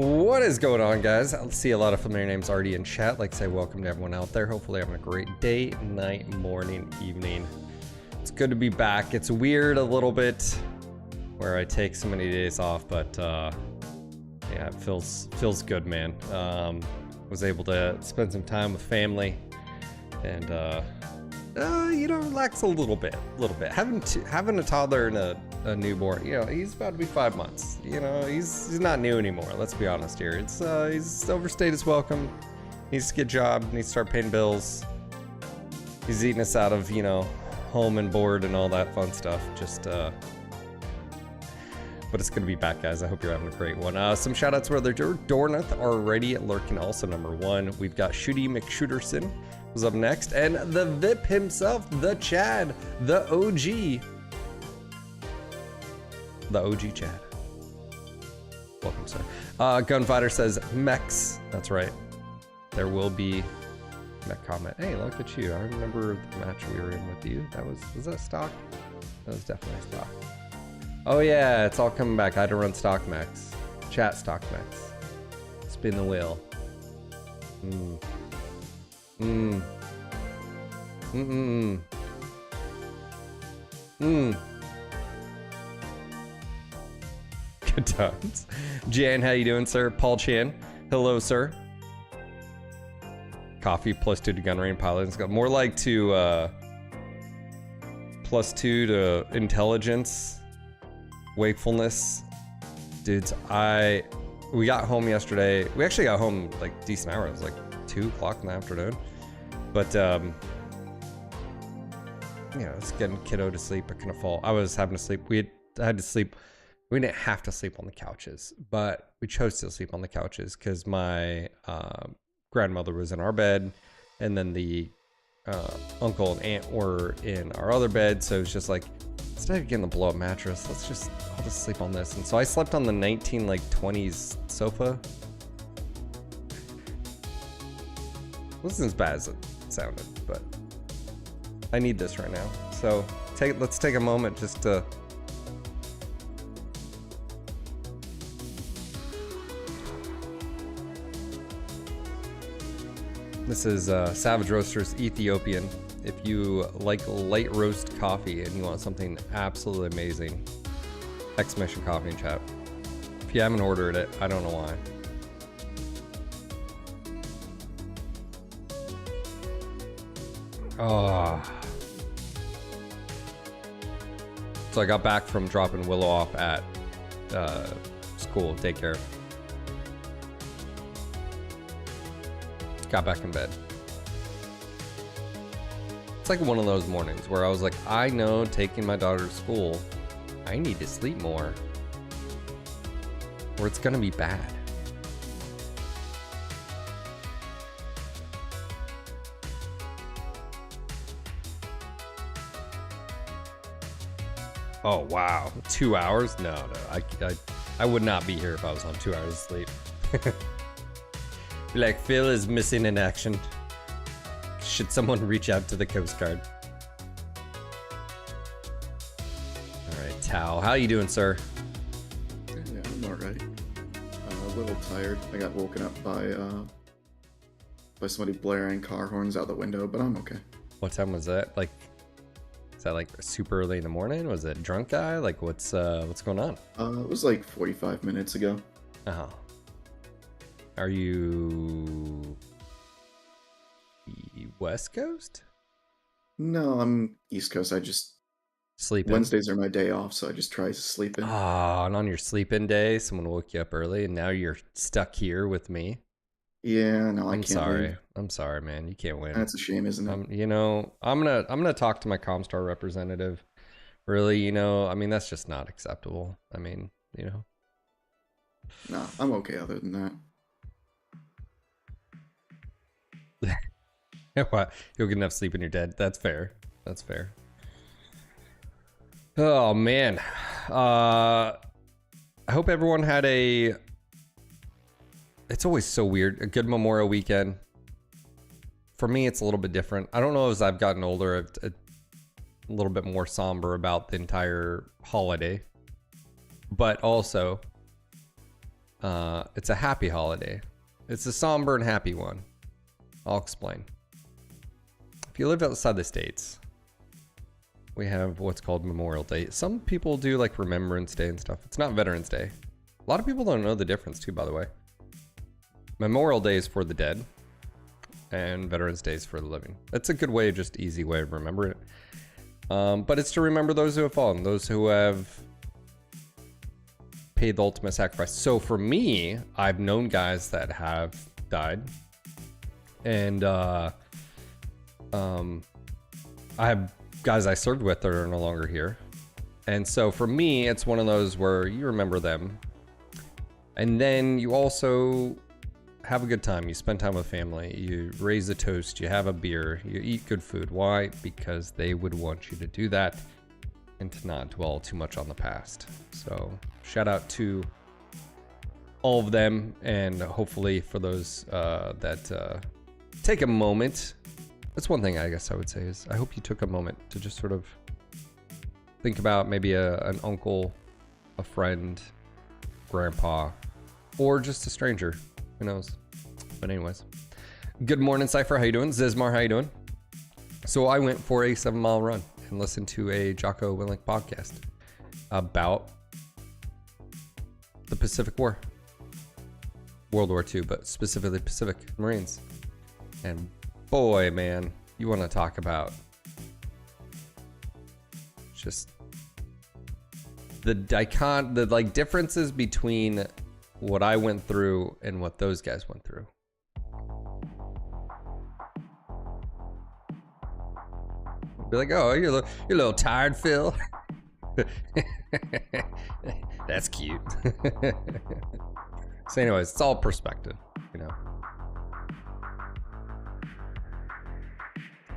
What is going on, guys? I see a lot of familiar names already in chat. Like to say welcome to everyone out there. Hopefully having a great day, night, morning, evening. It's good to be back. It's weird a little bit where I take so many days off, but yeah, it feels good, man. Was able to spend some time with family and you know, relax a little bit. Having a toddler and a newborn, you know, he's about to be 5 months. You know, he's not new anymore. Let's be honest here. It's he's overstayed his welcome. Needs to get a job. Needs to start paying bills. He's eating us out of, you know, home and board and all that fun stuff. Just but it's gonna be back, guys. I hope you're having a great one. Some shout outs where they're Dornath already lurking, also #1. We've got Shooty McShooterson was up next, and the VIP himself, the Chad, the OG. The OG Chad. Welcome, sir. Gunfighter says Mechs. That's right. There will be Mech comment. Hey, look at you. I remember the match we were in with you. Was that stock? That was definitely stock. Oh yeah, it's all coming back. I had to run stock mechs. Chat stock mechs. Spin the wheel. Good times. Jan, how you doing, sir? Paul Chan, hello, sir. Coffee +2 to gun range piloting skill. More like to +2 to intelligence, wakefulness. Dudes, we got home yesterday. We actually got home like decent hour. It was like 2 o'clock in the afternoon. But you know, it's getting kiddo to sleep. I couldn't fall. I was having to sleep. I had to sleep. We didn't have to sleep on the couches, but we chose to sleep on the couches because my grandmother was in our bed, and then the uncle and aunt were in our other bed. So it was just like, instead of getting the blow-up mattress, I'll just sleep on this. And so I slept on the 1920s sofa. It wasn't as bad as it sounded, but I need this right now. So let's take a moment just to This is Savage Roasters Ethiopian. If you like light roast coffee and you want something absolutely amazing, exclamation coffee in chat. If you haven't ordered it, I don't know why. Oh. So I got back from dropping Willow off at school, daycare. Got back in bed. It's like one of those mornings where I was like, I know taking my daughter to school, I need to sleep more, or it's gonna be bad. Oh wow, 2 hours? No, I would not be here if I was on 2 hours of sleep. Be like, Phil is missing in action. Should someone reach out to the Coast Guard? All right, Tao, how you doing, sir? Yeah, I'm all right. A little tired. I got woken up by somebody blaring car horns out the window, but I'm okay. What time was that? Like, is that like super early in the morning? Was it drunk guy? Like, what's going on? It was like 45 minutes ago. Oh. Are you West Coast? No, I'm East Coast. I just sleeping. Wednesdays are my day off, so I just try to sleep in. Oh, and on your sleep-in day, someone woke you up early, and now you're stuck here with me. Yeah, no, I can't. Sorry. I'm sorry, man. You can't win. That's a shame, isn't it? You know, I'm gonna talk to my Comstar representative. Really, you know, I mean, that's just not acceptable. I mean, you know. No, I'm okay other than that. You'll get enough sleep when you're dead. That's fair. That's fair. Oh man. I hope everyone had it's always so weird, a good Memorial weekend. For me, it's a little bit different. I don't know, as I've gotten older, a little bit more somber about the entire holiday. But also, It's a happy holiday. It's a somber and happy one. I'll explain. If you live outside the States, we have what's called Memorial Day. Some people do like Remembrance Day and stuff. It's not Veterans Day. A lot of people don't know the difference too, by the way. Memorial Day is for the dead, and Veterans Day is for the living. That's a good way, just easy way of remembering it. But it's to remember those who have fallen, those who have paid the ultimate sacrifice. So for me, I've known guys that have died, and I have guys I served with that are no longer here. And so for me, it's one of those where you remember them, and then you also have a good time. You spend time with family, you raise a toast, you have a beer, you eat good food. Why? Because they would want you to do that and to not dwell too much on the past. So shout out to all of them, and hopefully for those that take a moment. That's one thing I guess I would say is I hope you took a moment to just sort of think about maybe an uncle, a friend, grandpa, or just a stranger. Who knows? But anyways, good morning, Cypher. How you doing? Zizmar, how you doing? So I went for a 7-mile run and listened to a Jocko Willink podcast about the Pacific War, World War II, but specifically Pacific Marines. And boy, man, you want to talk about just the like differences between what I went through and what those guys went through. Be like, oh, you're a little tired, Phil. That's cute. So anyways, it's all perspective, you know.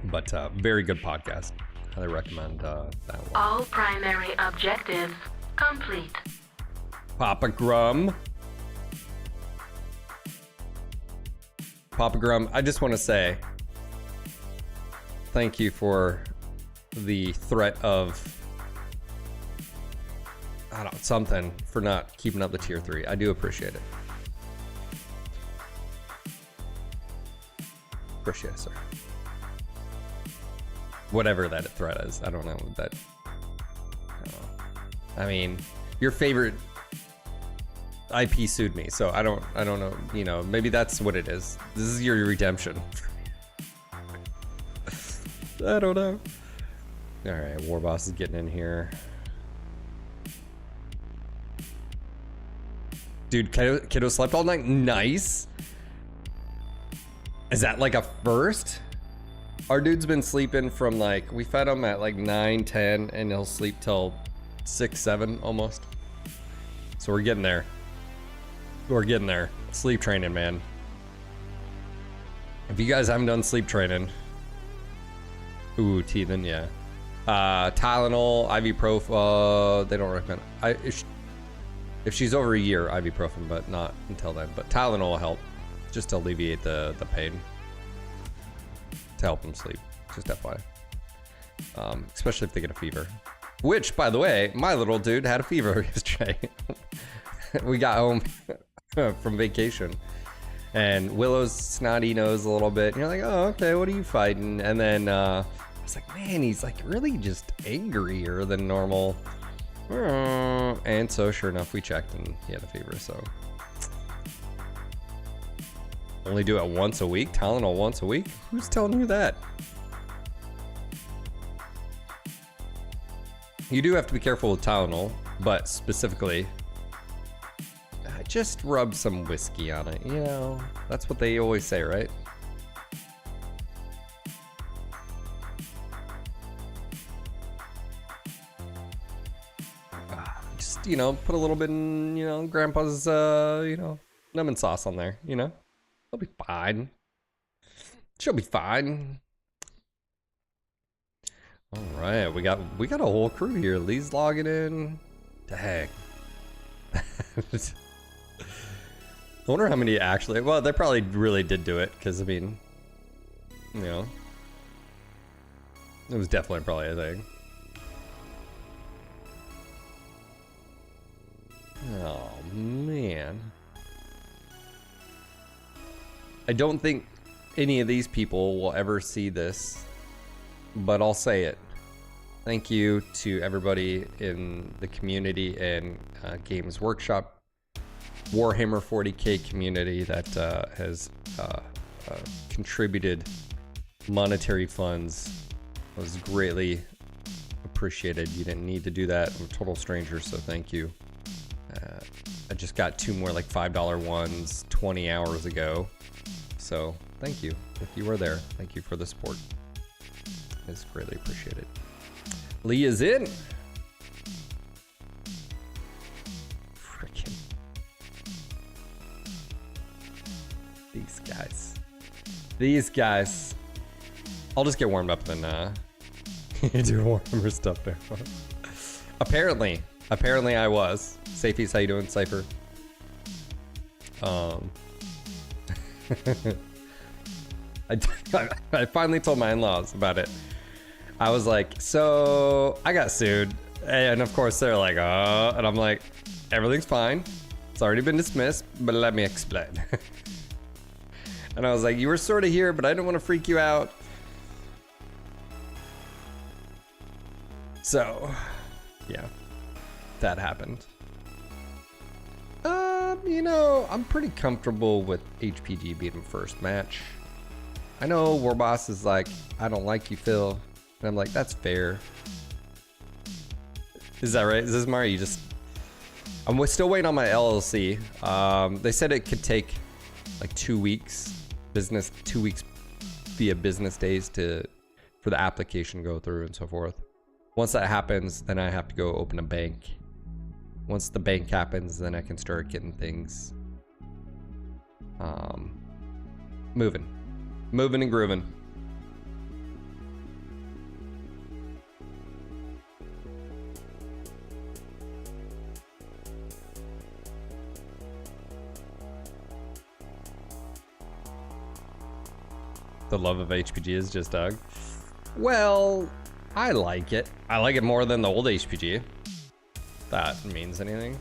But very good podcast. Highly recommend that one. All primary objectives complete. Papa Grum, I just want to say thank you for the threat of, I don't know, something for not keeping up the tier 3. I do appreciate it. Appreciate it, sir. Whatever that threat is, I don't know that. I mean, your favorite IP sued me, so I don't know. You know, maybe that's what it is. This is your redemption. I don't know. All right, War Boss is getting in here. Dude, kiddo slept all night. Nice. Is that like a first? Our dude's been sleeping from like, we fed him at like 9, 10, and he'll sleep till 6, 7 almost. So we're getting there. We're getting there. Sleep training, man. If you guys haven't done sleep training, ooh, teething, yeah. Tylenol, ibuprofen, they don't recommend. If she's over a year, ibuprofen, but not until then. But Tylenol will help, just to alleviate the pain, to help them sleep. Just FYI. Especially if they get a fever. Which, by the way, my little dude had a fever yesterday. We got home from vacation, and Willow's snotty nose a little bit. And you're like, oh, okay, what are you fighting? And then I was like, man, he's like really just angrier than normal. And so sure enough, we checked and he had a fever. So only do it once a week? Tylenol once a week? Who's telling you that? You do have to be careful with Tylenol, but specifically, just rub some whiskey on it. You know, that's what they always say, right? Just, you know, put a little bit in, you know, Grandpa's, you know, lemon sauce on there, you know? They'll be fine. She'll be fine. All right, we got a whole crew here. Lee's logging in. Dang. I wonder how many actually. Well, they probably really did do it because I mean, you know, it was definitely probably a thing. Oh man. I don't think any of these people will ever see this, but I'll say it. Thank you to everybody in the community and Games Workshop, Warhammer 40K community that has contributed monetary funds. It was greatly appreciated. You didn't need to do that. I'm a total stranger, so thank you. I just got 2 more like $5 ones 20 hours ago. So thank you. If you were there, thank you for the support. It's greatly appreciated. Lee is in. Freaking these guys. These guys. I'll just get warmed up and do Warhammer stuff there. Apparently I was. Safeties, how you doing, Cypher? I finally told my in-laws about it. I was like, so I got sued, and of course they're like, and I'm like, everything's fine. It's already been dismissed, but let me explain. And I was like, you were sort of here, but I didn't want to freak you out. So, yeah, that happened. You know, I'm pretty comfortable with HPG being the first match. I know Warboss is like, I don't like you, Phil. And I'm like, that's fair. Is that right? Is this Mario? I'm still waiting on my LLC. They said it could take like 2 weeks, 2 weeks via business days for the application to go through and so forth. Once that happens, then I have to go open a bank. Once the bank happens, then I can start getting things moving and grooving. The love of HPG is just Doug. Well, I like it. I like it more than the old HPG. If that means anything.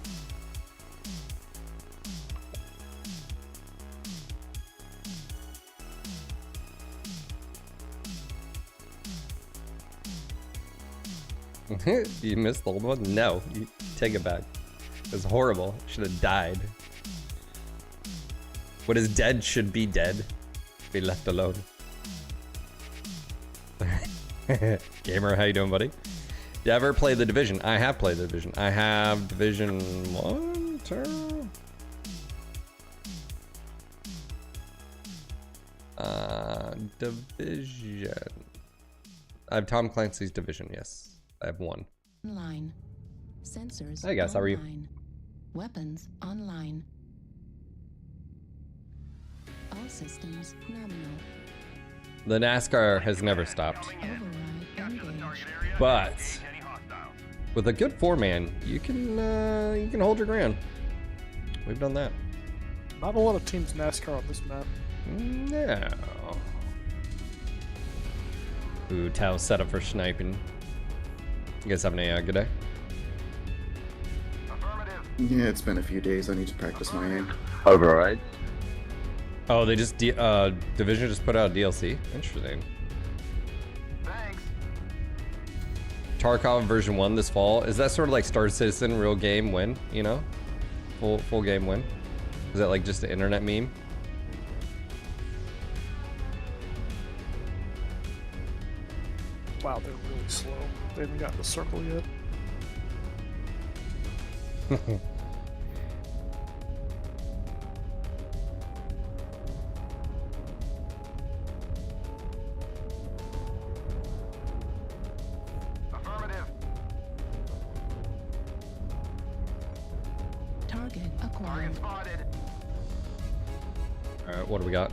You missed the old one? No, you take it back. It was horrible. Should have died. What is dead should be dead. Be left alone. Gamer, how you doing, buddy? You ever play The Division? I have played The Division. I have Division 1, 2. Division. I have Tom Clancy's Division, yes. I have 1. Online. Sensors. Hey guys, how are you? Online. Weapons online. All systems nominal. The NASCAR has never stopped. Override engaged. But with a good 4-man, you can hold your ground. We've done that. Not a lot of teams NASCAR on this map. No. Ooh, Tao set up for sniping. You guys having a good day? Yeah, it's been a few days. I need to practice my aim. Override. Oh, they just Division just put out a DLC. Interesting. Thanks. Tarkov version 1 this fall. Is that sort of like Star Citizen real game win? You know, full game win. Is that like just an internet meme? Wow, they're really slow. They haven't gotten the circle yet. Affirmative. Target acquired. Target spotted. All right, what do we got?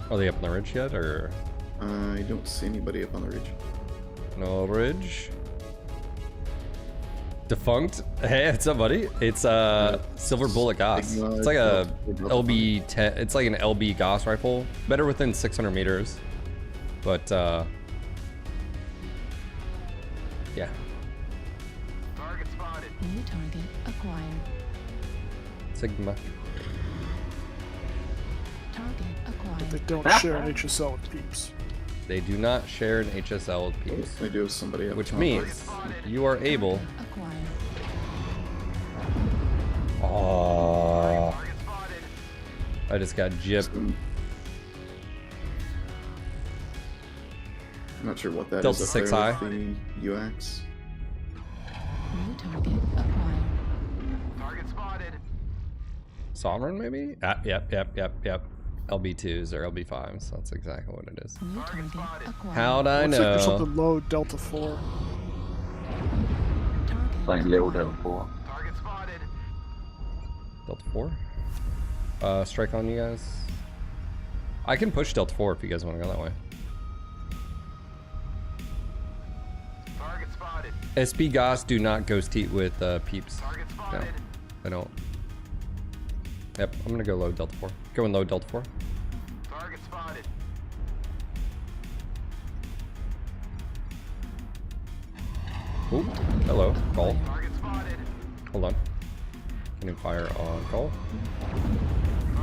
Are they up on the ridge yet, or I don't see anybody up on the ridge. no ridge? Defunct. Hey, what's up, buddy? It's Silver Bullet Gauss. It's like a LB10. It's like an LB Gauss rifle. Better within 600 meters, but yeah. Target spotted. New target acquired. Sigma. but they don't share an HSL with peeps. They do not share an HSL with peeps, They do with somebody up which top. means you are able. Acquired. Oh, Target spotted. I just got gypped. I'm not sure what that Delta is up 6i. there with the UX. New target acquired. Target spotted. Sovereign, maybe? Yep. LB2s or LB5s. That's exactly what it is. New target acquired. How'd I Looks like there's know? something low Delta 4. Target Like little acquired. Delta 4. Target spotted. Delta 4? Strike on you guys. I can push Delta 4 if you guys want to go that way. Target spotted. SB Goss do not ghost heat with peeps. Target No, spotted. I don't. Yep, I'm gonna go low Delta 4. Going low Delta 4. Target spotted. Ooh, hello, call. Target spotted. Hold on. Can you fire on call?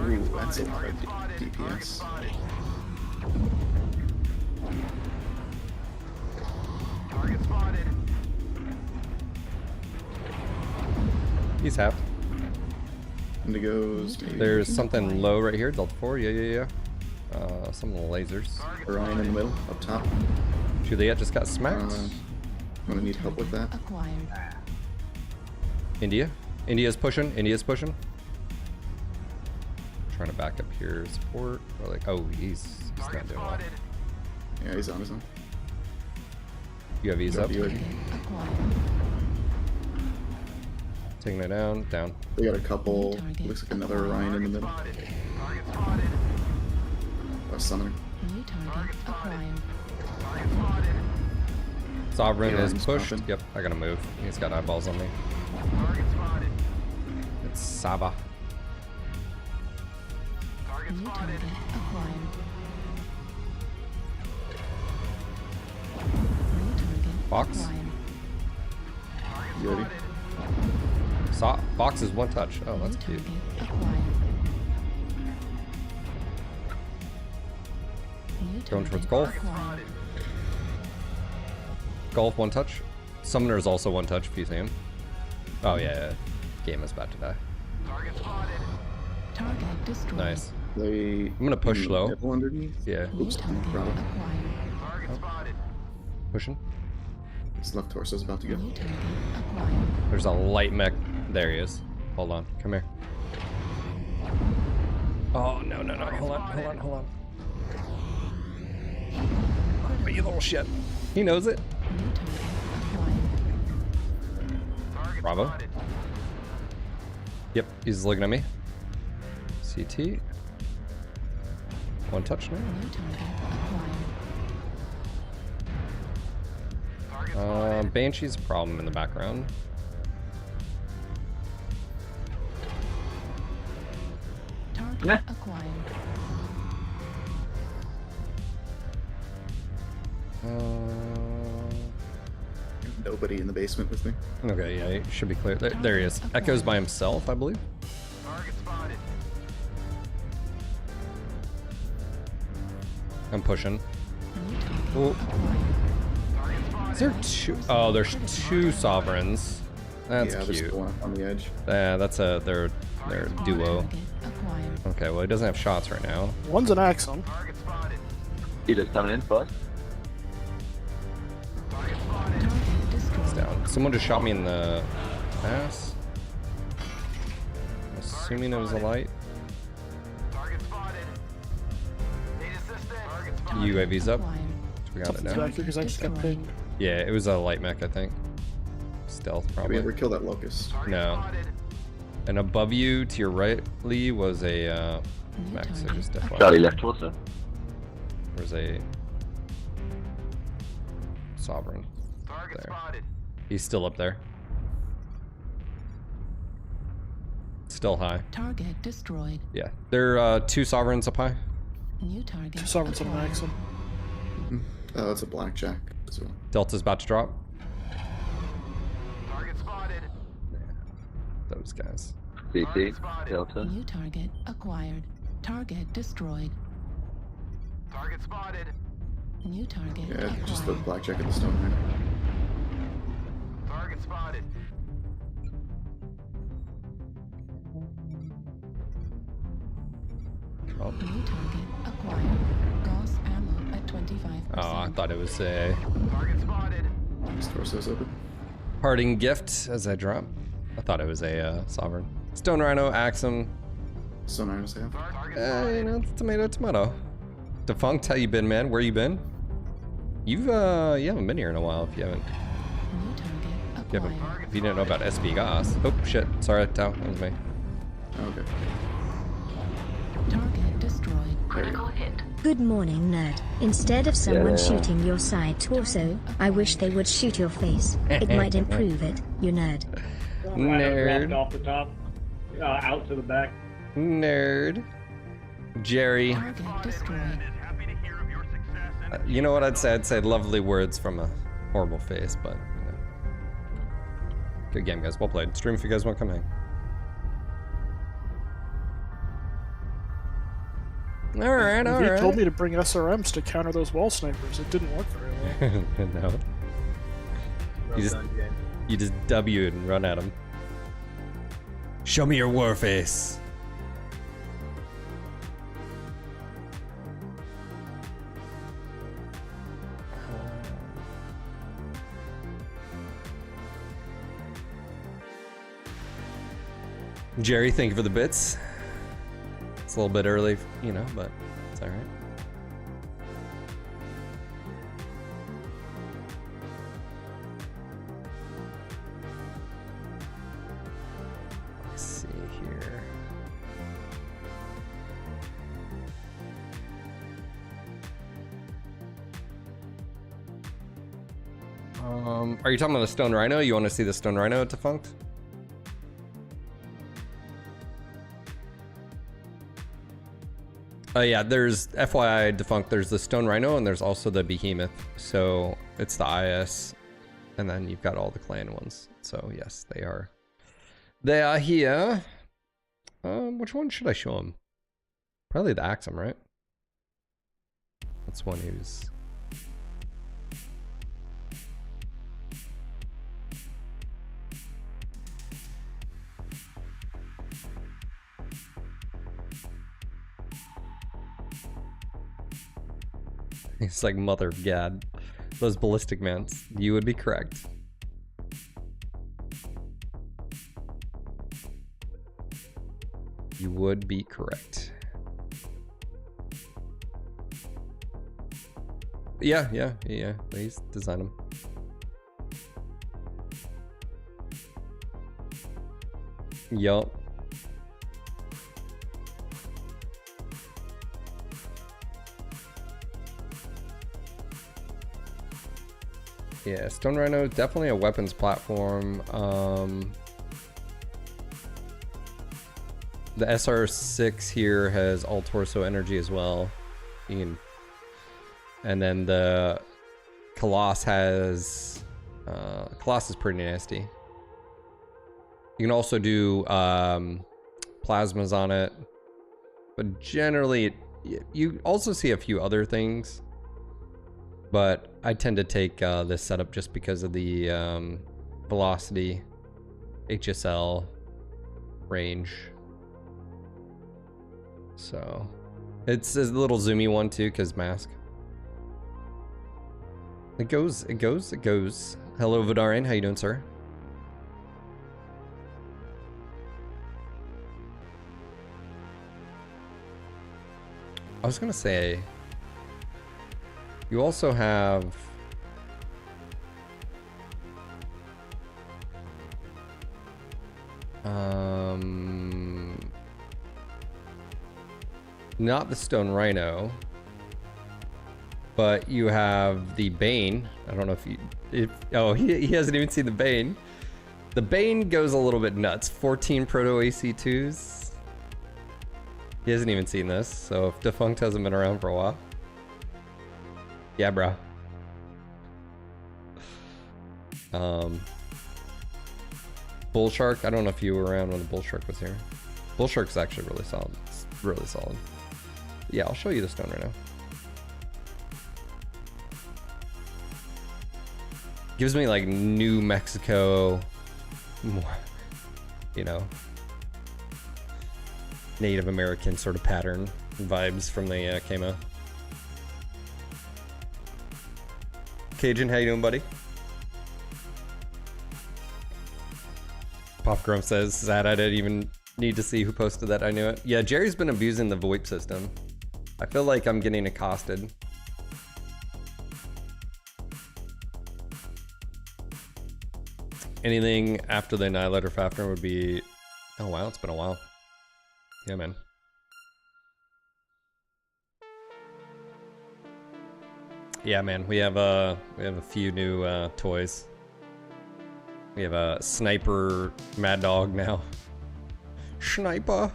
Ooh, that's a lot of Target DPS. spotted. Target spotted. He's half. Indigos, maybe. There's something low right here, Delta 4, yeah. Some lasers. Orion in the middle, up top. Juliet just got smacked. I'm gonna need help with that. Acquired. India's pushing. Trying to back up here, support. Or like, oh, he's not Target doing well. spotted. Yeah, he's on his own. UAV's up. UAV. Acquired. Taking it down. They got a couple. Looks like another Orion in the middle. Spotted. Target spotted. A summoner. New target acquired. Target spotted. Sovereign Yeah, is he's pushed. popping. Yep, I gotta move. He's got eyeballs on me. Target spotted. It's Saba. Target New spotted. target acquired. New target Box? acquired. You ready? Box is one touch. Oh, that's New cute. target acquired. New Going target towards golf. acquired. Golf, one touch. Summoner is also one touch if you see him. Oh, yeah. Game is about to die. Target spotted. Target destroyed. Nice. They. I'm gonna push in the low. middle underneath. Yeah. New Oops, target problem. acquired. Target spotted. Pushing. His left torso's about to go. New target acquired. There's a light mech. There he is. Hold on. Come here. Oh, no. Hold on. Oh, you little shit. He knows it. New target acquired. Target Bravo. spotted. Yep, he's looking at me. CT. One touch now. New target acquired. Target spotted. Banshee's a problem in the background. Target acquired. Nobody in the basement with me. Okay, yeah, he should be clear. There he is. Echo's by himself, I believe. Target spotted. I'm pushing. New target Ooh. acquired. Target spotted. Is there two? Oh, there's two sovereigns. That's yeah, there's cute. the one up on the edge. Yeah, that's they're duo. Target acquired. Okay, well he doesn't have shots right now. One's an Axon. Target spotted. He just coming in first. Target spotted. Target It's destroyed. down. Someone just shot me in the ass. I'm assuming it was a light. Target spotted. Need assistance. Target spotted. UAV's up. Acquired. We got it Something's now. back here because I just got Destroyed. pinged. Yeah, it was a light mech, I think. Stealth, Did we probably. ever kill that locust? Target No. spotted. And above you, to your right, Lee, was a New mech. So target just FYI. Charlie left also. There's a sovereign. Target There. spotted. He's still up there. Still high. Target destroyed. Yeah. There are two sovereigns up high. New target. Two sovereigns and an acquired. Axon. Oh, that's a blackjack as well. Delta's about to drop. Target spotted. Those guys. CT. Delta. New target acquired. Target destroyed. Target spotted. New target Yeah, just the acquired. blackjack and the stone rhino. Target spotted. Oh, New target acquired. Gauss ammo at 25%. oh, I thought it was a Target spotted. His torso's open. parting gift as I drop. I thought it was a sovereign. Stone Rhino, Axum. Stone rhinos have. Target You spotted. know, tomato, tomato. Defunct, how you been, man? Where you been? You haven't been here in a while. If you haven't, New target you haven't, acquired. if you didn't know about SB Goss. Oh shit! Sorry, Tao, that was me. Okay. Target destroyed. Critical hit. Good morning, nerd. Instead of someone shooting your side torso, I wish they would shoot your face. It might improve it, you nerd. Nerd. Dropped off the top, out to the back. Nerd. Jerry. Target destroyed. Happy to hear of your success and You know what I'd say? I'd say lovely words from a horrible face, but you know. Good game, guys. Well played. Stream if you guys want to come hang. All right, all He right. told me to bring SRMs to counter those wall snipers. It didn't work very well. No. Well You just- done, game. You just W and run at him. Show me your war face. Jerry, thank you for the bits. It's a little bit early, you know, but it's all right. Let's see here. Are you talking about the Stone Rhino? You want to see the Stone Rhino at Defunct? Yeah, there's FYI Defunct, there's the Stone Rhino and there's also the Behemoth. So it's the IS and then you've got all the clan ones. So yes, they are here. Which one should I show him? Probably the Axum, right? That's one who's it's like mother of God. Those ballistic mounts. You would be correct. You would be correct. Yeah. Please design them. Yup. Yeah, Stone Rhino is definitely a weapons platform. The SR6 here has all torso energy as well. You can, and then the Colossus has Colossus is pretty nasty. You can also do plasmas on it, but generally you also see a few other things. But I tend to take this setup just because of the velocity, HSL, range. So it's a little zoomy one too, cause mask. It goes. Hello, Vidarian. How you doing, sir? I was gonna say, you also have not the Stone Rhino, but you have the Bane. I don't know if he hasn't even seen the Bane. The Bane goes a little bit nuts. 14 proto AC2s. He hasn't even seen this, so if Defunct hasn't been around for a while. Yeah, bro. Bull Shark. I don't know if you were around when the Bull Shark was here. Bull Shark's actually really solid. It's really solid. Yeah, I'll show you the Stone right now. Gives me like New Mexico, more, you know, Native American sort of pattern vibes from the camo. Cajun, how you doing, buddy? Pop Grump says, sad I didn't even need to see who posted that, I knew it. Yeah, Jerry's been abusing the VoIP system. I feel like I'm getting accosted. Anything after the Annihilator Fafner would be... Oh wow, it's been a while. Yeah, man. Yeah, man, we have a few new toys. We have a Sniper Mad Dog now. Sniper.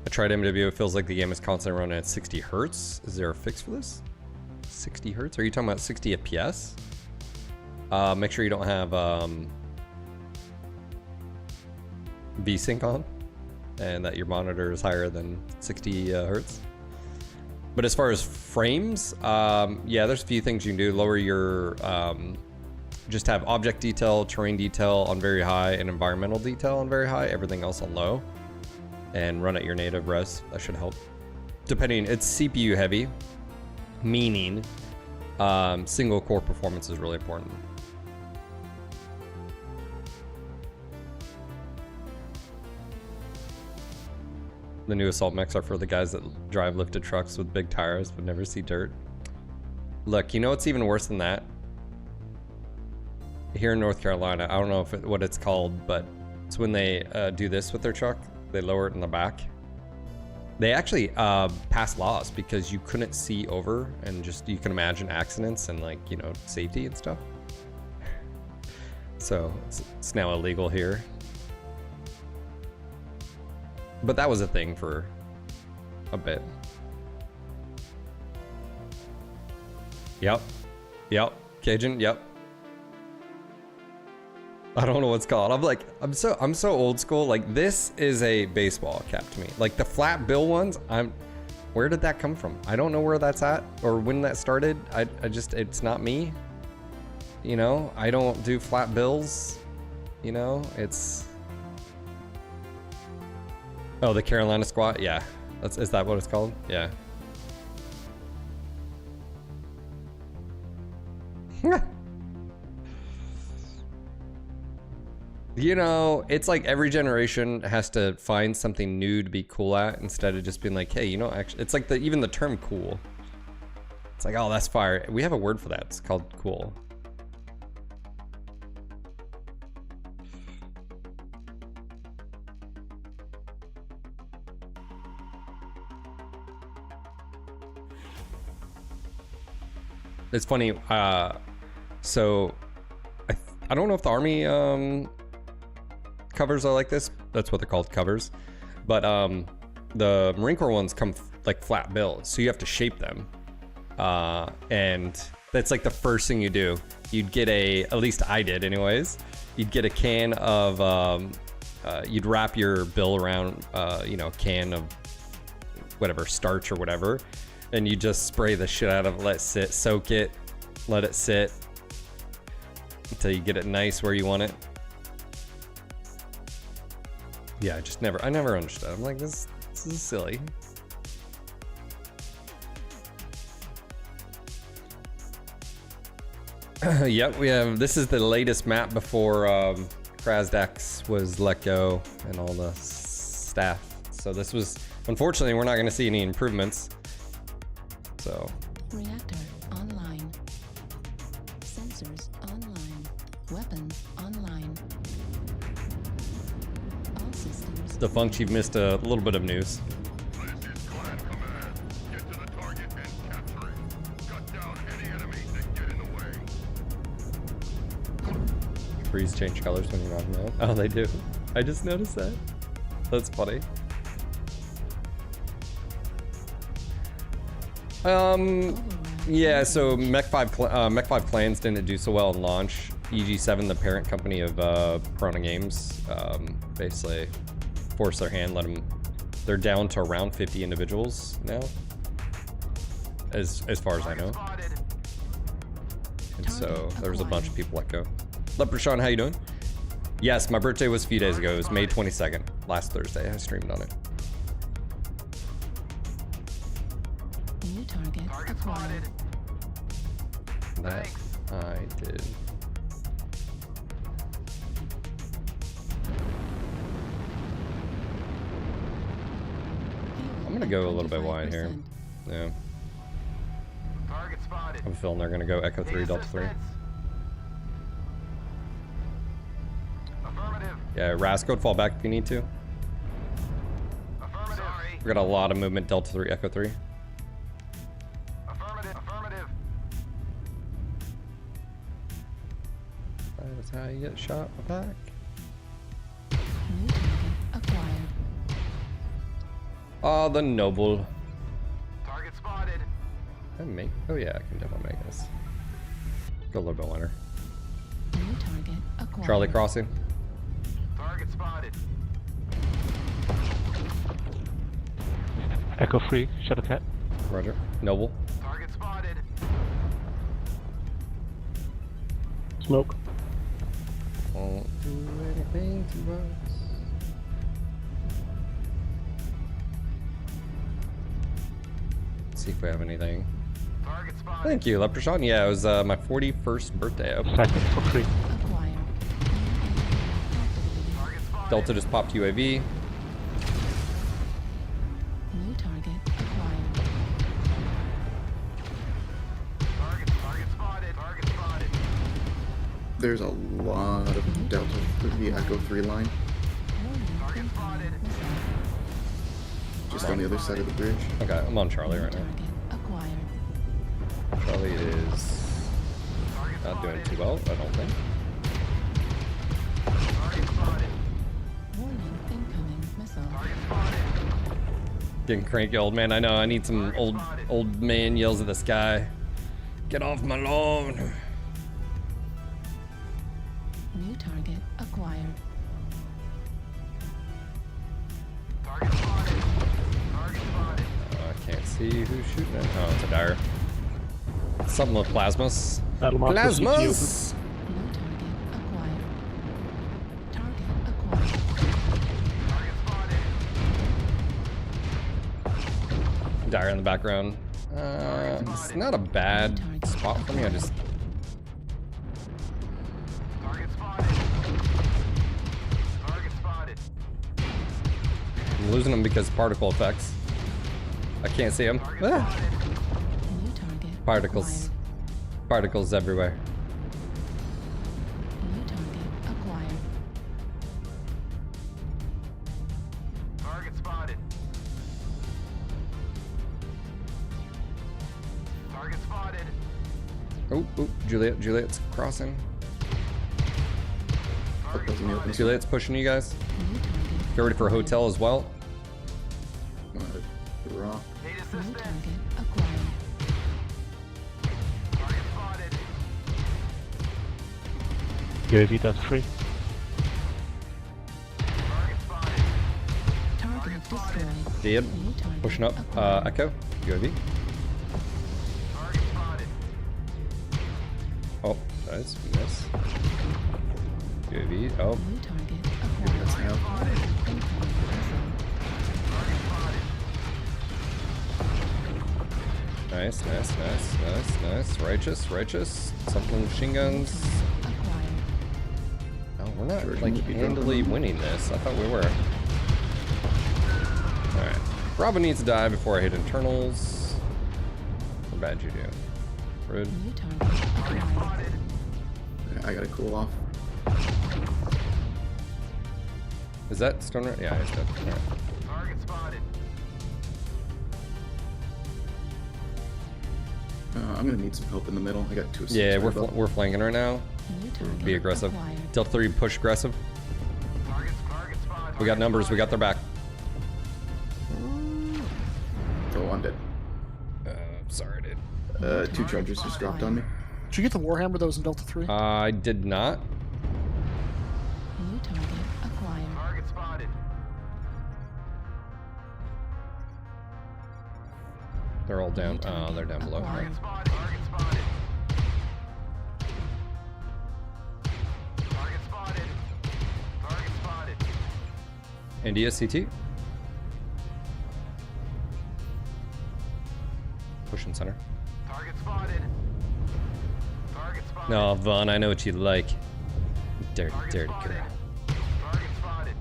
I tried MW, it feels like the game is constantly running at 60 hertz. Is there a fix for this? 60 hertz? Are you talking about 60 FPS? Make sure you don't have VSync on and that your monitor is higher than 60 hertz. But as far as frames, yeah, there's a few things you can do. Lower your, just have object detail, terrain detail on very high, and environmental detail on very high, everything else on low. And run at your native res, that should help. Depending, it's CPU heavy, meaning single core performance is really important. The new assault mechs are for the guys that drive lifted trucks with big tires but never see dirt. Look, you know what's even worse than that? Here in North Carolina, I don't know if what it's called, but it's when they do this with their truck. They lower it in the back. They actually passed laws because you couldn't see over, and just you can imagine accidents and, like, you know, safety and stuff. So it's now illegal here. But that was a thing for a bit. Yep. Yep. Cajun, yep. I don't know what's called. I'm so old school. Like, this is a baseball cap to me. Like the flat bill ones, where did that come from? I don't know where that's at or when that started. I just, it's not me. You know, I don't do flat bills. You know, it's... Oh, the Carolina squat? Yeah. Is that what it's called? Yeah. You know, it's like every generation has to find something new to be cool at instead of just being like, hey, you know, actually, it's like even the term cool. It's like, oh, that's fire. We have a word for that. It's called cool. It's funny, so I don't know if the Army covers are like this. That's what they're called, covers. But the Marine Corps ones come like flat bills, so you have to shape them. And that's like the first thing you do. You'd get at least I did anyways, you'd get a can of, you'd wrap your bill around, you know, a can of whatever, starch or whatever. And you just spray the shit out of it, let it sit, soak it, let it sit until you get it nice where you want it. Yeah, I never understood. I'm like, this is silly. Yep, this is the latest map before Krasdax was let go and all the staff. So this was, unfortunately, we're not gonna see any improvements. So. Reactor online. Sensors online. Weapons online. All systems. Defunct, you've missed a little bit of news. This is Clan Command. Get to the target and capture it. Cut down any enemies that get in the way. Trees change colors when you're knocking out. Oh, they do. I just noticed that. That's funny. Yeah, so Mech 5 Clans didn't do so well in launch. EG7, the parent company of Piranha Games, basically forced their hand, let them They're down to around 50 individuals now, as far as I know. And so there was a bunch of people let go. Leprechaun, how you doing? Yes, my birthday was a few days ago. It was May 22nd, last Thursday. I streamed on it. New target acquired. That I did. I'm gonna go a little bit wide here. Yeah. I'm feeling they're gonna go Echo 3, Delta 3. Yeah, Rask, go fall back if you need to. We got a lot of movement, Delta 3, Echo 3. That's how you get shot back. New target acquired. Ah, the noble. Target spotted. Can I make? Oh yeah, I can definitely make this. Go a little bit wider. New target acquired. Charlie crossing. Target spotted. Echo free, Shadow Cat. Roger. Noble. Target spotted. Smoke. Won't do anything to us. Let's see if we have anything. Target spotted. Thank you, Leprechaun. Yeah, it was my 41st birthday. Oh, Second for free. Acquired. Target spotted. Delta just popped UAV. New target acquired. Target spotted. Target spotted. There's a lot of Delta 3, Echo 3 line Target spotted. just on the other side of the bridge. Okay, I'm on Charlie New right now. target acquired. Charlie is not doing too well, I don't think. Target spotted. Warning, incoming missile. Target spotted. Getting cranky, old man. I know. I need some old man yells at the sky. Get off my lawn. New target acquired. Target spotted. Target spotted. I can't see who's shooting it. Oh, it's a dire. Something with plasmas. Battle mark for Plasmas! New target acquired. Target acquired. Target spotted. Dire in the background. It's not a bad spot for me. I just Target spotted. Target spotted. I'm losing them because particle effects. I can't see them. Target Ah, spotted. New target particles. Particles everywhere. acquired. New target acquired. Target spotted. Target spotted. Oh, Juliet's crossing. That doesn't open us. Juliet's pushing you guys. New target. Get ready for a hotel as well. Rock. Need New assistance. target acquired. Target spotted. UAV, that's free. Target spotted. Target destroyed. Dead. New target Pushing up. acquired. Echo. UAV. Target spotted. Oh, nice. Miss. UAV. Oh, New target That's acquired. now. Incoming missile. Target spotted. nice. Righteous. Something machine guns. Acquired. Oh, we're not Sure, like you can handily go. winning this. I thought we were. All right. Bravo needs to die before I hit internals. What bad you do? Rude. New target acquired. Spotted. Yeah, I gotta cool off. Is that Stoner? Yeah, it's good. All right. Target spotted. I'm gonna need some help in the middle. I got 2 assists. Yeah, right above. we're flanking right now. New target Be aggressive. acquired. Delta 3 push aggressive. Target spotted. We got numbers. We got their back. Oh, I'm dead. Sorry, dude. 2 charges just dropped on me. Did you get the Warhammer that was in Delta 3? I did not. New target acquired. Target spotted. They're all down. Oh, they're down below. Acquired. Target spotted. Target spotted. Target spotted. India CT. Pushing center. Target spotted. Target spotted. No, Vaughn, I know what you like. Dirty, Target dirty spotted. girl. Target spotted.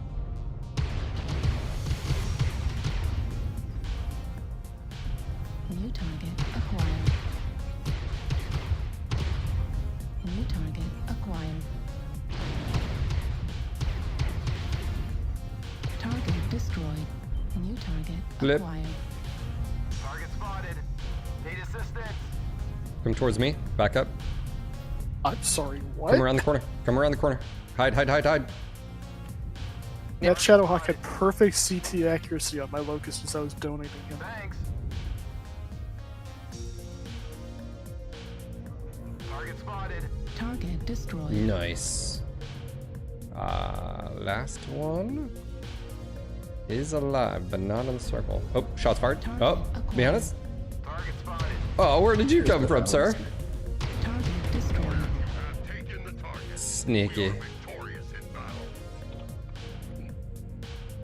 New target acquired. New target acquired. Target destroyed. New target Flip. acquired. Target spotted. Need assistance. Come towards me. Back up. I'm sorry, what? Come around the corner. Come around the corner. Hide, hide, hide, hide. That Shadowhawk had perfect CT accuracy on my Locust as I was donating him. Thanks. Target spotted. Target destroyed. Nice. Last one is alive, but not in the circle. Oh, shots fired. Oh, be honest. Target spotted. Oh, where did you come from, sir? Target destroyed. Have taken the target. Sneaky. Victorious in battle.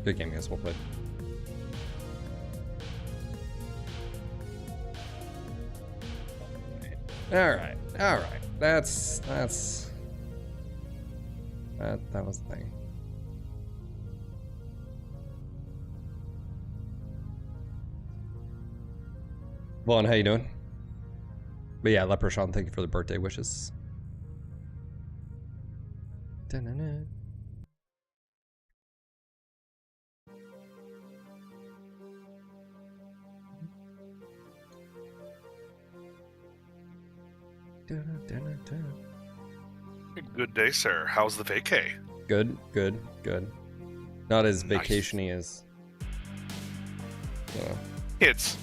Good game, guys. Well played. All right, all right. That was the thing. Vaughn, how you doing? But yeah, Leprechaun, thank you for the birthday wishes. Da-na-na. Da-na-da-na-da. Good day, sir. How's the vacay? Good, good, good. Not as Nice. vacationy as. Kids,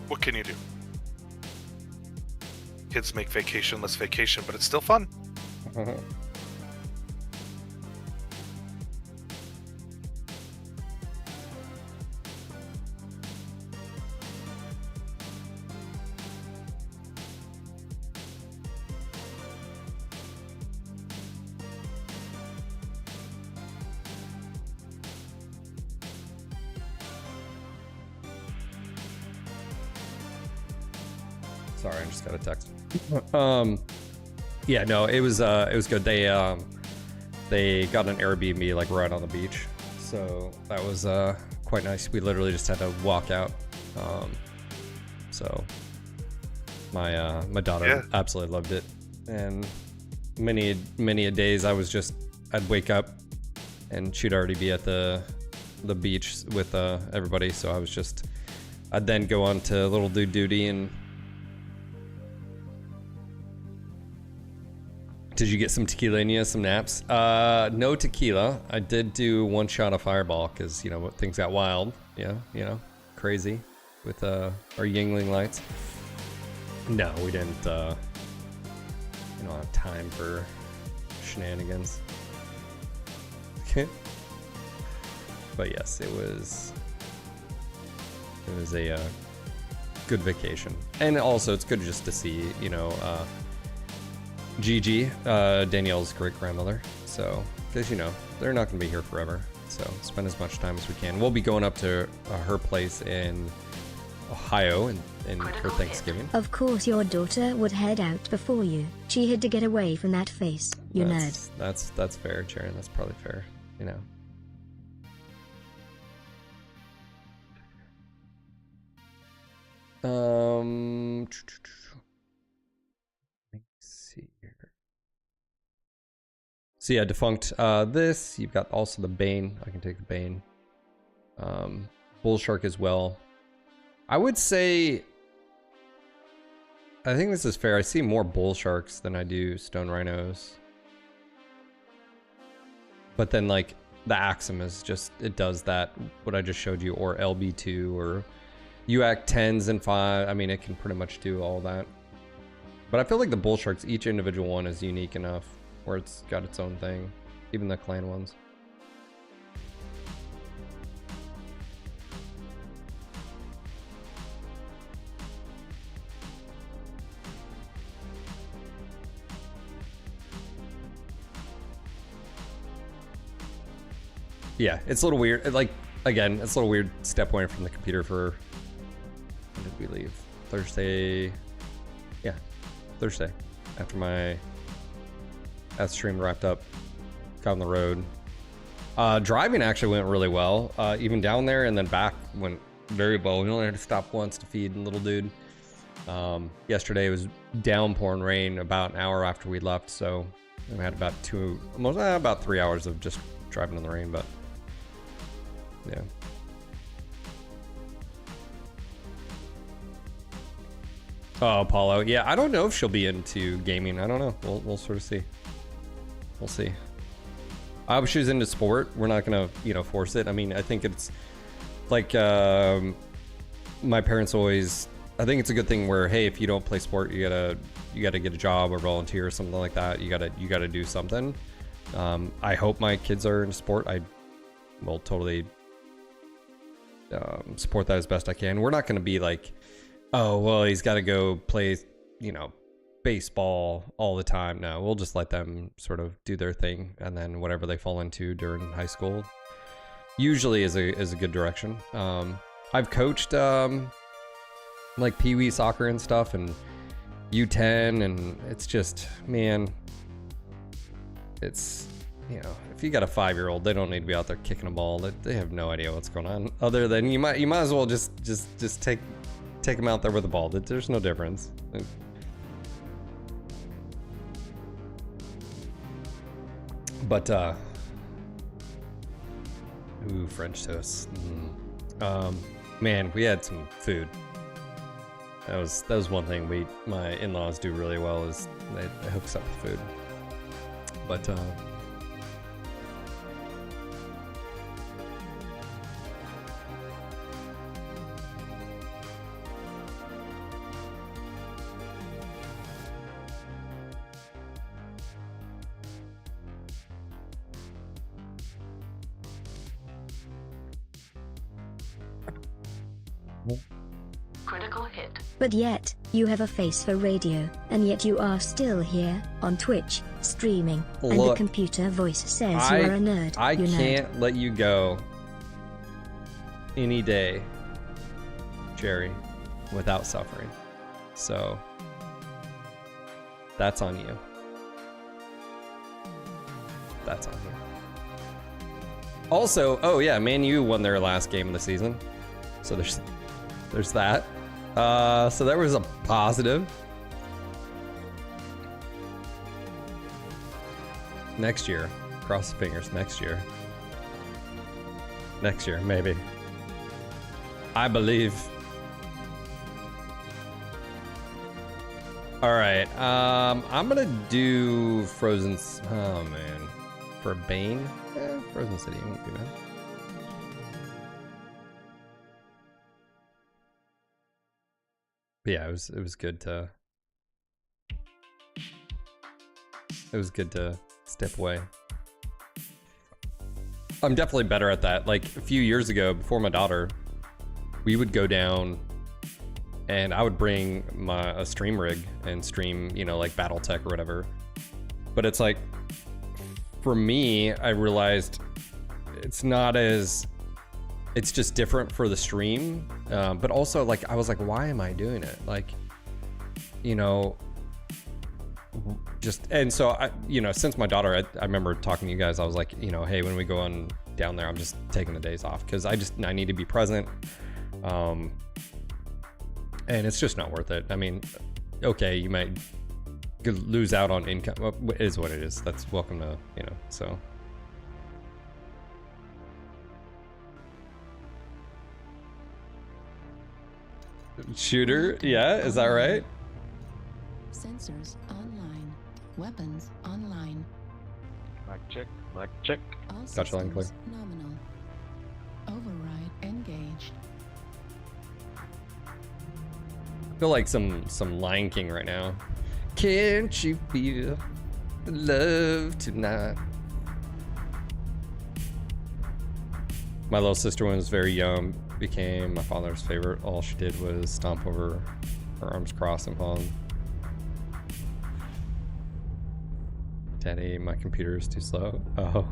what can you do? Kids make vacation less vacation, but it's still fun. Sorry, I just got a text. Yeah, no, it was good. They got an Airbnb like right on the beach, so that was quite nice. We literally just had to walk out. So my daughter absolutely loved it, and many a days I'd wake up and she'd already be at the beach with everybody, so I'd then go on to little dude duty. And did you get some tequila in you, some naps? No tequila. I did do one shot of Fireball because, you know, things got wild. Yeah, you know, crazy with our Yingling lights. No, we didn't. You don't have time for shenanigans. But yes, it was a good vacation, and also it's good just to see, you know, Gigi, Danielle's great grandmother. So, because you know they're not going to be here forever, so spend as much time as we can. We'll be going up to her place in Ohio and for Thanksgiving. Of course, your daughter would head out before you. She had to get away from that face, you nerd. That's fair, Sharon. That's probably fair. You know. Let's see here. So yeah, defunct this. You've got also the Bane. I can take the Bane. Bull Shark as well. I would say, I think this is fair. I see more Bull Sharks than I do Stone Rhinos. But then like the Axum is just, it does that, what I just showed you, or LB2 or UAC 10s and 5. I mean, it can pretty much do all that. But I feel like the Bull Sharks, each individual one is unique enough where it's got its own thing. Even the clan ones. yeah, it's a little weird. Like, again, it's a little weird step away from the computer for, when did we leave? Thursday. Yeah, Thursday. After my stream wrapped up, got on the road. Driving actually went really well. Even down there and then back went very well. We only had to stop once to feed little dude. Yesterday it was downpouring rain about an hour after we left, so we had about about 3 hours of just driving in the rain, but yeah. Oh, Apollo. Yeah, I don't know if she'll be into gaming. I don't know. We'll sort of see. We'll see. I hope she's into sport. We're not gonna, force it. I mean, I think it's like my parents always. I think it's a good thing where, hey, if you don't play sport, you gotta get a job or volunteer or something like that. You gotta do something. I hope my kids are into sport. I will totally support that as best I can. We're not gonna be like, oh well, he's got to go play, baseball all the time. No, we'll just let them sort of do their thing, and then whatever they fall into during high school usually is a good direction. I've coached like pee-wee soccer and stuff, and U10, and it's just, man, it's, if you got a 5-year-old, they don't need to be out there kicking a ball. They have no idea what's going on, other than you might as well just take them out there with the ball. There's no difference. But ooh, French toast. Man, we had some food. That was one thing my in-laws do really well, is they hook us up with food. But Critical hit. But yet, you have a face for radio, and yet you are still here, on Twitch, streaming, and the Look, computer voice says you are a nerd. I you can't nerd. let you go any day, Jerry, without suffering. So that's on you. That's on you. Also, oh yeah, Man U won their last game of the season. So there's that. So there was a positive. Next year, cross the fingers, next year. Next year, maybe. I believe. All right, I'm gonna do Frozen. Oh man, for Bane, Frozen City won't be bad. But yeah, it was good to. It was good to step away. I'm definitely better at that. Like a few years ago, before my daughter, we would go down and I would bring a stream rig and stream, like BattleTech or whatever. But it's like, for me, I realized it's just different for the stream. But also, like, I was like, why am I doing it? Like, and so I, since my daughter, I remember talking to you guys, I was like, hey, when we go on down there, I'm just taking the days off because I need to be present. And it's just not worth it. I mean, okay, you might lose out on income. Well, it is what it is. That's welcome to, so. Shooter, yeah, is that right? Sensors online. Weapons online. Mic check, mic check. All Gotcha, line clear. systems nominal. Override engaged. I feel like some Lion King right now. Can't you feel the love tonight? My little sister, when was very young, became my father's favorite. All she did was stomp over her arms crossed and fall. Daddy, my computer is too slow. Oh.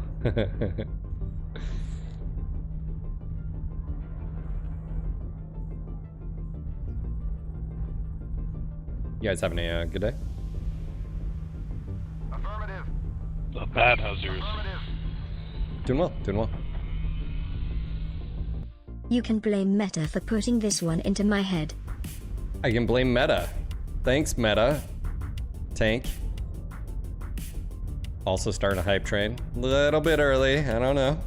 You guys having a good day? Affirmative. The bad hazards. Affirmative. Doing well, doing well. You can blame Meta for putting this one into my head. I can blame Meta. Thanks, Meta. Tank. Also starting a hype train. Little bit early, I don't know.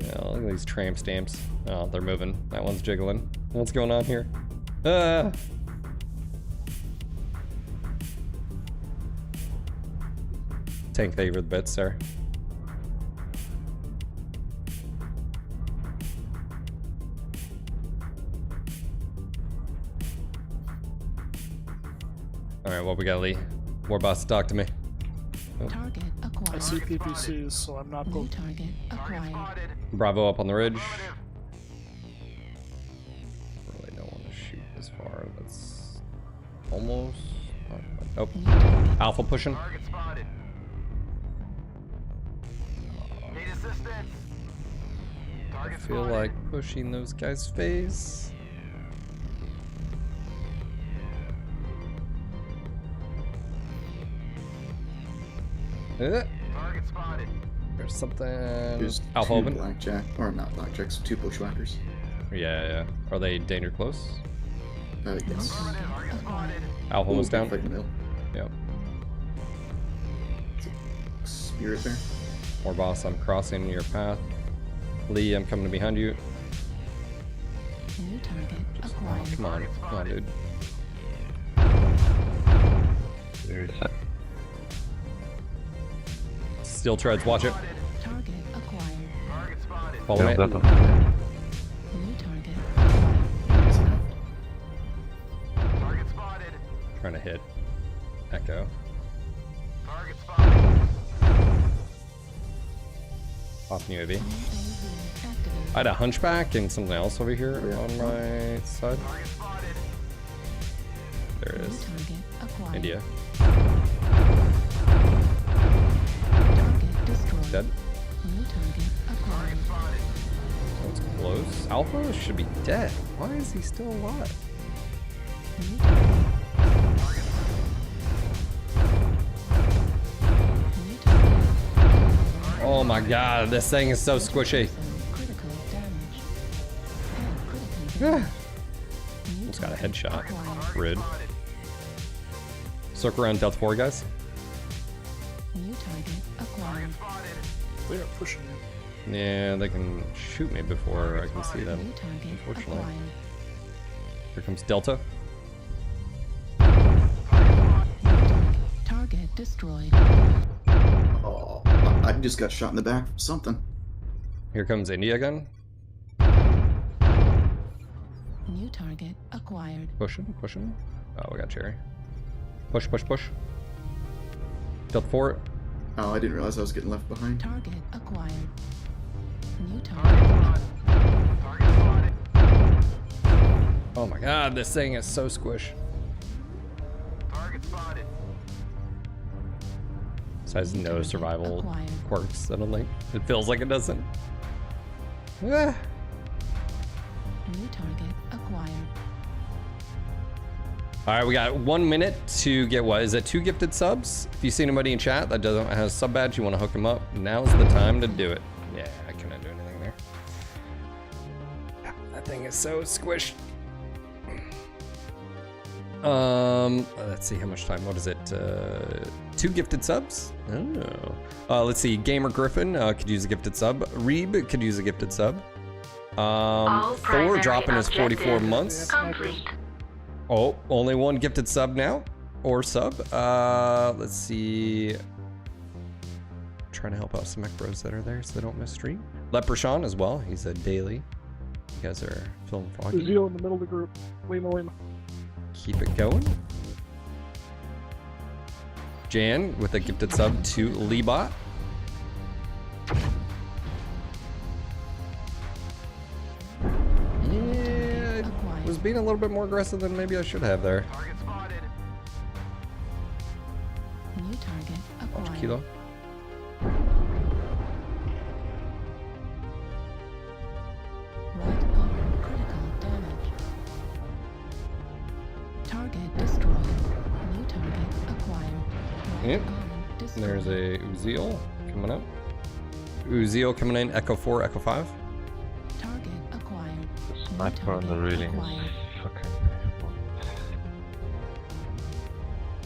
Yeah, look at these tramp stamps. Oh, they're moving. That one's jiggling. What's going on here? Ah! Tank, thank you for the bits, sir. Alright, what we got, Lee? War boss, talk to me. Oh. Target I acquired. see PPCs, so I'm not New going. target acquired. Bravo up on the ridge. Really don't want to shoot this far. That's almost. Oh, Alpha pushing. Target spotted. Need assistance. I Target feel spotted. like pushing those guys' face. Target spotted. There's something. There's Alpha two open. blackjack, or not blackjacks, two bushwhackers. Yeah. Are they danger close? Yes. Target spotted. Alpha was down. Fight in the middle. Yep. Spirit there. War boss, I'm crossing your path. Lee, I'm coming behind you. New target acquired. Come on, dude. There's Steel treads, watch it. Target acquired. Target spotted. Follow yeah, me. that one. New target. Target spotted. Trying to hit Echo. Target spotted. Off UAV. UAV activated. I had a hunchback and something else over here Yeah. on my side. Target spotted. There it New is. target acquired. India. Target destroyed. Dead. New target acquired. Spotted. That's close. Alpha should be dead. Why is he still alive? New target. New target. Oh my god, this thing is so squishy. Critical damage. And critically damaged. New Almost got a target headshot. acquired. Rude. Circle around Delta 4, guys. New target acquired. They are pushing you. Yeah, they can shoot me before I can see them. New target Unfortunately. acquired. Here comes Delta. Target destroyed. Oh, I just got shot in the back from something. Here comes India gun. New target acquired. Pushing. Oh, we got Cherry. Push. Delta 4. Oh, I didn't realize I was getting left behind. Target acquired. New target. Target spotted. Oh my god, this thing is so squish. Target spotted. This has no survival Acquired. quirks suddenly. It feels like it doesn't. Ah. New target acquired. Alright, we got 1 minute to get what? Is it 2 gifted subs? If you see anybody in chat that doesn't has a sub badge, you want to hook them up, now's the time to do it. Yeah, I couldn't do anything there. That thing is so squished. Let's see how much time. What is it? 2 gifted subs? Oh. Let's see. Gamer Griffin could use a gifted sub. Reeb could use a gifted sub. Thor dropping his 44 months. Complete. Oh, only 1 gifted sub now, or sub. Let's see. Trying to help out some Mech Bros that are there so they don't miss stream. Leprechaun as well. He's a daily. You guys are feeling froggy. Zero in the middle of the group. Lima. Keep it going. Jan with a gifted sub to Leebot. Yeah, I was being a little bit more aggressive than maybe I should have there. Target spotted. New target Watch acquired. Kilo. Right arm critical damage. Yep. Armor destroyed. There's a Uziel coming up. Uziel coming in. Echo 4, Echo 5. Target acquired. The sniper on the target railing acquired. is fucking.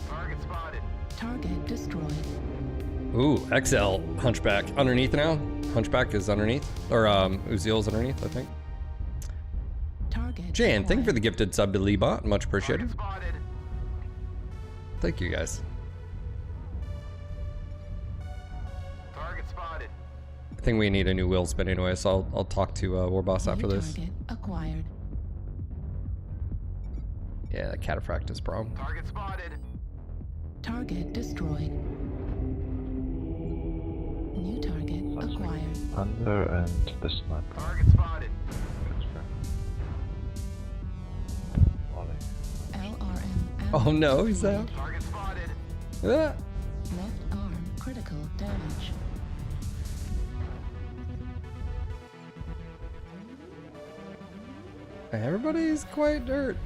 Target spotted. Target destroyed. Ooh, XL Hunchback underneath now. Hunchback is underneath, or Uziel's underneath, I think. Target Jan, thank you for acquired. the gifted sub to Leebot. Much appreciated. Target spotted. Thank you guys. Target spotted. I think we need a new wheel spin anyway, so I'll talk to Warboss after New this. target acquired. Yeah, that cataphract is problem. Target spotted. Target destroyed. New target acquired. Under and the sniper. Target spotted. Volley. LRM. Oh no, he's out. Target spotted. Ah. Left arm critical damage. Everybody's quite hurt.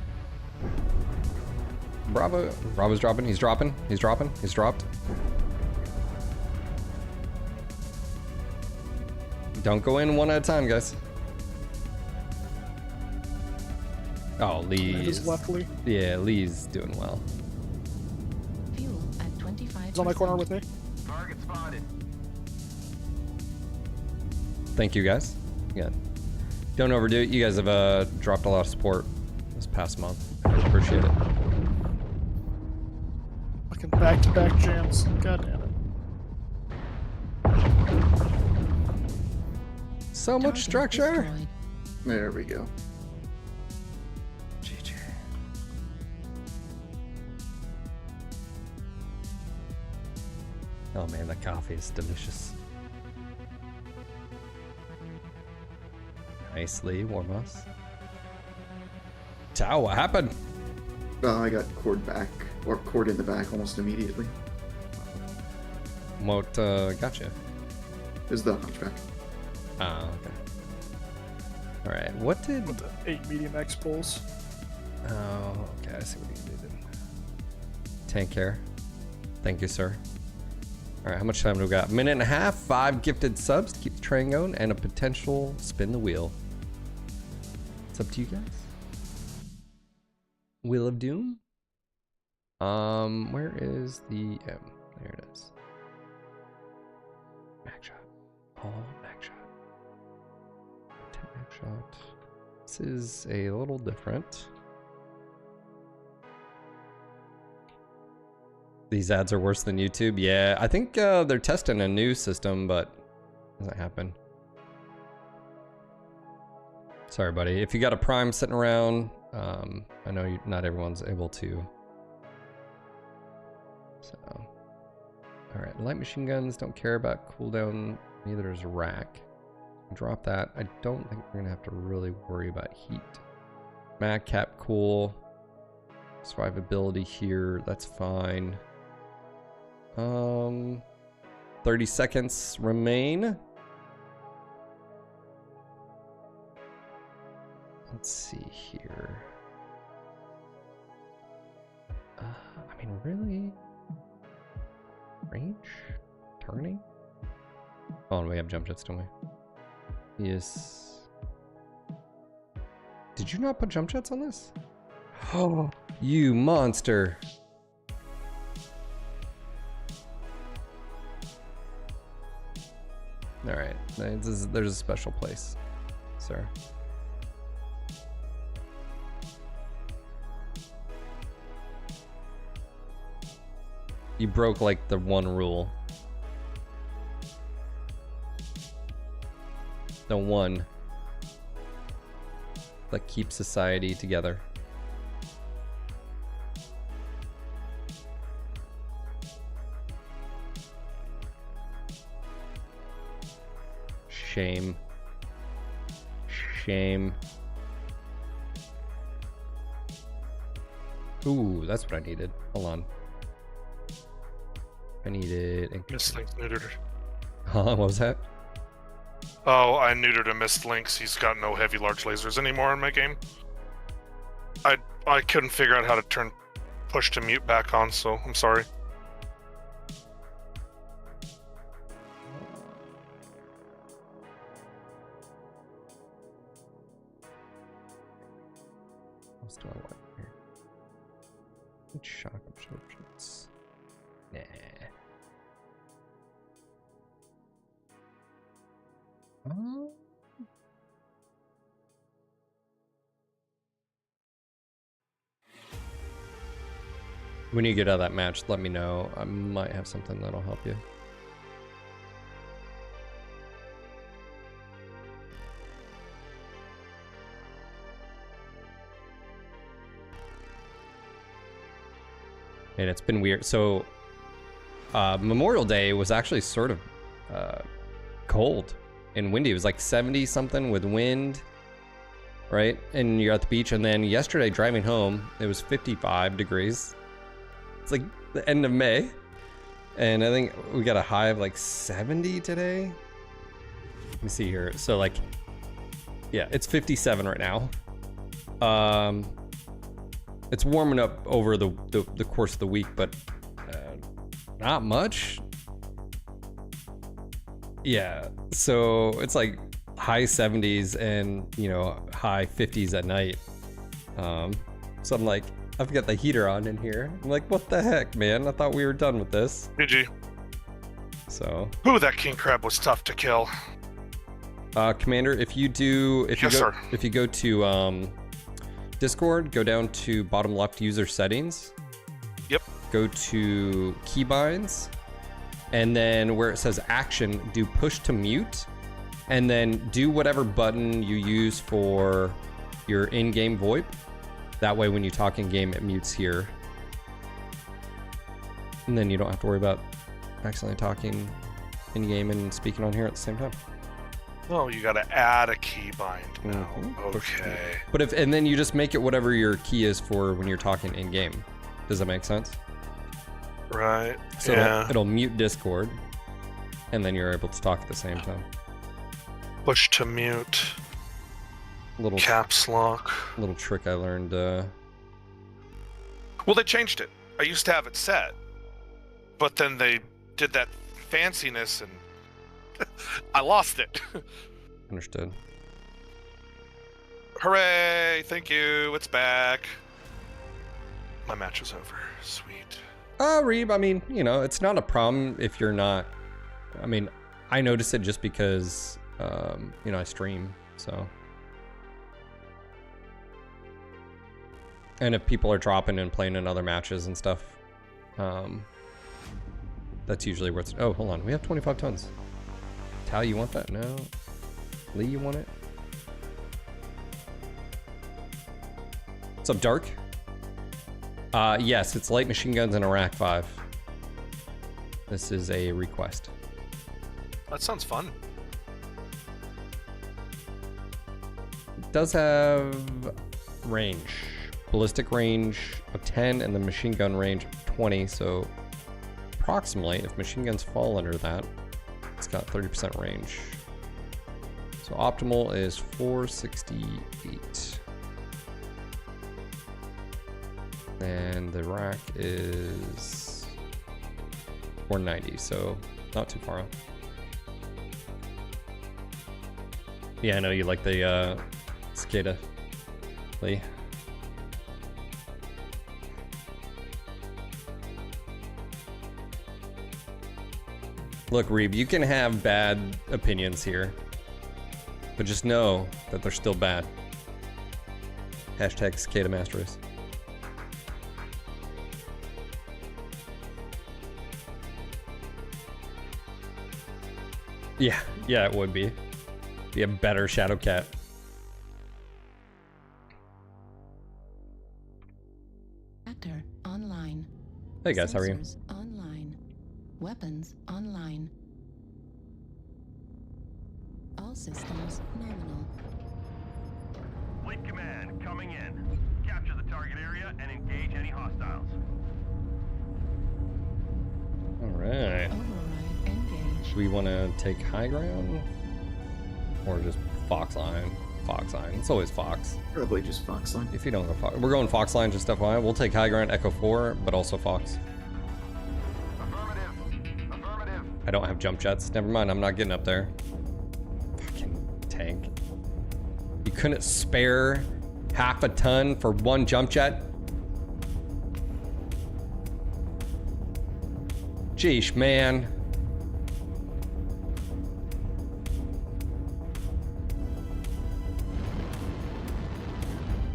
Bravo. Bravo's dropping. He's dropping. He's dropping. He's dropped. Don't go in one at a time, guys. Oh, Lee's. His left Lee. Yeah, Lee's doing well. Fuel at 25%. He's on my corner with me. Target spotted. Thank you guys. Yeah. Don't overdo it. You guys have dropped a lot of support this past month. I appreciate it. Fucking back-to-back jams. God damn it. So much Target structure. destroyed. There we go. GG. Oh man, the coffee is delicious. Nicely, Warboss. Tao, what happened? I got cord back, or cord in the back almost immediately. What gotcha? Is the hunchback. Oh, okay. Alright, what did... With the 8 medium X pulls. Oh, okay, I see what you did. Tank care. Thank you, sir. Alright, how much time do we got? Minute and a half, 5 gifted subs to keep the train going, and a potential spin the wheel. It's up to you guys. Wheel of Doom? Where is the M? There it is. Mac shot. All Mac shot. 10 Mac shot. This is a little different. These ads are worse than YouTube. Yeah, I think they're testing a new system, but it doesn't happen. Sorry, buddy. If you got a Prime sitting around, I know not everyone's able to. So, all right. Light machine guns don't care about cooldown. Neither is rack. Drop that. I don't think we're gonna have to really worry about heat. Mag cap cool. Survivability here. That's fine. 30 seconds remain. Let's see here. I mean, really? Range? Turning? Oh, and we have jump jets, don't we? Yes. Did you not put jump jets on this? Oh, you monster. Alright, there's a special place, sir. You broke like the one rule. The one that keeps society together. Shame. Shame. Ooh, that's what I needed. Hold on. I needed... Mistlink neutered. Huh? What was that? Oh, I neutered a missed links. He's got no heavy large lasers anymore in my game. I couldn't figure out how to turn push to mute back on, so I'm sorry. else do I want here? Shock absorptions. Nah. When you get out of that match, let me know. I might have something that'll help you. And it's been weird. So, Memorial Day was actually sort of cold and windy. It was like 70 something with wind, right? And you're at the beach. And then yesterday driving home, it was 55 degrees. It's like the end of May. And I think we got a high of like 70 today. Let me see here. So like, yeah, it's 57 right now. It's warming up over the course of the week, but not much. Yeah, so it's like high 70s and, you know, high 50s at night. So I'm like, I've got the heater on in here. I'm like, what the heck, man? I thought we were done with this. GG. So. Ooh, that king crab was tough to kill. Commander, if you go to Discord, go down to bottom left user settings. Yep. Go to keybinds, and then where it says action, do push to mute, and then do whatever button you use for your in-game VoIP. That way when you talk in-game, it mutes here. And then you don't have to worry about accidentally talking in-game and speaking on here at the same time. Oh, you gotta add a keybind now. Okay. But and then you just make it whatever your key is for when you're talking in game. Does that make sense? Right. So yeah. it'll mute Discord, and then you're able to talk at the same time. Push to mute. Little caps lock. Little trick I learned. Well, they changed it. I used to have it set, but then they did that fanciness and I lost it. Understood. Hooray! Thank you. It's back. My match is over. Sweet. Reeb, I mean, you know, it's not a problem if you're not. I mean, I notice it just because, you know, I stream, so. And if people are dropping and playing in other matches and stuff, that's usually where it's. Oh, hold on. We have 25 tons. Tal, you want that? No. Lee, you want it? What's up, Dark? Yes, it's light machine guns in Iraq 5. This is a request. That sounds fun. It does have range. Ballistic range of 10 and the machine gun range of 20, so approximately, if machine guns fall under that, it's got 30% range. So optimal is 468. And the rack is 490, so not too far off. Yeah, I know you like the cicada, Lee. Look, Reeb, you can have bad opinions here, but just know that they're still bad. Hashtag Cicada Master Race. Yeah, it would be. Be a better Shadow Cat. Actor online. Hey guys, how are you? Sensors online. Weapons online. All systems nominal. Fleet command coming in. Capture the target area and engage any hostiles. All right. Override engage. Do we want to take high ground or just Fox line? Fox line. It's always Fox. Probably just Fox line. If you don't go Fox, we're going Fox line. Just FYI, we'll take high ground, Echo 4, but also Fox. Affirmative. I don't have jump jets. Never mind. I'm not getting up there. Fucking tank. You couldn't spare half a ton for one jump jet. Jeesh, man.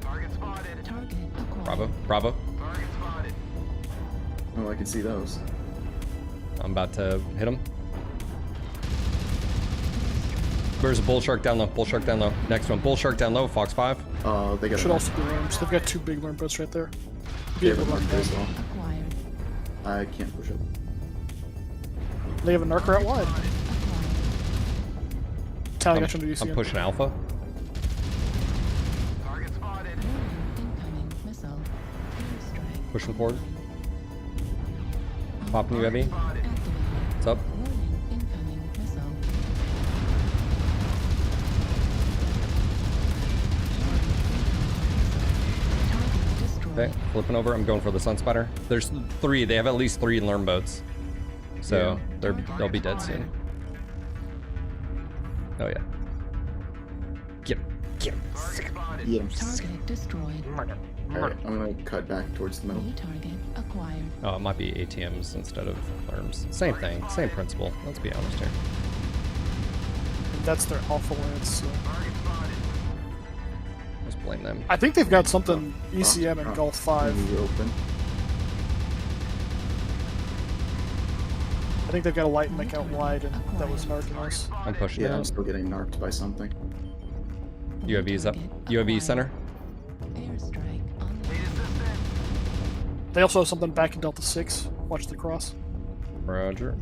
Target spotted. Target acquired. Bravo, bravo. Target spotted. Oh, I can see those. I'm about to hit him. There's a bull shark down low. Bull shark down low. Next one. Bull shark down low. Fox 5. They got Should also be worms. They've got 2 big worm boats right there. Be They able have a to run narc as down. well. Acquired. I can't push it. They have a narc out wide. Acquired. Tally got you under I'm DCM. pushing alpha. Target spotted. Incoming missile. Airstrike. Pushing forward. Popping UAV. Spotted. Activated. What's up? Warning. Incoming missile. Target destroyed. Okay, flipping over. I'm going for the sun spider. There's 3. They have at least 3 learn boats. So they'll be dead soon. Oh yeah. Get him. Get him. Target spotted. Yeah. Target destroyed. Alright, I'm gonna cut back towards the middle. New target acquired. Oh, it might be ATMs instead of arms. Same thing. Same principle. Let's be honest here. That's their alpha lance. So. Target spotted. Let's blame them. I think they've got something ECM and Gulf 5. Move open. I think they've got a light mech out wide, and that was narking us. I'm pushing Yeah, I'm it. still getting narked by something. UAV's up. UAV center. Airstrike on Need assistance. They also have something back in Delta 6. Watch the cross. Roger.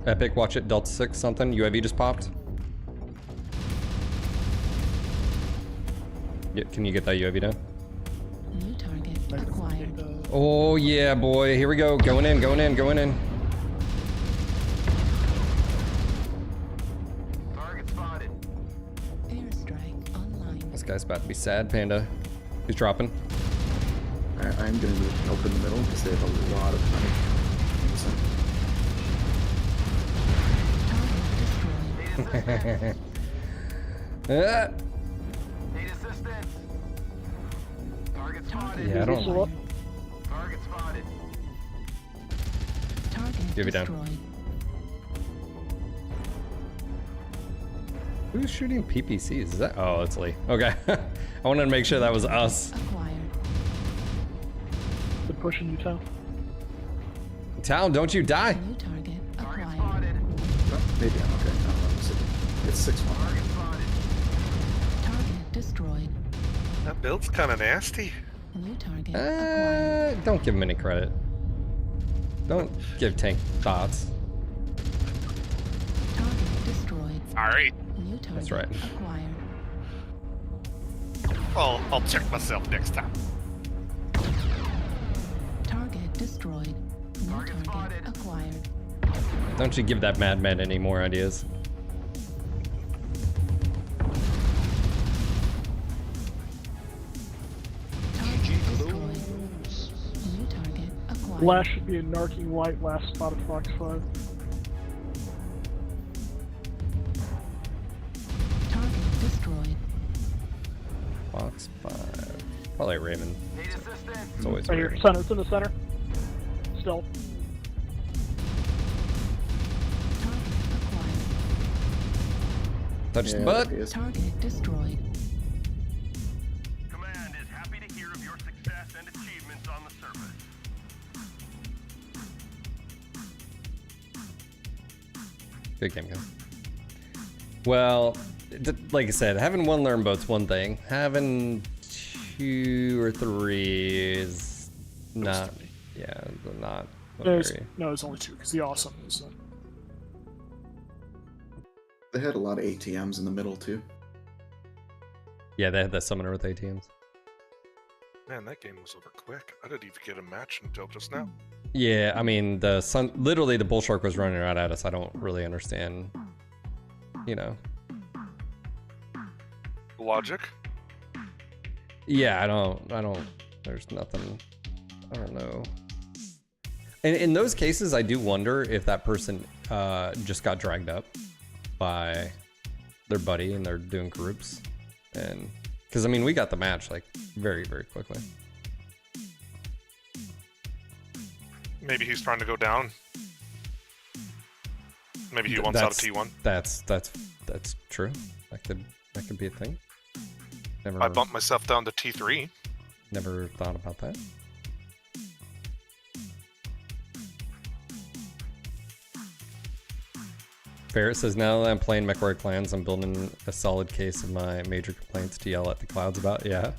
Epic, watch it. Delta 6 something. UAV just popped. Yeah, can you get that UAV down? new target acquired. Oh yeah, boy. Here we go. Going in, going in, going in. Target spotted. Airstrike online. This guy's about to be sad, Panda. He's dropping. I'm gonna move help in the middle because they have a lot of time. Target destroyed. Need assistance. Ah, Need assistance. Target spotted. yeah, I don't. Target spotted. Target Give it down. destroyed. Who's shooting PPCs? Is that? Oh, it's Lee. Okay. I wanted to make sure that was us. Acquired. They're pushing you, Tal. Tal, don't you die. New target Target acquired. spotted. Maybe I'm okay. I don't know. It's 6-1. Target spotted. Target destroyed. That build's kind of nasty. New target acquired. Don't give him any credit. Don't give Tank thoughts. Target destroyed. All right. New target That's right. acquired. I'll check myself next time. Target destroyed. New Target target spotted. acquired. Don't you give that madman any more ideas. Target destroyed. New target acquired. Lash should be a narking light last spot of Fox 5. Target destroyed. Fox 5. Probably Raven. Need assistance. It's always Right here, Raven. center. It's in the center. Still. Target acquired. Touch the Yeah, butt. there he is. Target destroyed. Command is happy to hear of your success and achievements on the surface. Good game, guys. Well, like I said, having one learn boat's one thing. Having 2 or 3 is not. Yeah, not very. No, it's only 2 because the awesome is. They had a lot of ATMs in the middle too. Yeah, they had that summoner with ATMs. Man, that game was over quick. I didn't even get a match until just now. Yeah, I mean literally the bull shark was running right at us. I don't really understand. You know. Logic. Yeah, I don't. There's nothing. I don't know. And in those cases, I do wonder if that person just got dragged up by their buddy and they're doing groups, and Because I mean, we got the match like very, very quickly. Maybe he's trying to go down. Maybe he wants out of T1. That's true. That could be a thing. Never. I bumped myself down to T3. Never thought about that. Ferret says, now that I'm playing MechWarrior Clans, I'm building a solid case of my major complaints to yell at the clouds about. Yeah.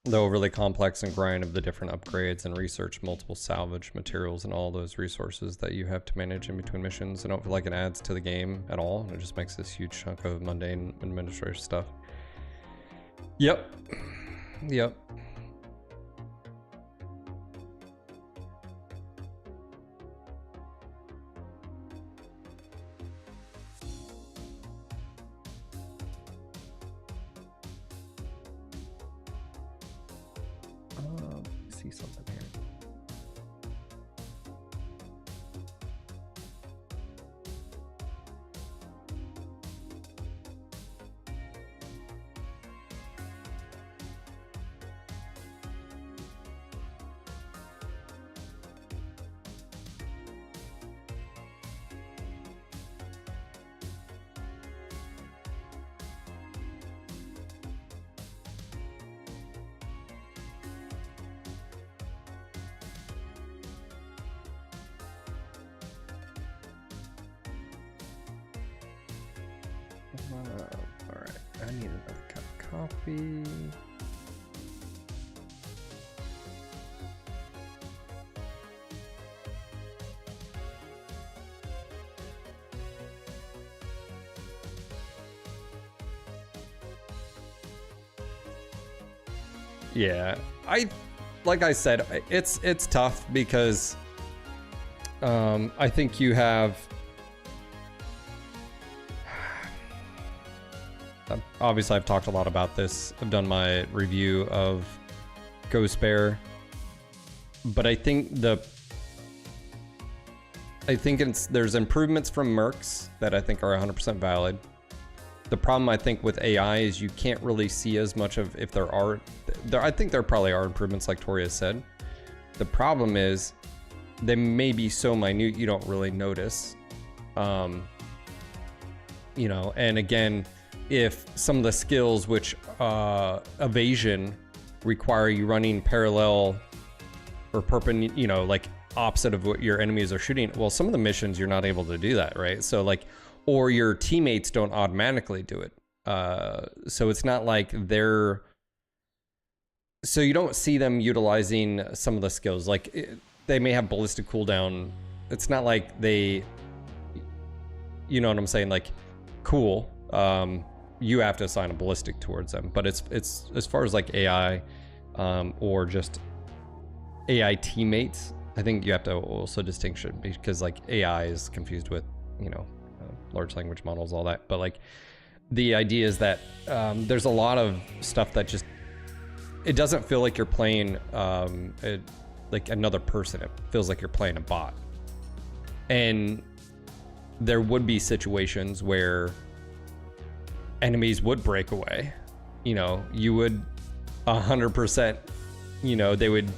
The overly complex and grind of the different upgrades and research multiple salvage materials and all those resources that you have to manage in between missions. I don't feel like it adds to the game at all. It just makes this huge chunk of mundane administrative stuff. Yep. Yep. See something here. Alright, I need another cup of coffee. Yeah, like I said, it's tough because I think you have obviously I've talked a lot about this. I've done my review of Ghost Bear, but I think there's improvements from Mercs that I think are 100% valid. The problem I think with AI is you can't really see as much of if there are. I think there probably are improvements like Tori has said. The problem is they may be so minute you don't really notice. You know, and again, if some of the skills which evasion require you running parallel or perpendicular, you know, like opposite of what your enemies are shooting, well, some of the missions you're not able to do that, right? So like, or your teammates don't automatically do it. So it's not like so you don't see them utilizing some of the skills. Like they may have ballistic cooldown. It's not like they, you know what I'm saying? Like, cool. You have to assign a ballistic towards them, but it's as far as like AI or just AI teammates, I think you have to also distinction because like AI is confused with, you know, large language models, all that. But like the idea is that there's a lot of stuff that just, it doesn't feel like you're playing like another person. It feels like you're playing a bot. And there would be situations where enemies would break away. You know, you would 100%, you know, they would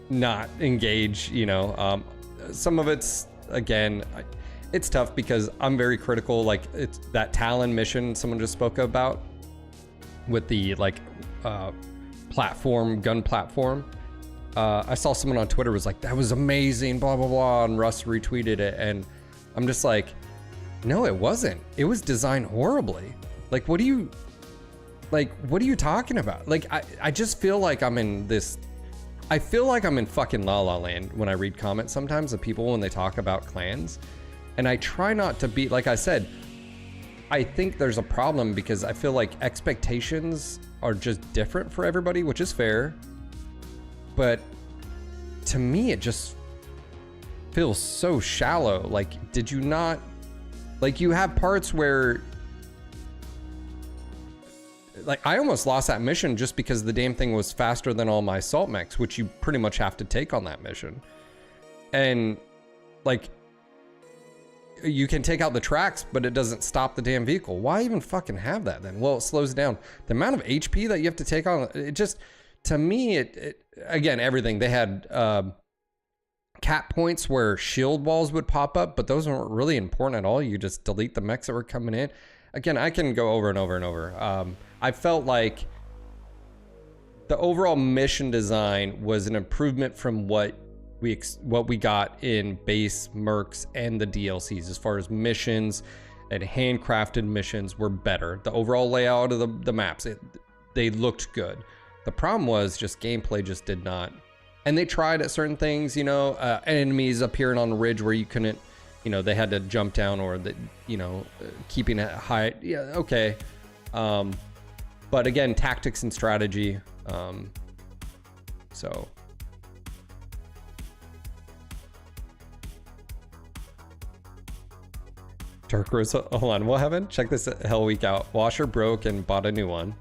not engage, you know. Some of it's, again, it's tough because I'm very critical. Like it's that Talon mission someone just spoke about with the like platform, gun platform. I saw someone on Twitter was like, that was amazing, blah, blah, blah. And Russ retweeted it. And I'm just like, no, it wasn't. It was designed horribly. Like, what are you talking about? Like, I just feel like I'm in this, I feel like I'm in fucking La La Land when I read comments sometimes of people when they talk about clans. And I try not to be, like I said, I think there's a problem because I feel like expectations are just different for everybody, which is fair. But to me, it just feels so shallow. Like, did you not, like, you have parts where, like, I almost lost that mission just because the damn thing was faster than all my assault mechs, which you pretty much have to take on that mission. And like, you can take out the tracks, but it doesn't stop the damn vehicle. Why even fucking have that then? Well, it slows down the amount of HP that you have to take on. It just, to me, it again, everything they had, cap points where shield walls would pop up, but those weren't really important at all. You just delete the mechs that were coming in. Again, I can go over and over and over. I felt like the overall mission design was an improvement from what we got in base mercs and the DLCs. As far as missions and handcrafted missions were better. The overall layout of the maps, they looked good. The problem was just gameplay just did not. And they tried at certain things, you know, enemies appearing on a ridge where you couldn't, you know, they had to jump down, or the, you know, keeping it high. Yeah, okay. But again, tactics and strategy. So. Turquoise, hold on, what happened? Check this hell week out. Washer broke and bought a new one.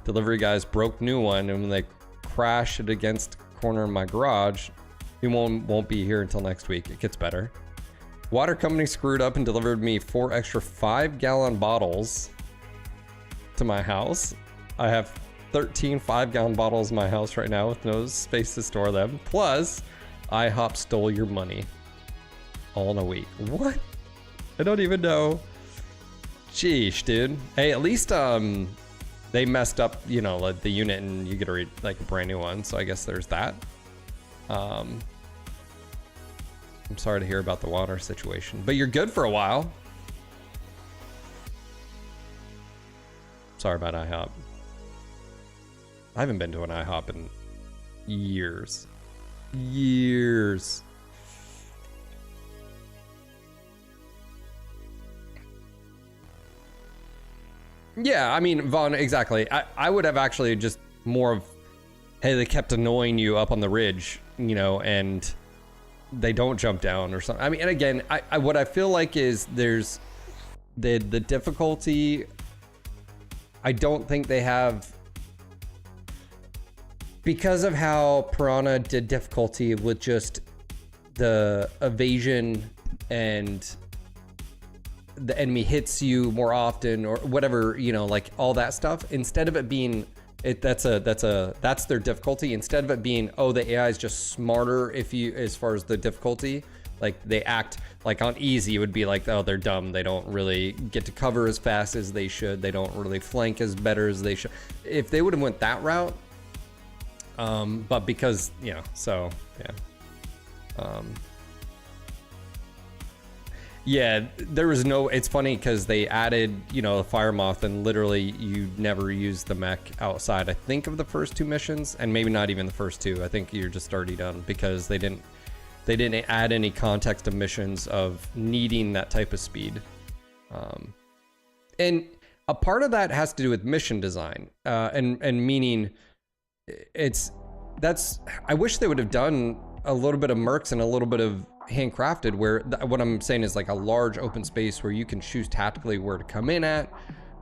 Delivery guys broke new one, and when they crash it against corner in my garage, it won't be here until next week. It gets better. Water company screwed up and delivered me 4 extra 5-gallon bottles to my house. I have 13 5-gallon bottles in my house right now with no space to store them. Plus, IHOP stole your money all in a week. What? I don't even know. Sheesh, dude. Hey, at least they messed up, you know, like the unit, and you get a like a brand new one. So I guess there's that. I'm sorry to hear about the water situation, but you're good for a while. Sorry about IHOP. I haven't been to an IHOP in years. Years. Yeah, I mean, Vaughn, exactly. I would have actually just more of, hey, they kept annoying you up on the ridge, you know, and they don't jump down or something. I mean, and again, what I feel like is there's the difficulty. I don't think they have, because of how Piranha did difficulty with just the evasion and the enemy hits you more often or whatever, you know, like all that stuff, instead of it being that's their difficulty, instead of it being, oh, the AI is just smarter, if you, as far as the difficulty, like they act like on easy, it would be like, oh, they're dumb, they don't really get to cover as fast as they should, they don't really flank as better as they should. If they would have went that route, but because, you know, so yeah. Yeah, there was no, it's funny because they added, you know, the fire moth, and literally you never use the mech outside, I think, of the first 2 missions, and maybe not even the first 2. I think you're just already done because they didn't add any context of missions of needing that type of speed. And a part of that has to do with mission design, and meaning I wish they would have done a little bit of mercs and a little bit of handcrafted, where what I'm saying is like a large open space where you can choose tactically where to come in at.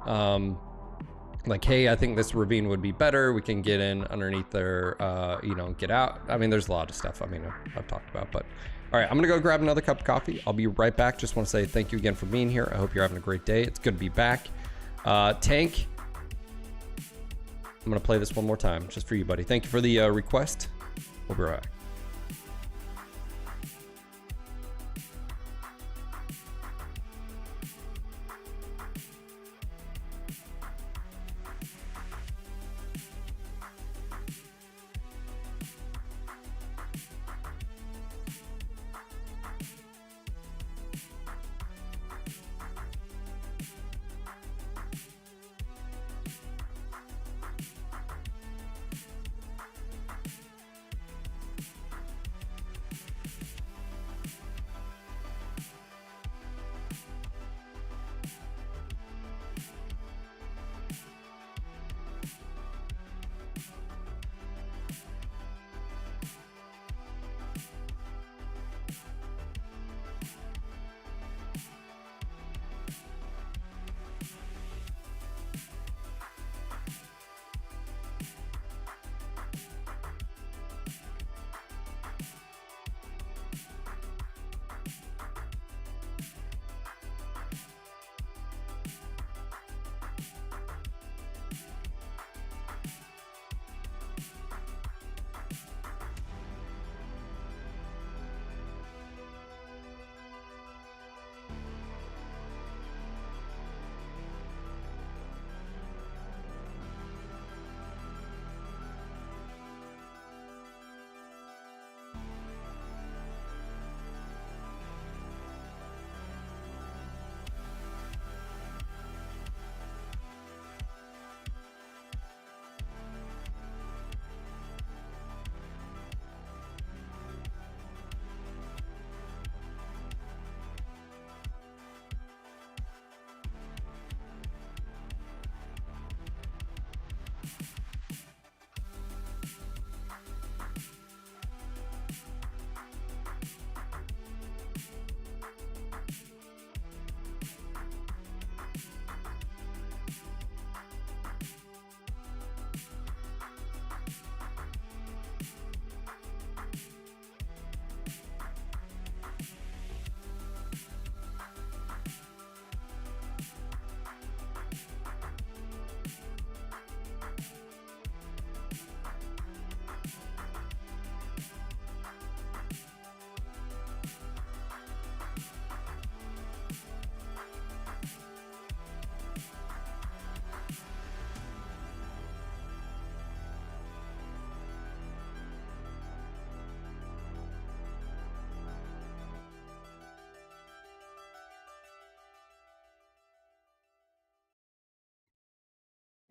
Like, hey, I think this ravine would be better. We can get in underneath there, you know, get out. I mean, there's a lot of stuff, I mean, I've talked about, but all right, I'm gonna go grab another cup of coffee. I'll be right back. Just want to say thank you again for being here. I hope you're having a great day. It's good to be back. Tank, I'm gonna play this one more time just for you, buddy. Thank you for the request. We'll be right back.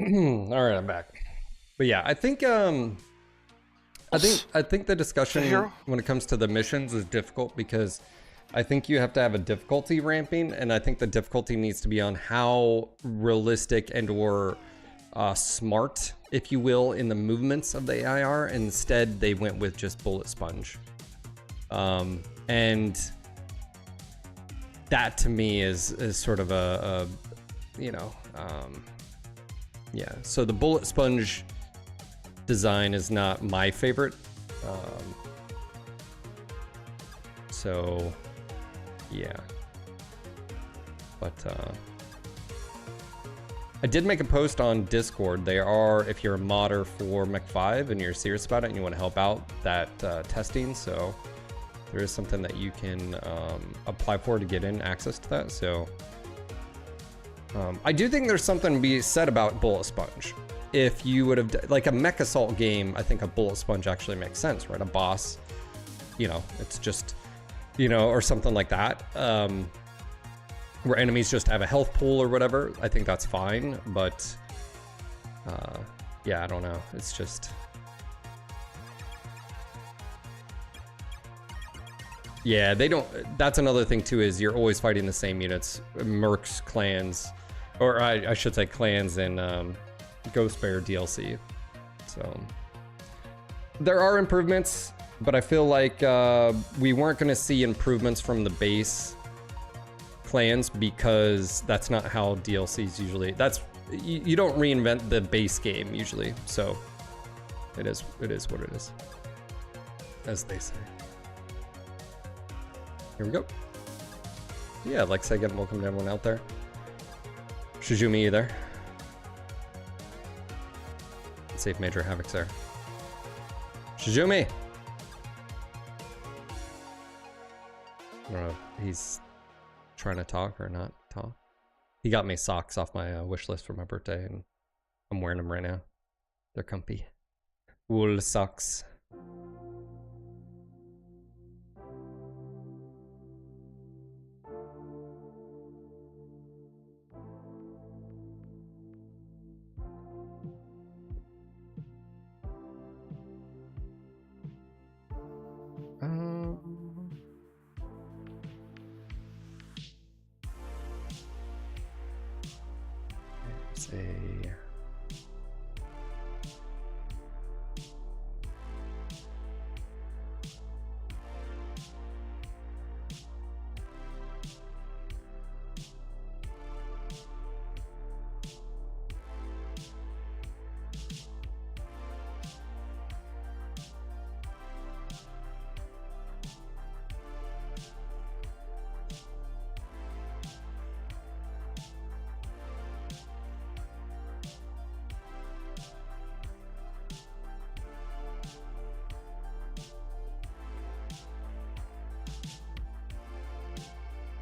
All right, I'm back. But yeah, I think the discussion hero? when it comes to the missions is difficult because I think you have to have a difficulty ramping, and I think the difficulty needs to be on how realistic and or smart, if you will, in the movements of the AI are. Instead, they went with just bullet sponge, and that to me is sort of a you know, yeah. So the bullet sponge design is not my favorite. So yeah, but I did make a post on Discord. They are, if you're a modder for Mech 5 and you're serious about it and you want to help out that testing, so there is something that you can apply for to get in access to that. So I do think there's something to be said about bullet sponge. If you would have, like a mech assault game, I think a bullet sponge actually makes sense, right? A boss, you know, it's just, you know, or something like that, where enemies just have a health pool or whatever. I think that's fine, but yeah, I don't know. It's just, yeah, they don't. That's another thing too, is you're always fighting the same units, mercs, clans, or I should say clans in Ghost Bear DLC. So there are improvements, but I feel like we weren't going to see improvements from the base clans because that's not how DLCs usually. That's you don't reinvent the base game usually. So it is what it is, as they say. Here we go. Yeah, like I said, again, welcome to everyone out there. Shizumi, you there? Save Major Havoc's there. Shizumi! I don't know if he's trying to talk or not talk. He got me socks off my wish list for my birthday, and I'm wearing them right now. They're comfy. Wool socks. Let's see.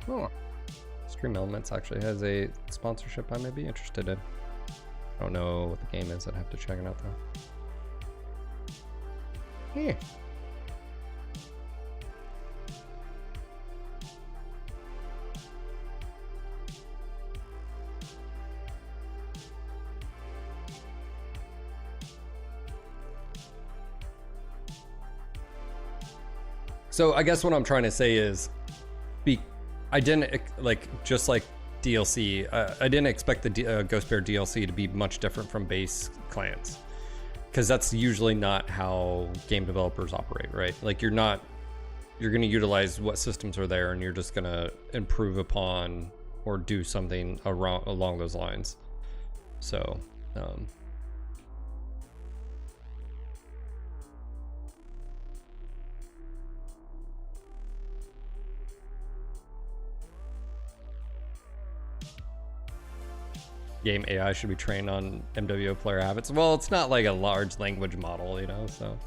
Oh, Stream Elements actually has a sponsorship I may be interested in. I don't know what the game is. I'd have to check it out though. Yeah. So I guess what I'm trying to say is, I didn't, like, just like DLC, I didn't expect the Ghost Bear DLC to be much different from base clans, because that's usually not how game developers operate, right? Like, you're going to utilize what systems are there, and you're just going to improve upon or do something along those lines. So, game AI should be trained on MWO player habits. Well, it's not like a large language model, you know, so.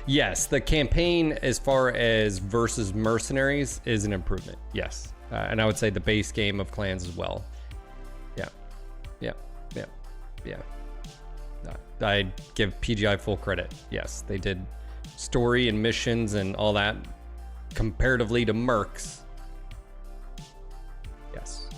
Yes, the campaign as far as versus mercenaries is an improvement. Yes. And I would say the base game of clans as well. Yeah. Yeah. Yeah. Yeah. I'd give PGI full credit. Yes, they did story and missions and all that comparatively to Mercs. Yes.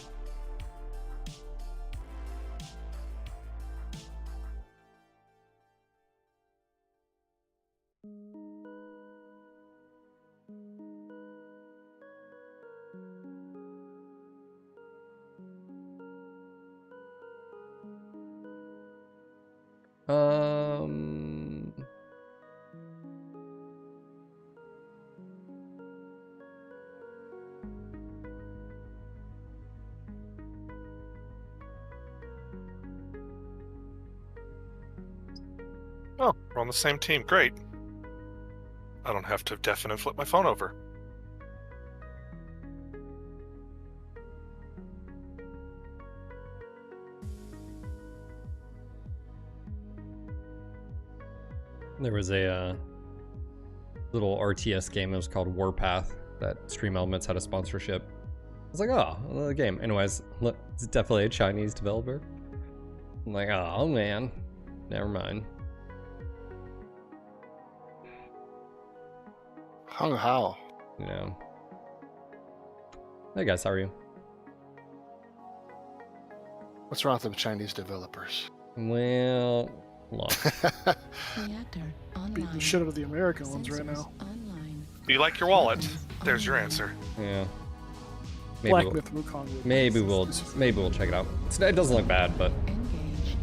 Oh, we're on the same team. Great. I don't have to deafen and flip my phone over. There was a little RTS game. It was called Warpath that Stream Elements had a sponsorship. I was like, oh, the game. Anyways, look, it's definitely a Chinese developer. I'm like, oh man, never mind. Hung Hao. Yeah. Hey guys, how are you? What's wrong with the Chinese developers? Well, hold on. Reactor Beating online. the shit out of the American ones right Sensors now. online. Do you like your wallet? There's your answer. Yeah. Maybe Black we'll, Myth Wukong. would- maybe we'll check it out. It doesn't look bad, but Engage.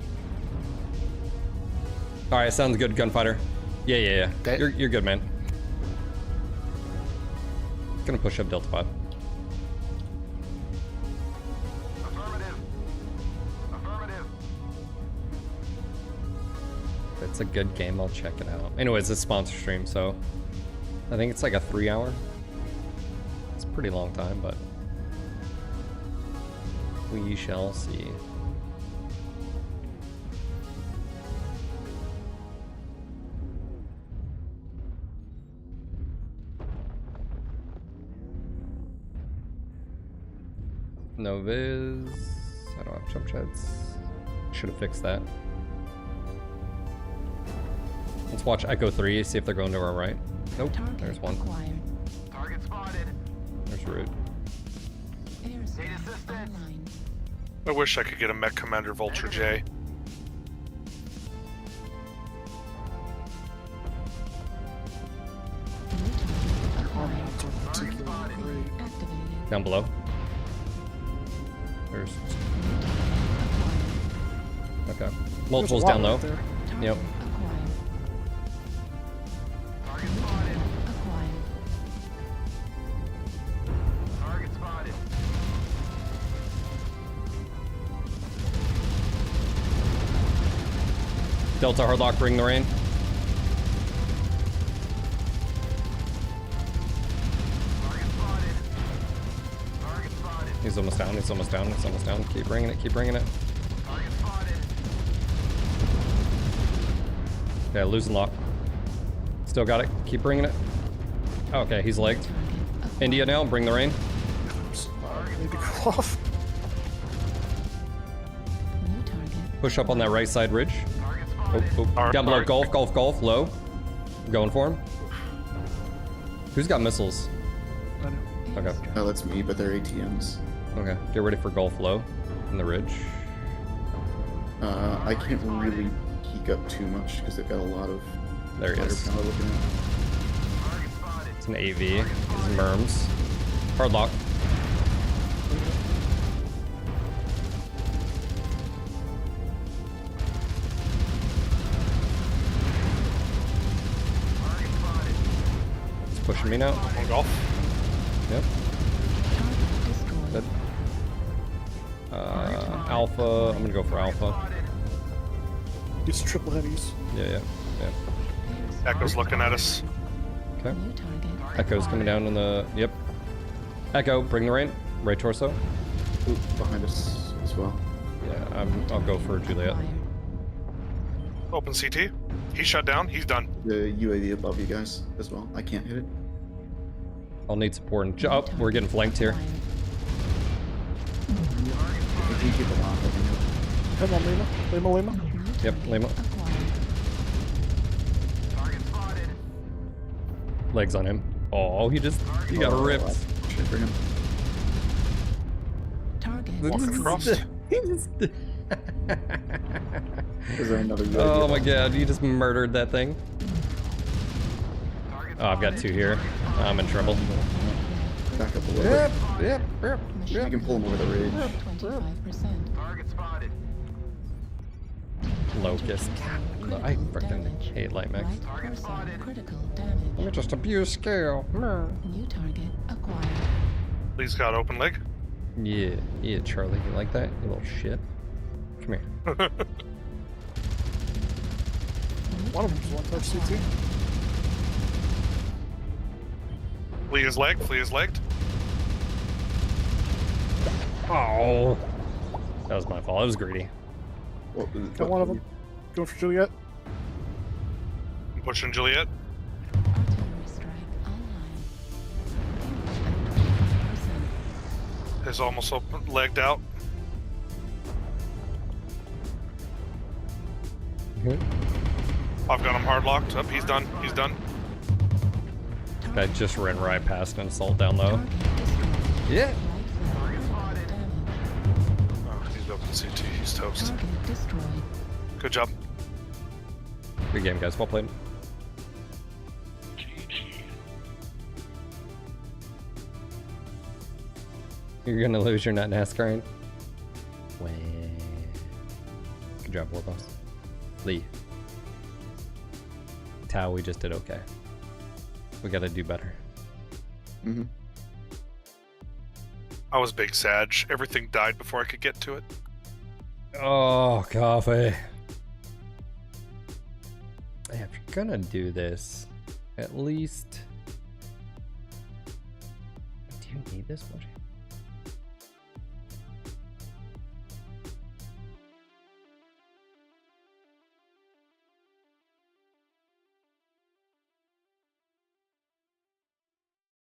all right, sounds good, Gunfighter. Yeah. That- You're good, man. Gonna push up Delta 5. Affirmative. Affirmative. If it's a good game, I'll check it out. Anyways, it's a sponsor stream, so I think it's like a 3-hour. It's a pretty long time, but we shall see. No viz. I don't have jump jets. Should have fixed that. Let's watch Echo 3, see if they're going to our right. Nope, Target there's one. acquired. Target spotted. There's Root. Airspace Need assistance. online. I wish I could get a Mech Commander Vulture J. New target acquired. Armaments are particularly great. Activated. Down below. There's. New target acquired. Okay. There's a Multiples lot down right low. there. Target Yep. acquired. Target New spotted. target acquired. Target spotted. Delta Hardlock, bring the rain. Target spotted. Target spotted. He's almost down, he's almost down, he's almost down. Keep bringing it, keep bringing it. Target spotted. Okay, losing lock. Still got it, keep bringing it. Okay, he's legged. Target acquired. India now, bring the rain. Need to go off. New target. Push up on that right side ridge. Target Oh, spotted. oh. Down below, golf, low. Going for him. Who's got missiles? I know. Okay, That's me, but they're ATMs. okay. Get ready for golf low in the ridge. I can't really peek up too much because they've got a lot of There he is. firepower looking at. Target spotted. It's an AV. He's merms. Hard lock. Target spotted. He's pushing me now. On golf. Yep. Target destroyed. Dead. Alpha. I'm gonna go for Alpha. Spotted. Use triple heavies. Yeah. Echo's looking at us. Okay. New target. Echo's coming down in the. Yep. Echo, bring the rain. Right torso. Ooh, behind us as well. Yeah, I'll go for Juliet. Acquired. Open CT. He's shut down. He's done. The UAV above you guys as well. I can't hit it. I'll need support. And oh, we're getting flanked here. Acquired. If you keep it off, I can hit it. Come on, Lima. Yep, Lima. Acquired. Target spotted. Legs on him. Oh, he got ripped. Shit for him. Target. Walking across. Is there another UAV? Oh my god, you just murdered that thing. Oh, I've got 2 here. I'm in trouble. Back up a little bit. Yep. You can pull him over the ridge. 25%. Target spotted. Locust. I freaking hate light mechs. Right person, critical Let me damage. just abuse scale. New target acquired. Please got open leg. Yeah, Charlie, you like that? You little shit. Come here. One of them's one touch CT. Flea is legged. Flea is legged. Oh, that was my fault. I was greedy. Got one of them. Going for Juliet. I'm pushing Juliet. Artillery strike online. Damage at 25%. Is almost open, legged out. I've got him hard locked. Up, he's done. He's done. I just ran right past an assault down low. Target destroyed. Yeah. Right flank critical damage. Oh, he's open CT. He's toast. Target destroyed. Good job. Good game, guys. Well played. GG. You're gonna lose your nut NASCAR. Well, good job, War Boss. Lee. Tao, we just did okay. We gotta do better. Mm-hmm. I was big Sag. Everything died before I could get to it. Oh, coffee. If you're gonna do this, at least. Do you need this much?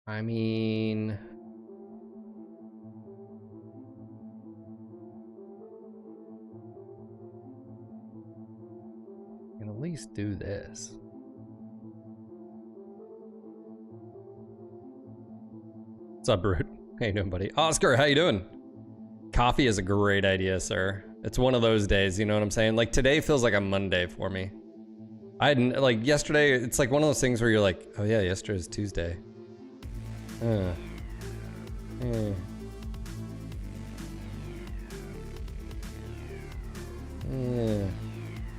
I mean, you can at least do this. What's up, Brute? How you doing, buddy? Oscar, how you doing? Coffee is a great idea, sir. It's one of those days, you know what I'm saying? Like today feels like a Monday for me. I hadn't, like yesterday, it's like one of those things where you're like, oh yeah, yesterday's Tuesday. Yeah.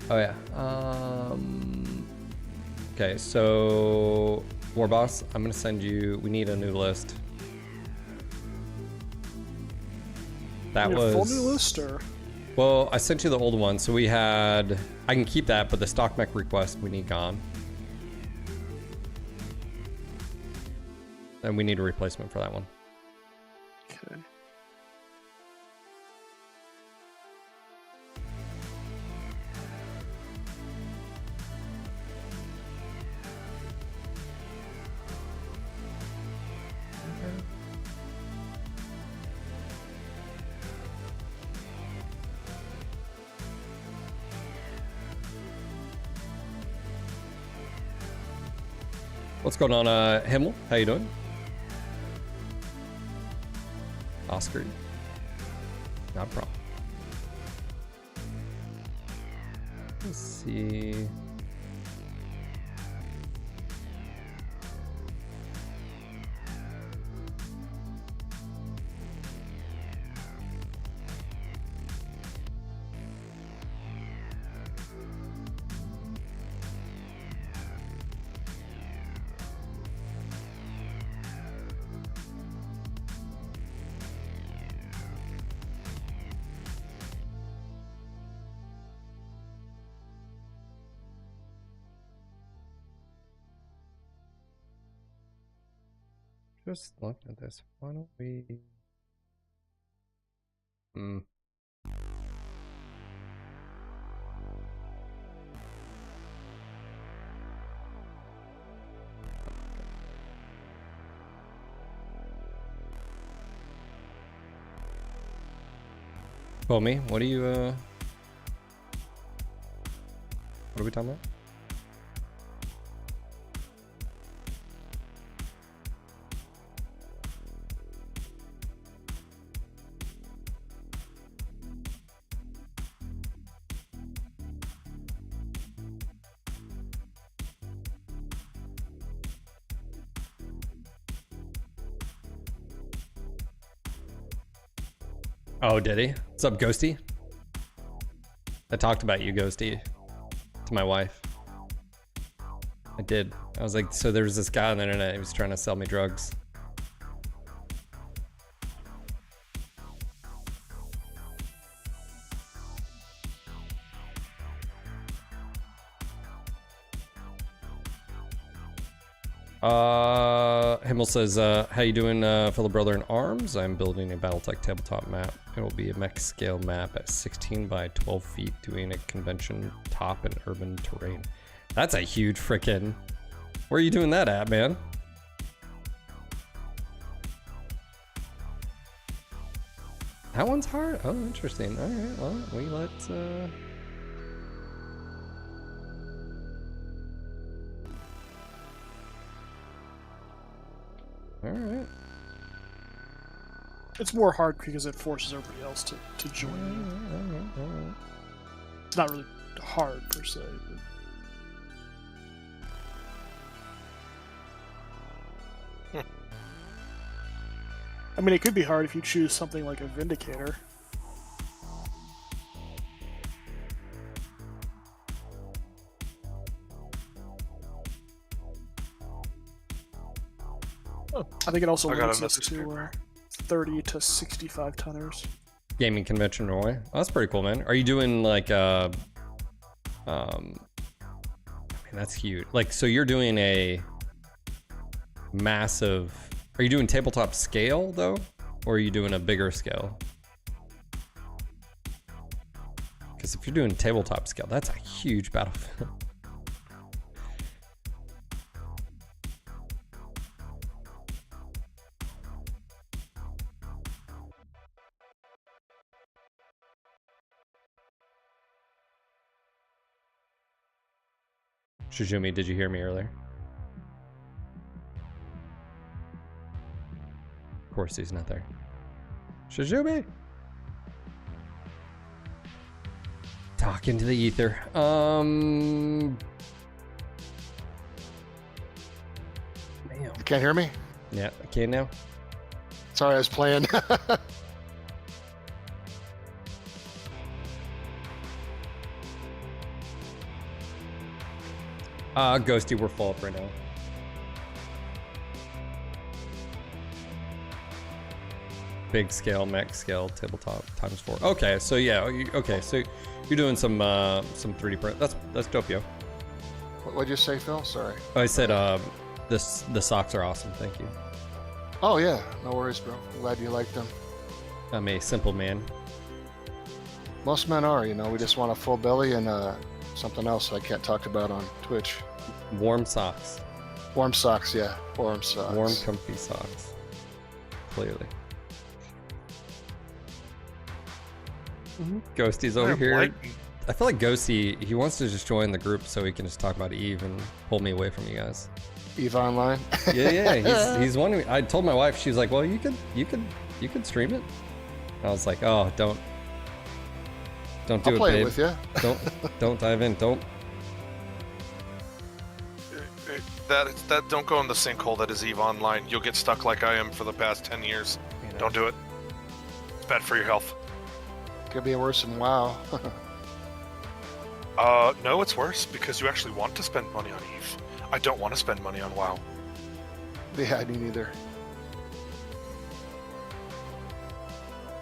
Oh yeah. Okay, so War Boss, I'm gonna send you. We need a new list. That You was need a full new list, or well, I sent you the old one, so we had. I can keep that, but the stock mech request we need gone. And we need a replacement for that one. okay. What's going on, Himmel? How you doing? Oscar. Not a problem. Let's see. Just looking at this. Why don't we? Well, me, what are you, what are we talking about? Oh, did he? What's up, Ghosty? I talked about you, Ghosty, to my wife. I did. I was like, so there's this guy on the internet, he was trying to sell me drugs. Himmel says, how you doing, fellow brother in arms? I'm building a Battletech tabletop map. It will be a mech scale map at 16 by 12 feet, doing a convention top and urban terrain. That's a huge frickin'... Where are you doing that at, man? That one's hard? Oh, interesting. Alright, well, we let, Alright. It's more hard because it forces everybody else to join you. Alright. It's not really hard per se. But... I mean, it could be hard if you choose something like a Vindicator. I think it also limits us to 30 to 65 tonners. Gaming convention Norway. Oh, that's pretty cool, man. Are you doing like I mean, that's huge. Like, so you're doing a massive... Are you doing tabletop scale though, or are you doing a bigger scale? Because if you're doing tabletop scale, that's a huge battlefield. Shizumi, did you hear me earlier? Of course he's not there. Shizumi! Talk into the ether. You can't hear me? Yeah, I can now. Sorry, I was playing. Ghosty, we're full up right now. Big scale, mech scale, tabletop ×4. Okay, so yeah, okay, so you're doing some 3D print. That's dope, yo. What'd you say, Phil? Sorry. Oh, I said the socks are awesome. Thank you. Oh yeah, no worries, bro. I'm glad you like them. I'm a simple man. Most men are, you know. We just want a full belly and something else I can't talk about on Twitch. Warm socks. Warm socks, yeah. Warm socks. Warm, comfy socks. Clearly. Ghosty's over here. I feel like Ghosty, he wants to just join the group so he can just talk about Eve and pull me away from you guys. Eve Online? Yeah, he's wondering. I told my wife, she's like, well, you could stream it. I was like, oh, don't do I'll it, babe. play it with you. Don't dive in. Don't. That don't go in the sinkhole that is EVE Online. You'll get stuck like I am for the past 10 years. You know. Don't do it. It's bad for your health. Could be worse than WoW. No, it's worse because you actually want to spend money on EVE. I don't want to spend money on WoW. Yeah, me neither.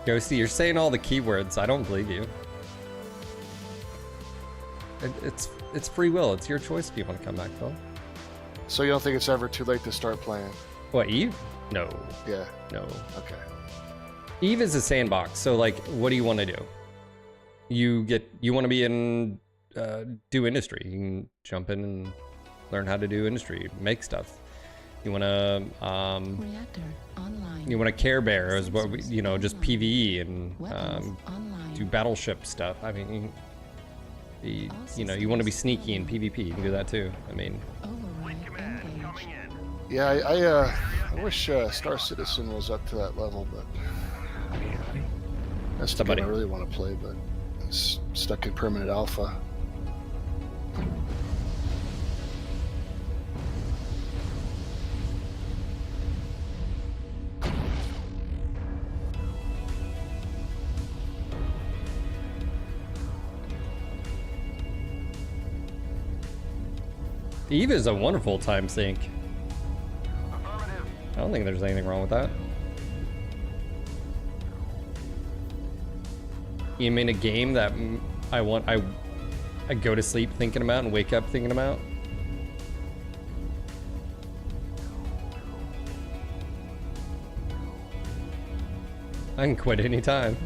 Ghosty, you're saying all the keywords. I don't believe you. It's free will. It's your choice if you want to come back, Phil. So you don't think it's ever too late to start playing? What, Eve? No. Yeah. No. Okay. Eve is a sandbox. So like, what do you want to do? You want to be in do industry. You can jump in and learn how to do industry, make stuff. You want to Reactor online. you want to Care Bear as what just PvE and do battleship stuff. I mean, you want to be sneaky in PvP. You can do that too. I mean, Yeah, I wish Star Citizen was up to that level, but that's the game I really want to play, but it's stuck in permanent alpha. Eve is a wonderful time sync. I don't think there's anything wrong with that. You mean a game that I go to sleep thinking about and wake up thinking about? I can quit anytime.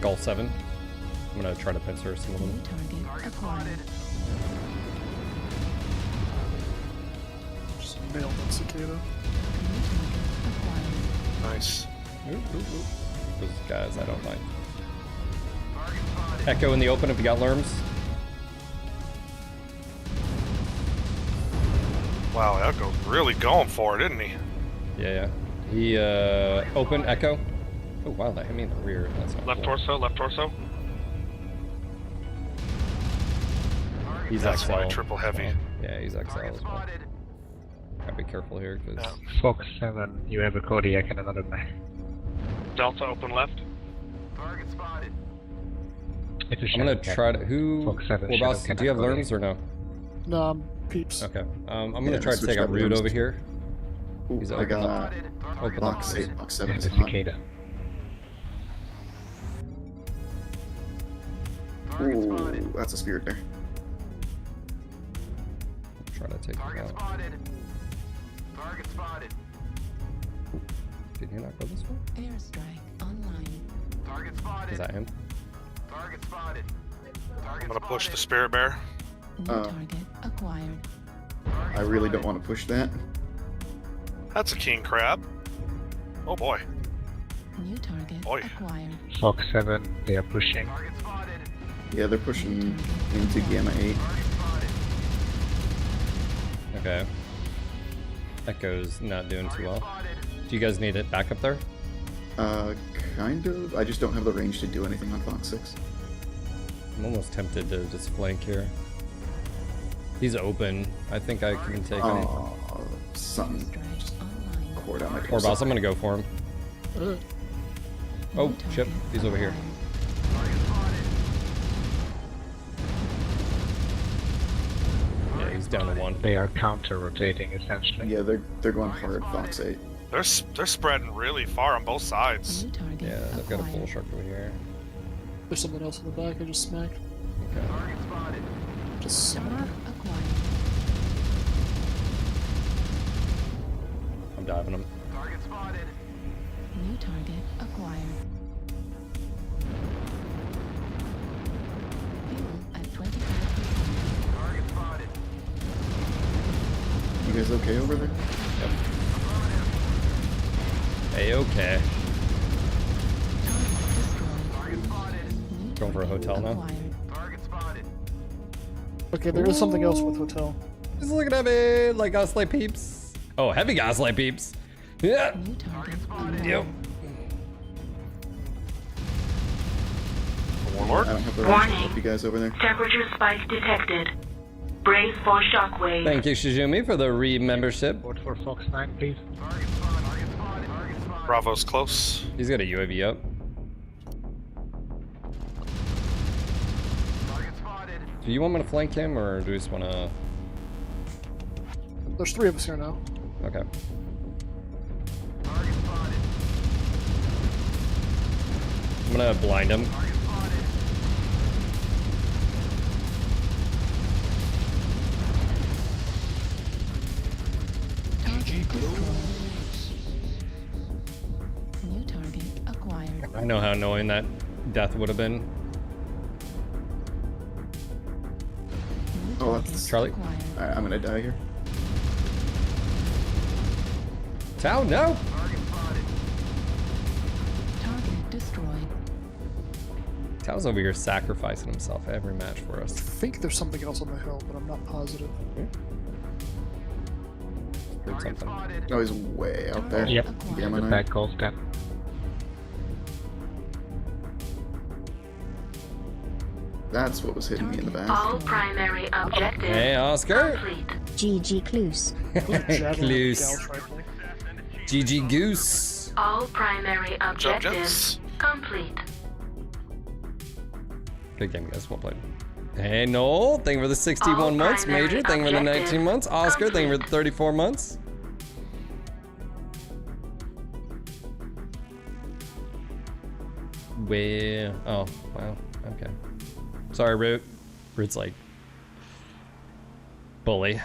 Golf 7. I'm gonna try to pincer some of them. Just nailed that cicada. Nice. Those guys I don't like. Echo in the open if you got lerms. Wow, Echo's really going for it, isn't he? Yeah. He open Echo. Oh wow, that hit me in the rear. That's not Left cool. torso, left torso. He's That's XL. why triple heavy. Yeah, he's XL as well. Gotta be careful here, because... Fox 7, you have a Kodiak and another Mech. Delta open left. Target spotted. It's a I'm gonna Shadow try to... Cat. Who... Fox 7, Well, Shadow boss, Cat do you have and lerms or no? No, peeps. Okay. I'm gonna Yeah, try to switch take out that Rude lerms over too. here. Ooh, He's I open got up. Open up. box 8, box 7 And is the hot. Cicada. Ooh, that's a spirit there. Try to take him Target out. spotted. Target spotted. Did he not go this way? Airstrike online. Target spotted. Is that him? Target spotted. Target I'm gonna push the spotted. Spirit Bear. New target acquired. I really don't want to push that. That's a king crab. Oh boy. New target Oi. acquired. Fox 7, they are pushing. Target spotted. Yeah, they're pushing into Gamma 8. Target spotted. Okay. Echo's not doing too well. Spotted. Do you guys need it back up there? Kind of. I just don't have the range to do anything on Fox 6. I'm almost tempted to just flank here. He's open. I think I can take him. Oh, something Airstrike online. cord out my Or torso. boss, I'm gonna go for him. Oh, New shit. target He's over here. Target spotted. Yeah, he's down to 1. They are counter-rotating, essentially. Yeah, they're going hard Fox 8. They're spreading really far on both sides. New target Yeah, they've got a bull acquired. shark over here. There's something else in the back I just smacked. Okay. Target spotted. Just Target acquired. I'm diving him. Target spotted. New target acquired. Fuel at 25%. Target spotted. You guys okay over there? Hey, okay. Target destroyed. Target spotted. New Going for a target hotel now? acquired. Target spotted. okay, there is something else with hotel. He's looking at me like Gaslight peeps. Oh, heavy Gaslight peeps. Yeah. New target spotted. Yep. Warlord? I don't have the range to help you guys over there. Temperature spike detected. Brace for shockwave. Thank you, Shizumi, for the re-membership. Vote for Fox 9, please. Target spotted. Target spotted. Target spotted. Bravo's close. He's got a UAV up. Target spotted. Do you want me to flank him, or do you just want to... There's 3 of us here now. Okay. Target spotted. I'm gonna blind him. Target spotted. Target destroyed. New target acquired. I know how annoying that death would have been. New Oh, target that's- Charlie? acquired. Alright, I'm gonna die here. Tao, no! Target spotted. Target destroyed. Tao's over here sacrificing himself every match for I us. think there's something else on the hill, but I'm not positive. Heard Target something. spotted. Oh, he's way out there. Yep. Gamma The 9. back golf 10. That's what was hitting me in the back. All primary objectives Hey, Oscar. complete. GG Cluse. Cluse. GG Goose. All primary objectives Objectives. complete. Good game, guys. Well played. Hey, Noel. Thank you for the 61 All months. primary Major. Thank you for the 19 objectives months. Oscar. Thank you for the 34 months. Well, oh, wow. Okay. Sorry, Root. Root's like bully.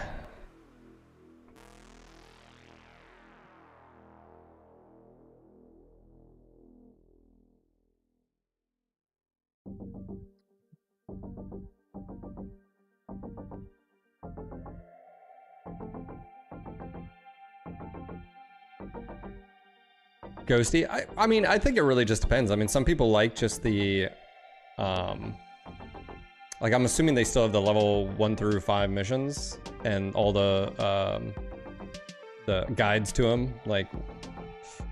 Ghosty, I mean, I think it really just depends. I mean, some people like just the, like I'm assuming they still have the level 1 through 5 missions and all the guides to them. Like,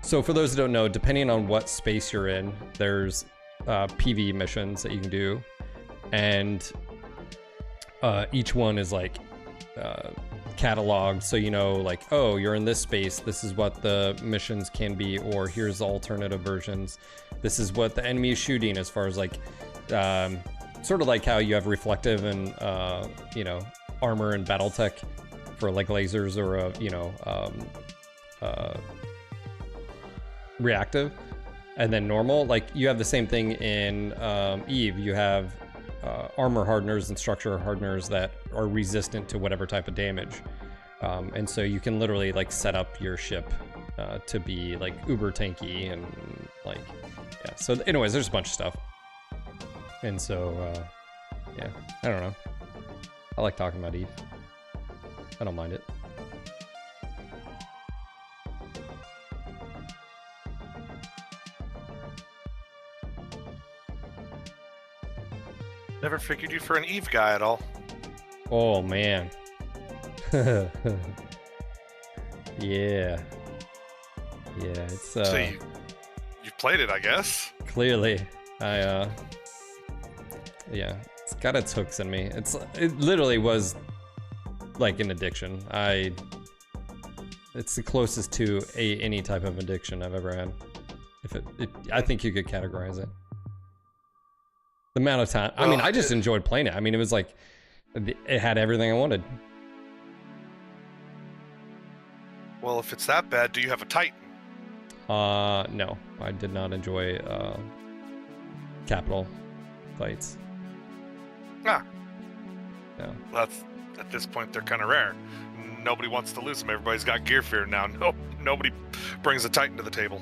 so for those who don't know, depending on what space you're in, there's PV missions that you can do, and each one is like cataloged, so you know, like, oh, you're in this space, this is what the missions can be, or here's the alternative versions, this is what the enemy is shooting, as far as like sort of like how you have reflective and you know, armor and battle tech for like lasers, or you know, reactive, and then normal. Like you have the same thing in Eve. You have armor hardeners and structure hardeners that are resistant to whatever type of damage, and so you can literally like set up your ship to be like uber tanky and like, yeah. So anyways, there's a bunch of stuff, and so yeah, I don't know. I like talking about Eve. I don't mind it. Never figured you for an Eve guy at all. Oh man. Yeah. Yeah, it's So you've played it, I guess. clearly I yeah, it's got its hooks in me. It literally was like an addiction. It's the closest to any type of addiction I've ever had. If I think you could categorize it. The amount of time. I mean, I just enjoyed playing it. I mean, it was like, it had everything I wanted. Well, if it's that bad, do you have a Titan? No, I did not enjoy capital fights. Ah. Yeah. That's, at this point, they're kind of rare. Nobody wants to lose them. Everybody's got gear fear now. Nobody brings a Titan to the table.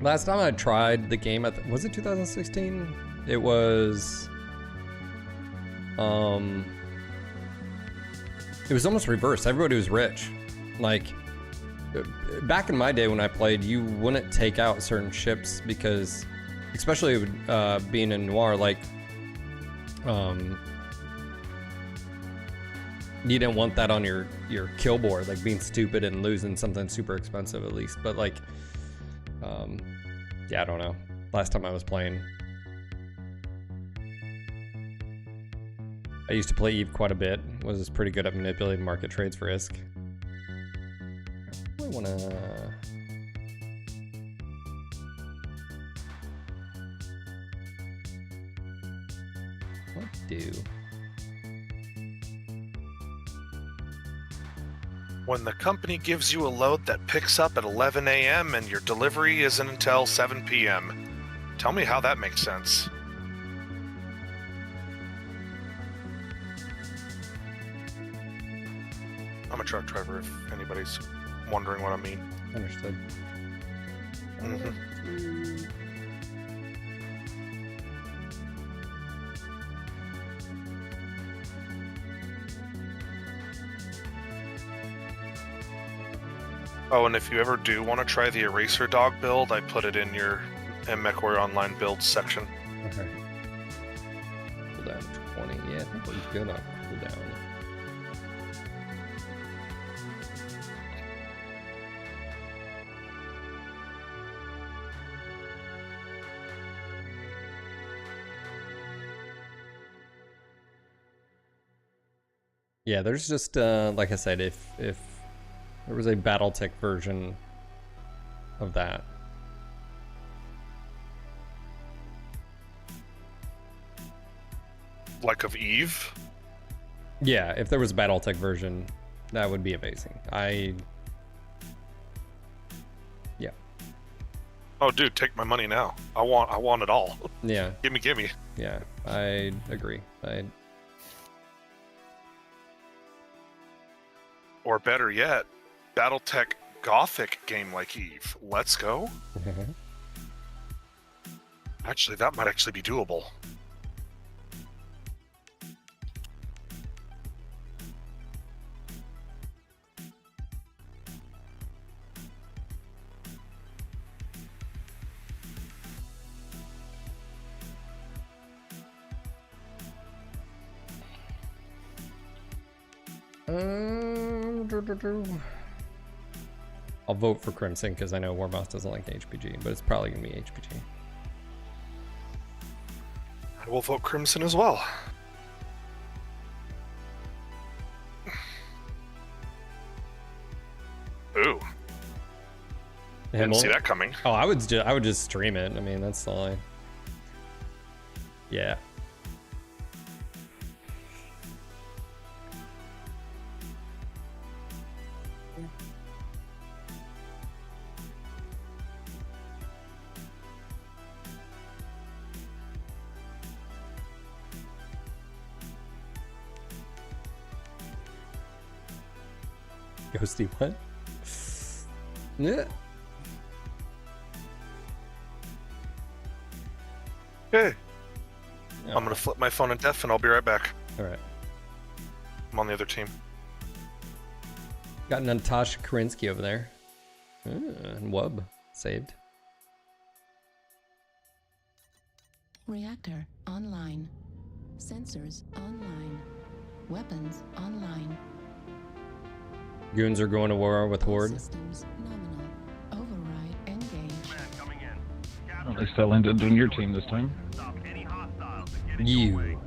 Last time I tried the game, was it 2016? It was, it was almost reversed. Everybody was rich. Like, back in my day when I played, you wouldn't take out certain ships because, especially being in Noir, like, you didn't want that on your kill board, like being stupid and losing something super expensive at least. But like, yeah, I don't know. Last time I was playing, I used to play Eve quite a bit. Was pretty good at manipulating market trades for ISK. I wanna. What do? When the company gives you a load that picks up at 11 a.m. and your delivery isn't until 7 p.m. Tell me how that makes sense. I'm a truck driver, if anybody's wondering what I mean. Understood. Oh, and if you ever do want to try the Eraser Dog build, I put it in your MechWarrior Online builds section. Okay. Cooldown 20. Yeah, I think it's good on cooldown. Yeah, there's just like I said, if there was a BattleTech version of that. Like of Eve? Yeah, if there was a BattleTech version, that would be amazing. Yeah. Oh, dude, take my money now. I want it all. Yeah. Gimme. Yeah, I agree. Or better yet, BattleTech Gothic game like Eve. Let's go. Actually, that might actually be doable. I'll vote for Crimson because I know Warmoth doesn't like the HPG, but it's probably gonna be HPG. I will vote Crimson as well. Ooh. Didn't see that coming. Oh, I would just stream it. I mean, that's the line. Yeah. Ghosty, what? Yeah. Hey. I'm gonna flip my phone in deaf and I'll be right back. Alright. I'm on the other team. Got Natasha Karinsky over there. And Wub saved. Reactor online. Sensors online. Weapons online. Goons are going to war with Horde. Systems nominal. Override engage. At least I landed on your team this time. You.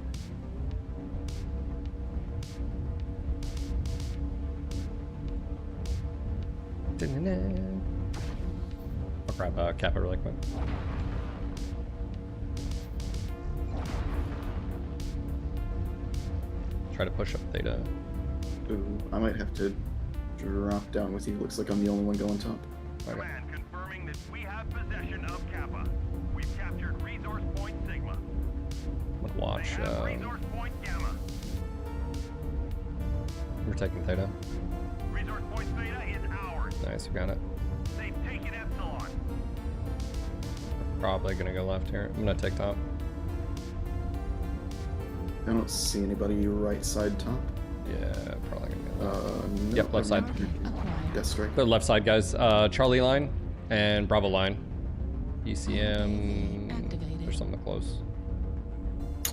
I'll grab Kappa really quick. Try to push up Theta. Ooh, I might have to drop down with you. Looks like I'm the only one going top. Okay. Command confirming that we have possession of Kappa. We've captured resource point Sigma. I'm gonna watch. Resource point Gamma. We're taking Theta. Resource point Theta is ours. Nice, we got it. They've taken Epsilon. Probably gonna go left here. I'm gonna take top. I don't see anybody right side top. Yeah, probably gonna go. No, Yep, left side. Yes, straight. The left side, guys. Charlie line and Bravo line. ECM. There's something close.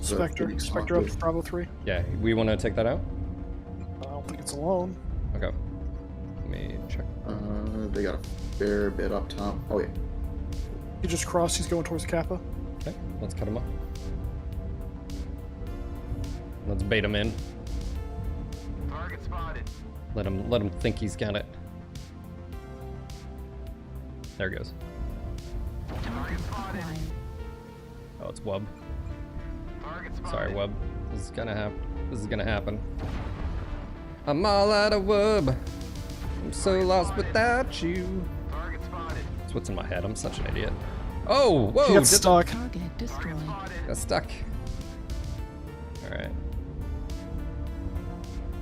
Spectre up to Bravo 3. Yeah, we want to take that out? I don't think it's alone. Okay. Let me check. They got a fair bit up top. Oh, yeah. He just crossed. He's going towards Kappa. Okay, let's cut him off. Let's bait him in. Target spotted. Let him think he's got it. There he goes. Target spotted. Oh, it's Wub. Target spotted. Sorry, Wub. This is gonna happen. I'm all out of Wub. I'm so lost without you. Target spotted. That's what's in my head. I'm such an idiot. Oh, whoa! He got stuck. Target destroyed. Got stuck. All right.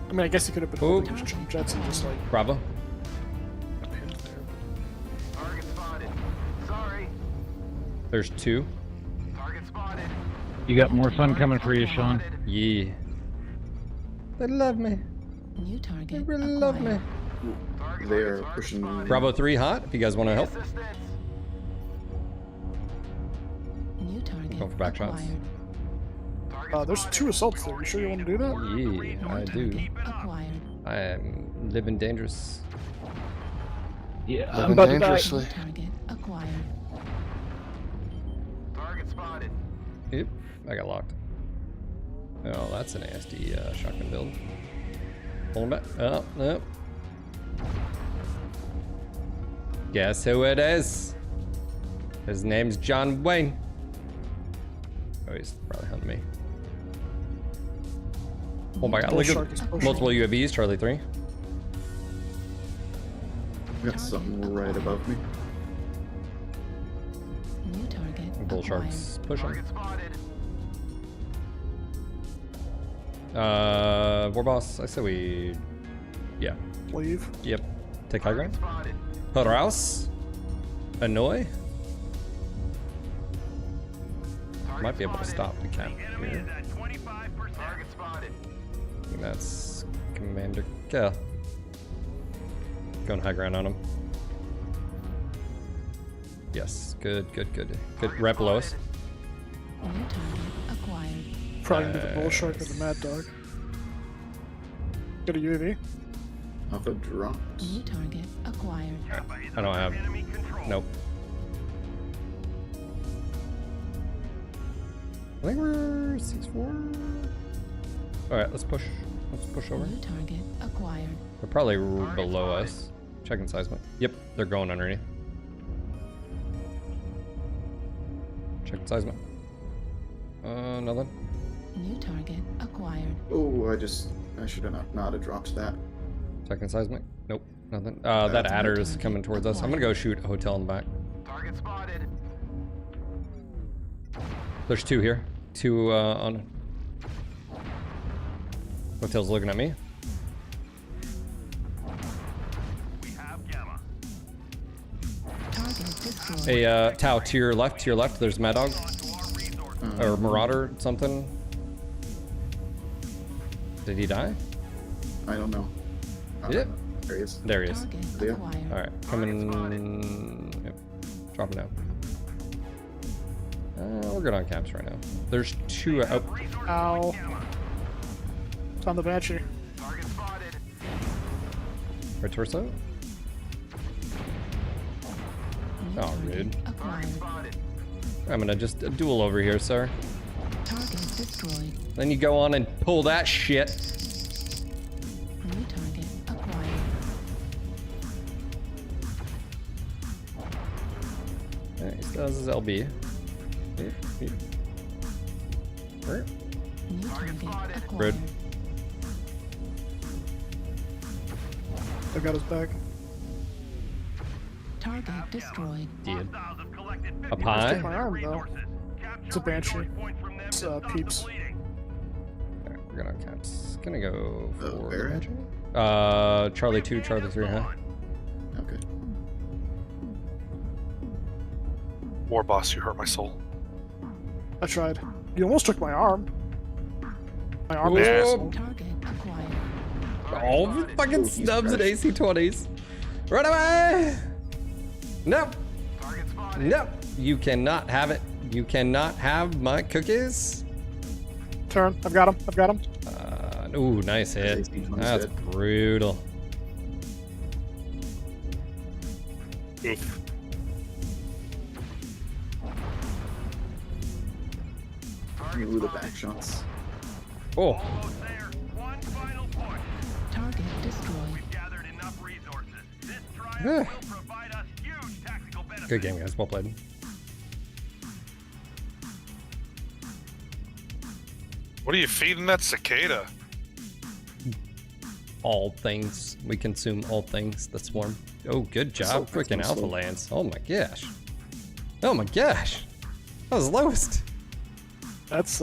I mean, I guess he could have been holding his jets and just like. Bravo. Target spotted. Sorry. There's two. Target spotted. You got more fun coming for you, Sean. Yeah. They love me. New target. They really love me. They're pushing. Bravo 3 hot. If you guys want to help. New target. Going for back shots. There's two assaults there. You sure you want to do that? Yeah, I do. Acquired. I am living dangerous. Yeah, Living dangerously. Target acquired. Target spotted. Yep, I got locked. Oh, that's an nasty shotgun build. Pull him back. Oh, no. Guess who it is? His name's John Wayne. Oh, he's probably hunting me. Oh my god, look at multiple UAVs, Charlie 3. Got something right above me. New target. Bull sharks pushing. War boss, I say we. Yeah. Leave. Yep. Take high ground. House. Annoy. Might be able to stop the cap here. I think that's Commander Kill. Going high ground on him. Yes, good. Good rep below us. New target acquired. Probably gonna be the bull shark or the mad dog. Got a UAV. Off the drops. New target acquired. I don't have. Nope. I think we're 6-4. Alright, let's push. Let's push over. New target acquired. They're probably below us. Checking seismic. Yep, they're going underneath. Checking seismic. Nothing. New target acquired. Oh, I should have not have dropped that. Checking seismic. Nope, nothing. That adder is coming towards us. I'm gonna go shoot a hotel in the back. Target spotted. There's two here. Two on. Hotel's looking at me. We have Gamma. Target destroyed. Hey, Tau, to your left, there's Mad Dog. Or Marauder, something. Did he die? I don't know. Did it? There he is. There he is. Target Yeah. acquired. Alright, coming. Yep. Dropping down. We're good on caps right now. There's two. Oh, Ow. It's on the Banshee. Target spotted. right torso. New Oh, target rude. acquired. Spotted. I'm gonna just duel over here, sir. Target destroyed. Then you go on and pull that shit. New target acquired. He still has his LB. Where? New target acquired. Rude. I got his back. Target destroyed. Did. Hostiles have collected Up 50% high? My arm, though. resources. Capture It's a Banshee. resource points from them It's, to stop the Peeps. bleeding. Alright, we're good on caps. Gonna go for Barrett? Charlie 2, Charlie 3, huh? Okay. War boss, you hurt my soul. I tried. You almost took my arm. My arm is Whoa. missing. Target acquired. All the fucking snubs and AC-20s. Run away! Nope. Target spotted. Nope. You cannot have it. You cannot have my cookies. Turn. I've got him. I've got him. Ooh, nice hit. AC-20's That's dead. brutal. Oof. Ooh, the back shots. Oh, Almost there. One final push. Target destroyed. We've gathered enough resources. This trial Yeah. will provide us huge tactical benefits. good game, guys. Well played. What are you feeding that cicada? All things. We consume all things that swarm. Oh, good job. So Freaking Alpha slow. Lance. Oh my gosh. Oh my gosh. That was lowest. That's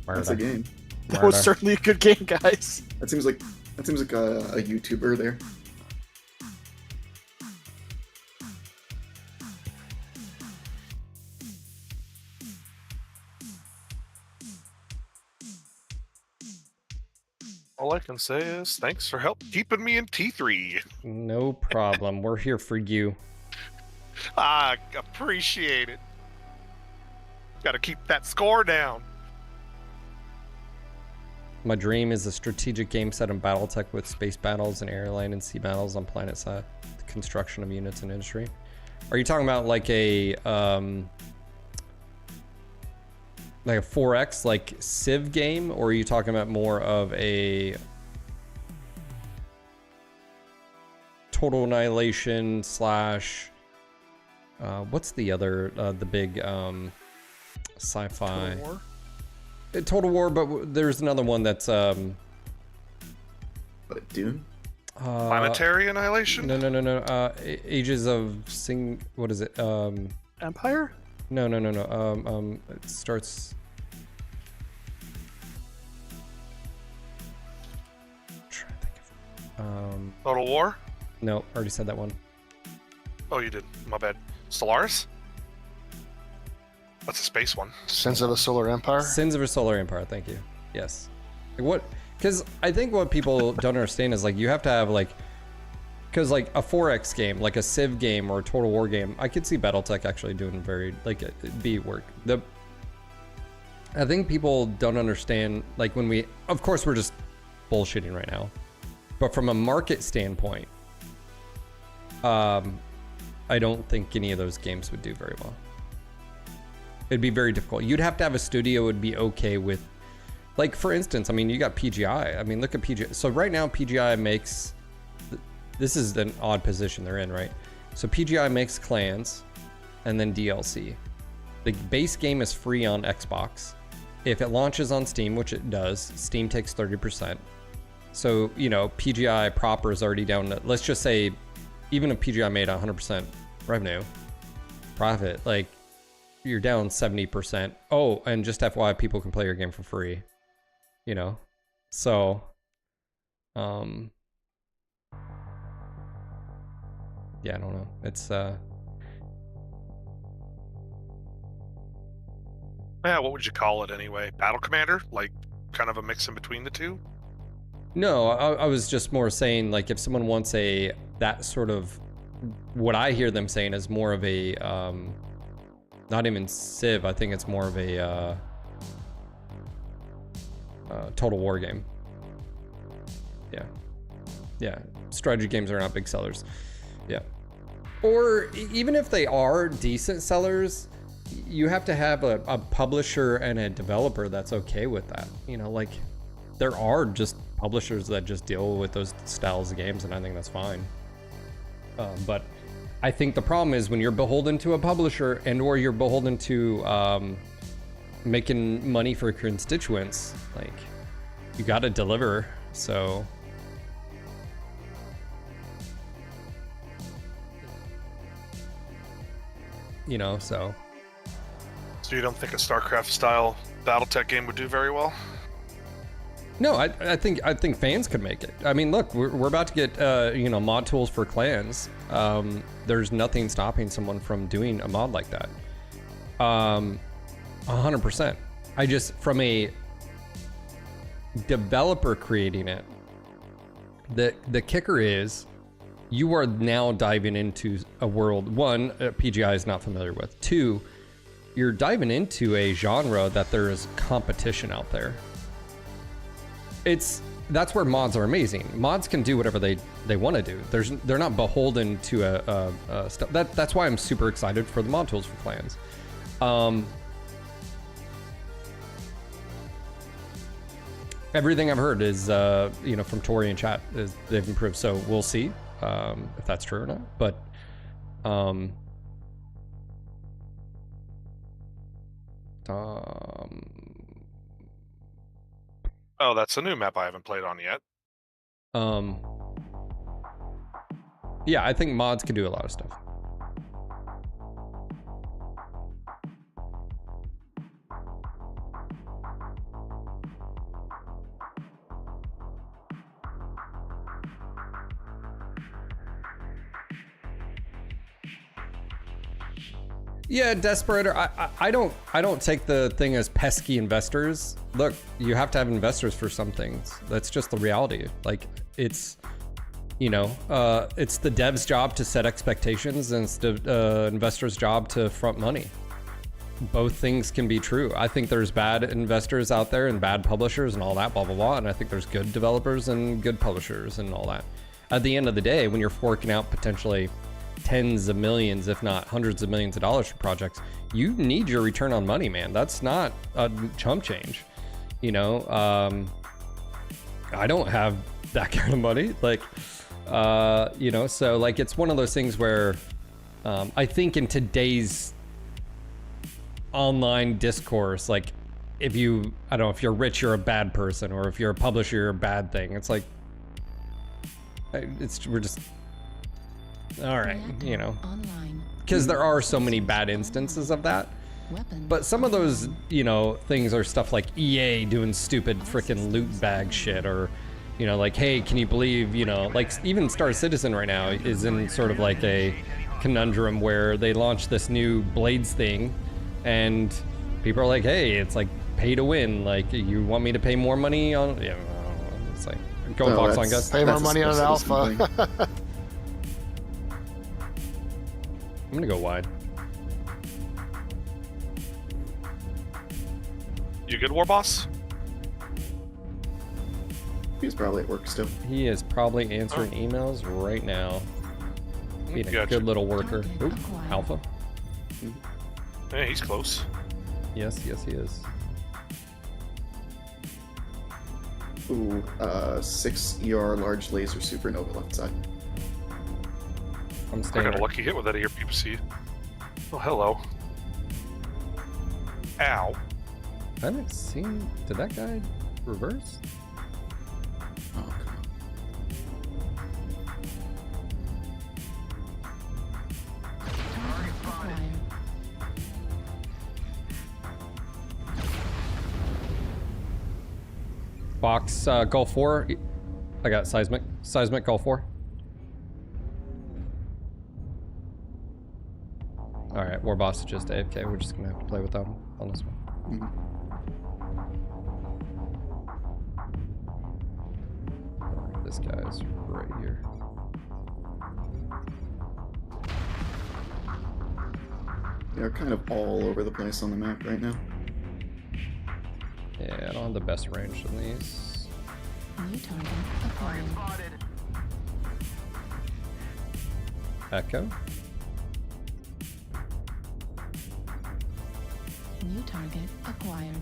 That's a game. that was certainly a good game, guys. That seems like a YouTuber there. All I can say is thanks for help keeping me in T3. No problem. We're here for you. I appreciate it. Gotta keep that score down. My dream is a strategic game set in Battletech with space battles and airline and sea battles on planet side, the construction of units and industry. Are you talking about like a Like a 4X, like Civ game, or are you talking about more of a Total Annihilation slash what's the other the big sci-fi? Total War? Total War, but there's another one that's What, Dune? Planetary Annihilation? No. Ages of what is it? Empire? No. It starts. I'm trying to think of. Total War? No, already said that one. Oh, you did. My bad. Stellaris? That's a space one. Sins of a Solar Empire? Sins of a Solar Empire, thank you. Yes. Like what? Because I think what people don't understand is like you have to have like, because like a 4X game, like a Civ game or a Total War game, I could see BattleTech actually doing very like be work. I think people don't understand like when we, of course we're just bullshitting right now, but from a market standpoint, I don't think any of those games would do very well. It'd be very difficult. You'd have to have a studio would be okay with, like for instance, I mean, you got PGI. I mean, look at PGI. So right now PGI makes, this is an odd position they're in, right? So PGI makes clans and then DLC. The base game is free on Xbox. If it launches on Steam, which it does, Steam takes 30%. So, you know, PGI proper is already down to, let's just say, even if PGI made 100% revenue, profit, like, you're down 70%. Oh, and just FYI, people can play your game for free, you know? So, yeah, I don't know. It's, Yeah, what would you call it anyway? Battle Commander? Like, kind of a mix in between the two? No, I was just more saying, like, if someone wants that sort of, what I hear them saying is more of a, not even Civ, I think it's more of a Total War game. Yeah, strategy games are not big sellers. Yeah. Or even if they are decent sellers, you have to have a publisher and a developer that's okay with that. You know, like, there are just publishers that just deal with those styles of games, and I think that's fine. But I think the problem is when you're beholden to a publisher and or you're beholden to making money for constituents, like, you got to deliver. So you know, so you don't think a StarCraft style BattleTech game would do very well? no, I think fans could make it. I mean, look, we're about to get you know, mod tools for clans. There's nothing stopping someone from doing a mod like that. 100%. I just, from a developer creating it, the kicker is you are now diving into a world, one, PGI is not familiar with. Two, you're diving into a genre that there is competition out there. That's where mods are amazing. Mods can do whatever they want to do. They're not beholden to a stuff. That's why I'm super excited for the mod tools for clans. Everything I've heard is you know, from Tori and chat is they've improved. So we'll see if that's true or not. But Oh, that's a new map I haven't played on yet. yeah, I think mods can do a lot of stuff. Yeah, Desperator, I don't take the thing as pesky investors. Look, you have to have investors for some things. That's just the reality. Like, it's, you know, it's the dev's job to set expectations, and it's the investor's job to front money. Both things can be true. I think there's bad investors out there and bad publishers and all that, blah, blah, blah. And I think there's good developers and good publishers and all that. At the end of the day, when you're forking out potentially tens of millions, if not hundreds of millions of dollars for projects, you need your return on money, man. That's not a chump change. You know, I don't have that kind of money. Like, you know, so like it's one of those things where I think in today's online discourse, like if you, I don't know, if you're rich, you're a bad person, or if you're a publisher, you're a bad thing. It's like, we're just, all right, you know, because there are so many bad instances of that. But some of those, you know, things are stuff like EA doing stupid freaking loot bag shit, or, you know, like, hey, can you believe, you know, like even Star Citizen right now is in sort of like a conundrum where they launched this new Blades thing, and people are like, hey, it's like pay to win. Like, you want me to pay more money on? Yeah, it's like, go and box on, guys. Pay more money on an alpha. I'm gonna go wide. You good, War Boss? He's probably at work still. He is probably answering emails right now. Being a Gotcha. good little worker. Oop, Alpha. Yeah, he's close. Yes, yes, he is. Ooh, 6 ER large laser supernova left side. I'm I staying. got a lucky hit with that here, PPC. Oh, hello. Ow. I haven't seen. Did that guy reverse? Oh, come on. Box, Gulf 4. I got seismic. Seismic, Gulf 4. Alright, War Boss is just AFK. We're just gonna have to play with them on this one. Alright, this guy's right here. They're kind of all over the place on the map right now. Yeah, I don't have the best range in these. New target acquired. Echo. New target acquired.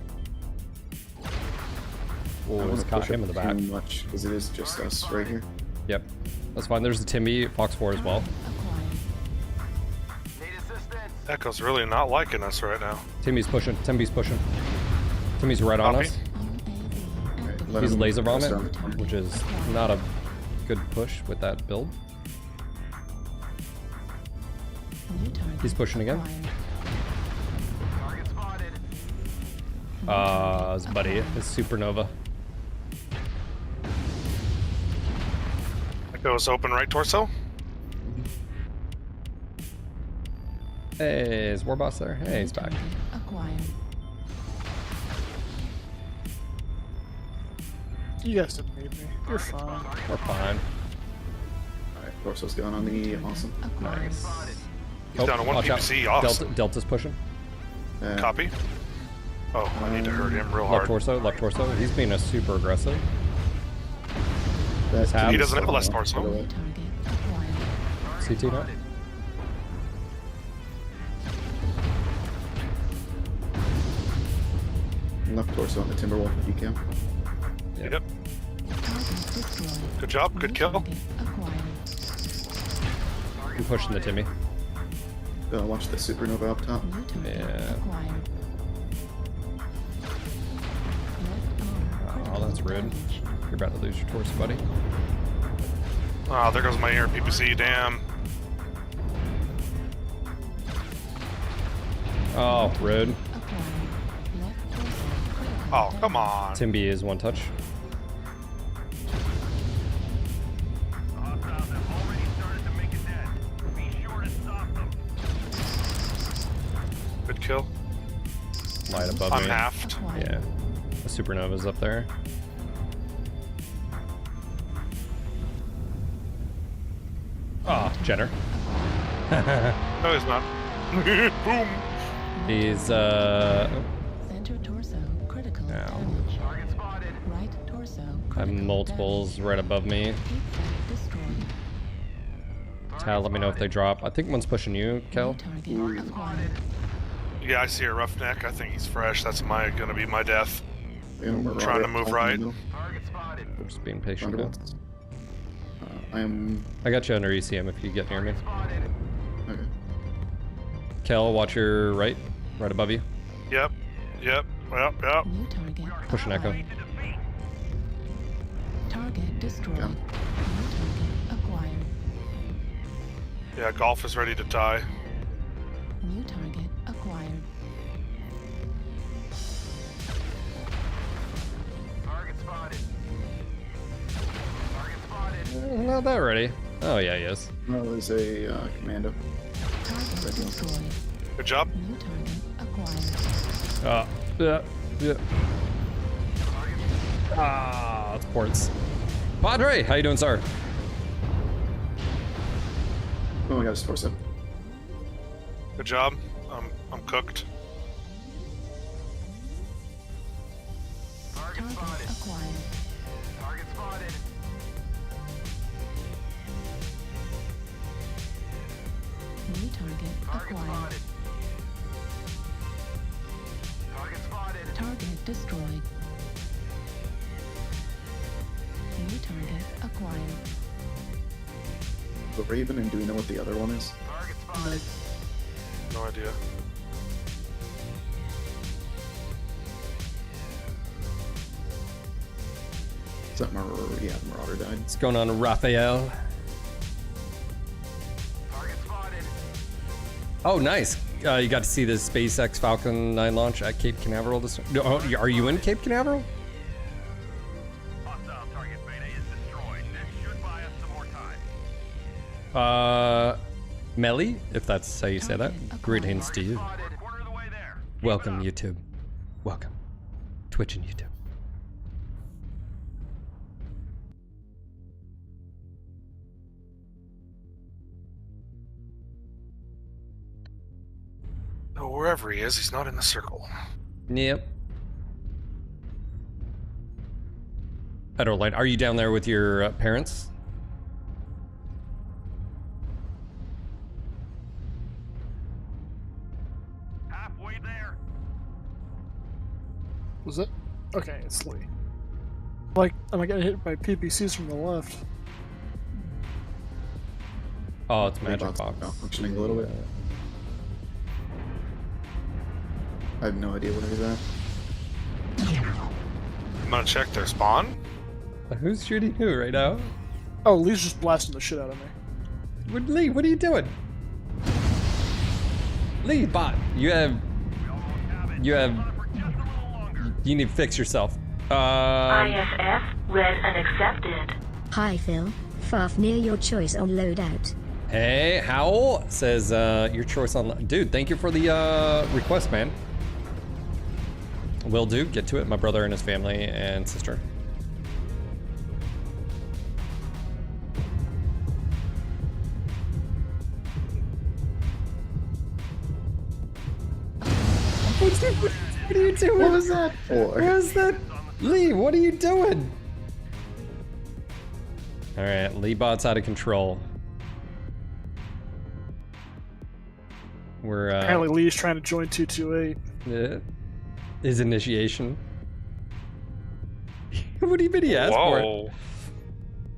Oh, it's caught him in the back. Too much because it is just us right here. Yep, that's fine. There's the Timmy, Fox 4 as well. Echo's really not liking us right now. Timmy's pushing. Timmy's pushing. Timmy's right on Copy. us. Let He's him laser press vomit, down. which is not a good push with that build. New target He's pushing again. acquired. His buddy, his supernova. Echo's open right torso. Hey, is War Boss there? Hey, he's back. Acquired. You guys didn't need me. You're fine. We're fine. Alright, torso's going on the awesome. Nice. He's down to one watch out. PPC. Awesome. Delta's pushing. Copy. Oh, I need to hurt him real Left hard. torso, left torso. He's being a super aggressive. That Tab. He doesn't have a left by the torso. way. New target acquired. CT now. Left torso on the Timberwolf if you can. Yep. Yep. Target destroyed. Good job. Good kill. Target acquired. I'm pushing the Timmy. Watch the supernova up top. New target Yeah. acquired. Left arm Oh, that's rude. damage. You're about to lose your torso, buddy. Oh, there goes my air PPC. Damn. Oh, rude. Acquired. Left torso critical Oh, damage. come on. Timby is one touch. The hostiles have already started to make it dead. Be sure to stop them. Good kill. Light above I'm me. halved. Acquired. Yeah. The supernova's up there. Oh, Jenner. No, he's not. Boom. He's, Center torso critical Ow. damage. Target spotted. Right torso I have critical multiples damage. right above me. Heat sink destroyed. Cal, let me know if they drop. I think one's pushing you, Cal. Yeah, I see a roughneck. I think he's fresh. That's gonna be my death. Yeah, we're Trying to move right. I'm just being patient now. I got you under ECM if you get near me. Okay. Kel, watch your right above you. Yep. New target. Push an echo. Target destroyed. Yeah. New target acquired. Yeah, golf is ready to die. New target acquired. Target spotted. Target spotted. Not that ready. Oh yeah, he is. No, there's a commando. Target destroyed. Good job. New target acquired. Yeah. Ah, it's ports. Padre, how you doing, sir? Oh, I got his torso. Good job. I'm cooked. Target spotted. Acquired. Target spotted. New target Target acquired. spotted. Target spotted. Target destroyed. New target acquired. The Raven, and do we know what the other one is? Target spotted. No idea. Is that Marauder? Yeah, the Marauder died. What's going on, Raphael? Target spotted. Oh, nice. You got to see the SpaceX Falcon 9 launch at Cape Canaveral this. Oh, are you in Cape Canaveral? Hostile target beta is destroyed. This should buy us some more time. Melly, if that's how you say that. Greetings to you. Spotted. Quarter of the way there. Welcome, YouTube. Welcome. Twitch and YouTube. Oh, wherever he is, he's not in the circle. Yep. I don't like. Are you down there with your parents? Halfway there. Was it? Okay, it's Lee. Like, am I getting hit by PPCs from the left? Oh, it's Magic Bot's Box. malfunctioning a little bit. I have no idea where he's at. I'm gonna check their spawn. Who's shooting who right now? Oh, Lee's just blasting the shit out of me. Lee, what are you doing? Lee, bot, you need to fix yourself. ISF read and accepted. Hi Phil, Fafnir your choice on loadout. Hey, Howl says your choice on. Dude, thank you for the request, man. Will do. Get to it. My brother and his family and sister. What are you doing? What was that for? What was that? Lee, what are you doing? All right, Lee bot's out of control. We're Apparently Lee's trying to join 228. His initiation. What do you mean he asked for it?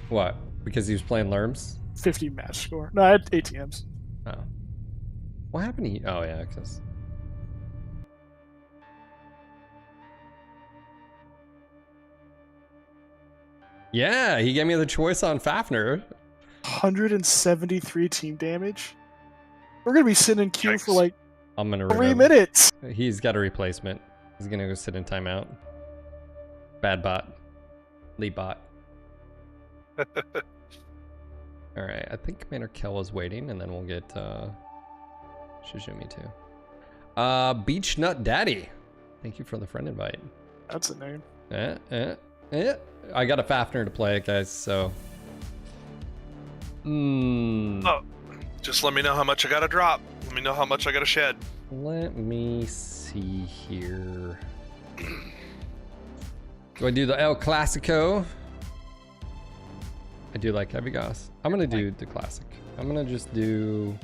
What? Because he was playing Lerms? 50 match score. No, I had ATMs. Oh. What happened to you? Oh, yeah, because. Yeah, he gave me the choice on Fafnir. 173 team damage. We're gonna be sitting in queue for like I'm gonna 3 minutes. He's got a replacement. He's gonna go sit in timeout. Bad bot. Lee bot. Alright, I think Commander Kel is waiting, and then we'll get Shizumi too. Beach Nut Daddy. Thank you for the friend invite. That's a name. I got a Fafnir to play it, guys, so. Oh, just let me know how much I gotta drop. Let me know how much I gotta shed. Let me see here. Do I do the El Clasico? I do like heavy Goss. I'm gonna do the classic. I'm gonna just do.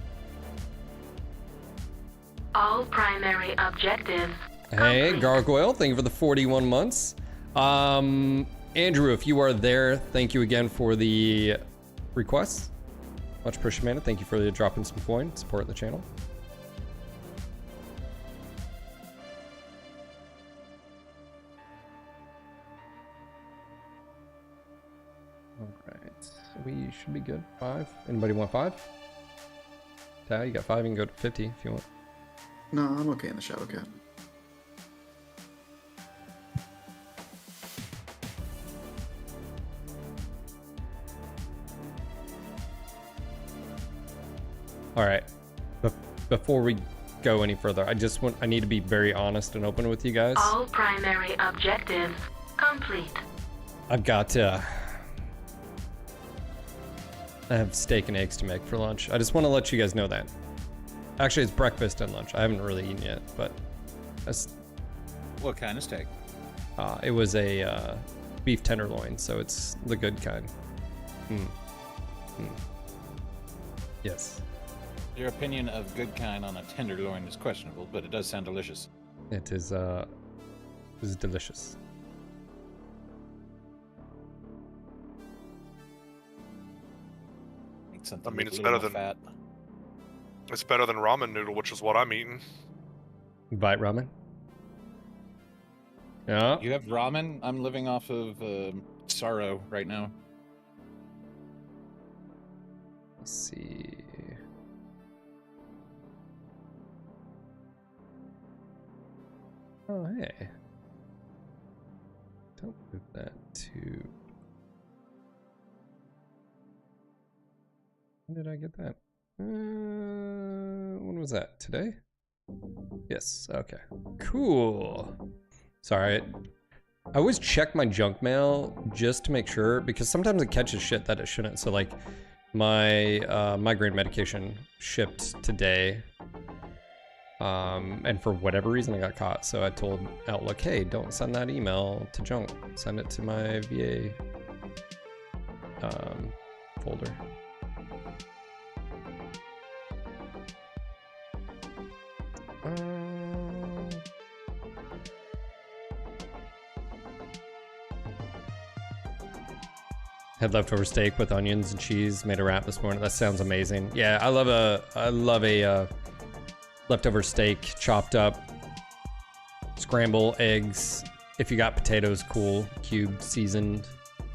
All primary objectives. Hey, complete. Gargoyle, thank you for the 41 months. Andrew, if you are there, thank you again for the requests. Much appreciated. Thank you for dropping some coin, support the channel. All right, we should be good. 5. Anybody want 5? Tao, you got 5. You can go to 50 if you want. No, I'm okay in the Shadow Cat. All right. Before we go any further, I need to be very honest and open with you guys. All primary objectives complete. I've got I have steak and eggs to make for lunch. I just want to let you guys know that. Actually, it's breakfast and lunch. I haven't really eaten yet, but that's. What kind of steak? It was a beef tenderloin, so it's the good kind. Yes. Your opinion of good kind on a tenderloin is questionable, but it does sound delicious. It is delicious. I mean, it's better than fat. It's better than ramen noodle, which is what I'm eating. Bite ramen. Yeah. You have ramen? I'm living off of sorrow right now. Let's see. Oh, hey. Don't move that to... When did I get that? When was that? Today? Yes, okay. Cool. Sorry. I always check my junk mail just to make sure, because sometimes it catches shit that it shouldn't. So like, my migraine medication shipped today. And for whatever reason I got caught, so I told Outlook, hey, don't send that email to junk, send it to my VA folder. Had leftover steak with onions and cheese, made a wrap this morning. That sounds amazing. Yeah, I love a leftover steak, chopped up, scramble eggs. If you got potatoes, cool, cubed, seasoned,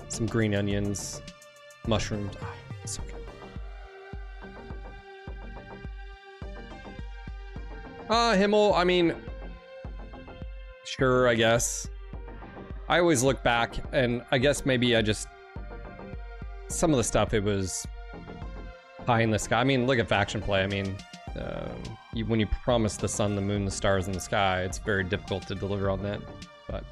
some green onions, mushrooms. Oh, so good. Himmel, I mean, sure, I guess. I always look back, and I guess maybe some of the stuff, it was pie in the sky. I mean, look at Faction Play. I mean, when you promise the sun, the moon, the stars in the sky, it's very difficult to deliver on that, but...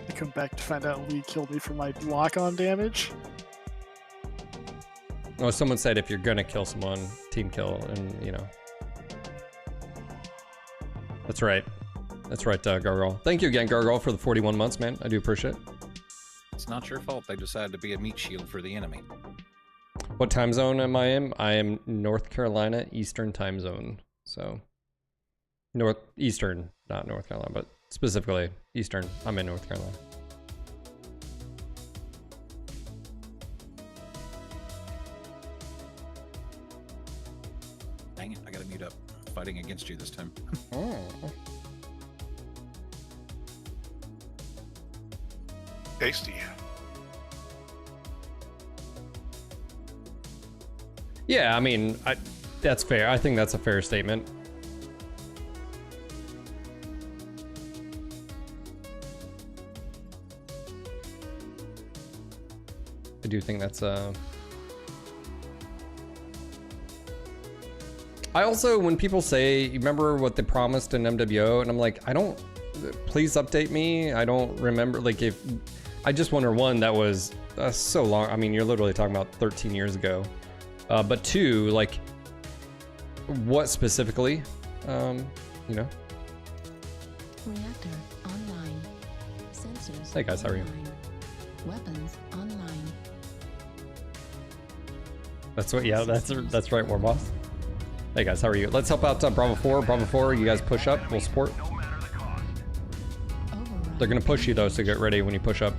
I come back to find out Lee killed me for my lock-on damage. Oh, someone said if you're gonna kill someone, team kill, and you know. That's right. That's right, Gargoyle. Thank you again, Gargoyle, for the 41 months, man. I do appreciate it. It's not your fault they decided to be a meat shield for the enemy. What time zone am I in? I am North Carolina Eastern time zone. So, Eastern, not North Carolina, but specifically Eastern. I'm in North Carolina. Dang it, I gotta mute up. Fighting against you this time. Oh. Tasty. Yeah, I mean, that's fair. I think that's a fair statement. I do think that's I also, when people say, you remember what they promised in MWO, and I'm like, please update me. I don't remember, like, if I just wonder, one, that was so long. I mean, you're literally talking about 13 years ago. But two, like, what specifically, you know? Reactor online. Sensors. Hey guys, how are you? online. Weapons online. That's what, yeah, that's right, War Boss. Hey guys, how are you? Let's help out Bravo 4. Bravo 4, you guys push up, we'll support. They're gonna push you though, so get ready when you push up.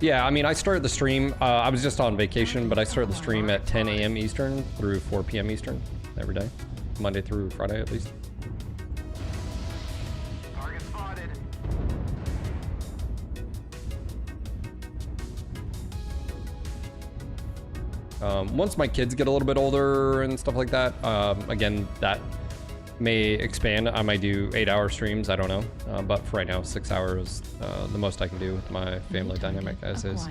Yeah, I mean, I started the stream, I was just on vacation, but I started the stream at 10 a.m. Eastern through 4 p.m. Eastern every day. Monday through Friday, at least. Target spotted. Once my kids get a little bit older and stuff like that, again, that may expand. I might do 8-hour streams, I don't know. But for right now, 6 hours, the most I can do with my family dynamic as is.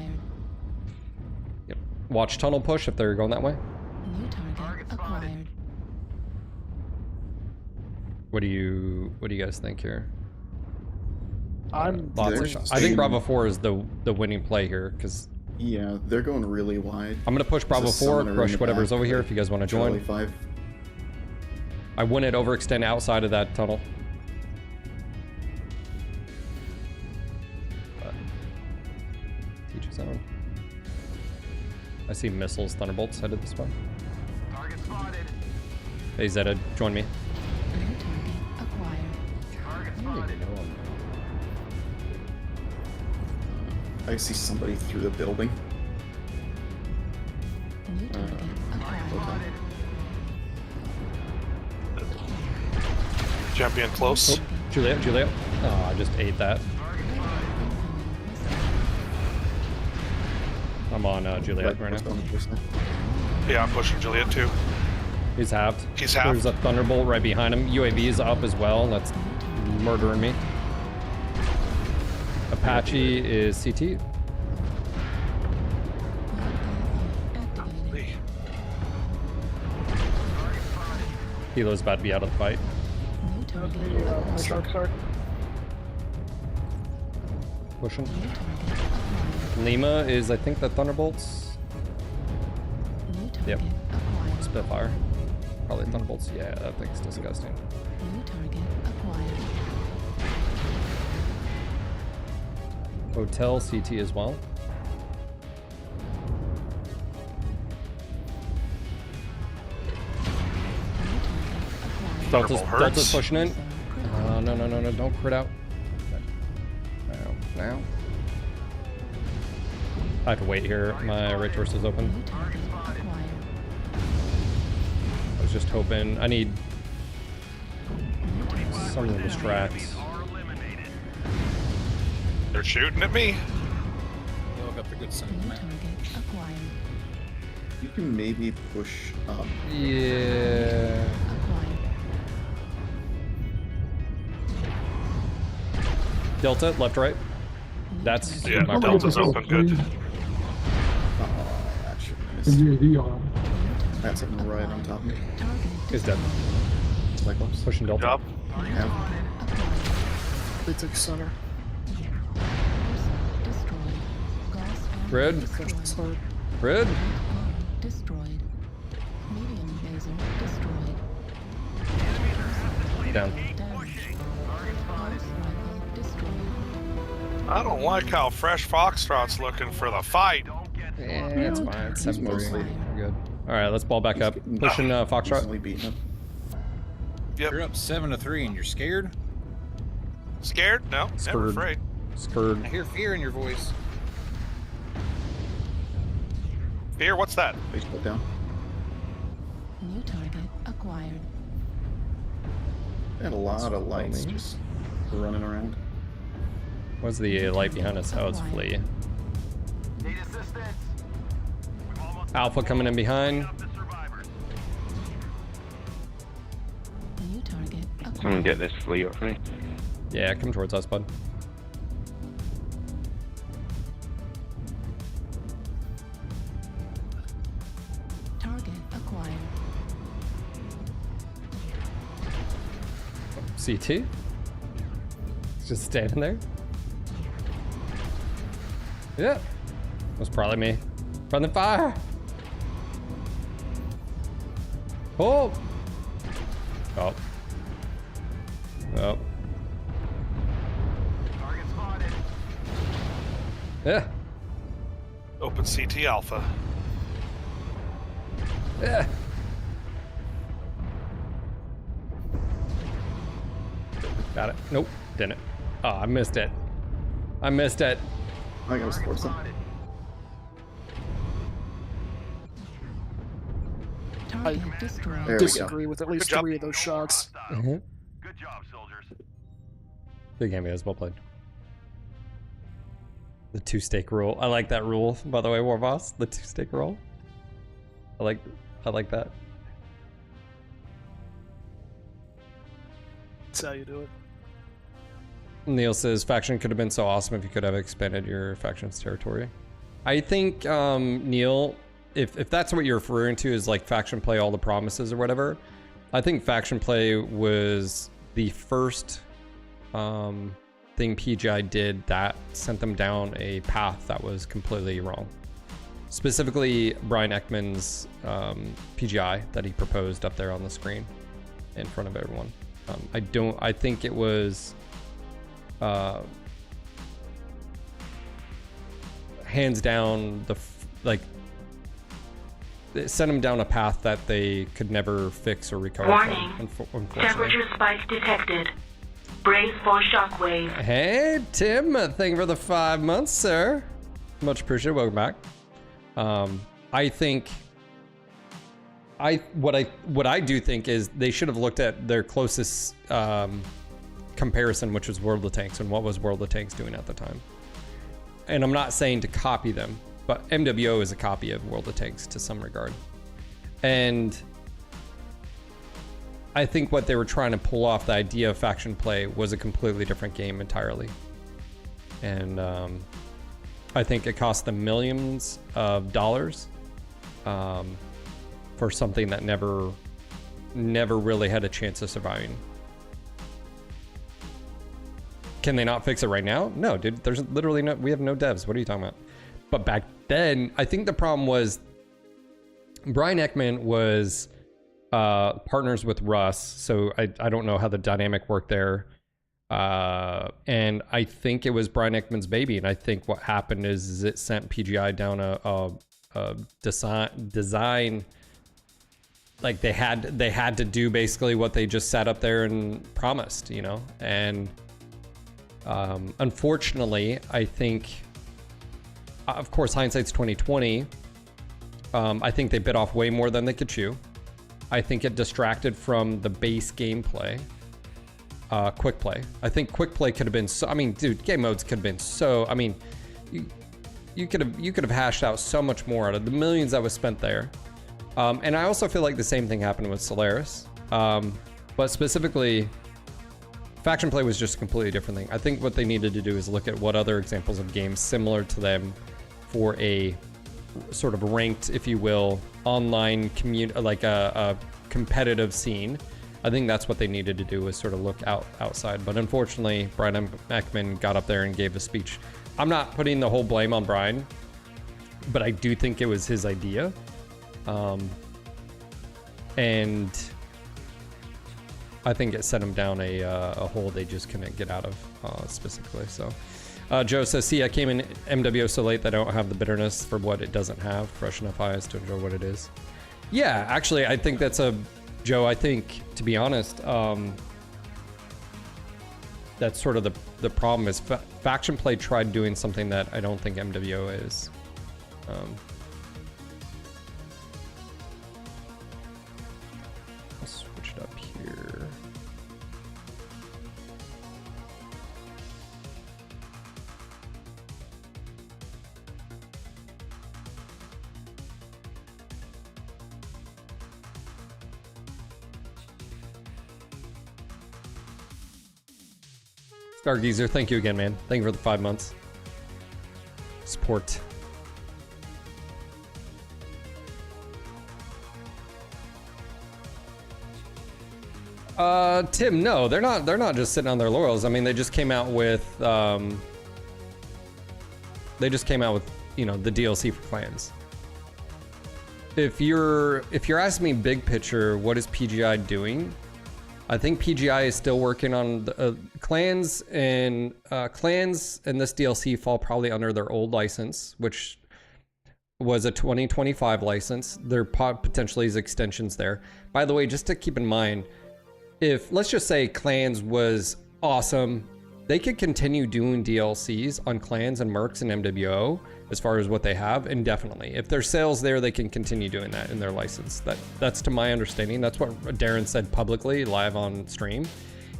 Yep. Watch tunnel push if they're going that way. New target acquired. What do you guys think here? I'm. Lots of shots. I think Bravo 4 is the winning play here, because Yeah, they're going really wide. I'm gonna push Bravo There's a 4, summoner in crush the whatever's back, over here like if you guys want to Charlie join. 5. I wouldn't overextend outside of that tunnel. Teach zone. I see missiles, thunderbolts headed this way. Target spotted. Hey Zeta, join me. New target acquired. Target spotted. I see somebody through the building. New target acquired. Champion close. Oh, Juliet. Oh, I just ate that. I'm on Juliet right now. Yeah, I'm pushing Juliet too. He's halved. He's halved. There's a thunderbolt right behind him. UAV is up as well. That's murdering me. Apache is CT. Hilo's about to be out of the fight. New target Shark. Pushing. Lima is, I think, the Thunderbolts. New target Yep. acquired. Spitfire. Probably Thunderbolts. Yeah, that thing's disgusting. New target acquired. Hotel CT as well. Delta's pushing in. No, don't crit out. Now. I have to wait here. My right torso's open. New target acquired. I was just hoping. I need something to distract. They're shooting at me. Look up the good side, New man. target acquired. You can maybe push up. Yeah. Acquired. Delta, left, right. That's Yeah, my Delta's problem. open. Good. Oh, that should have missed. That's something right on top of me. Is dead. Cyclops. Pushing Delta. Job. Yeah. They took center. Destroyed. Gas and Red. destroyed. Sorry. Red. Arm destroyed. Medium laser destroyed. Down. Damage. Pulse rifle destroyed. I don't like how Fresh Foxtrot's looking for the fight. Yeah, it's fine. It's He's 7-3. mostly- We're good. All right, let's ball back up. Pushing Foxtrot. Recently beaten up. Yep. You're up 7-3 and you're scared? Scared? No, never Scared. afraid. Scared. I hear fear in your voice. Fear, what's that? Base put down. New target acquired. They had a lot of lights me. just running around. What's the light behind us? Oh, it's Flea. Need assistance. We've almost Alpha coming in behind. up the survivors. New target acquired. Someone get this flea up for me. Yeah, come towards us, bud. CT? It's just standing there. Yeah. Was probably me. Friendly fire. Oh. Oh. Oh. Target spotted. Yeah. Open CT Alpha. Yeah. Got it. Nope. Didn't. Oh, I missed it. I missed it. I gotta score some. I Target destroyed. There we go. disagree with at least Good job. 3 of those shots. Mm-hmm. Good job, soldiers. Good game, guys. Well played. The 2-stake rule. I like that rule, by the way, War Boss. The 2-stake rule. I like that. That's how you do it. Neil says faction could have been so awesome if you could have expanded your faction's territory. I think Neil, if that's what you're referring to is like faction play all the promises or whatever, I think faction play was the first thing PGI did that sent them down a path that was completely wrong. Specifically Brian Ekman's PGI that he proposed up there on the screen in front of everyone. I think it was hands down it sent them down a path that they could never fix or recover Warning. from. Unfortunately. Temperature spike detected. Brace for shockwave. Hey Tim, thank you for the 5 months, sir. Much appreciated. Welcome back. I think what I do think is they should have looked at their closest comparison, which was World of Tanks, and what was World of Tanks doing at the time. And I'm not saying to copy them, but MWO is a copy of World of Tanks to some regard. And I think what they were trying to pull off, the idea of faction play, was a completely different game entirely. And I think it cost them millions of dollars for something that never really had a chance of surviving. Can they not fix it right now? No, dude, there's literally we have no devs. What are you talking about? But back then, I think the problem was Brian Ekman was partners with Russ, so I don't know how the dynamic worked there. And I think it was Brian Ekman's baby, and I think what happened is it sent PGI down a design. Like they had to do basically what they just sat up there and promised, you know. And unfortunately, I think, of course, hindsight's 2020. I think they bit off way more than they could chew. I think it distracted from the base gameplay. Quick play. I think quick play could have been so. I mean, dude, game modes could have been so. I mean, you could have hashed out so much more out of the millions that was spent there. And I also feel like the same thing happened with Solaris. But specifically, faction play was just a completely different thing. I think what they needed to do is look at what other examples of games similar to them for a sort of ranked, if you will, online like a competitive scene. I think that's what they needed to do, was sort of look outside. But unfortunately, Brian Ekman got up there and gave a speech. I'm not putting the whole blame on Brian, but I do think it was his idea. And I think it set him down a hole they just couldn't get out of, specifically. So Joe says, see, I came in MWO so late that I don't have the bitterness for what it doesn't have, fresh enough eyes to enjoy what it is. Yeah, actually, I think that's Joe, I think, to be honest, that's sort of the problem is faction play tried doing something that I don't think MWO is. I'll switch it up here. Stargeezer, thank you again, man. Thank you for the 5 months. Support. Tim, no, they're not just sitting on their laurels. I mean, they just came out with you know, the DLC for clans. If you're asking me big picture, what is PGI doing? I think PGI is still working on the, clans and this DLC fall probably under their old license, which was a 2025 license. There potentially is extensions there. By the way, just to keep in mind, if let's just say clans was awesome, they could continue doing DLCs on clans and mercs and MWO as far as what they have indefinitely. If there's sales there, they can continue doing that in their license. That's to my understanding. That's what Darren said publicly live on stream.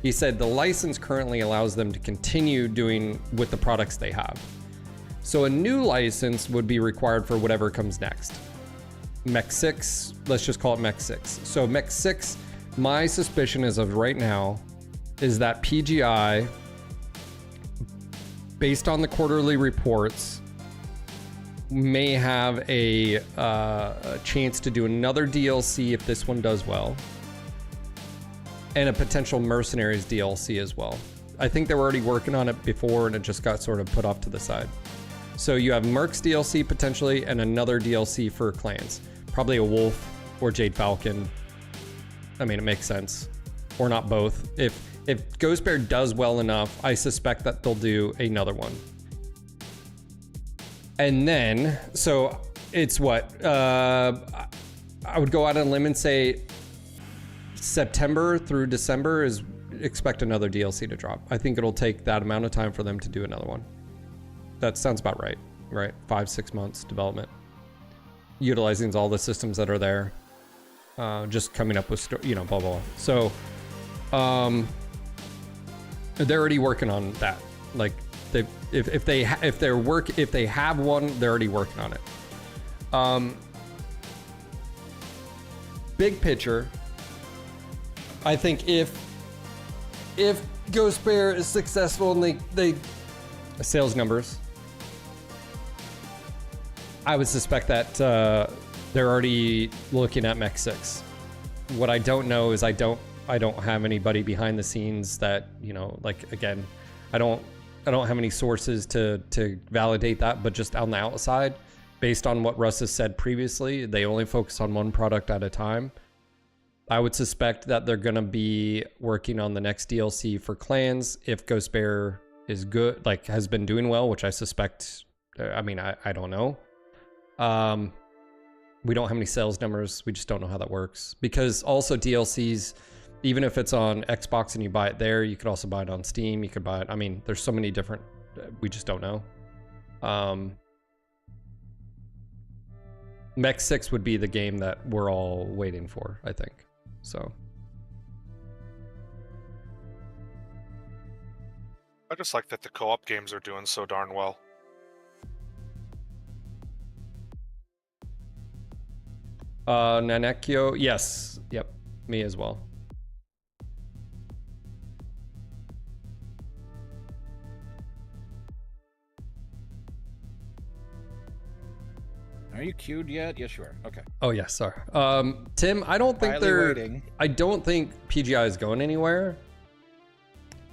He said the license currently allows them to continue doing with the products they have. So a new license would be required for whatever comes next. Mech 6, let's just call it Mech 6. So Mech 6, my suspicion as of right now is that PGI, based on the quarterly reports, may have a chance to do another DLC if this one does well, and a potential Mercenaries DLC as well. I think they were already working on it before and it just got sort of put off to the side. So you have Mercs DLC potentially and another DLC for clans. Probably a Wolf or Jade Falcon. I mean, it makes sense. Or not both. If Ghost Bear does well enough, I suspect that they'll do another one. And then, so it's what? I would go out on a limb and say September through December is expect another DLC to drop. I think it'll take that amount of time for them to do another one. That sounds about right, right? 5-6 months development. Utilizing all the systems that are there. Just coming up with, you know, blah, blah, blah. So, they're already working on that. Like, if they have one, they're already working on it. Big picture, I think if Ghost Bear is successful and they sales numbers, I would suspect that they're already looking at Mech 6. What I don't know is I don't have anybody behind the scenes that, you know, like, again, I don't have any sources to validate that, but just on the outside, based on what Russ has said previously, they only focus on one product at a time. I would suspect that they're going to be working on the next DLC for clans if Ghost Bear is good, like has been doing well, which I suspect. I mean, I don't know. We don't have any sales numbers. We just don't know how that works, because also DLCs, even if it's on Xbox and you buy it there, you could also buy it on Steam. You could buy it. I mean, there's so many different, we just don't know. Mech 6 would be the game that we're all waiting for, I think. So. I just like that the co-op games are doing so darn well. Nanekyo, yes. Yep, me as well. Are you queued yet? Yes, you are. Okay. Oh yeah, sorry. Tim, I don't think I don't think PGI is going anywhere.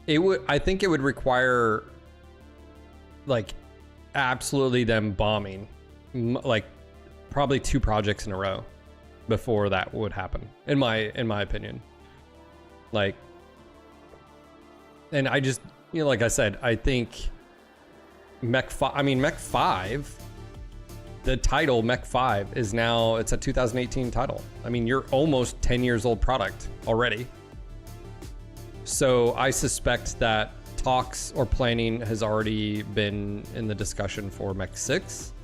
I think it would require, like, absolutely them bombing, like, probably 2 projects in a row before that would happen, in my opinion. Like, and I just, you know, like I said, I think Mech 5, the title Mech 5 is now, it's a 2018 title. I mean, you're almost 10 years old product already. So I suspect that talks or planning has already been in the discussion for Mech 6.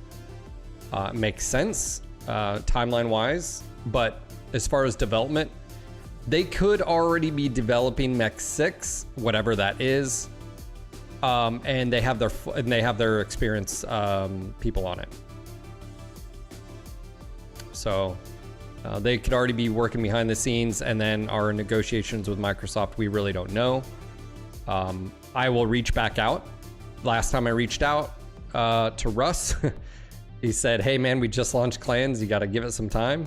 Makes sense, timeline wise, but as far as development, they could already be developing Mech 6, whatever that is, and they have their experienced people on it. So they could already be working behind the scenes, and then our negotiations with Microsoft, we really don't know. I will reach back out. Last time I reached out to Russ, he said, hey man, we just launched clans. You got to give it some time.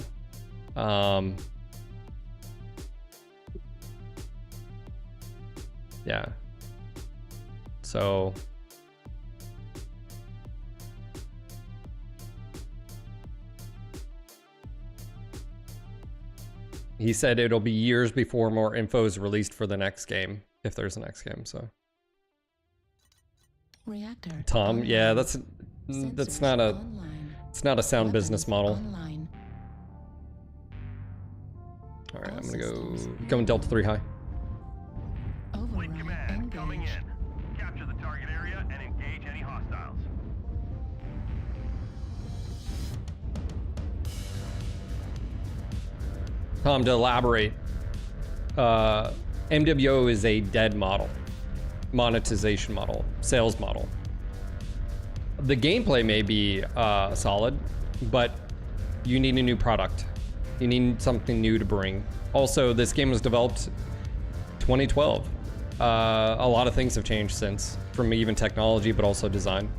Yeah. So. He said it'll be years before more info is released for the next game, if there's a next game, so. Reactor Tom, online. yeah, that's not a Online. it's not a sound Weapons business model. Online. All right, All I'm gonna go systems going Delta 3 high. Fleet Override command coming engaged. in. Capture the target area and engage any hostiles. Tom, to elaborate, MWO is a dead model, monetization model, sales model. The gameplay may be solid, but you need a new product. You need something new to bring. Also, this game was developed 2012. A lot of things have changed since, from even technology, but also design.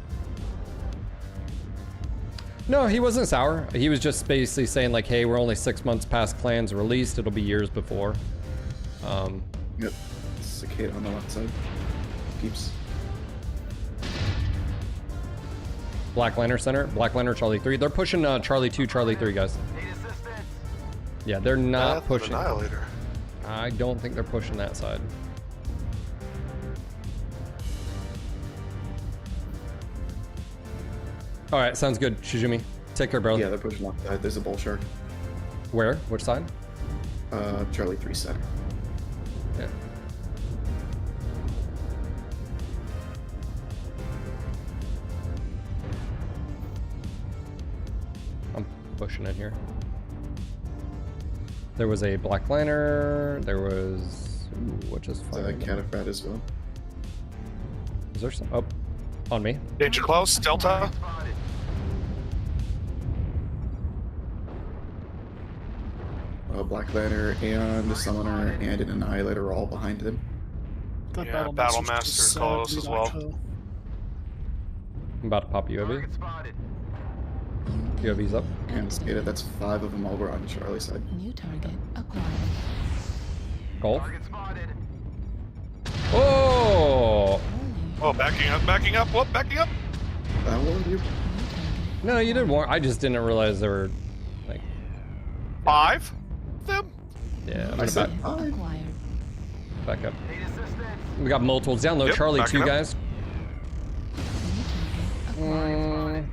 No, he wasn't sour. He was just basically saying like, hey, we're only 6 months past Clan's released. It'll be years before. Yep. Cicada on the left side. Peeps. Black Lantern Center, Black Lantern Charlie 3. They're pushing Charlie 2, Charlie 3, guys. Yeah, they're not pushing. Annihilator. I don't think they're pushing that side. All right, sounds good. Shizumi, take care, bro. Yeah, they're pushing left side. There's a bull shark. Where? Which side? Charlie 3 center. Yeah. I'm pushing in here. There was a Black Lantern. There was... Ooh, what just fired? Cataphat as well. Is there some... Oh, on me. Danger close, Delta. Black Lantern and the Summoner and an Annihilator are all behind them. That Yeah, Battlemaster's Battlemaster just close as well. I'm about to pop UAV. UAV's up. And Cicada, that's 5 of them over on Charlie's side. New target acquired. Golf. Oh! Oh, backing up, whoop, backing up. I warned you. No, you did warn. I just didn't realize there were like 5 them. Yeah, I'm I gonna said back, 5. back up. We got multiples. Down low, Yep, Charlie backing 2, up. guys. Mm,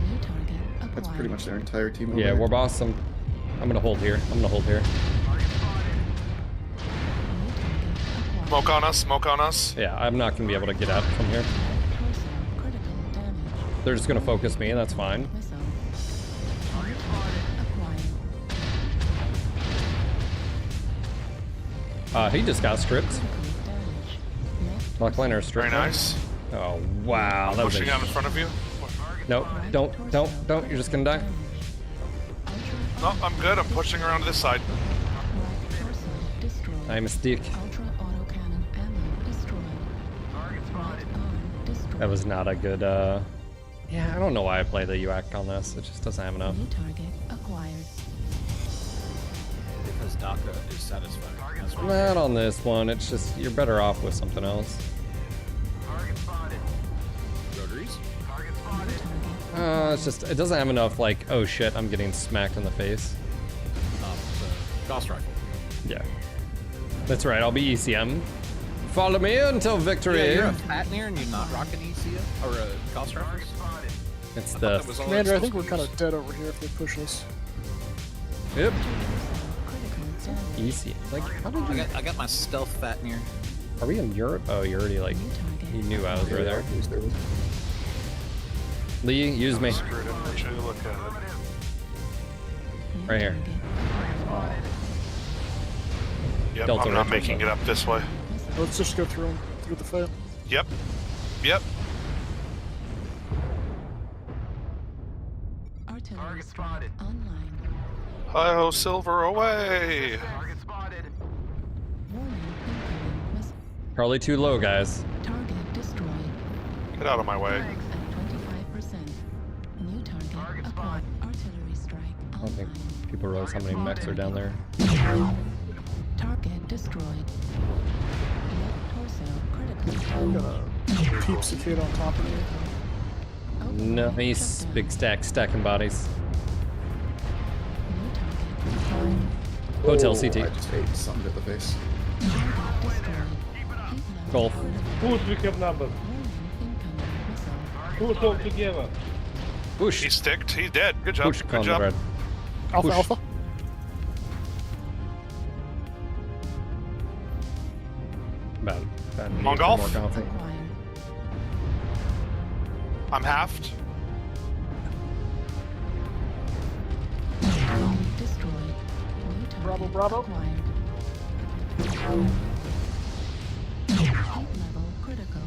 New target acquired. That's pretty much their entire team over yeah, there. we're boss. I'm gonna hold here. I'm gonna hold here. Smoke on us, smoke on us. Yeah, I'm not gonna be able to get out from here. Torso critical damage. They're just gonna focus me, and that's fine. Missile. New target acquired. He just got stripped. Critical damage. Mech Black Lantern stripped. Very nice. Oh wow, that was Pushing out in a... front of you. Nope, don't. You're just gonna die. No, I'm good. I'm pushing around to this side. Right torso destroyed. I'm a stick. Ultra autocannon ammo destroyed. Right arm destroyed. That was not a good. Yeah, I don't know why I play the UAC on this. It just doesn't have enough. New target acquired. Because DACA is satisfying. That's what Not on this one. It's just you're better off with something else. rotaries. It's just it doesn't have enough like oh shit I'm getting smacked in the face. The Gauss rifle. Yeah, that's right. I'll be ECM. Follow me until victory. Yeah, you're a Fatnir and you're not rocking ECM or a Gauss rifles. It's I thought the that was all Commander, I think supposed we're to kind of dead over here if they push us. yep Critical damage. ECM. Like how did be. you? I got my stealth Fatnir. Are we in Europe? Oh, you're already like. New target. You knew I was right there. Who's there? Lee, use me Screwed up. Should look at it. New right here. target. Yep, Delta I'm not right making torso. it up this way. Let's just go through them, through the fight. Yep. Yep. Artillery strike online. Hi-ho, silver away. Warning incoming missile. Charlie too low, guys. Target destroyed. Get out of my way. At 25%. New target acquired. Artillery strike I don't think online. people realize how many mechs are down there. destroyed. Left torso critically I'm damaged. gonna peep cicada on top of me. Nice. Big stacking bodies. New target defined. Hotel Oh, CT. I just ate something to the face. Target destroyed. Heat level Golf. Push recap number. warning incoming missile. Push all together. Whoosh. He's sticked. He's dead. Good job. Whoosh, Good job. Conrad. Alpha, Push. alpha. Bad. On golf? More golf. Acquired. I'm halved. Target destroyed. New target Bravo, bravo. acquired. Heat level critical.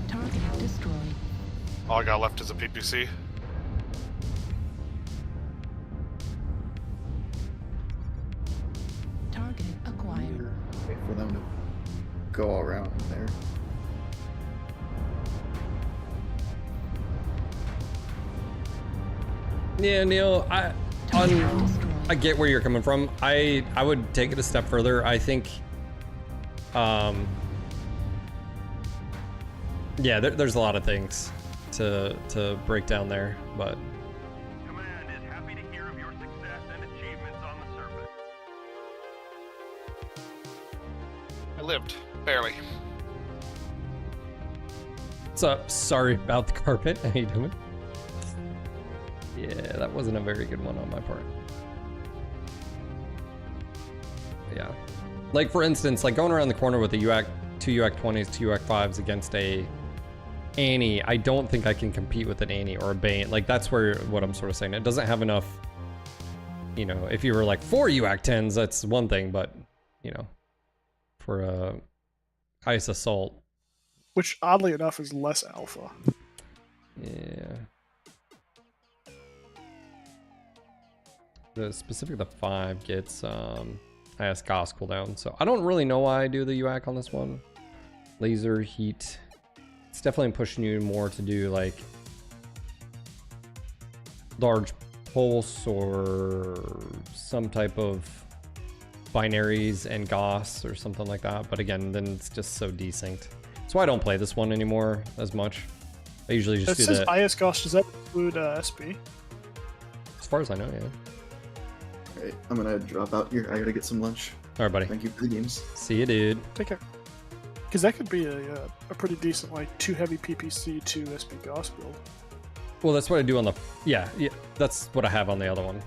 Target destroyed. All I got left is a PPC. Target acquired. Wait for them to go around there. Yeah, Neil, I get where you're coming from. I would take it a step further. I think, yeah, there's a lot of things to break down there, but Command is happy to hear of your success and achievements on the surface. I lived. Barely. what's up? Sorry about the carpet. How you doing? Yeah, that wasn't a very good one on my part. Yeah, like for instance, like going around the corner with the UAC, 2 UAC 20s, 2 UAC 5s against a Annie, I don't think I can compete with an Annie or a Bane. Like that's where what I'm sort of saying. It doesn't have enough, you know, if you were like 4 UAC 10s, that's one thing, but you know, for a ice assault. Which oddly enough is less alpha. Yeah. The specific the 5 gets IS Gauss cooldown, so I don't really know why I do the UAC on this one. Laser heat. It's definitely pushing you more to do like large pulse or some type of binaries and Gauss or something like that. But again, then it's just so desynced. That's why I don't play this one anymore as much. I usually just It do says that. IS Gauss, does that include SB? As far as I know, yeah. Alright, I'm gonna drop out here. I gotta get some lunch. Alright, buddy. Thank you for the games. See you, dude. Take care. Because that could be a pretty decent, like, 2 heavy PPC, 2 SB Gauss build. Well, that's what I do on the... Yeah, that's what I have on the other one.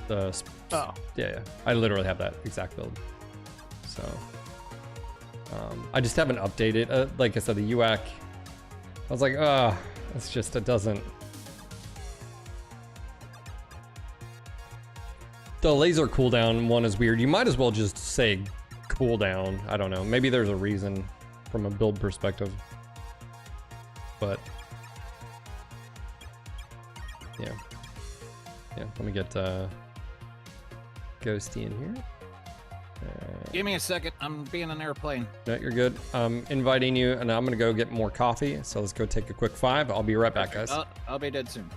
Yeah. Oh. Yeah. I literally have that exact build. So... I just haven't updated. Like I said, the UAC... I was like, it's just, it doesn't... The laser cooldown one is weird. You might as well just say cooldown. I don't know. Maybe there's a reason from a build perspective. But... Yeah. Yeah, let me get Ghosty in here. Give me a second. I'm being an airplane. No, you're good. I'm inviting you, and I'm gonna go get more coffee. So let's go take a quick 5. I'll be right back, guys. I'll be dead soon.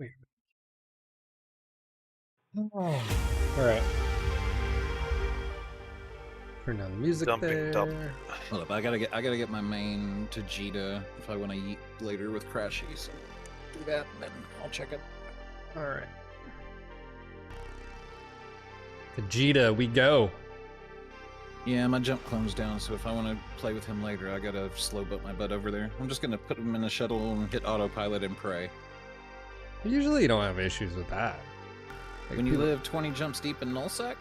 Wait. Oh. All right. Turn down the music there. Hold up, I gotta get my main to Jita if I want to eat later with Crashy. So do that, and then I'll check it. All right. Vegeta, we go. Yeah, my jump clone's down, so if I want to play with him later, I gotta slow my butt over there. I'm just gonna put him in a shuttle and hit autopilot and pray. Usually you don't have issues with that. Like when you live 20 jumps deep in Nullsec?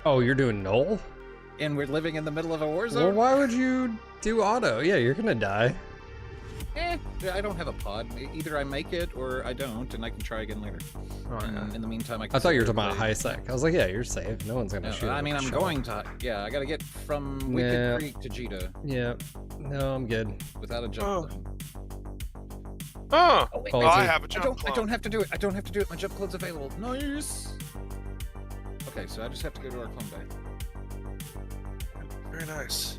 Oh, you're doing null? And we're living in the middle of a war zone? Well, why would you do auto? Yeah, you're gonna die. I don't have a pod. Either I make it or I don't, and I can try again later. Oh, and in the meantime, I thought you were talking about high sec. I was like, yeah, you're safe. No one's gonna shoot. I mean, I'm going to. Yeah, I gotta get from Wicked Creek to Jita. Yeah. No, I'm good. Without a jump clone. Oh, wait, I have a jump clone. I don't have to do it. I don't have to do it. My jump clone's available. Nice. Okay, so I just have to go to our clone bay. Very nice.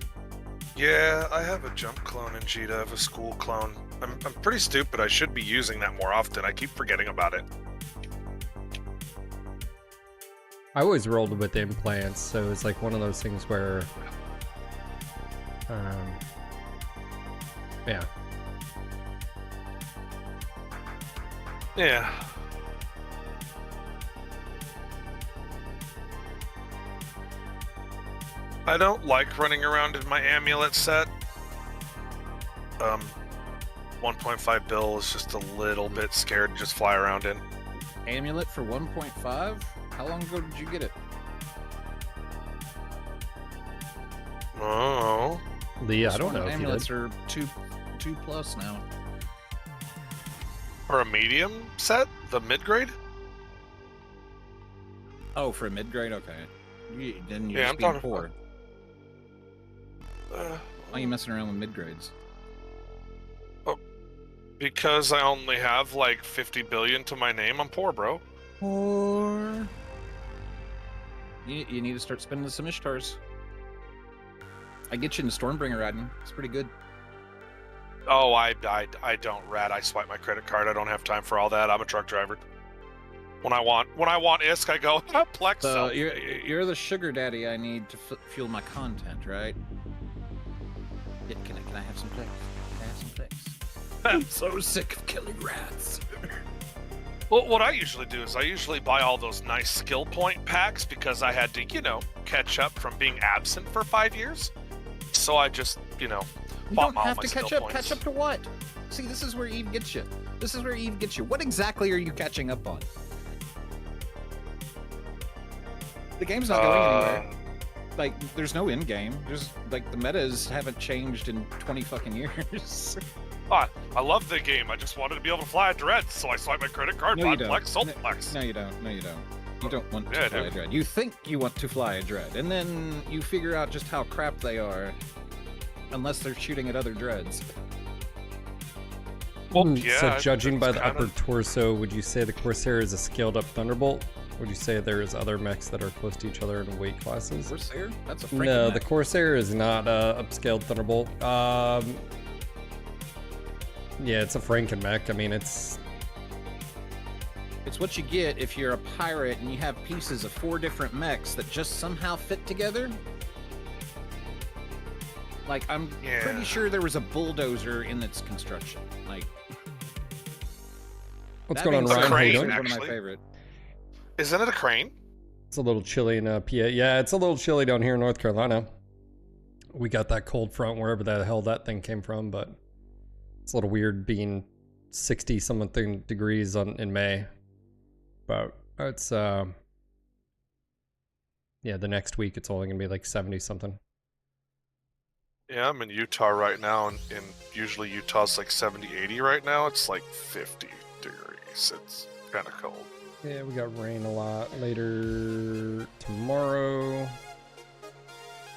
Yeah, I have a jump clone in Jita. I have a school clone. I'm pretty stupid. I should be using that more often. I keep forgetting about it. I always rolled with implants, so it's like one of those things where, yeah. Yeah. I don't like running around in my amulet set. 1.5 bill is just a little bit scared to just fly around in. Amulet for 1.5? How long ago did you get it? Oh. Lee, I don't know if amulets you are 2 plus now. For a medium set? The mid-grade? Oh, for a mid-grade? Okay. Then you Yeah, just I'm being talking poor. Why are you messing around with mid-grades? Because I only have like 50 billion to my name. I'm poor, bro. Poor. You need to start spending some Ishtars. I get you in the Stormbringer riding. It's pretty good. Oh, I don't rat. I swipe my credit card. I don't have time for all that. I'm a truck driver. When I want ISK, I go Plex. So you're the sugar daddy I need to fuel my content, right? Yeah, can I have some Plex? Can I have some Plex? I'm so sick of killing rats. Well, what I usually do is I usually buy all those nice skill point packs because I had to, catch up from being absent for 5 years. So I just, You bought don't all have my to skill catch up. points. Catch up to what? See, this is where Eve gets you. This is where Eve gets you. What exactly are you catching up on? The game's not going anywhere. Like, there's no end game. There's like the metas haven't changed in 20 fucking years. I love the game. I just wanted to be able to fly a dread, so I swipe my credit card, No, you bought don't. Plex, sold Plex. No, you don't. No, you don't. You don't want Yeah, I to fly do. a dread. You think you want to fly a dread, and then you figure out just how crap they are, unless they're shooting at other dreads. Well, yeah. So judging by the kinda- upper torso, would you say the Corsair is a scaled up Thunderbolt? Would you say there's other mechs that are close to each other in weight classes? Corsair? That's a freaking No, mech. the Corsair is not a upscaled Thunderbolt. Yeah, it's a Franken mech. I mean, it's It's what you get if you're a pirate and you have pieces of 4 different mechs that just somehow fit together. Like, I'm pretty sure there was a bulldozer in its construction. Like, what's that going on, being Ryan? said, How you it's doing? one of my Actually. favorite. Isn't it a crane? It's a little chilly in PA. Yeah, it's a little chilly down here in North Carolina. We got that cold front wherever the hell that thing came from, but it's a little weird being 60 something degrees in May. But it's yeah, the next week it's only gonna be like 70 something. Yeah, I'm in Utah right now, and usually Utah's like 70, 80 right now. It's like 50 degrees. It's kind of cold. Yeah, we got rain a lot later tomorrow,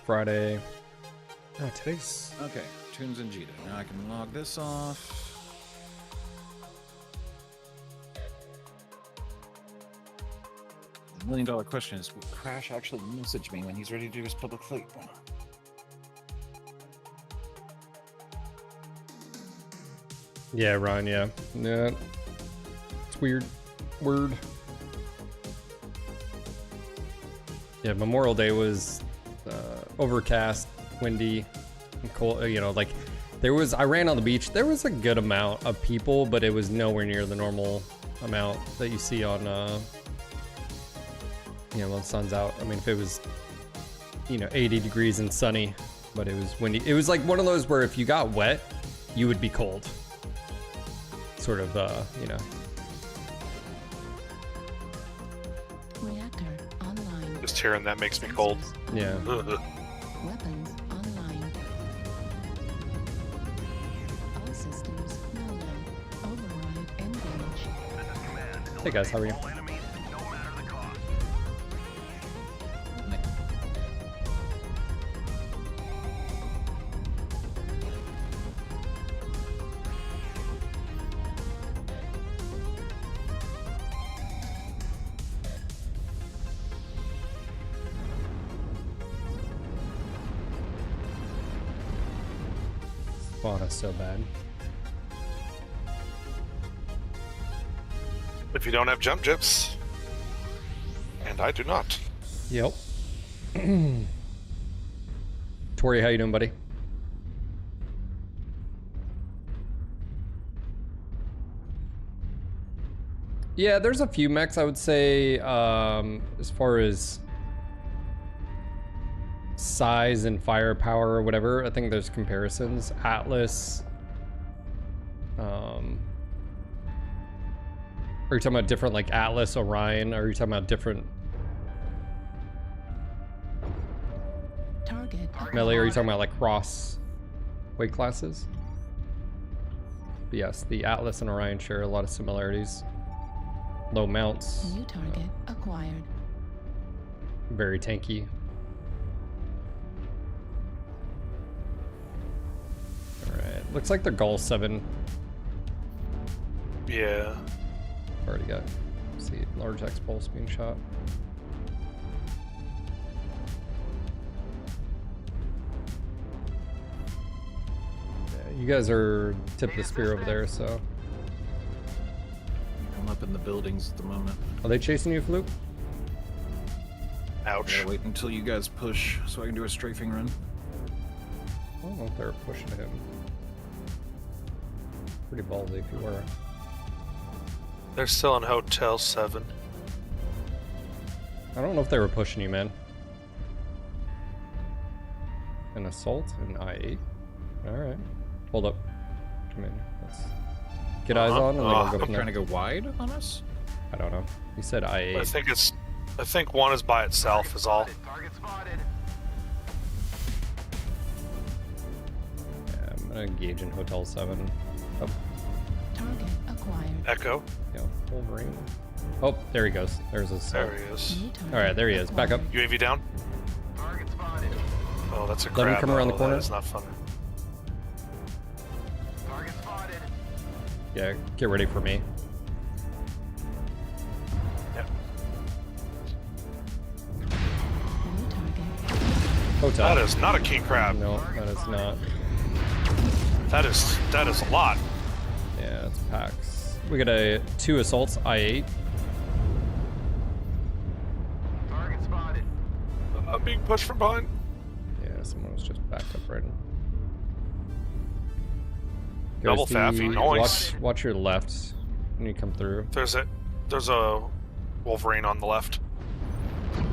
Friday. Oh, today's Okay, Tunes and Jita. Now I can log this off. The $1 million question is, will Crash actually message me when he's ready to do his public fleet? yeah, Ron. Yeah. It's weird. Word. Yeah, Memorial Day was overcast, windy, and cold. You know, like I ran on the beach. There was a good amount of people, but it was nowhere near the normal amount that you see on, you know, when the sun's out. I mean, if it was, you know, 80 degrees and sunny, but it was windy. It was like one of those where if you got wet, you would be cold. Sort of, you know. Reactor online. Just hearing that makes me cold. Yeah. Weapons online. All systems no no. Override engage. Hey guys, how are you? Spawn is so bad. If you don't have jump jips, and I do not. Yep. Tori, how you doing, buddy? Yeah, there's a few mechs I would say, as far as size and firepower or whatever. I think there's comparisons. Atlas. Are you talking about different like Atlas, Orion? Or are you talking about different Target. melee? Or are you talking about like cross weight classes? But yes, the Atlas and Orion share a lot of similarities. Low mounts. New target acquired. Very tanky. Alright, looks like the Gall 7 Yeah. already got, see, large X pulse being shot. Yeah, you guys are tip of the spear over there, so. I'm up in the buildings at the moment. Are they chasing you, Fluke? Ouch. Gotta wait until you guys push so I can do a strafing run. I don't know if they're pushing him. Pretty ballsy if you were. They're still in Hotel 7. I don't know if they were pushing you, man. An assault, an I-8. Alright. Hold up. Come in. Let's get eyes on and then we'll go They're from there. trying to go wide on us? I don't know. You said I-8. I think one is by itself is all. Target spotted. Yeah, I'm gonna engage in Hotel 7. Oh, Target acquired. Echo. yeah, Wolverine. Oh, there he goes. There's his. There he is. New target Alright, there he is. Back up. UAV down. Target spotted. Oh, that's a Let him crab. come around the Oh, corner. That is not fun. Target spotted. Yeah, get ready for me. Yep. New target. Hotel. That is not a king crab. No, that is not. That is a lot. Yeah, it's packs. We got 2 assaults, I-8. Target spotted. I'm being pushed from behind. Yeah, someone was just backed up right in. Double faffy, noise. Watch your left when you come through. There's a Wolverine on the left. Target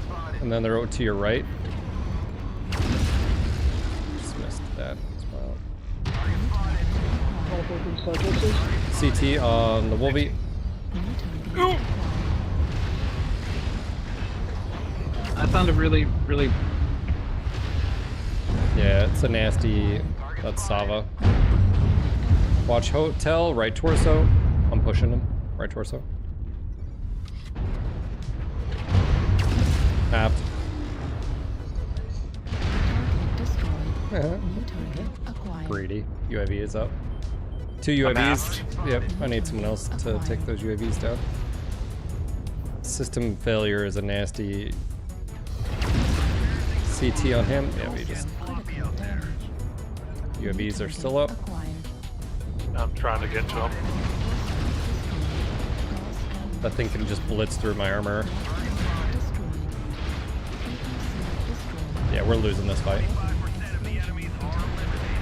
spotted. And then they're over to your right. Just missed that as well. Target spotted. CT on the Wolvie. New target. I found a really, really... Yeah, it's a nasty. That's Sava. Watch Hotel, right torso. I'm pushing him. Right torso. Apt. Target destroyed. New target acquired. Greedy. UAV is up. 2 UAVs. Yep, I need someone else to take those UAVs down. System failure is a nasty CT on him. Yeah, we just... UAVs are still up. Acquired. I'm trying to get to him. That thing can just blitz through my armor. Yeah, we're losing this fight.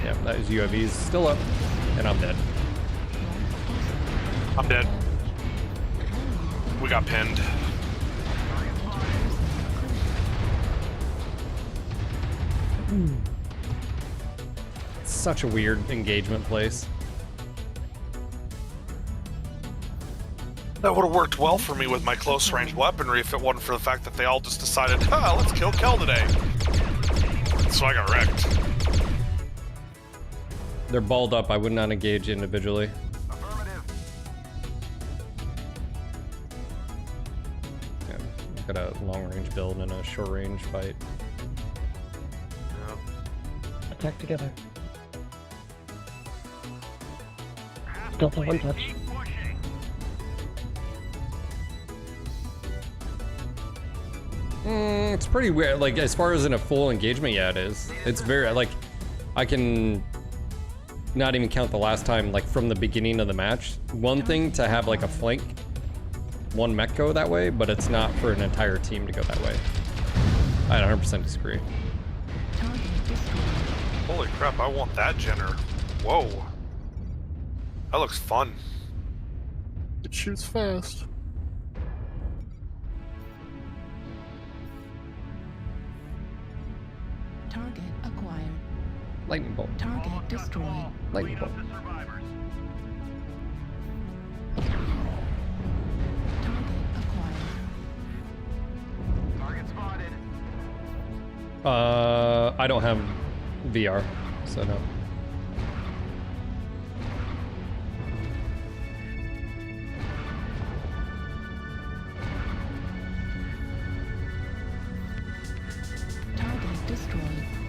Yeah, that is UAV's still up, and I'm dead. I'm dead. We got pinned. It's such a weird engagement place. That would have worked well for me with my close range weaponry if it wasn't for the fact that they all just decided, let's kill Kel today. So I got wrecked. They're balled up. I would not engage individually. Yeah, I've got a long range build and a short range fight. Attack together. Delta one touch. It's pretty weird. Like, as far as in a full engagement, yeah, it is. It's very, like, I can not even count the last time, like, from the beginning of the match. One thing to have, like, a flank, one mech go that way, but it's not for an entire team to go that way. I 100% disagree. Holy crap, I want that Jenner. Whoa. That looks fun. It shoots fast. Target acquired. Lightning bolt. Target destroyed. Lightning bolt. Target acquired. Target spotted. I don't have VR, so no. Target destroyed.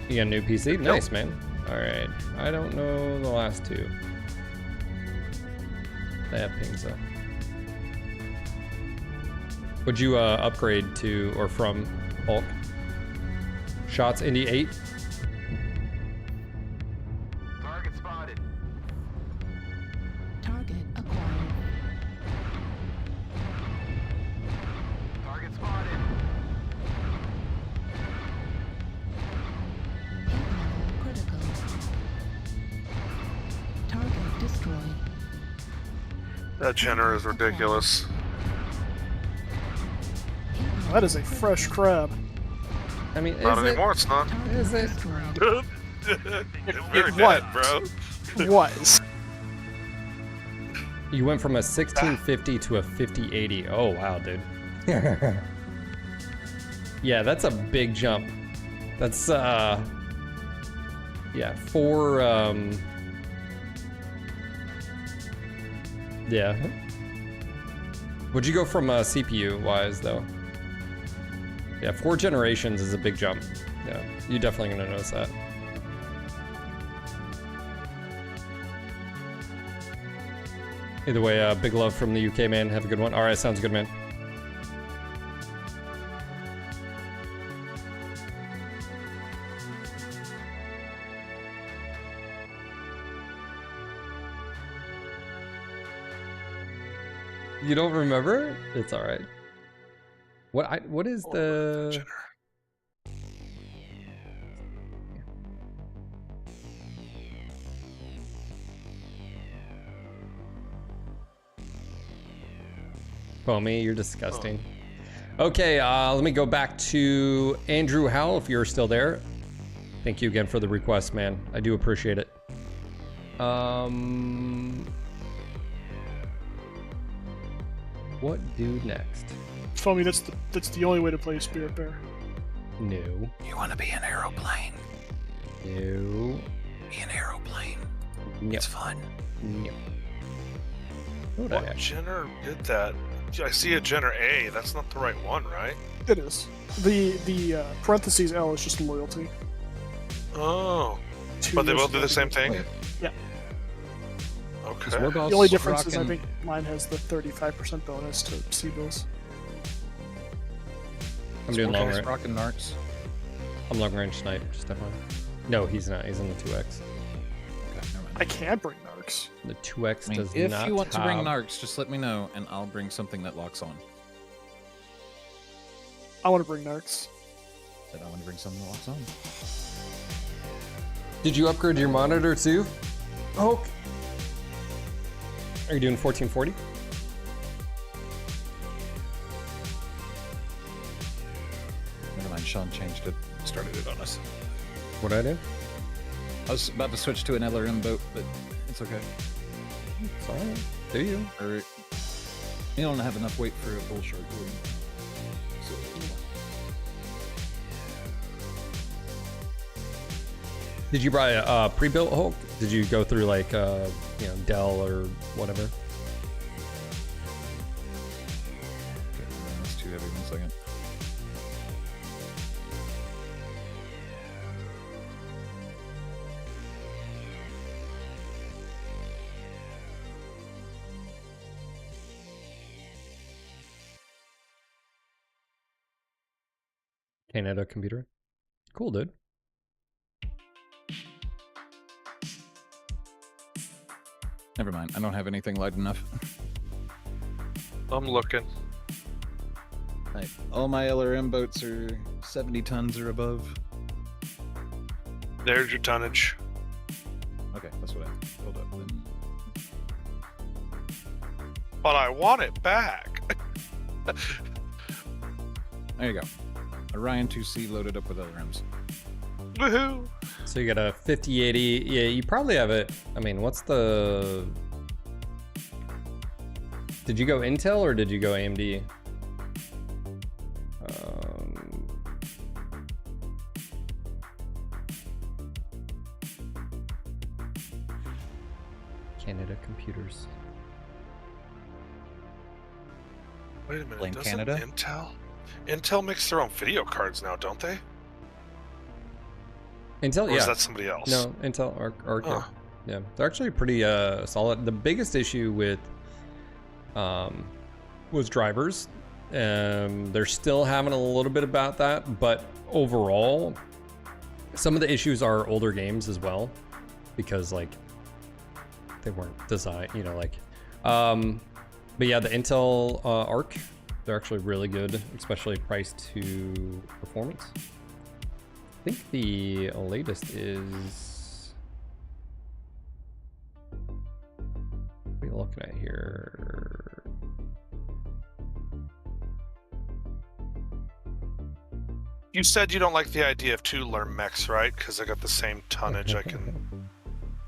You got a new PC? Nice, man. Alright. I don't know the last two. They have pings, though. Would you upgrade to or from Hulk? Shots, Indy 8. Target spotted. Target acquired. Target spotted. Hit level critical. Target destroyed. That Jenner is ridiculous. That is a fresh crab. I mean, Not anymore, it's not. Is it? It's very What? dead, bro. It was. You went from a 1650 to a 5080. Oh, wow, dude. Yeah, that's a big jump. That's, yeah, yeah. Would you go from CPU-wise, though? Yeah, 4 generations is a big jump. Yeah, you're definitely gonna notice that. Either way, big love from the UK, man. Have a good one. All right, sounds good, man. You don't remember? It's all right. What is the? Foamy, you're disgusting. Okay, let me go back to Andrew Howell if you're still there. Thank you again for the request, man. I do appreciate it. What do next? Foamy, that's the only way to play Spirit Bear. No. You want to be an aeroplane? No. Be an aeroplane. No. It's fun. No. What Jenner did that? I see a Jenner A. That's not the right one, right? It is. The parentheses L is just loyalty. Oh. But they both do the same thing? Yeah. Okay. The only difference is I think mine has the 35% bonus to C-bills. I'm doing long range. Rockin' Narts. I'm long range snipe, just FYI. No, he's not. He's in the 2x. I can bring Narc. narcs. The 2X I mean, does if not you want to bring have- narcs, just let me know, and I'll bring something that locks on. I want to bring narcs. Then I want to bring something that locks on. Did you upgrade your monitor too? Oh. Are you doing 1440? Never mind, Sean changed it, started it on us. What'd I do? I was about to switch to an LRM boat, but it's okay. It's alright. Do you? Or, you don't have enough weight for a bull shark, do you? Did you buy a pre-built Hulk? Did you go through like you know, Dell or whatever? Okay, that's too heavy. 1 second. Canada computer. Cool, dude. Never mind, I don't have anything light enough. I'm looking. Right. All my LRM boats are 70 tons or above. There's your tonnage. Okay, that's what I pulled up then. But I want it back. There you go. Orion 2C loaded up with LRMs. Woohoo! So you got a 5080. Yeah, you probably have it. I mean, what's the... Did you go Intel or did you go AMD? Canada computers. Wait a minute. Blame Doesn't Canada? Intel makes their own video cards now, don't they? Intel, Or yeah. is that somebody else? No, Intel Arc. Oh. Yeah, they're actually pretty solid. The biggest issue with was drivers. They're still having a little bit about that, but overall, some of the issues are older games as well, because like they weren't designed, you know, like. But yeah, the Intel Arc, they're actually really good, especially priced to performance. I think the latest is... What are we looking at here? You said you don't like the idea of two learn mechs, right? Because I got the same tonnage. I can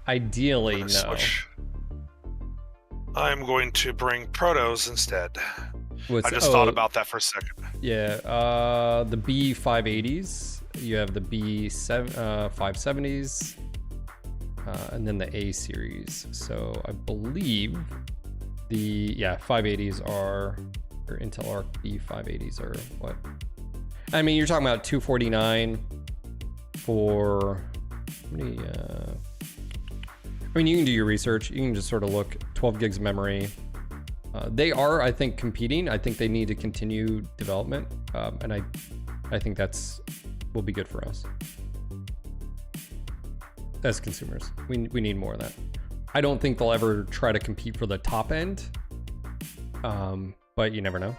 Ideally, no. switch. I'm going to bring protos instead. I just thought about that for a second. Yeah, the B580s. You have the B570s, and then the A series. So I believe the 580s are, or Intel Arc B580s are what? I mean, you're talking about 249 for how many? I mean, you can do your research. You can just sort of look. 12 gigs of memory. They are, I think, competing. I think they need to continue development, and I think that's will be good for us as consumers. We need more of that. I don't think they'll ever try to compete for the top end, but you never know.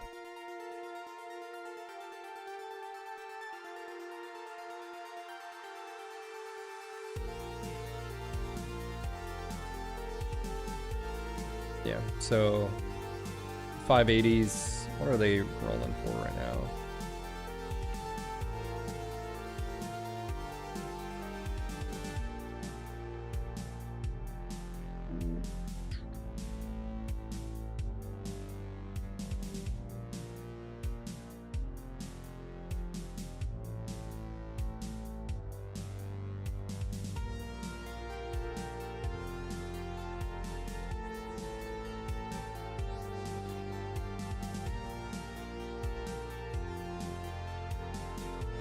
Yeah, so 580s, what are they rolling for right now?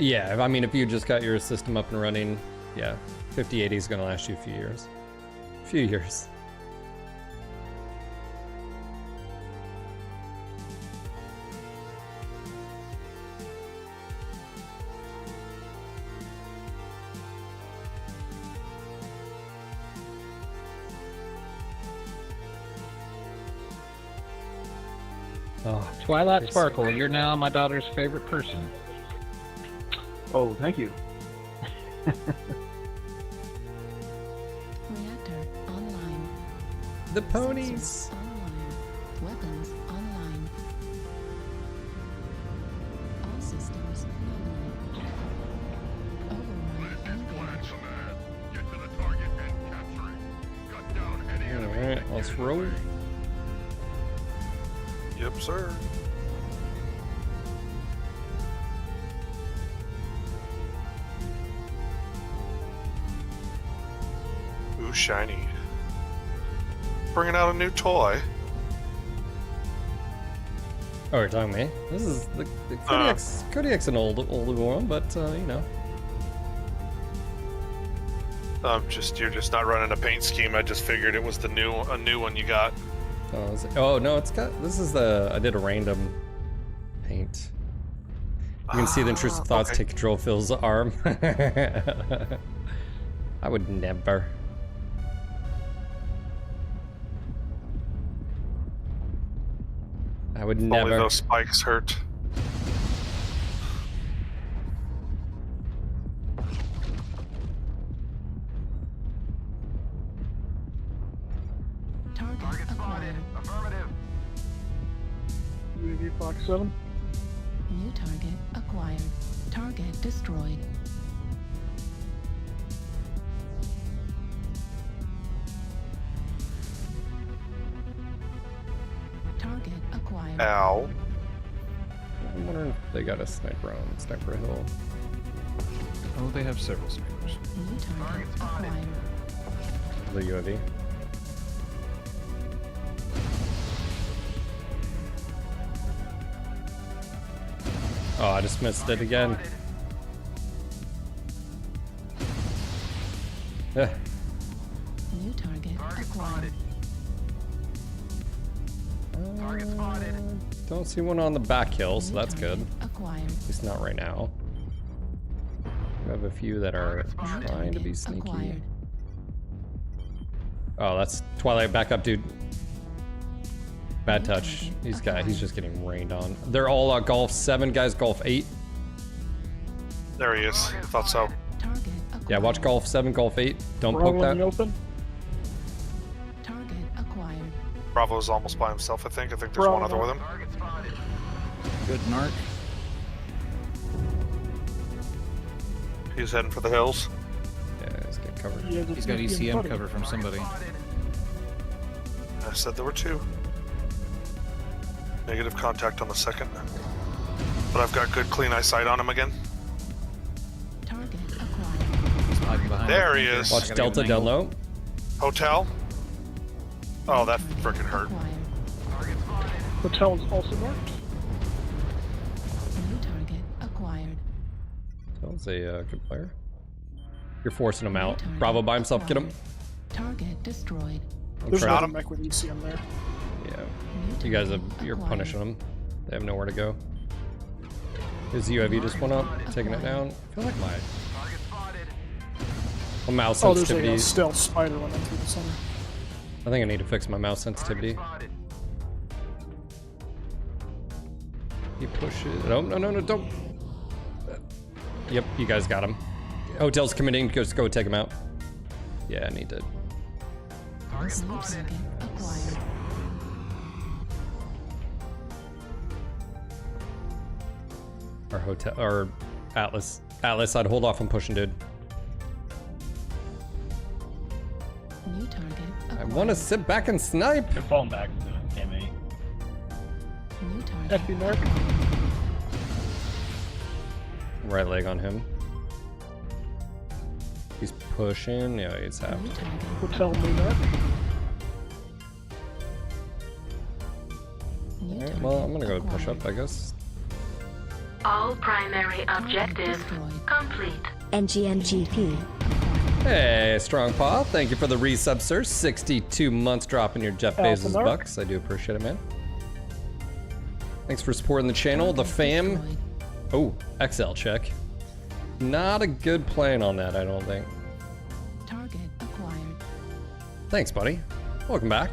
Yeah, I mean, if you just got your system up and running, yeah, 5080 is going to last you a few years. Oh, Twilight Sparkle, you're now my daughter's favorite person. Oh, thank you. Reactor online. the ponies. Sensors online. Weapons online. All systems nominal. Override engaged. Get to the target and capture it. Cut down any enemy. Alright, let's roll. Yep, sir. Ooh, shiny. Bringing out a new toy. Oh, you're talking to me? This is the Kodiak's. Kodiak's an older one, but you know. You're just not running a paint scheme. I just figured it was a new one you got. Oh, oh no, it's got. This is the. I did a random paint. You can see the intrusive thoughts take control of Phil's arm. I would never. I would never. Only those spikes hurt. Target acquired. Affirmative. UAV Fox 7. New target acquired. Target destroyed. Target acquired. Ow. I'm wondering if they got a sniper on Sniper Hill. Oh, they have several snipers. New target acquired. The UAV. Oh, I just missed it again. Yeah. New target acquired. Target spotted. Don't see one on the back hill, so that's good. Acquired. At least not right now. We have a few that are trying to be sneaky. Acquired. Oh, that's Twilight. Back up, dude. Bad touch. He's just getting rained on. They're all Golf 7 guys. Golf 8. There he is. I thought so. Target acquired. Yeah, watch Golf 7, Golf 8. Don't Bravo poke in the that. open. Target acquired. Bravo's almost by himself, I think. I think there's Bravo. one other with him. Target spotted. Good narc. He's heading for the hills. Yeah, let's get covered. He has a He's got sneaky ECM buddy. cover from somebody. I said there were 2. Negative contact on the second. But I've got good clean eyesight on him again. Target acquired. He's hiding behind There the he bunker. is. Watch I gotta Delta get an down angle. low. Hotel. Oh, that freaking hurt. Acquired. Target spotted. Hotel is also marked. New target acquired. That was a good player. You're forcing him out. Target Bravo by himself. Get him. acquired. Target destroyed. I'm There's trying- another mech with ECM there. Yeah. New You guys target you're acquired. punishing them. They have nowhere to go. His UAV just went up, taking it down. I feel like my Target spotted. mouse Oh, there's sensitivity. a stealth spider running through the center. I think I need to fix my mouse sensitivity. Spotted. He pushes. No, don't. Yep, you guys got him. Hotel's committing. Just go take him out. Yeah, I need to. Target New spotted. target acquired. Our hotel or Atlas. Atlas, I'd hold off on pushing, dude. New target I acquired. want to sit back and snipe. You're falling back. Cammy. New target FB mark. Right leg on him. He's pushing. Yeah, he's half. New target Hotel New Mark. New Alright, target well, I'm gonna go push acquired. up, I guess. All primary objectives complete. NGNGP. Hey, Strong Paw, thank you for the resub, sir. 62 months dropping your Jeff Bezos Alpha Mark. bucks. I do appreciate it, man. Thanks for supporting the channel, the fam. Destroyed. Oh, XL check. Not a good plan on that, I don't think. Target acquired. Thanks, buddy. Welcome back.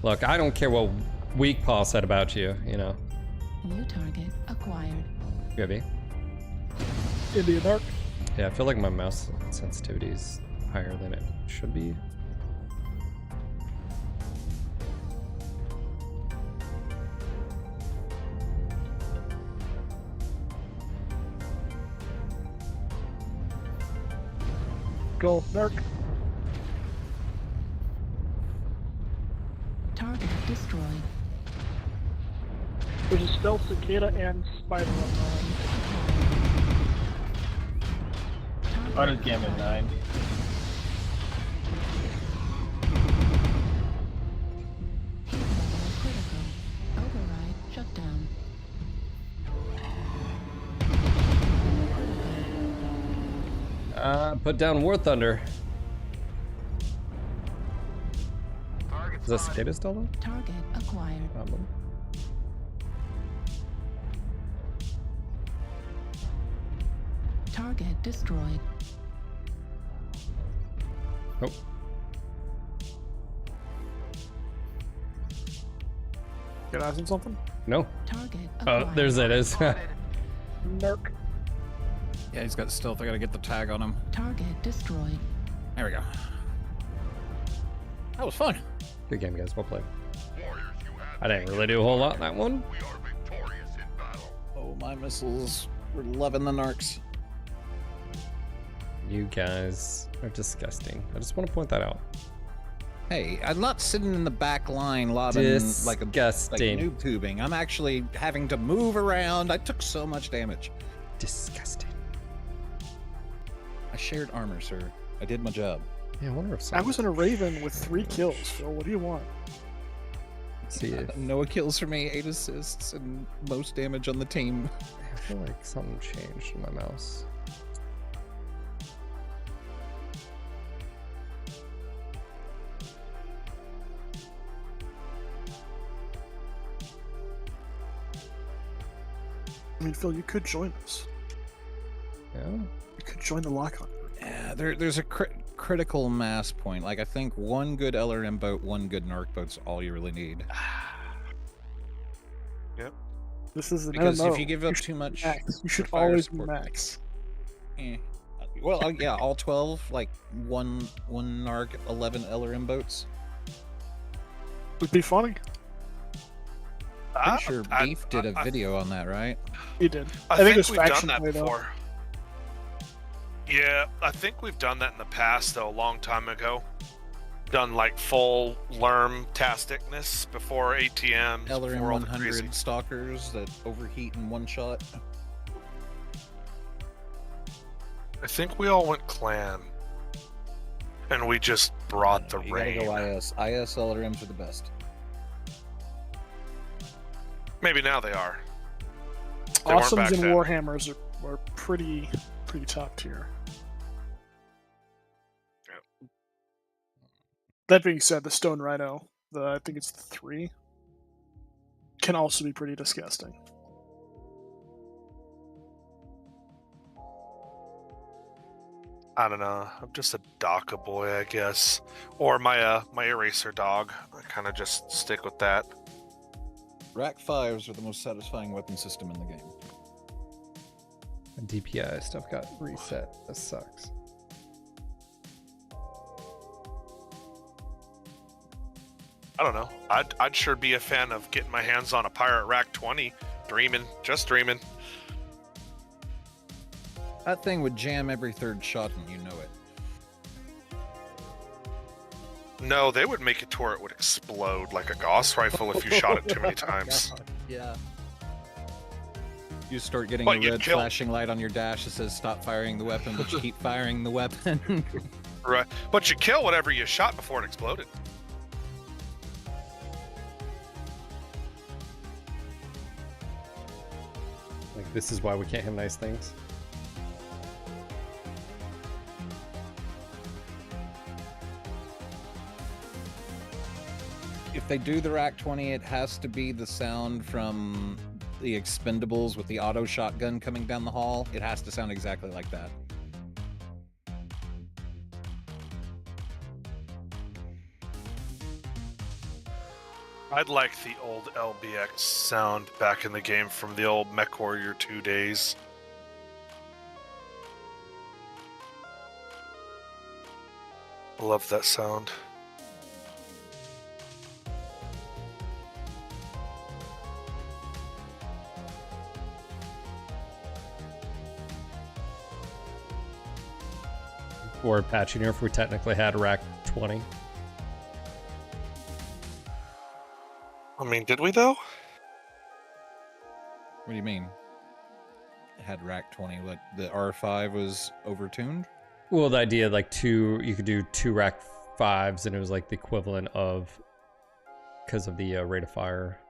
Look, I don't care what Weak Paw said about you, you know. New target acquired. You have me? Indian Arc. Yeah, I feel like my mouse sensitivity is higher than it should be. Go, Narc. Target destroyed. There's a stealth cicada and spider on Auto Gamma 9. Critical. Override shut down. Put down War Thunder. Is that cicada still though? Target acquired. Problem. Target destroyed. Oh. Get eyes on something? No. Target Oh, acquired. there's it is. Narc. Yeah, he's got stealth. I gotta get the tag on him. Target destroyed. There we go. That was fun. Good game, guys. Well played. Warriors, you have I didn't really do a whole lot in that one. We are victorious in battle. Oh, my missiles were loving the narcs. You guys are disgusting. I just want to point that out. Hey, I'm not sitting in the back line lobbing like Disgusting. noob tubing. I'm actually having to move around. I took so much damage. Disgusting. I shared armor, sir. I did my job. Yeah, I wonder if I someone... was in a Raven with 3 kills, Phil. What do you want? Let's see if... No kills for me, 8 assists, and most damage on the team. I feel like something changed in my mouse. I mean, Phil, you could join us. Yeah? You could join the lock-on. Yeah, there's a critical mass point. Like, I think one good LRM boat, one good narc boat's all you really need. Yep. This is an Because MMO. if you give up too much, Max. You should for fire always be support- max. Well, yeah, all 12, like one narc, 11 LRM boats. Would be funny. Pretty sure Beef did a video on that, right? He did. I think think it was we've done faction that play, though. before. Yeah, I think we've done that in the past, though, a long time ago. Done like full LRM tasticness before ATMs, LRM before all the crazy. 100 stalkers that overheat in one shot. I think we all went clan, and we just brought the You rain. gotta go IS. IS LRMs are the best. Maybe now they are. They weren't Awesomes back and then. Warhammers are pretty top tier. Yep. That being said, the Stone Rhino, I think it's the 3, can also be pretty disgusting. I don't know. I'm just a DACA boy, I guess, or my eraser dog. I kind of just stick with that. Rack 5s are the most satisfying weapon system in the game. My DPI stuff got reset. That sucks. I don't know. I'd sure be a fan of getting my hands on a Pirate Rack 20. Dreaming, just dreaming. That thing would jam every third shot and you know it. No, they would make it to where it would explode like a Gauss rifle if you shot it too many times. Yeah. You start getting What, a you'd red kill- flashing light on your dash that says stop firing the weapon, but you keep firing the weapon. Right. But you kill whatever you shot before it exploded. Like, this is why we can't have nice things. If they do the Rack 20, it has to be the sound from the Expendables with the auto shotgun coming down the hall. It has to sound exactly like that. I'd like the old LBX sound back in the game from the old MechWarrior 2 days. I love that sound. Or patching here if we technically had rack 20. I mean, did we though? What do you mean? It had rack 20, like the R5 was overtuned? Well, the idea like you could do 2 rack 5s and it was like the equivalent of, because of the rate of fire.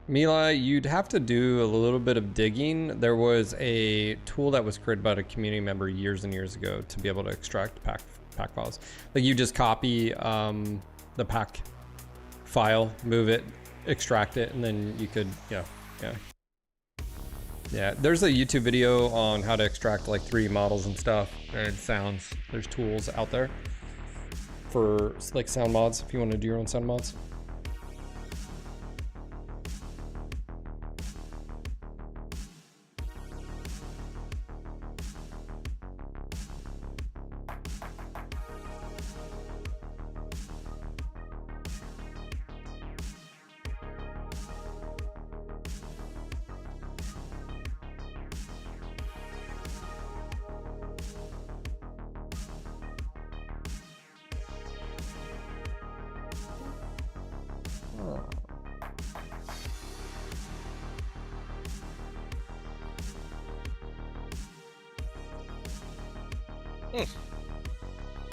Mila, you'd have to do a little bit of digging. There was a tool that was created by a community member years and years ago to be able to extract pack files. Like you just copy the pack file, move it, extract it, and then you could, yeah. There's a YouTube video on how to extract like 3D models and stuff and sounds. There's tools out there for like sound mods if you want to do your own sound mods.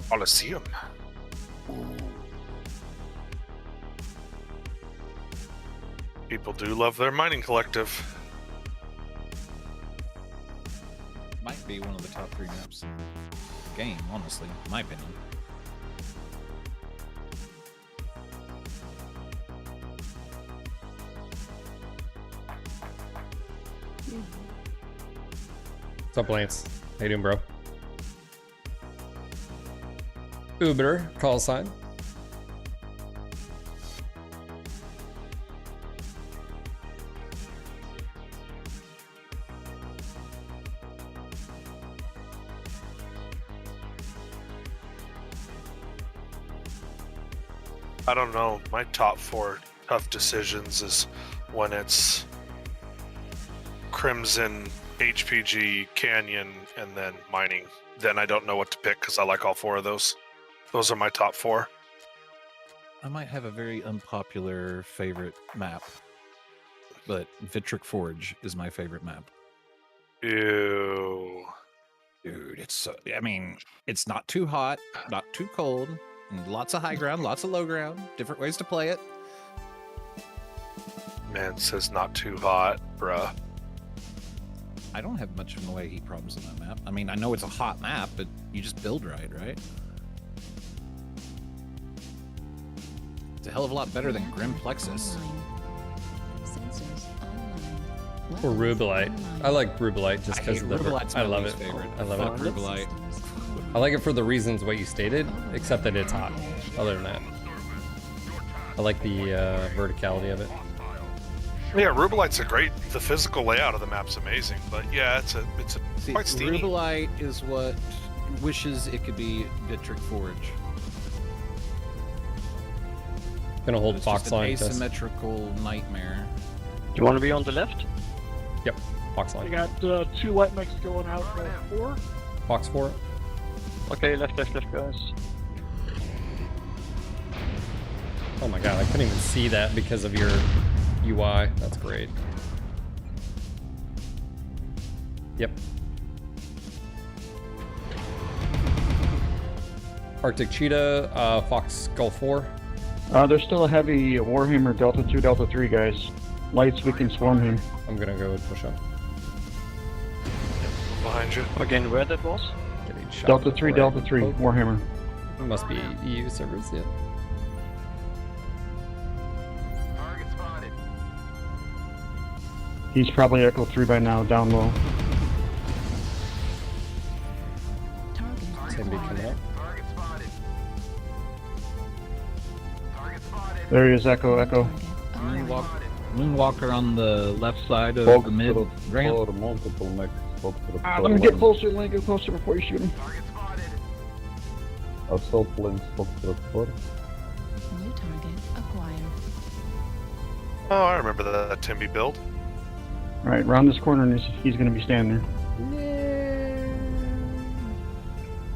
Coliseum. People do love their mining collective. Might be one of the top 3 maps in the game, honestly, in my opinion. What's up, Lance? How you doing, bro? Uber, call sign. I don't know. My top 4 tough decisions is when it's Crimson, HPG, Canyon, and then mining. Then I don't know what to pick because I like all 4 of those. Those are my top 4. I might have a very unpopular favorite map, but Vitric Forge is my favorite map. Ew. Dude, it's so, I mean, it's not too hot, not too cold, and lots of high ground, lots of low ground, different ways to play it. Man says not too hot, bruh. I don't have much in the way of heat problems on that map. I mean, I know it's a hot map, but you just build right? It's a hell of a lot better than Grim Plexus. Or Rubelite. I like Rubelite just because of the... Rubelite's I love my it. least favorite. I love Fuck it. Rubelite. I like it for the reasons what you stated, except that it's hot. Other than that, I like the verticality of it. Yeah, Rubelite's the physical layout of the map's amazing, but yeah, it's quite steamy. Rubelite is what wishes it could be Vitric Forge. Gonna hold It's Fox just an line. asymmetrical nightmare. Do you want to be on the left? Yep, Fox I line. got 2 light mechs going out for 4. Fox 4. Okay, left, guys. Oh my god, I couldn't even see that because of your UI. That's great. Yep. Arctic Cheetah, Fox Gulf 4. There's still a heavy Warhammer Delta 2, Delta 3, guys. Lights, we can swarm him. I'm gonna go push up. Behind you. Again, where that was? Getting shot Delta 3, before I Delta even 3, poke. Warhammer. It must be EU servers, yeah. Target spotted. He's probably Echo 3 by now, down low. Timby coming up. Target spotted. Target spotted. There he is, Echo, Echo. Moonwalker on the left side of the mid ramp. Multiple mechs. Let me get closer, let me get closer before you shoot him. Target spotted. Assault plane spot for New target acquired. Oh, I remember that Timby build. Alright, round this corner and he's gonna be standing there.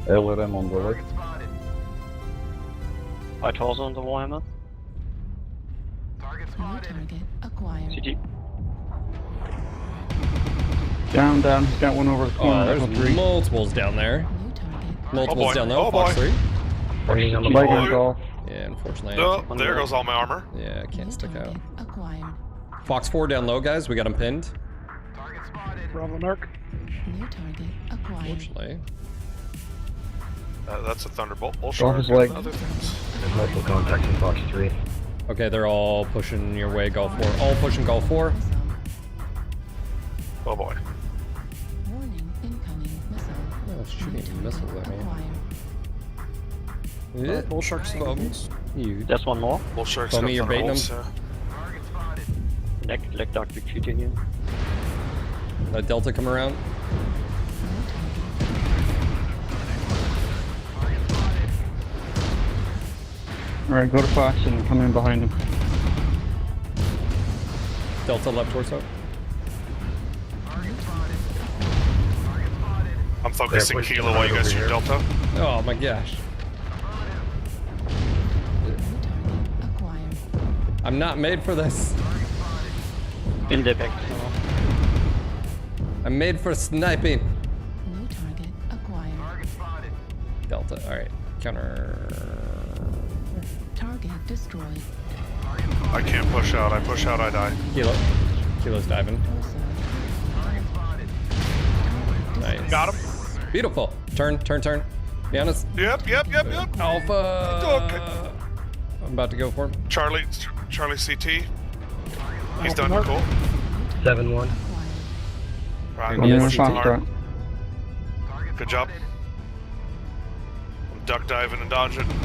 LRM on the left. Target spotted. I toss on the Warhammer. Target New spotted. target acquired. CT. Down, he's got one over the corner. Oh, Echo there's 3. multiples down there. New target. Multiples boy. down there. Oh, Fox boy. 3. Running on the Light ball. gun golf. Yeah, unfortunately. I Oh, can't- there goes all my armor. Yeah, I can't New stick out. target acquired. Fox 4 down low, guys. We got him pinned. Target spotted. Bravo Narc. New target acquired. Unfortunately. That's a Thunderbolt. Bull Off shark his and leg. other things. There's multiple contacts in Fox 3. Okay, they're all pushing your way, Golf 4. All pushing Golf 4. Missile. Oh boy. Warning, incoming missile. Oh, shooting New target missiles at me. acquired. Yeah. Bull sharks. Bums. You. There's one more. Bull sharks Tell me got you're baiting Thunderbolts, Target spotted. Leg dark big shooter here. Let Delta come around. Alright, go to Fox and come in behind him. Delta left torso. I'm focusing Kilo while you guys shoot Delta. Oh my gosh. Acquired. I'm not made for this. In the back. I'm made for sniping. New target acquired. Delta. Alright. Counter. Target destroyed. I can't push out. I push out, I die. Kilo. Kilo's diving. Torso. Nice. Got him. Beautiful. Turn. Be honest. Yep. Alpha. Okay. I'm about to go for him. Charlie CT. He's done Mark. cool. 7-1. Right, Give me a pushing CT. hard. Good job. I'm duck diving and dodging. Of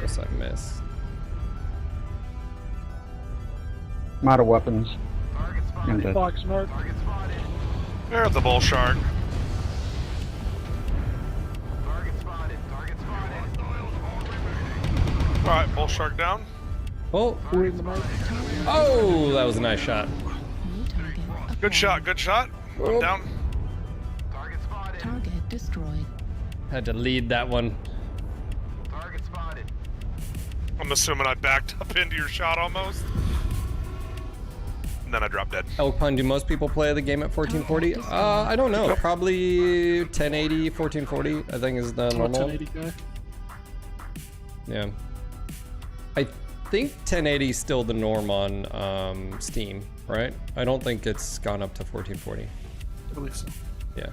course I missed. I'm out of weapons. I'm dead. Fox Narc. There's the bull shark. Alright, bull shark down. Oh. Reading the mark. Oh, that was a nice shot. New target acquired. Good shot. I'm Oh. down. Target destroyed. Had to lead that one. I'm assuming I backed up into your shot almost. And then I dropped dead. Elk Pun, do most people play the game at 1440? I don't know. Probably 1080, 1440, I think is the normal. 1080 guy. Yeah. I think 1080 is still the norm on Steam, right? I don't think it's gone up to 1440. I believe so. Yeah.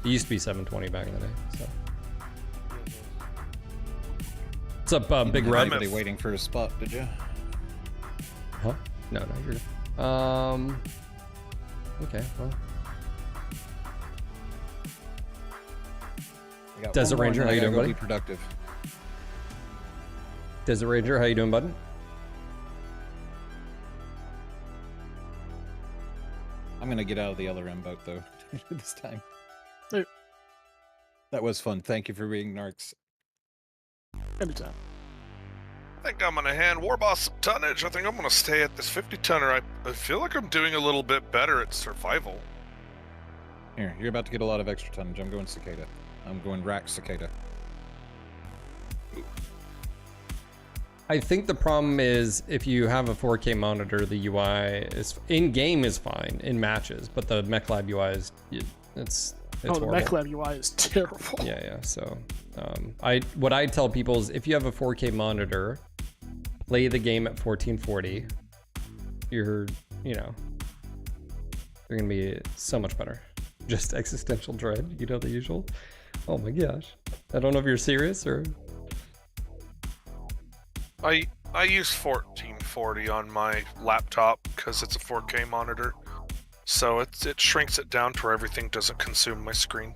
It used to be 720 back in the day, so. What's up, Big Red? Anybody waiting for a spot, did you? Huh? No, you're good. Okay, well. I got Desert one more Ranger, and how you then I doing, gotta buddy? go Be productive. Desert Ranger, how you doing, bud? I'm gonna get out of the LRM boat though this time. Hey. That was fun. Thank you for being narcs. Anytime. I think I'm gonna hand Warboss some tonnage. I think I'm gonna stay at this 50 tonner. I feel like I'm doing a little bit better at survival. Here, you're about to get a lot of extra tonnage. I'm going Cicada. I'm going rack Cicada. I think the problem is if you have a 4K monitor, the UI is in-game is fine in matches, but the MechLab UI is it's the horrible. MechLab UI is terrible. Yeah. So, what I tell people is if you have a 4K monitor, play the game at 1440. There's They're gonna be so much better. Just existential dread, you know, the usual. Oh my gosh. I don't know if you're serious or... I use 1440 on my laptop because it's a 4K monitor, so it shrinks it down to where everything doesn't consume my screen.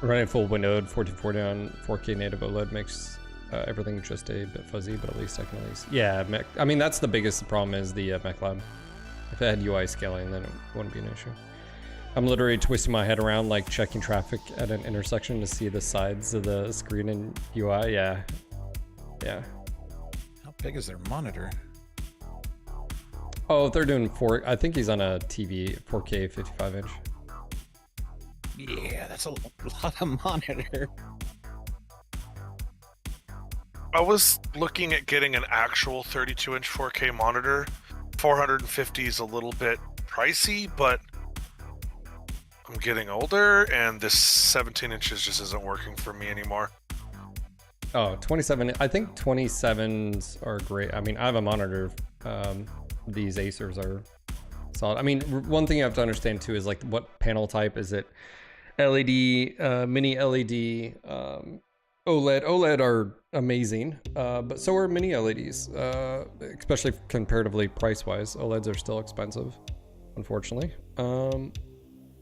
Running full windowed 1440 on 4K native OLED makes everything just a bit fuzzy, but at least I can Yeah, Mech. I mean, that's the biggest problem is the Mech Lab. If it had UI scaling, then it wouldn't be an issue. I'm literally twisting my head around, like checking traffic at an intersection to see the sides of the screen in UI. Yeah. Yeah. How big is their monitor? Oh, they're doing I think he's on a TV, 4K 55 inch. Yeah, that's a lot of monitor. I was looking at getting an actual 32-inch 4K monitor. 450 is a little bit pricey, but I'm getting older, and this 17 inches just isn't working for me anymore. Oh, 27. I think 27s are great. I mean, I have a monitor. These Acers are solid. I mean, one thing you have to understand too is like what panel type is it? LED, mini LED, OLED. OLED are amazing, but so are mini LEDs, especially comparatively price-wise. OLEDs are still expensive, unfortunately. And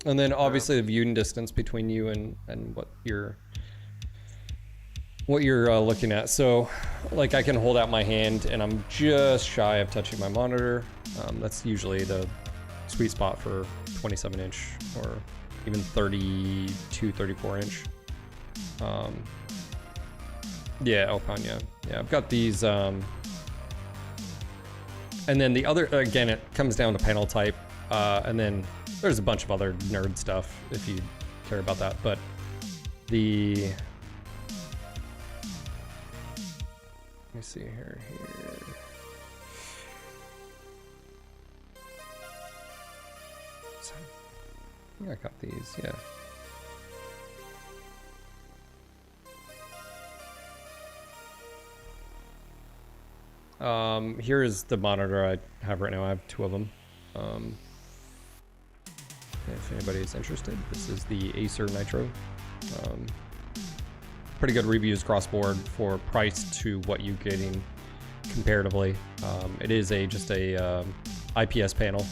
then obviously the viewing distance between you and what you're looking at. So like I can hold out my hand and I'm just shy of touching my monitor. That's usually the sweet spot for 27 inch or even 32, 34 inch. Yeah, Alpine, yeah. I've got these, and then the other, again, it comes down to panel type, and then there's a bunch of other nerd stuff if you care about that, but the, let me see here. So, I got these, yeah. Here is the monitor I have right now. I have two of them. If anybody's interested, this is the Acer Nitro. Pretty good reviews cross board for price to what you're getting comparatively. It is just a IPS panel,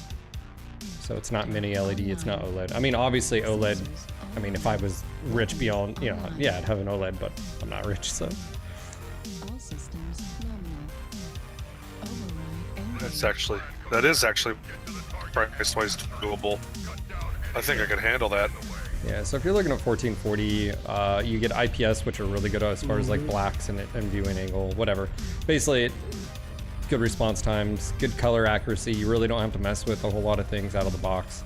so it's not mini LED. It's not OLED. I mean, obviously OLED. I mean, if I was rich beyond, you know, yeah, I'd have an OLED, but I'm not rich, so. That is actually price-wise doable. I think I could handle that. Yeah, so if you're looking at 1440, you get IPS, which are really good as far as like blacks and viewing angle, whatever. Basically, good response times, good color accuracy. You really don't have to mess with a whole lot of things out of the box.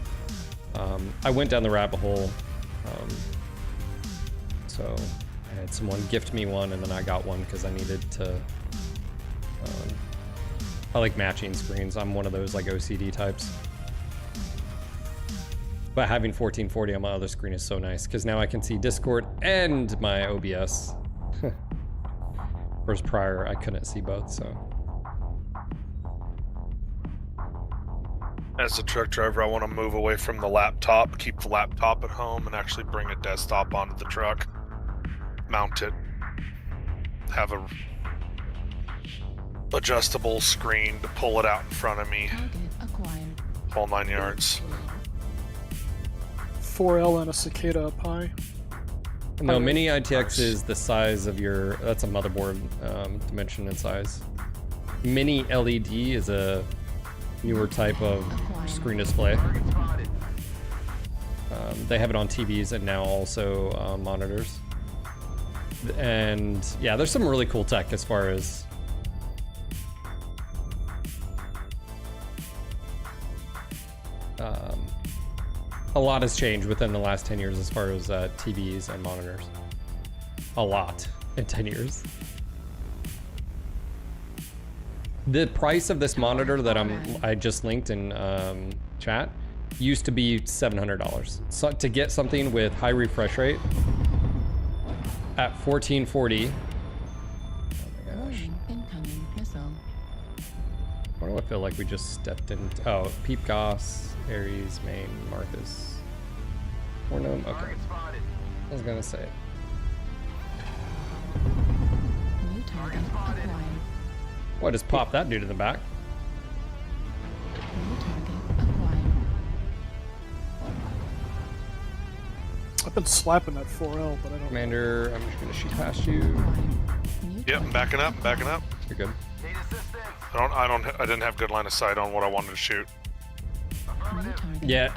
I went down the rabbit hole, so I had someone gift me one, and then I got one because I needed to. I like matching screens. I'm one of those like OCD types. But having 1440 on my other screen is so nice because now I can see Discord and my OBS. Whereas prior I couldn't see both, so. As a truck driver, I want to move away from the laptop, keep the laptop at home, and actually bring a desktop onto the truck. Mount it. Have a adjustable screen to pull it out in front of me. Whole 9 yards. 4L and a cicada up high. No, mini ITX is the size of your, that's a motherboard dimension and size. Mini LED is a newer type of screen display. They have it on TVs and now also monitors. And yeah, there's some really cool tech as far as a lot has changed within the last 10 years as far as TVs and monitors. A lot in 10 years. The price of this monitor that I just linked in chat used to be $700. So to get something with high refresh rate at 1440. Oh my gosh. Incoming missile. Why do I feel like we just stepped in? Oh, Peep Goss, Ares, Main, Marcus. Hornum? Okay. I was gonna say. New target acquired. What, just pop that dude in the back? New target acquired. I've been slapping that 4L, but I don't. Commander, I'm just gonna shoot past you. Yep, I'm backing up, backing up. You're good. I didn't have good line of sight on what I wanted to shoot. Yeah,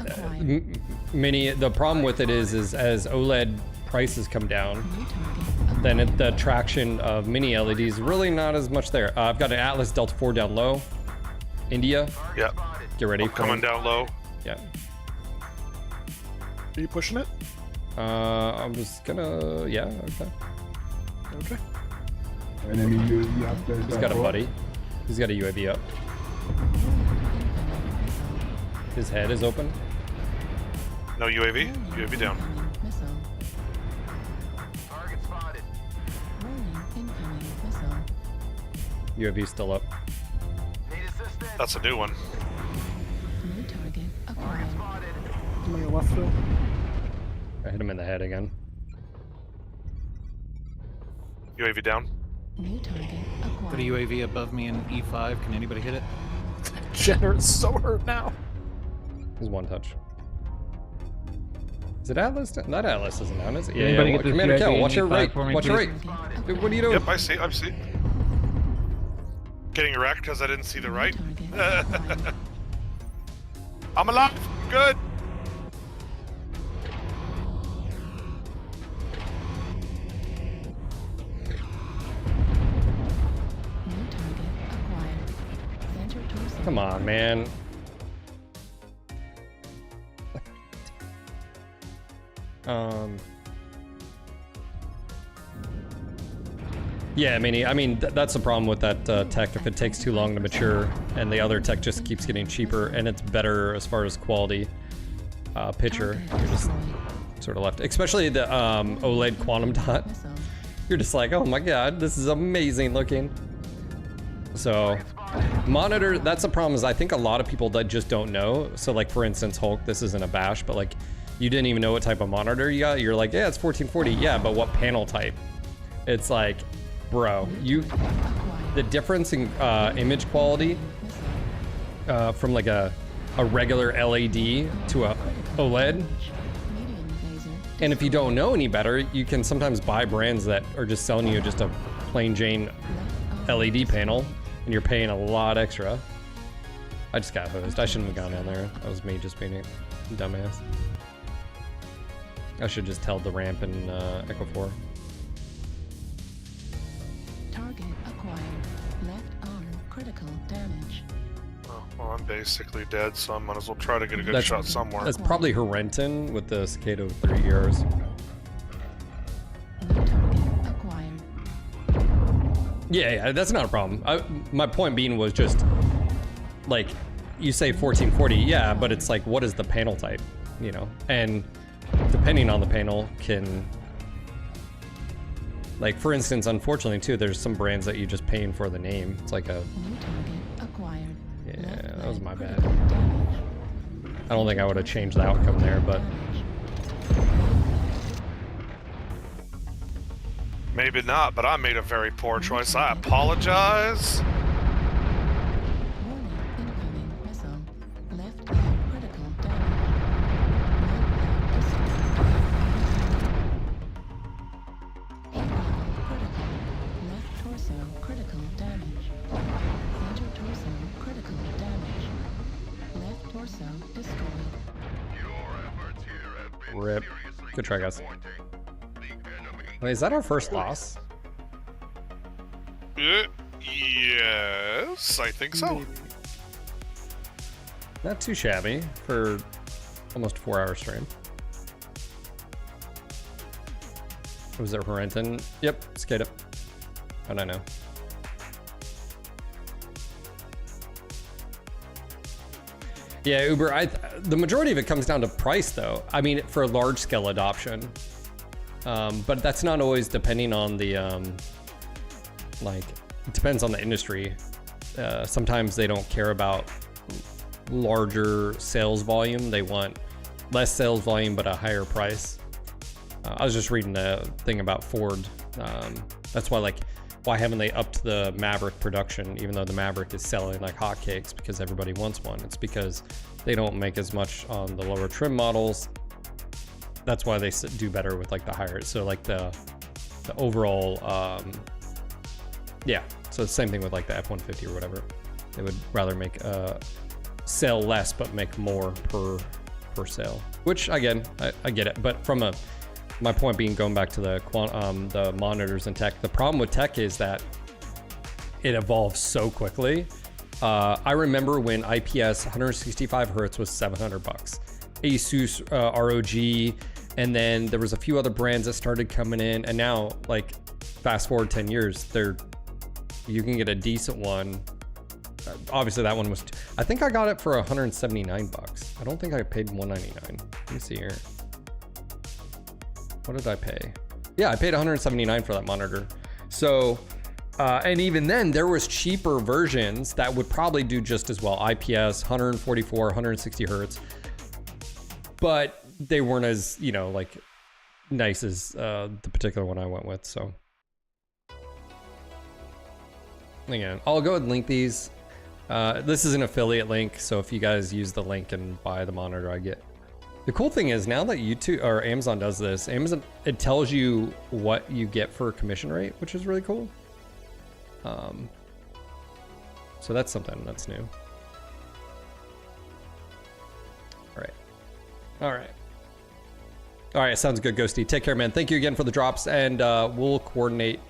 Mini. The problem with it is as OLED prices come down, then the traction of mini LEDs is really not as much there. I've got an Atlas Delta 4 down low. India. Yep. Get ready. I'm coming down low. Yeah. Are you pushing it? I was gonna. Yeah. Okay. Okay. Enemy UAV up there. He's got a buddy. He's got a UAV up. His head is open. No UAV. UAV down. Missile. Target spotted. Warning, incoming missile. UAV still up. Need assistance. That's a new one. New target acquired. I'm on your left, Phil. I hit him in the head again. UAV down. New target acquired. Put a UAV above me in E5. Can anybody hit it? Jenner is so hurt now. There's one touch. Is it Atlas? Not Atlas isn't down, is it? Yeah, Anybody yeah. get this Commander UAV Kel, in watch your E5 right. for me, Watch your right. please? Dude, what are you doing? Yep, I see. Getting wrecked because I didn't see the right. I'm alive. Good. New target acquired. Center torso. Come on, man. Yeah, I mean, that's the problem with that tech. If it takes too long to mature, and the other tech just keeps getting cheaper, and it's better as far as quality picture, you're just sort of left. Especially the OLED quantum dot. You're just like, oh my god, this is amazing looking. So, monitor. That's the problem. Is I think a lot of people that just don't know. So, like for instance, Hulk. This isn't a bash, but like, you didn't even know what type of monitor you got. You're like, yeah, it's 1440. Yeah, but what panel type? It's like, bro, the difference in image quality from like a regular LED to a OLED. And if you don't know any better, you can sometimes buy brands that are just selling you just a plain Jane LED panel, and you're paying a lot extra. I just got hosed. I shouldn't have gone down there. That was me just being a dumbass. I should just held the ramp in Echo 4. Target acquired. Left arm critical damage. Well, I'm basically dead, so I might as well try to get a good That's- shot somewhere. That's probably Herenton with the Cicado 3 ERs. New target acquired. Yeah, that's not a problem. My point being was just, like, you say 1440, yeah, but it's like, what is the panel type, you know? And depending on the panel can, like, for instance, unfortunately too, there's some brands that you just paying for the name. It's like a, New target acquired. yeah, that was my bad. I don't think I would have changed the outcome there, but Maybe not, but I made a very poor choice. I apologize. Warning, incoming missile. Left arm critical damage. Right leg critical. Left torso critical damage. Rip. Good try, guys. Wait, is that our first loss? Yes, I think so. Not too shabby for almost a 4-hour stream. Was it Horenton? Yep, skate up. How'd I know? Yeah, Uber, the majority of it comes down to price though. I mean, for large scale adoption. But that's not always depending on the, like, it depends on the industry. Sometimes they don't care about larger sales volume. They want less sales volume, but a higher price. I was just reading a thing about Ford. That's why, like, why haven't they upped the Maverick production, even though the Maverick is selling like hotcakes because everybody wants one? It's because they don't make as much on the lower trim models. That's why they do better with like the higher. So like the overall, yeah. So the same thing with like the F-150 or whatever. They would rather make sell less but make more per sale. Which again, I get it. But from my point being, going back to the monitors and tech, the problem with tech is that it evolves so quickly. I remember when IPS 165 hertz was $700, Asus ROG, and then there was a few other brands that started coming in, and now, like, fast forward 10 years, you can get a decent one. Obviously that one was, I think I got it for $179. I don't think I paid $199. Let me see here. What did I pay? Yeah, I paid $179 for that monitor. So, and even then, there was cheaper versions that would probably do just as well. IPS, 144, 160 hertz. But they weren't as, you know, like, nice as the particular one I went with, so. Again, I'll go ahead and link these. This is an affiliate link, so if you guys use the link and buy the monitor, I get. The cool thing is now that YouTube or Amazon does this, it tells you what you get for commission rate, which is really cool. So that's something that's new. All right, sounds good, Ghosty. Take care, man. Thank you again for the drops, and we'll coordinate.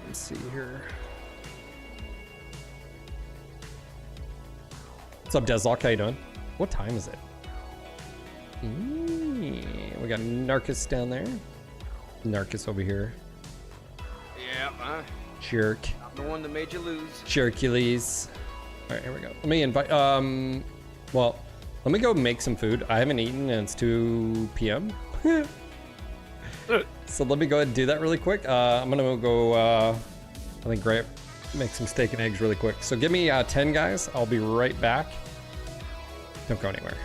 Let's see here. What's up, Deslock? How you doing? What time is it? We got Narcus down there. Narcus over here. Yeah, Jerk. I'm the one that made you lose. Jerkules. All right, here we go. Let me invite. Well, let me go make some food. I haven't eaten and it's 2 p.m. So let me go ahead and do that really quick. I'm gonna go. I think make some steak and eggs really quick. So give me 10 guys. I'll be right back. Don't go anywhere.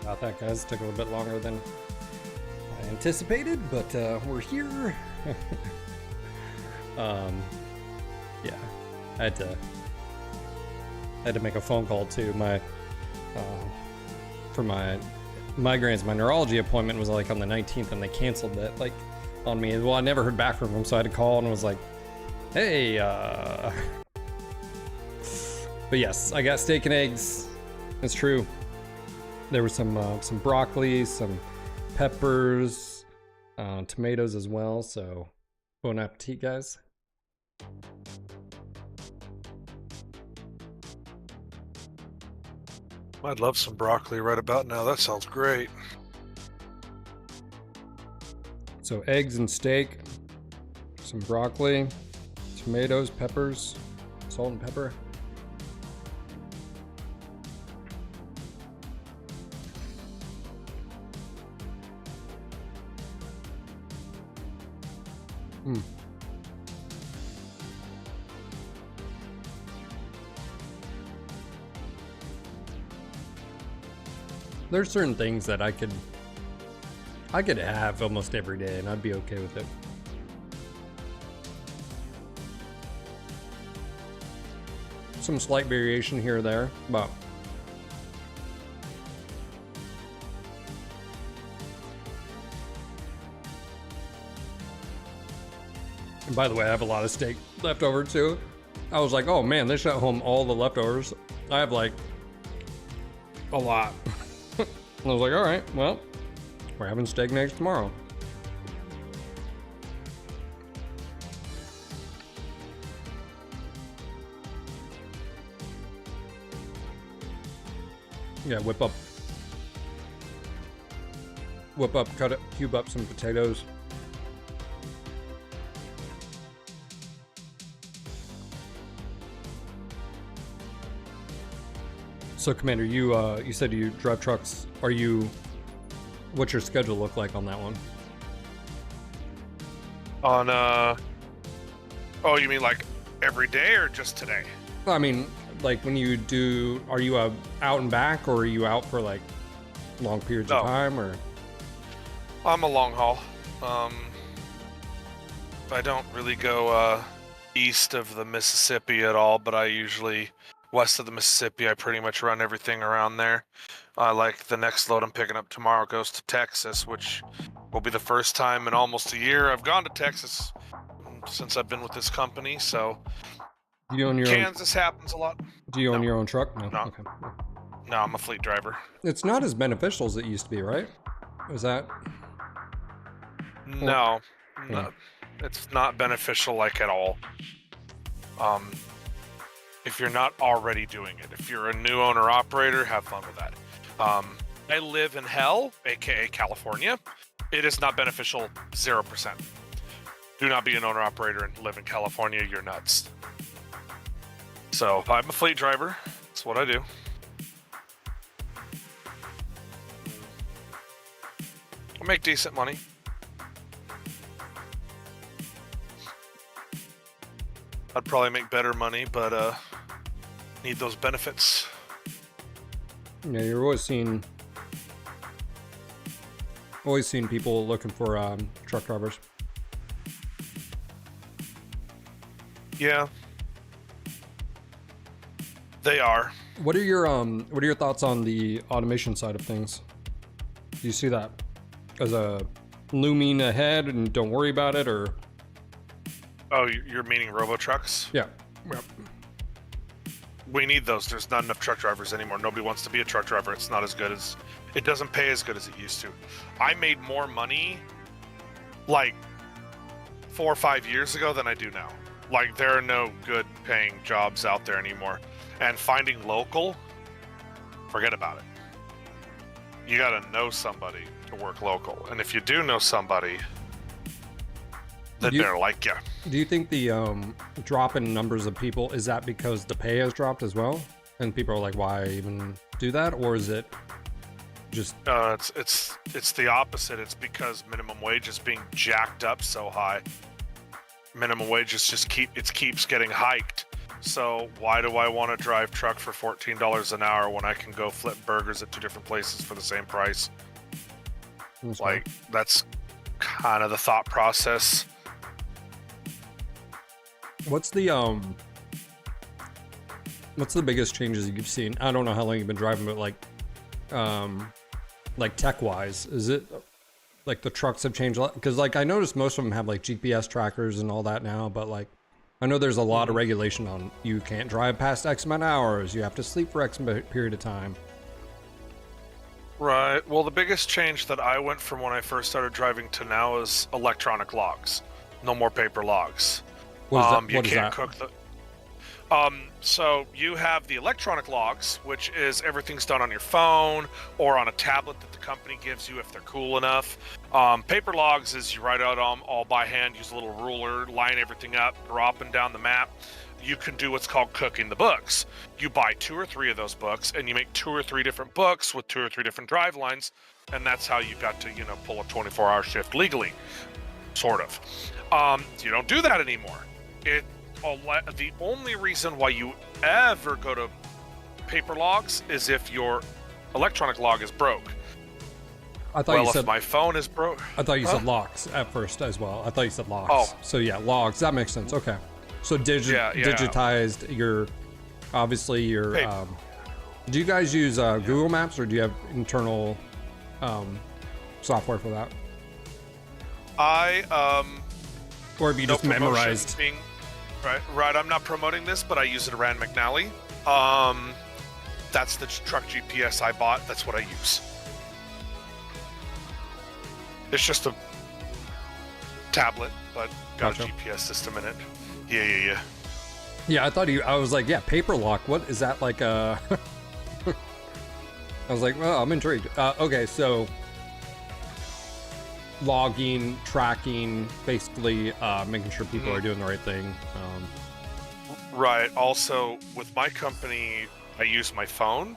about that, guys. Took a little bit longer than I anticipated, but we're here. Yeah, I had to make a phone call to my for my migraines. My neurology appointment was like on the 19th, and they canceled that like on me. Well, I never heard back from them, so I had to call and was like, "Hey, But yes, I got steak and eggs. It's true. There was some broccoli, some peppers, tomatoes as well. So, bon appetit, guys. I'd love some broccoli right about now. That sounds great. So eggs and steak, some broccoli, tomatoes, peppers, salt and pepper. There's certain things that I could have almost every day and I'd be okay with it. Some slight variation here or there, but and by the way, I have a lot of steak left over too. I was like, oh man, they shot home all the leftovers. I have like a lot. And I was like, all right, well, we're having steak and eggs tomorrow. Yeah, whip up, cut it, cube up some potatoes. So, Commander, you said you drive trucks. What's your schedule look like on that one? On oh, you mean like every day or just today? I mean, like when you do, are you out and back, or are you out for like long periods of time, or? I'm a long haul. I don't really go east of the Mississippi at all, but I usually west of the Mississippi. I pretty much run everything around there. Like the next load I'm picking up tomorrow goes to Texas, which will be the first time in almost a year I've gone to Texas since I've been with this company. So Do you own your Kansas happens a lot. Do you own your own truck? No. No. Okay. No, I'm a fleet driver. It's not as beneficial as it used to be, right? Is that? No, it's not beneficial like at all. If you're not already doing it, if you're a new owner operator, have fun with that. I live in hell, aka California. It is not beneficial, 0%. Do not be an owner operator and live in California. You're nuts. So I'm a fleet driver. That's what I do. I make decent money. I'd probably make better money, but need those benefits. Yeah, you're always seeing people looking for truck drivers. Yeah, they are. What are your thoughts on the automation side of things? Do you see that as a looming ahead and don't worry about it, or? Oh, you're meaning robo trucks? Yeah. Yep. We need those. There's not enough truck drivers anymore. Nobody wants to be a truck driver. It's not as good as, it doesn't pay as good as it used to. I made more money like 4 or 5 years ago than I do now. Like, there are no good paying jobs out there anymore. And finding local, forget about it. You gotta know somebody to work local. And if you do know somebody, then they're like you. Do you think the drop in numbers of people, is that because the pay has dropped as well? And people are like, why even do that? Or is it just... It's the opposite. It's because minimum wage is being jacked up so high. Minimum wage is just keeps getting hiked. So why do I want to drive truck for $14 an hour when I can go flip burgers at 2 different places for the same price? Like, that's kind of the thought process. What's the biggest changes you've seen? I don't know how long you've been driving, but like tech wise, is it like the trucks have changed a lot? Because like I noticed most of them have like GPS trackers and all that now, but like I know there's a lot of regulation on you can't drive past X amount of hours, you have to sleep for X period of time. Right. Well, the biggest change that I went from when I first started driving to now is electronic logs. No more paper logs. You can't cook the. So you have the electronic logs, which is everything's done on your phone or on a tablet that the company gives you if they're cool enough. Paper logs is you write out all by hand, use a little ruler, line everything up, draw up and down the map. You can do what's called cooking the books. You buy 2 or 3 of those books and you make 2 or 3 different books with 2 or 3 different drive lines, and that's how you got to, pull a 24-hour shift legally, sort of. You don't do that anymore. The only reason why you ever go to paper logs is if your electronic log is broke. I thought you said if my phone is broke. I thought you said locks at first as well. I thought you said logs. Oh. So yeah, logs. That makes sense. Okay. So digitized your, obviously your. Do you guys use Google Maps, or do you have internal software for that? Or have you just memorized? Right. I'm not promoting this, but I use it around McNally. That's the truck GPS I bought. That's what I use. It's just a tablet, but got a GPS system in it. Yeah. Yeah, I was like, yeah, paper lock. What is that like? I was like, well, I'm intrigued. Okay, so logging, tracking, basically making sure people are doing the right thing. Right. Also, with my company, I use my phone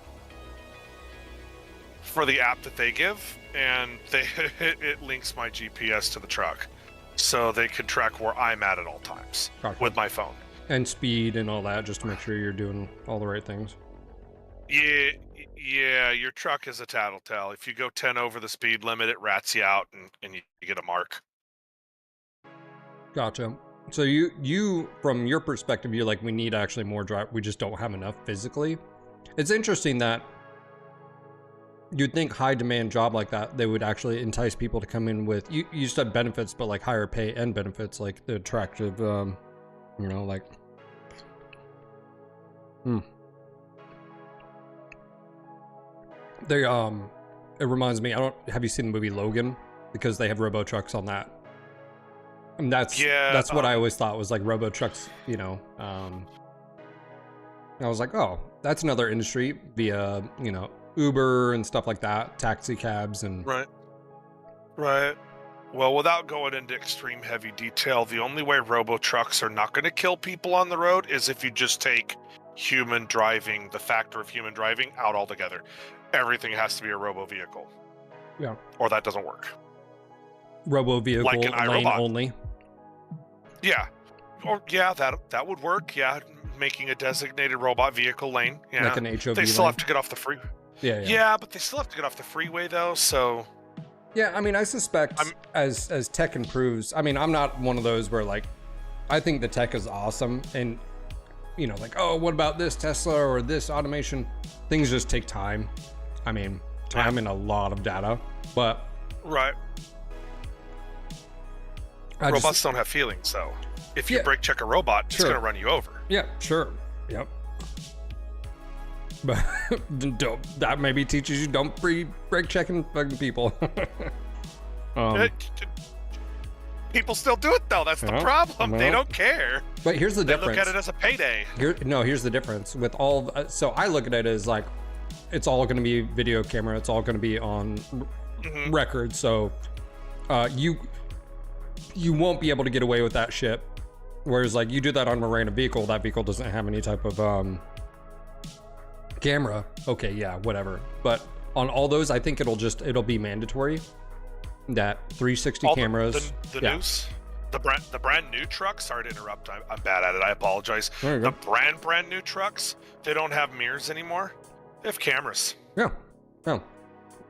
for the app that they give, and it links my GPS to the truck, so they can track where I'm at all times with my phone. And speed and all that, just to make sure you're doing all the right things. Yeah, your truck is a tattletale. If you go 10 over the speed limit, it rats you out, and you get a mark. Gotcha. So you from your perspective, you're like, we need actually more drive. We just don't have enough physically. It's interesting that you'd think high demand job like that, they would actually entice people to come in with, you said benefits, but like higher pay and benefits, like the attractive, like, They it reminds me, have you seen the movie Logan? Because they have robo trucks on that. And that's what I always thought was like robo trucks, I was like, oh, that's another industry via, Uber and stuff like that, taxi cabs and Right. Well, without going into extreme heavy detail, the only way robo trucks are not going to kill people on the road is if you just take the factor of human driving out altogether. Everything has to be a robo vehicle. Yeah. Or that doesn't work. Robo vehicle, like an lane iRobot. only. Yeah. Or that would work. Yeah, making a designated robot vehicle lane. Yeah. Like an HOV They still lane. have to get off the freeway. Yeah, but they still have to get off the freeway though. So. Yeah, I mean, I suspect as tech improves. I mean, I'm not one of those where like, I think the tech is awesome, and like, oh, what about this Tesla or this automation? Things just take time. I mean, time and a lot of data, but right. Robots don't have feelings, so if you brake check a robot, it's going to run you over. Yeah, sure. Yep. But that maybe teaches you don't be brake checking fucking people. People still do it though. That's the problem. They don't care. But here's the difference. They look at it as a payday. Here's the difference with all. So I look at it as like, it's all going to be video camera. It's all going to be on record. So you won't be able to get away with that shit. Whereas like you do that on a random vehicle, that vehicle doesn't have any type of camera. Okay, yeah, whatever. But on all those, I think it'll be mandatory that 360 cameras. The noose. the brand new trucks. Sorry to interrupt. I'm bad at it. I apologize. The brand new trucks. They don't have mirrors anymore. They have cameras. Yeah. Oh.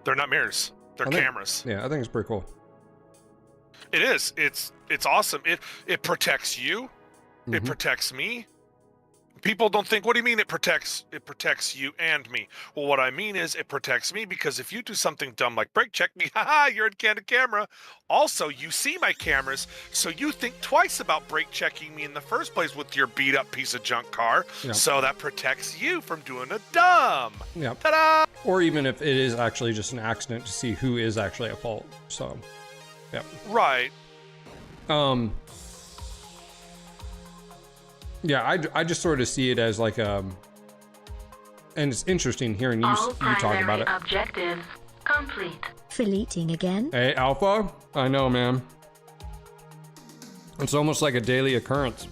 They're not mirrors. They're cameras. Yeah, I think it's pretty cool. It is. It's awesome. It protects you. It protects me. People don't think, what do you mean it protects you and me? Well, what I mean is it protects me because if you do something dumb like brake check me, haha, you're in candid camera. Also, you see my cameras, so you think twice about brake checking me in the first place with your beat up piece of junk car. Yep. So that protects you from doing a dumb. Yep. Ta-da! Or even if it is actually just an accident, to see who is actually at fault. So, yeah. Right. Yeah, I just sort of see it as like and it's interesting hearing you talk about it. Objectives complete. Filleting again? Hey, Alpha? I know, man. It's almost like a daily occurrence.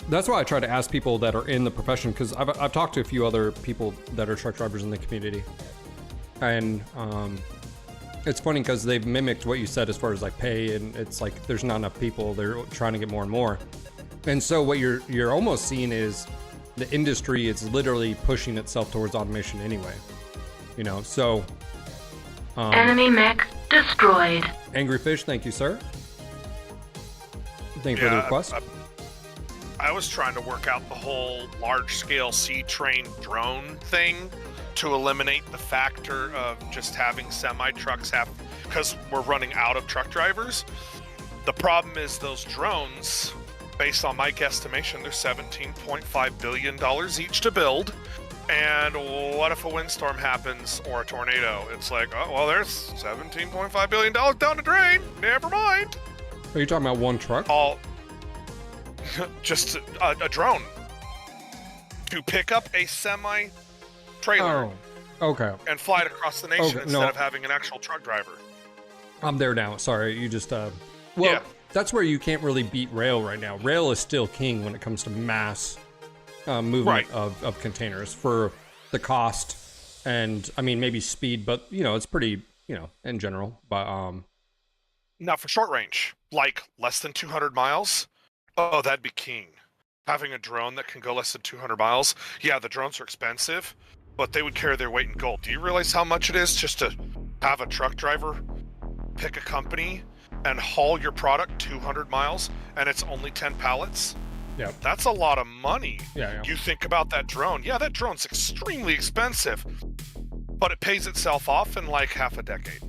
That's why I try to ask people that are in the profession, because I've talked to a few other people that are truck drivers in the community. And it's funny because they've mimicked what you said as far as like pay, and it's like there's not enough people. They're trying to get more and more. And so what you're almost seeing is the industry is literally pushing itself towards automation anyway. You know, so enemy mech destroyed. Angry Fish, thank you, sir. Thank you for the request. I was trying to work out the whole large-scale C-train drone thing to eliminate the factor of just having semi-trucks because we're running out of truck drivers. The problem is those drones, based on my guesstimation, they're $17.5 billion each to build. And what if a windstorm happens or a tornado? It's like, oh, well, there's $17.5 billion down the drain. Never mind. Are you talking about one truck? Just a drone to pick up a semi-trailer. Oh, okay. And fly it across the nation instead of having an actual truck driver. I'm there now. Sorry, you just that's where you can't really beat rail right now. Rail is still king when it comes to mass movement of containers for the cost and, I mean, maybe speed, but, you know, it's pretty, you know, in general. But now for short range, like less than 200 miles, oh, that'd be king. Having a drone that can go less than 200 miles, yeah, the drones are expensive, but they would carry their weight in gold. Do you realize how much it is just to have a truck driver pick a company and haul your product 200 miles, and it's only 10 pallets? Yeah. That's a lot of money. Yeah. You think about that drone. Yeah, that drone's extremely expensive, but it pays itself off in like half a decade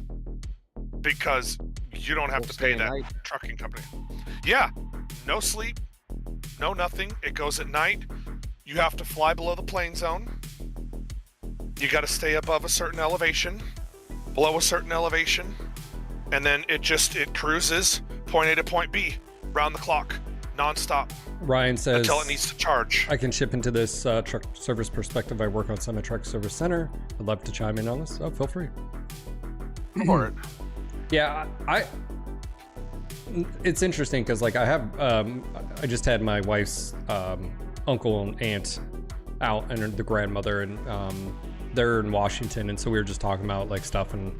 because you don't have to pay that trucking company. Yeah, no sleep, no nothing. It goes at night. You have to fly below the plane zone. You got to stay above a certain elevation, below a certain elevation. And then it cruises point A to point B, round the clock, nonstop. Ryan says, until it needs to charge. I can ship into this truck service perspective. I work on semi-truck service center. I'd love to chime in on this. Oh, feel free. For it. Yeah, it's interesting because like I have, I just had my wife's uncle and aunt out and the grandmother, and they're in Washington. And so we were just talking about like stuff, and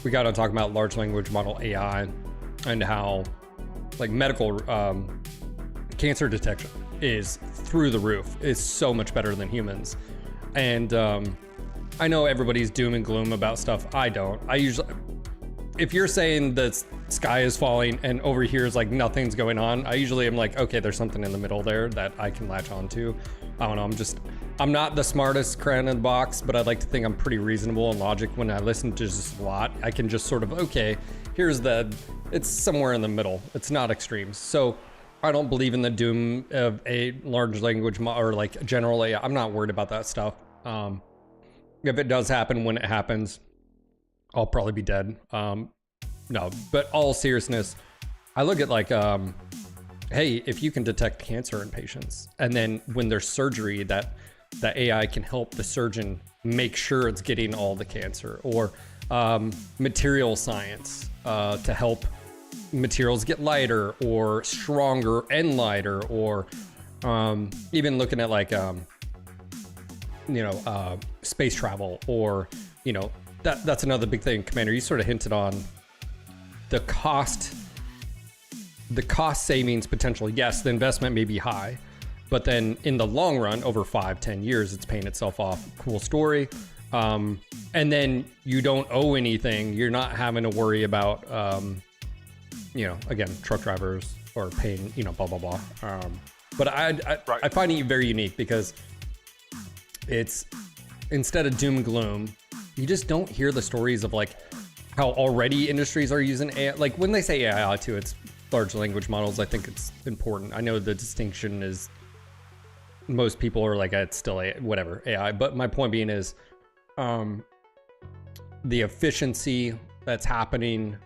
we got on talking about large language model AI and how like medical cancer detection is through the roof. It's so much better than humans. And I know everybody's doom and gloom about stuff. I don't. I usually, if you're saying the sky is falling and over here is like nothing's going on, I usually am like, okay, there's something in the middle there that I can latch onto. I don't know. I'm not the smartest crayon in the box, but I'd like to think I'm pretty reasonable in logic. When I listen to just a lot, I can just sort of, okay, it's somewhere in the middle. It's not extremes. So I don't believe in the doom of a large language or like general AI. I'm not worried about that stuff. If it does happen, when it happens, I'll probably be dead. No, but all seriousness, I look at like, hey, if you can detect cancer in patients, and then when there's surgery, that AI can help the surgeon make sure it's getting all the cancer, or material science to help materials get lighter or stronger and lighter, or even looking at like space travel, or that's another big thing. Commander, you sort of hinted on the cost the cost savings potential, yes, the investment may be high, but then in the long run, over 5-10 years, it's paying itself off. Cool story. And then you don't owe anything. You're not having to worry about, again, truck drivers or paying, blah, blah, blah. But I find it very unique because it's, instead of doom and gloom, you just don't hear the stories of like how already industries are using AI. Like when they say AI too, it's large language models. I think it's important. I know the distinction is most people are like, it's still whatever AI. But my point being is the efficiency that's happening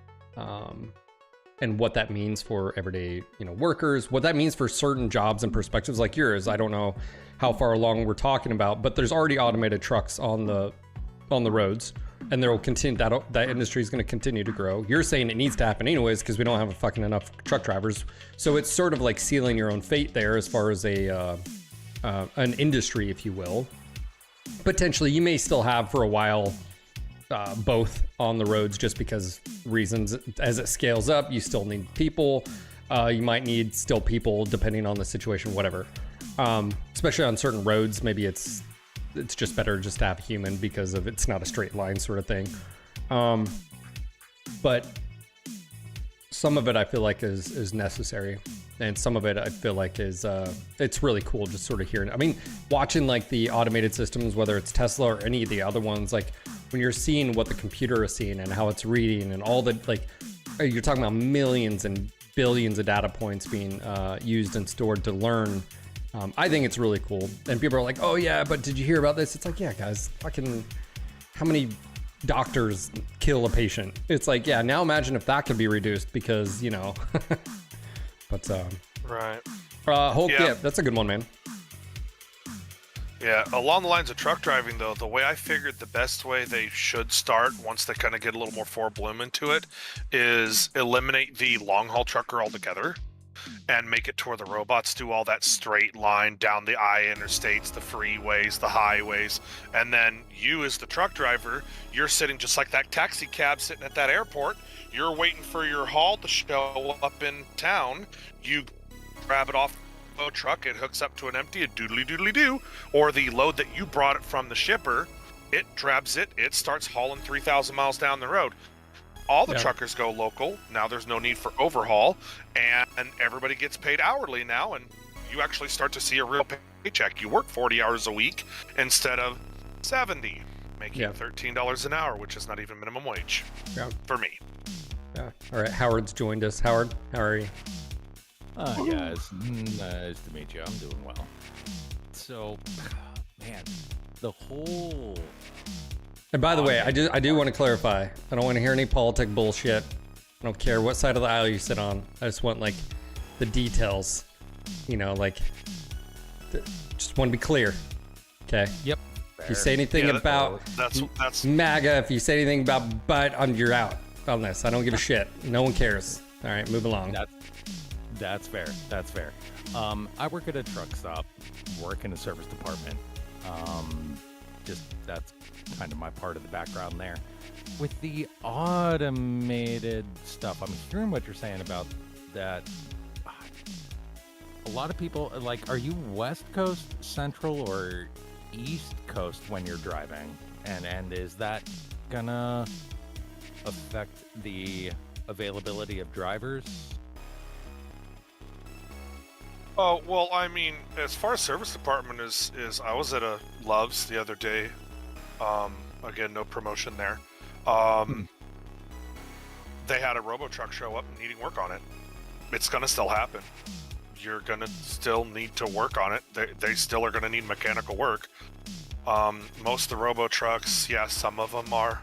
and what that means for everyday, workers, what that means for certain jobs and perspectives like yours. I don't know how far along we're talking about, but there's already automated trucks on the roads, and there will continue, that industry is going to continue to grow. You're saying it needs to happen anyways because we don't have fucking enough truck drivers. So it's sort of like sealing your own fate there as far as an industry, if you will. Potentially, you may still have for a while both on the roads just because reasons. As it scales up, you still need people. You might need still people depending on the situation, whatever. Especially on certain roads, maybe it's just better just to have a human because of it's not a straight line sort of thing. But some of it I feel like is necessary, and some of it I feel like is it's really cool just sort of hearing. I mean, watching like the automated systems, whether it's Tesla or any of the other ones, like when you're seeing what the computer is seeing and how it's reading and all the, like, you're talking about millions and billions of data points being used and stored to learn. I think it's really cool. And people are like, oh yeah, but did you hear about this? It's like, yeah, guys, fucking, how many doctors kill a patient? It's like, yeah, now imagine if that could be reduced because, but, right. Hulk, yeah, that's a good one, man. Yeah, along the lines of truck driving, though, the way I figured the best way they should start once they kind of get a little more full bloom into it is eliminate the long-haul trucker altogether and make it to where the robots do all that straight line down the I-interstates, the freeways, the highways, and then you as the truck driver, you're sitting just like that taxi cab sitting at that airport. You're waiting for your haul to show up in town. You grab it off a truck, it hooks up to an empty, a doodly-doodly-doo, or the load that you brought it from the shipper, it grabs it, it starts hauling 3,000 miles down the road. All the truckers go local. Now there's no need for overhaul, and everybody gets paid hourly now, and you actually start to see a real paycheck. You work 40 hours a week instead of 70, making $13 an hour, which is not even minimum wage for me. Yeah. All right, Howard's joined us. Howard, how are you? Hi guys, nice to meet you. I'm doing well. So, man, the whole... And by the way, I do want to clarify. I don't want to hear any politic bullshit. I don't care what side of the aisle you sit on. I just want like the details. Just want to be clear. Okay. Yep. If you say anything about that's MAGA, if you say anything about but you're out on this. I don't give a shit. No one cares. All right, move along. That's fair. That's fair. I work at a truck stop. Work in a service department. That's kind of my part of the background there. With the automated stuff, I'm hearing what you're saying about that. A lot of people, like, are you West Coast, Central, or East Coast when you're driving? And is that gonna affect the availability of drivers? Oh, well, I mean, as far as service department is I was at a Love's the other day. Again, no promotion there. They had a robo-truck show up needing work on it. It's going to still happen. You're going to still need to work on it. They still are going to need mechanical work. Most of the robo-trucks, yeah, some of them are,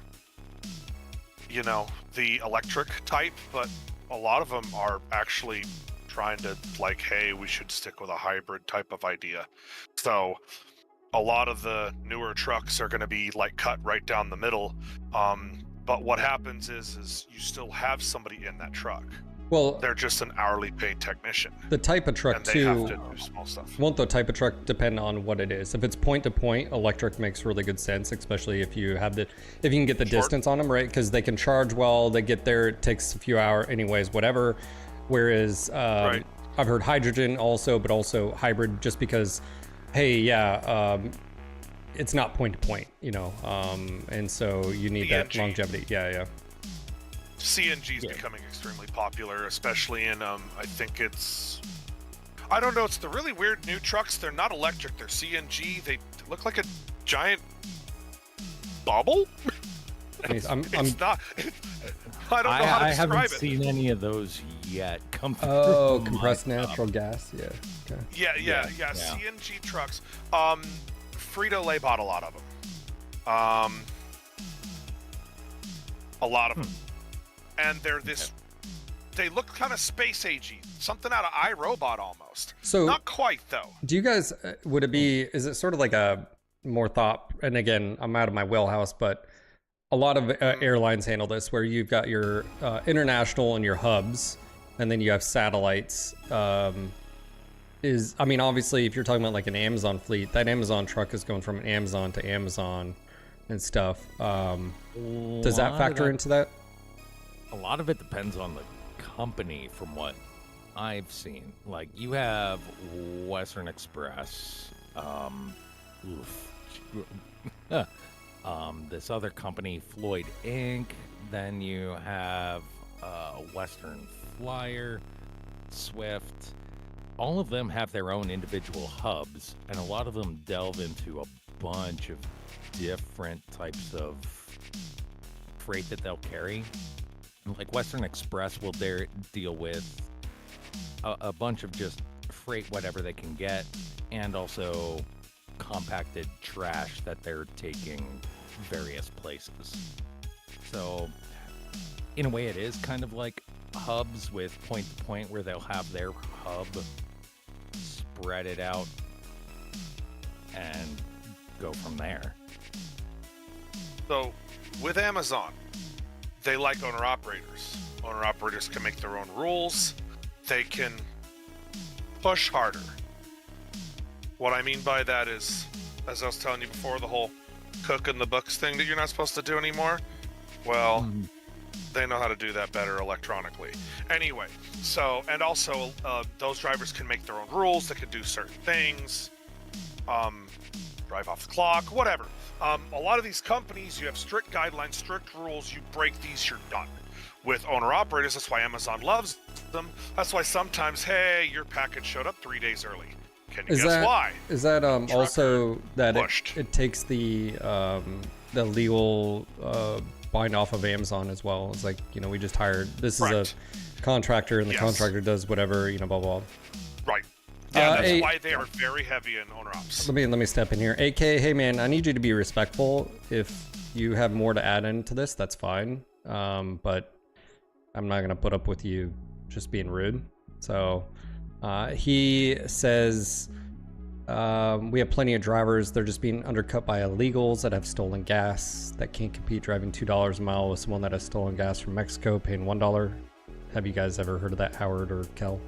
the electric type, but a lot of them are actually trying to, like, hey, we should stick with a hybrid type of idea. So a lot of the newer trucks are going to be like cut right down the middle. But what happens is you still have somebody in that truck. Well, they're just an hourly paid technician. The type of truck and they too. have to do small stuff. Won't the type of truck depend on what it is? If it's point to point, electric makes really good sense, especially if you have if you can get the distance on them, right? Because they can charge well. They get there. It takes a few hours, anyways. Whatever. Whereas I've heard hydrogen also, but also hybrid, just because, hey, it's not point to point, you know, and so you need that longevity. Yeah. CNG is becoming extremely popular, especially in I don't know, it's the really weird new trucks. They're not electric, they're CNG. They look like a giant bubble. It's not. I don't know how to describe it. I haven't seen any of those yet. Come through. Oh, compressed natural gas. Yeah. Okay. Yeah. CNG trucks. Frito-Lay bought a lot of them. A lot of them. And they're this. They look kind of space agey. Something out of iRobot almost. So not quite though. Do you guys? Is it sort of like a more thought? And again, I'm out of my wheelhouse, but a lot of airlines handle this, where you've got your international and your hubs, and then you have satellites. Obviously, if you're talking about like an Amazon fleet, that Amazon truck is going from Amazon to Amazon and stuff. Does that factor into that? A lot of it depends on the company, from what I've seen. Like, you have Western Express, this other company, Floyd Inc. Then you have Western Flyer, Swift. All of them have their own individual hubs, and a lot of them delve into a bunch of different types of freight that they'll carry. Like Western Express will deal with a bunch of just freight, whatever they can get, and also compacted trash that they're taking various places. So in a way, it is kind of like hubs with point to point, where they'll have their hub, spread it out, and go from there. So with Amazon, they like owner-operators. Owner-operators can make their own rules. They can push harder. What I mean by that is, as I was telling you before, the whole cook in the books thing that you're not supposed to do anymore. Well, they know how to do that better electronically. Anyway, so, and also those drivers can make their own rules. They can do certain things, drive off the clock, whatever. A lot of these companies, you have strict guidelines, strict rules. You break these, you're done. With owner-operators, that's why Amazon loves them. That's why sometimes, hey, your package showed up 3 days early. Can you guess why? Is that also that it takes the legal bind off of Amazon as well? It's like, you know, we just hired, this is a contractor, and the contractor does whatever, you know, blah, blah. Right. Yeah, that's why they are very heavy in owner-ops. Let me step in here. AK, hey man, I need you to be respectful. If you have more to add into this, that's fine. But I'm not gonna put up with you just being rude. So he says we have plenty of drivers. They're just being undercut by illegals that have stolen gas, that can't compete driving $2 a mile with someone that has stolen gas from Mexico paying $1. Have you guys ever heard of that, Howard or Kel?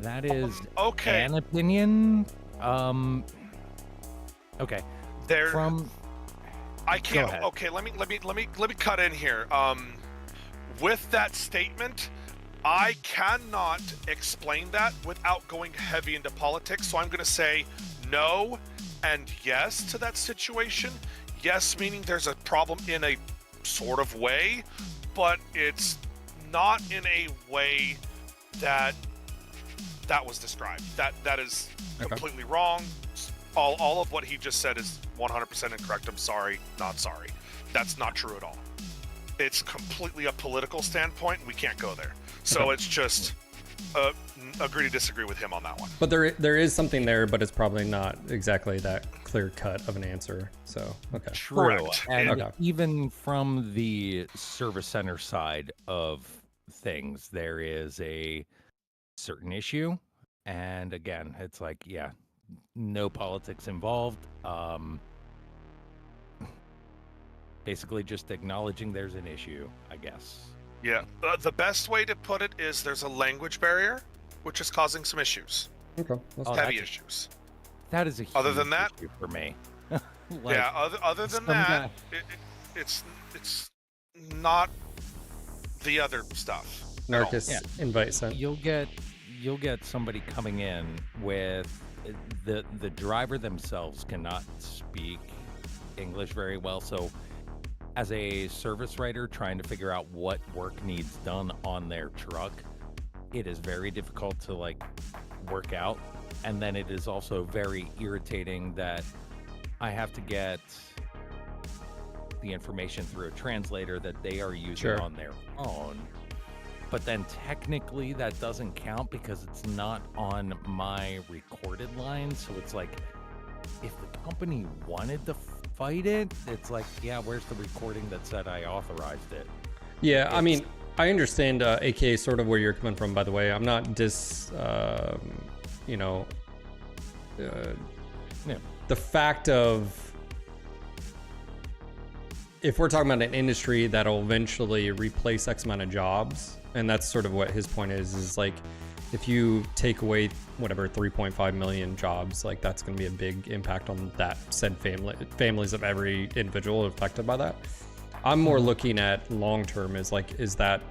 That is an opinion. Okay. I can't. Okay, let me cut in here. With that statement, I cannot explain that without going heavy into politics. So I'm going to say no and yes to that situation. Yes, meaning there's a problem in a sort of way, but it's not in a way that was described. That is completely wrong. All of what he just said is 100% incorrect. I'm sorry, not sorry. That's not true at all. It's completely a political standpoint. We can't go there. So it's just agree to disagree with him on that one. But there is something there, but it's probably not exactly that clear cut of an answer. So True. Correct. And even from the service center side of things, there is a certain issue, and again, it's like, no politics involved. Basically just acknowledging there's an issue, I guess. Yeah, the best way to put it is there's a language barrier, which is causing some issues. Heavy issues. That is a huge other than that issue for me. Other than that, it's not the other stuff. Narcus invite sent. You'll get somebody coming in with the driver themselves cannot speak English very well, so as a service writer trying to figure out what work needs done on their truck, it is very difficult to like work out. And then it is also very irritating that I have to get the information through a translator that they are using on their phone. But then technically that doesn't count because it's not on my recorded line. So it's like, if the company wanted to fight it, it's like, yeah, where's the recording that said I authorized it? Yeah, I mean, I understand, AK, sort of where you're coming from, by the way. I'm not you know, the fact of, if we're talking about an industry that'll eventually replace X amount of jobs, and that's sort of what his point is like, if you take away whatever 3.5 million jobs, like that's going to be a big impact on that said families of every individual affected by that. I'm more looking at long term as like, is that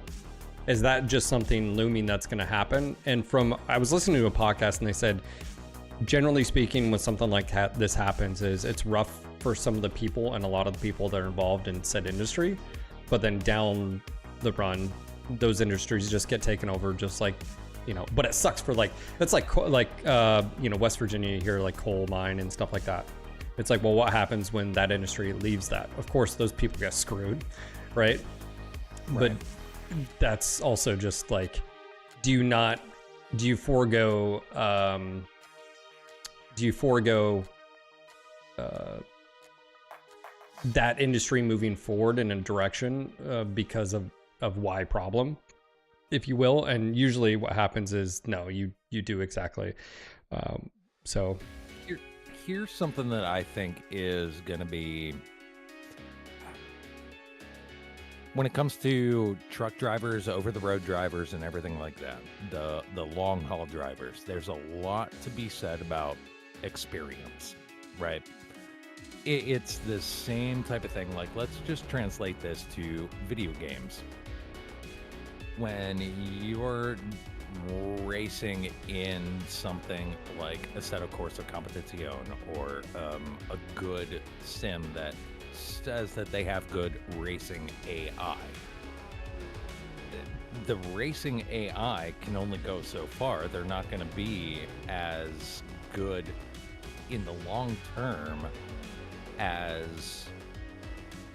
just something looming that's going to happen? And I was listening to a podcast and they said, generally speaking, when something like this happens, is it's rough for some of the people and a lot of the people that are involved in said industry, but then down the run, those industries just get taken over, just like, you know. But it sucks for like, it's like you know, West Virginia here, like coal mine and stuff like that. It's like, well, what happens when that industry leaves that? Of course, those people get screwed, right? But that's also just like, do you forego that industry moving forward in a direction because of why problem, if you will? And usually what happens is, no, you do exactly. So here's something that I think is going to be, when it comes to truck drivers, over-the-road drivers, and everything like that, the long-haul drivers, there's a lot to be said about experience, right? It's the same type of thing. Like, let's just translate this to video games. When you're racing in something like Assetto Corsa Competizione or a good sim that says that they have good racing AI, the racing AI can only go so far. They're not going to be as good in the long term as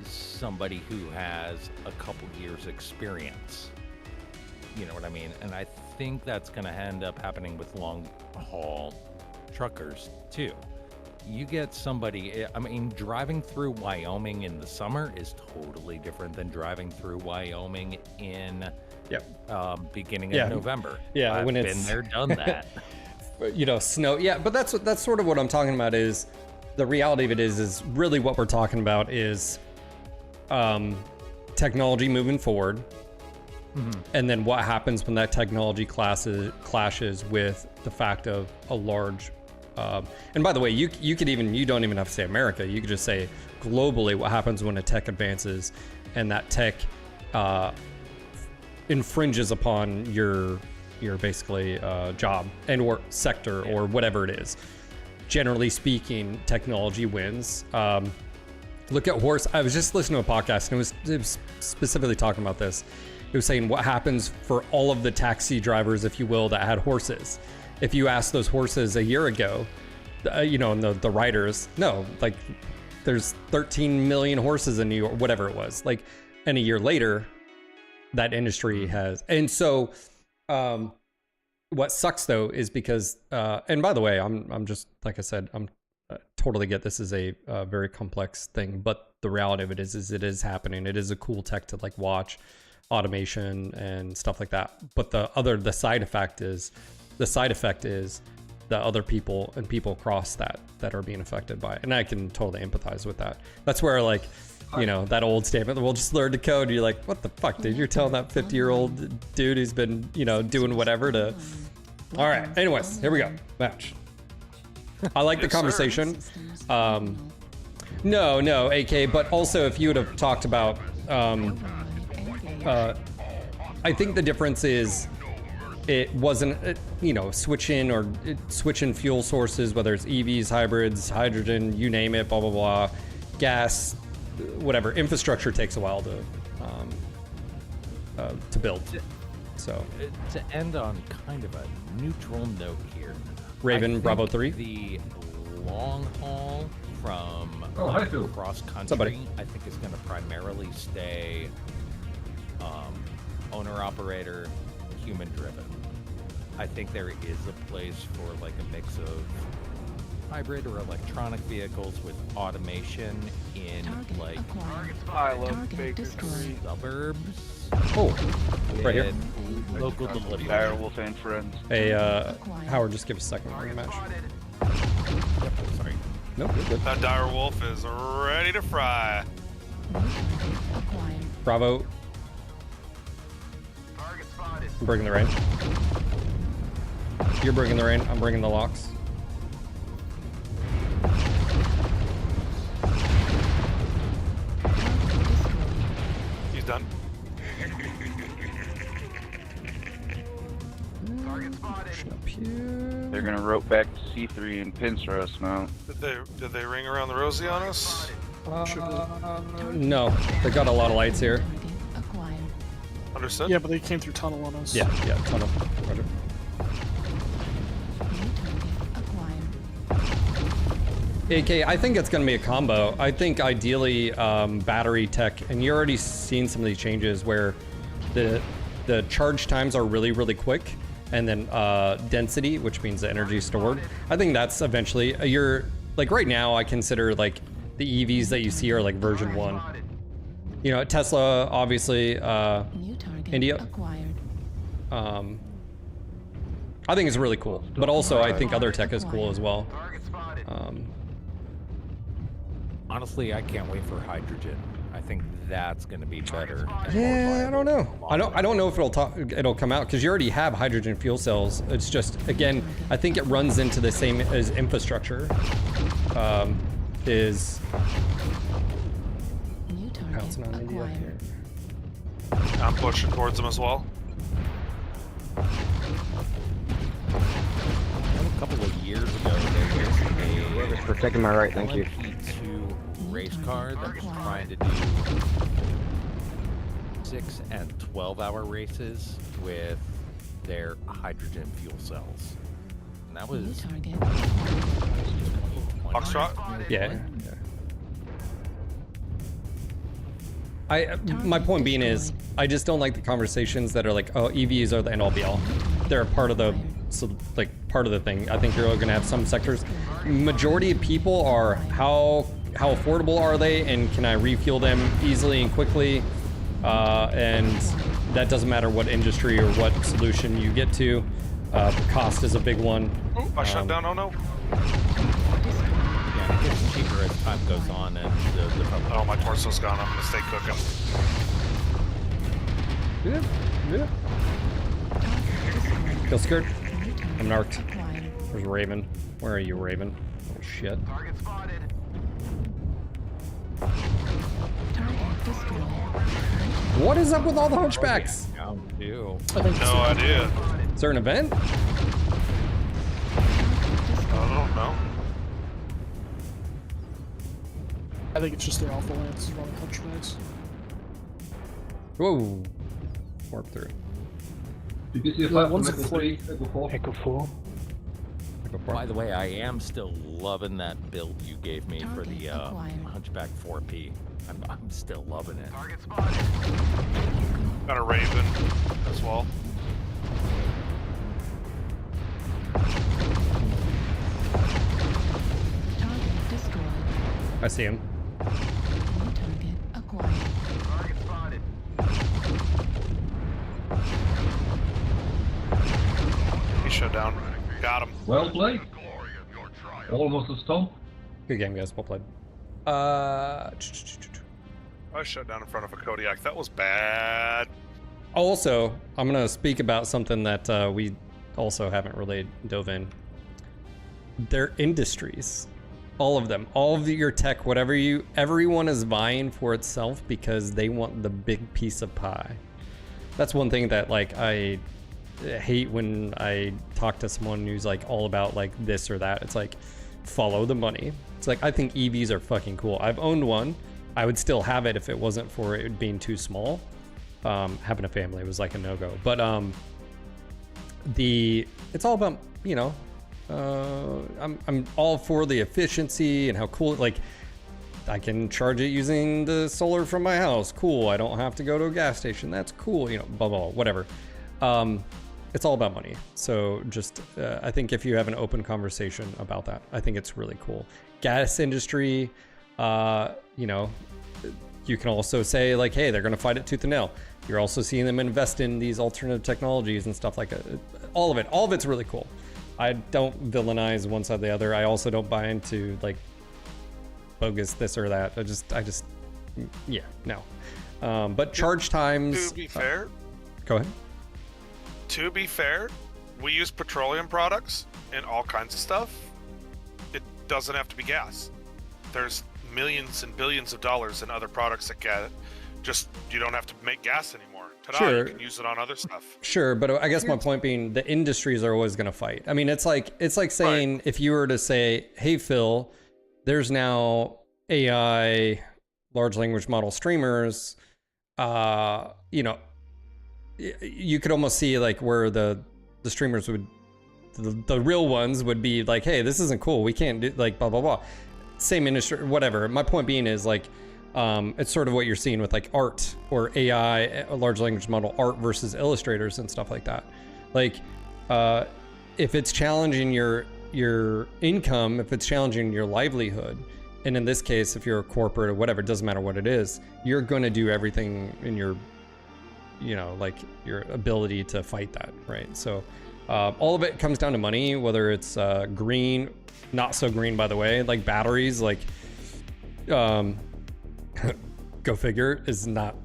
somebody who has a couple years experience. You know what I mean? And I think that's going to end up happening with long haul truckers too. You get somebody, I mean, driving through Wyoming in the summer is totally different than driving through Wyoming in beginning of November. Yeah, I've when been it's there, done that. You know, snow. Yeah, but that's sort of what I'm talking about. Is the reality of it is really what we're talking about is technology moving forward. And then what happens when that technology clashes with the fact of a large, and by the way, you don't even have to say America. You could just say globally what happens when a tech advances and that tech infringes upon your basically job and or sector or whatever it is. Generally speaking, technology wins. Look at horse. I was just listening to a podcast and it was specifically talking about this. It was saying what happens for all of the taxi drivers, if you will, that had horses. If you asked those horses a year ago, you know, and the riders, no, like there's 13 million horses in New York, whatever it was. Like, and a year later, that industry has. And so what sucks though is because, and by the way, I'm just, like I said, I'm totally get this is a very complex thing, but the reality of it is it is happening. It is a cool tech to like watch. Automation and stuff like that, but the side effect is the other people and people across that are being affected by it. And I can totally empathize with that. That's where, like, you know, that old statement, we'll just learn to code. You're like, what the fuck, dude? You're telling that 50-year-old dude who's been, you know, doing whatever to. All right, anyways, here we go. Match. I like the conversation. No, AK, but also if you would have talked about I think the difference is it wasn't, you know, switch in fuel sources, whether it's EVs, hybrids, hydrogen, you name it, blah, blah, blah, gas, whatever. Infrastructure takes a while to build. So to end on kind of a neutral note here, Raven, I Bravo think 3. The long haul from hi, Phil. cross country, Somebody. I think is going to primarily stay owner operator, human driven. I think there is a place for like a mix of hybrid or electronic vehicles with automation in like I love Baker Street. suburbs. Oh, right here. with local delivery. Direwolf and friends. Hey, Howard, just give us a second. We're gonna match. Yep, sorry. Nope, you're good. That dire wolf is ready to fry. Bravo. I'm bringing the rain. You're bringing the rain. I'm bringing the locks. He's done. Up here. They're gonna rope back to C3 and pincer us now. Did they ring around the rosy on us? No, they got a lot of lights here. Understood? Yeah, but they came through tunnel on us. Yeah, tunnel. Roger. AK, I think it's going to be a combo. I think ideally battery tech, and you're already seeing some of these changes where the charge times are really, really quick, and then density, which means the energy stored. I think that's eventually, you're, like right now, I consider like the EVs that you see are like version 1. You know, Tesla, obviously, India. I think it's really cool, but also I think other tech is cool as well. Honestly, I can't wait for hydrogen. I think that's going to be better. and more Yeah, I don't know. viable. I don't know if it'll come out because you already have hydrogen fuel cells. It's just, again, I think it runs into the same as infrastructure. Is pouncing on India here. I'm pushing towards them as well. A couple of years ago, there was Whoever's protecting my right, thank you. LMP2 race car that was trying to do 6 and 12-hour races with their hydrogen fuel cells. And that was Foxtrot? Yeah. My point being is, I just don't like the conversations that are like, oh, EVs are the end all be all. They're a part of the, part of the thing. I think you're going to have some sectors. Majority of people are how affordable are they, and can I refuel them easily and quickly? And that doesn't matter what industry or what solution you get to. Cost is a big one. Oh, I shut down. Oh no. Yeah, it gets cheaper as time goes on, and Oh, my torso's gone. I'm gonna stay cooking. Yeah. Kill skirt. I'm narked. There's Raven. Where are you, Raven? Oh shit. What is up with all the hunchbacks? No idea. Is there an event? I don't know. I think it's just their alpha lance running hunchbacks. Whoa. Warp through. Did you see a Yeah, flat one's from a Echo 3, Echo 4? Echo 4. By the way, I am still loving that build you gave me for the Hunchback 4P. I'm still loving it. Got a Raven as well. I see him. He shut down. Got him. Well played. Almost a stomp. Good game, guys. Well played. I shut down in front of a Kodiak. That was bad. Also, I'm going to speak about something that we also haven't really dove in. Their industries. All of them. All of your tech, everyone is vying for itself because they want the big piece of pie. that's one thing that like I hate when I talk to someone who's like all about like this or that. It's like, follow the money. It's like, I think EVs are fucking cool. I've owned one. I would still have it if it wasn't for it being too small. Having a family was like a no-go. But it's all about, you know, I'm all for the efficiency and how cool, like, I can charge it using the solar from my house. Cool. I don't have to go to a gas station. That's cool. You know, blah, blah, blah, whatever. It's all about money. So just, I think if you have an open conversation about that, I think it's really cool. Gas industry, you know, you can also say like, hey, they're going to fight it tooth and nail. You're also seeing them invest in these alternative technologies and stuff like that. All of it's really cool. I don't villainize one side or the other. I also don't buy into like bogus this or that. I just, yeah, no. But charge times. To be fair. Go ahead. To be fair, we use petroleum products in all kinds of stuff. It doesn't have to be gas. There's millions and billions of dollars in other products that get it. Just, you don't have to make gas anymore. Ta-da, Sure. You can use it on other stuff. Sure, but I guess my point being, the industries are always going to fight. I mean, it's like saying, if you were to say, hey, Phil, there's now AI large language model streamers, you know, you could almost see like where the streamers would, the real ones would be like, hey, this isn't cool. We can't do like blah, blah, blah. Same industry, whatever. My point being is like, it's sort of what you're seeing with like art or AI, a large language model art versus illustrators and stuff like that. Like, if it's challenging your income, if it's challenging your livelihood, and in this case, if you're a corporate or whatever, it doesn't matter what it is, you're going to do everything in your, you know, like your ability to fight that, right? So all of it comes down to money, whether it's green, not so green, by the way, like batteries, like go figure, is not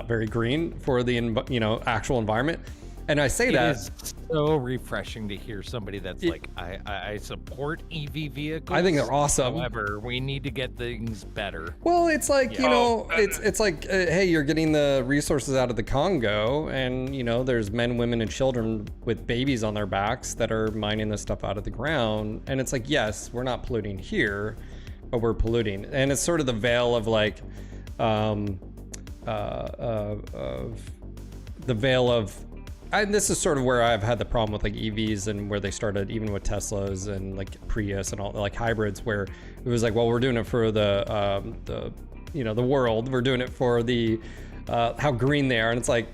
very green for the you know, actual environment. And I say that is so refreshing to hear somebody that's like, I support EV vehicles. I think they're awesome. However, we need to get things better. Well, it's like, you know, it's like, hey, you're getting the resources out of the Congo, and, you know, there's men, women, and children with babies on their backs that are mining this stuff out of the ground. And it's like, yes, we're not polluting here, but we're polluting. And it's sort of the veil of like, of the veil of, and this is sort of where I've had the problem with like EVs and where they started, even with Teslas and like Prius and all like hybrids, where it was like, well, we're doing it for the you know, the world. We're doing it for the how green they are, and it's like,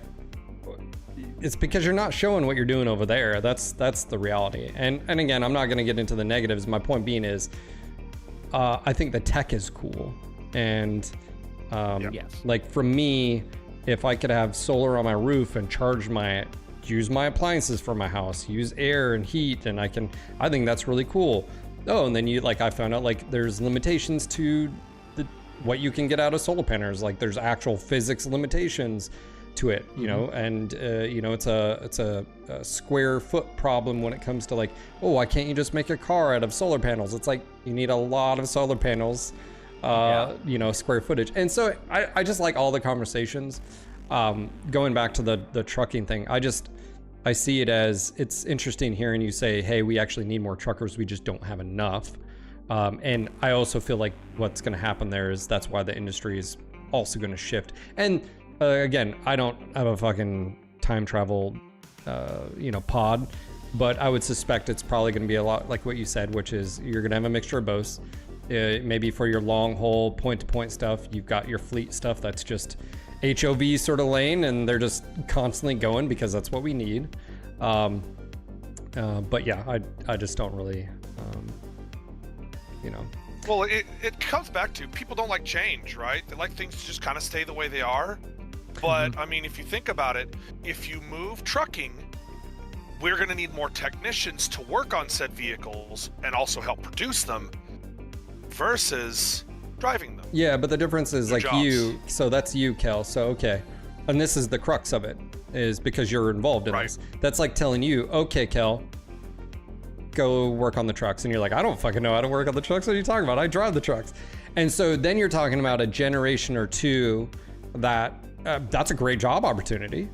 it's because you're not showing what you're doing over there. That's the reality. And again, I'm not going to get into the negatives. My point being is, I think the tech is cool, and yes, like for me, if I could have solar on my roof and use my appliances for my house, use air and heat, and I think that's really cool. Oh, and then I found out like there's limitations to what you can get out of solar panels. Like there's actual physics limitations to it, you know, and you know, it's a square foot problem when it comes to like, oh, why can't you just make a car out of solar panels? It's like, you need a lot of solar panels, you know, square footage. And so I just like all the conversations. Going back to the trucking thing, I see it as, it's interesting hearing you say, hey, we actually need more truckers, we just don't have enough. And I also feel like what's going to happen there is that's why the industry is also going to shift. And again, I don't have a fucking time travel, you know, pod, but I would suspect it's probably going to be a lot like what you said, which is you're going to have a mixture of both. Maybe for your long haul point-to-point stuff, you've got your fleet stuff that's just HOV sort of lane, and they're just constantly going because that's what we need. But yeah, I just don't really, you know. Well, it comes back to people don't like change, right? They like things to just kind of stay the way they are. But I mean, if you think about it, if you move trucking, we're going to need more technicians to work on said vehicles and also help produce them versus driving them. Yeah, but the difference is like you, so that's you, Kel. So, okay. And this is the crux of it, is because you're involved in this. That's like telling you, okay, Kel, go work on the trucks. And you're like, I don't fucking know how to work on the trucks. What are you talking about? I drive the trucks. And so then you're talking about a generation or two that that's a great job opportunity.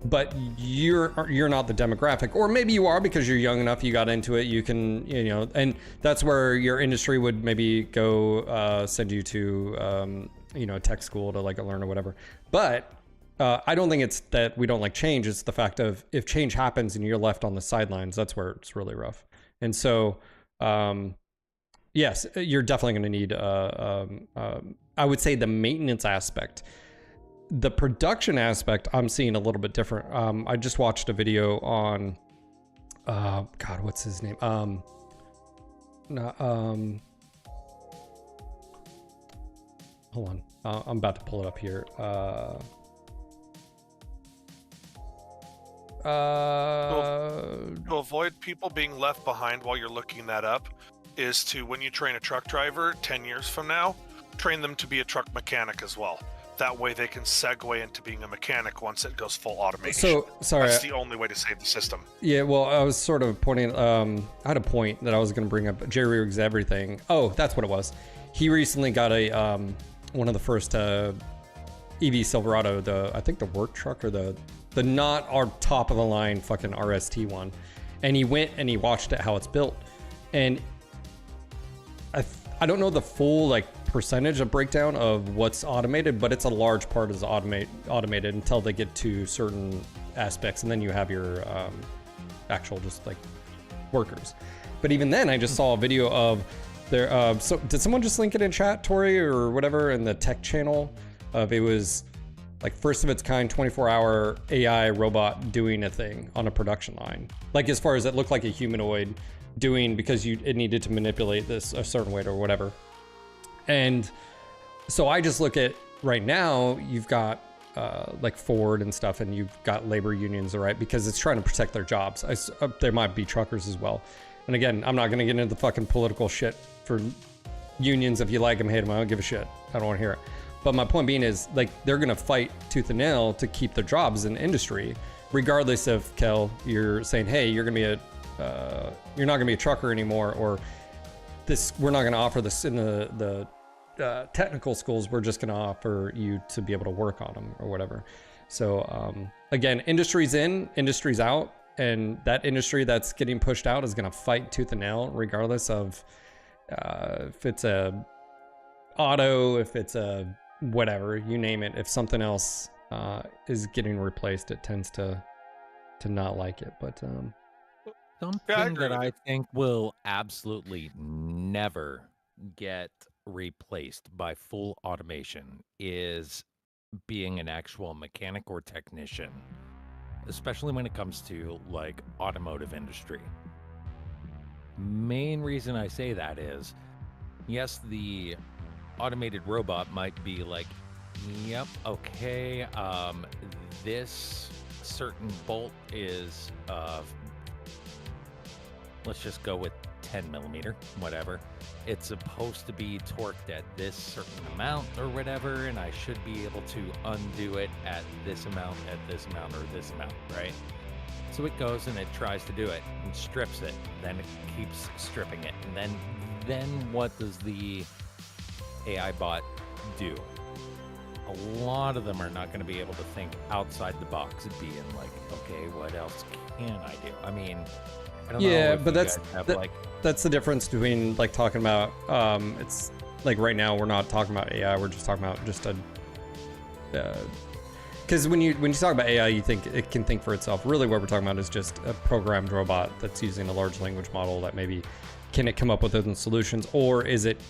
but you're not the demographic, or maybe you are because you're young enough, you got into it, you can, you know, and that's where your industry would maybe go send you to, you know, tech school to like learn or whatever. But I don't think it's that we don't like change. It's the fact of if change happens and you're left on the sidelines, that's where it's really rough. And so, yes, you're definitely going to need, I would say, the maintenance aspect. The production aspect, I'm seeing a little bit different. I just watched a video on, God, what's his name? Hold on, I'm about to pull it up here. To avoid people being left behind while you're looking that up is to, when you train a truck driver 10 years from now, train them to be a truck mechanic as well. That way they can segue into being a mechanic once it goes full automation. So, sorry. That's the only way to save the system. Yeah, well, I was sort of pointing, I had a point that I was going to bring up. Jerry Rigs Everything. Oh, that's what it was. He recently got a, one of the first EV Silverado, I think the work truck or the not our top of the line fucking RST one. And he went and he watched it, how it's built. And I don't know the full like percentage of breakdown of what's automated, but it's a large part is automated until they get to certain aspects, and then you have your actual just like workers. But even then, I just saw a video of their. So did someone just link it in chat, Tori or whatever, in the tech channel? Of it was like first of its kind 24-hour AI robot doing a thing on a production line. Like as far as it looked like a humanoid doing, because it needed to manipulate this a certain way or whatever. And so I just look at right now, you've got like Ford and stuff, and you've got labor unions, all right, because it's trying to protect their jobs. There might be truckers as well. And again, I'm not going to get into the fucking political shit for unions. If you like them, hate them, I don't give a shit. I don't want to hear it. But my point being is, like, they're going to fight tooth and nail to keep their jobs in the industry, regardless of, Kel, you're saying, hey, you're going to be you're not going to be a trucker anymore, or this, we're not going to offer this in the technical schools. We're just going to offer you to be able to work on them or whatever. So again, industry's in, industry's out, and that industry that's getting pushed out is going to fight tooth and nail, regardless of if it's a auto, if it's a whatever, you name it. If something else is getting replaced, it tends to not like it. But something that I think will absolutely never get replaced by full automation is being an actual mechanic or technician, especially when it comes to like automotive industry. Main reason I say that is, yes, the automated robot might be like, yep, okay, this certain bolt is let's just go with 10 millimeter, whatever. It's supposed to be torqued at this certain amount or whatever, and I should be able to undo it at this amount, or this amount, right? So it goes and it tries to do it and strips it. Then it keeps stripping it. And then what does the AI bot do? A lot of them are not going to be able to think outside the box and being like, okay, what else can I do? I mean, I don't know. Yeah, if but you that's guys have, like, that's the difference between like talking about it's like right now we're not talking about AI, we're just talking about just a because when you talk about AI, you think it can think for itself. Really what we're talking about is just a programmed robot that's using a large language model that maybe can it come up with other solutions, or is it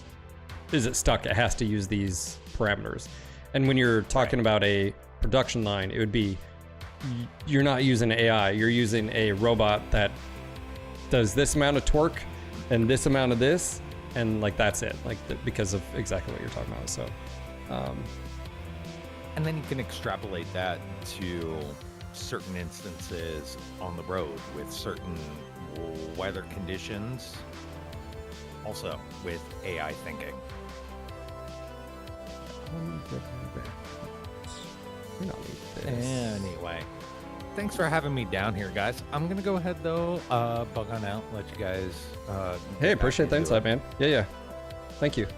stuck? It has to use these parameters. And when you're talking about a production line, it would be, you're not using AI, you're using a robot that does this amount of torque and this amount of this, and like that's it, like because of exactly what you're talking about. So and then you can extrapolate that to certain instances on the road with certain weather conditions, also with AI thinking. Anyway, thanks for having me down here, guys. I'm gonna go ahead though, bug on out, let you guys hey, appreciate the insight, man. Yeah, thank you.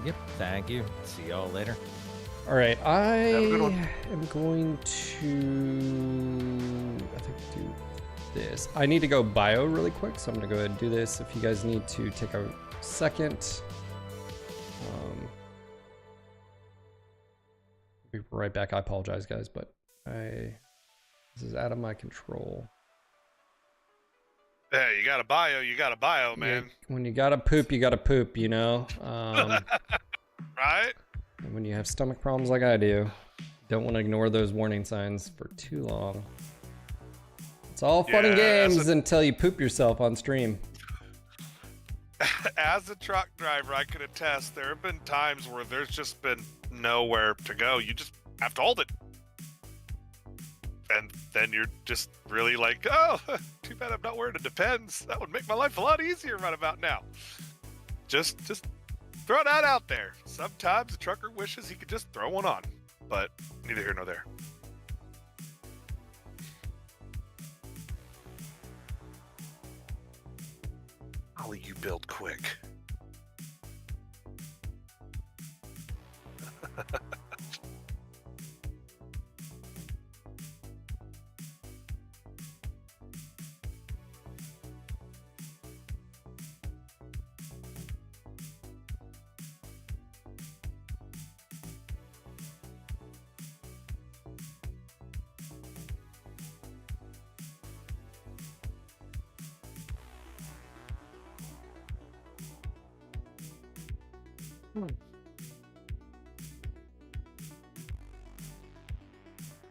Yep, thank you. See y'all later. All right, I Have a good one. am going to, I think, do this. I need to go bio really quick, so I'm gonna go ahead and do this. If you guys need to take a second, be right back. I apologize, guys, but this is out of my control. Hey, you got a bio, man. Yeah, when you gotta poop, you gotta poop, you know? Right? And when you have stomach problems like I do, don't want to ignore those warning signs for too long. It's all fun and games until you poop yourself on stream. As a truck driver, I can attest there have been times where there's just been nowhere to go. You just have to hold it. And then you're just really like, oh, too bad I'm not wearing a Depends. That would make my life a lot easier right about now. Just throw that out there. Sometimes a trucker wishes he could just throw one on, but neither here nor there. Ollie, you build quick.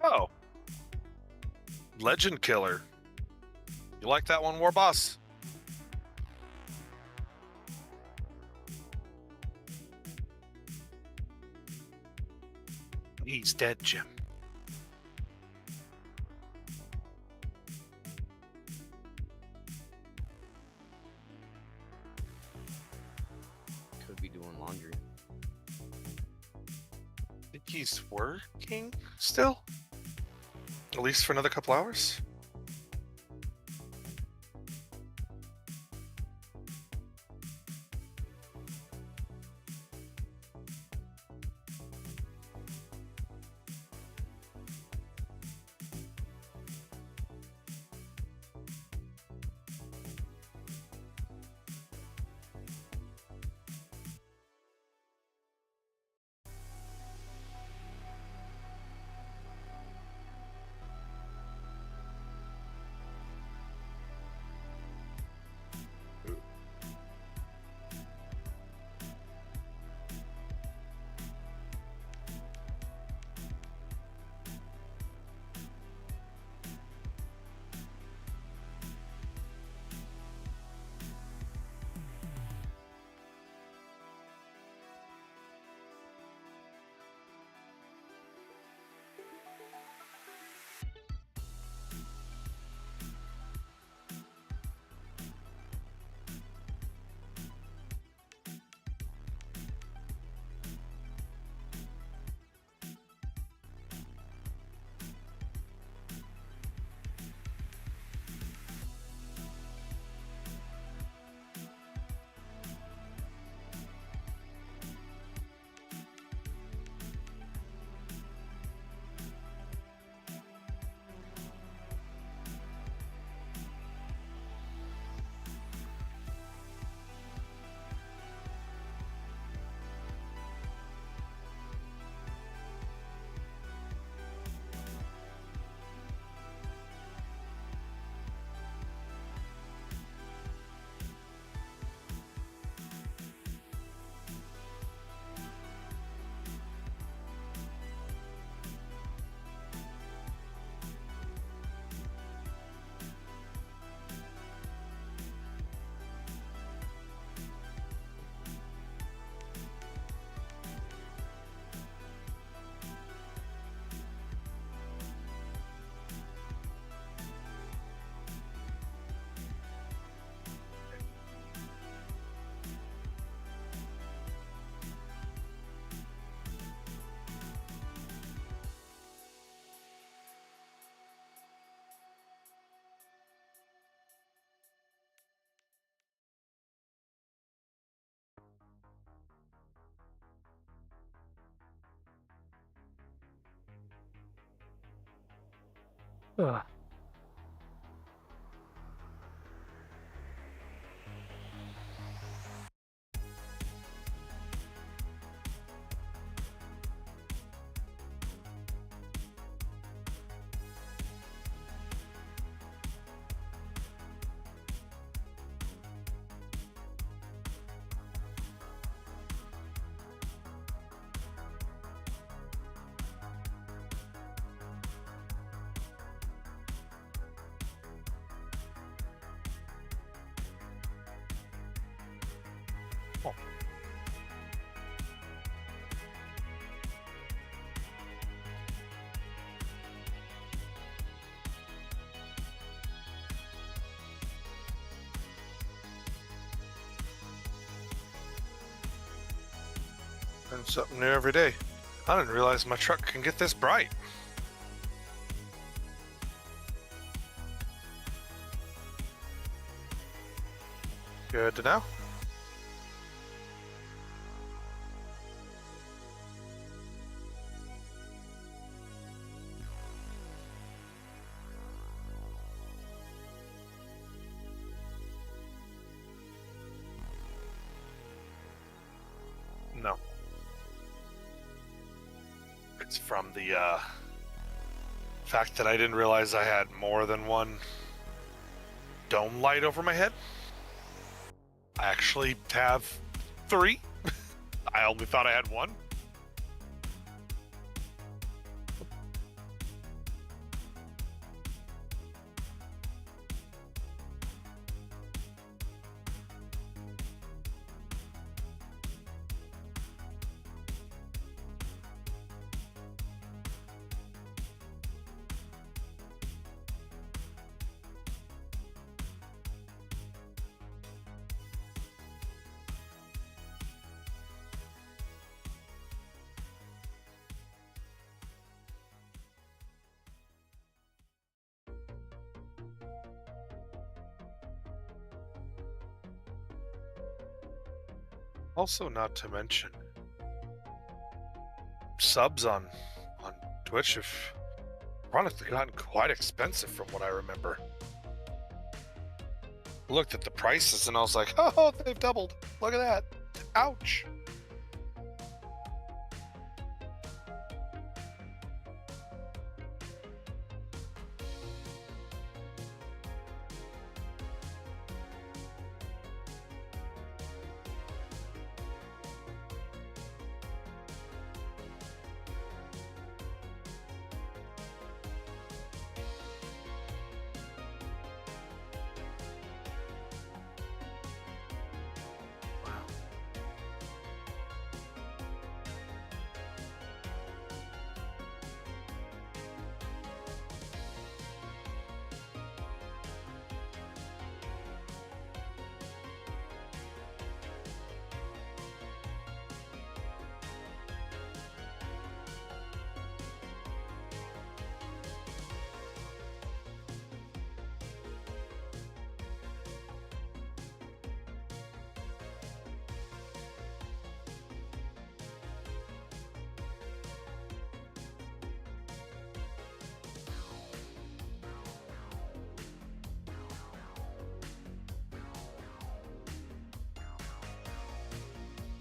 Oh. Legend Killer. You like that one, War Boss? He's dead, Jim. Could be doing laundry. Think he's working still? At least for another couple hours? Ugh. Learn something new every day. I didn't realize my truck can get this bright. Good to know. No. It's from the fact that I didn't realize I had more than one dome light over my head. I actually have 3. I only thought I had 1. Also, not to mention, subs on Twitch have ironically gotten quite expensive from what I remember. I looked at the prices and I was like, oh, they've doubled. Look at that. Ouch.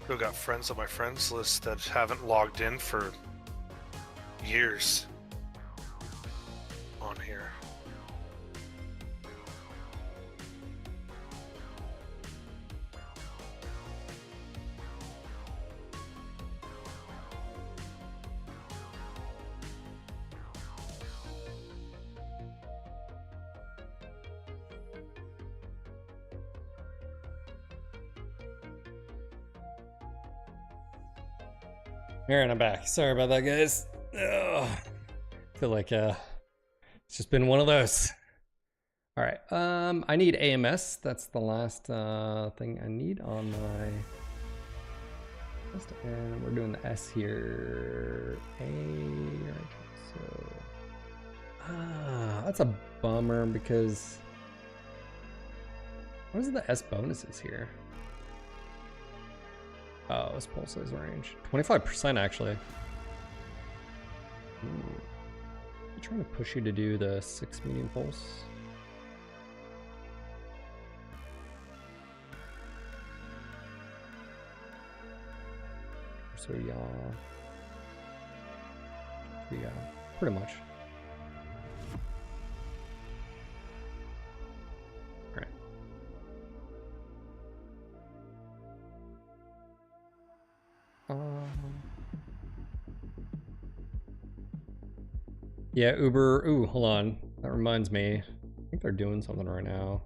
Still got friends on my friends list that haven't logged in for years on here. Aaron, I'm back. Sorry about that, guys. Ugh. Feel like it's just been one of those. All right. I need AMS. That's the last thing I need on my list, and we're doing the S here. A. Right. So. That's a bummer because what is the S bonuses here? Oh, it's pulse size range. 25% actually. Ooh. I'm trying to push you to do the 6 medium pulse. So yeah, pretty much. All right. Yeah, Uber. Ooh, hold on. That reminds me. I think they're doing something right now.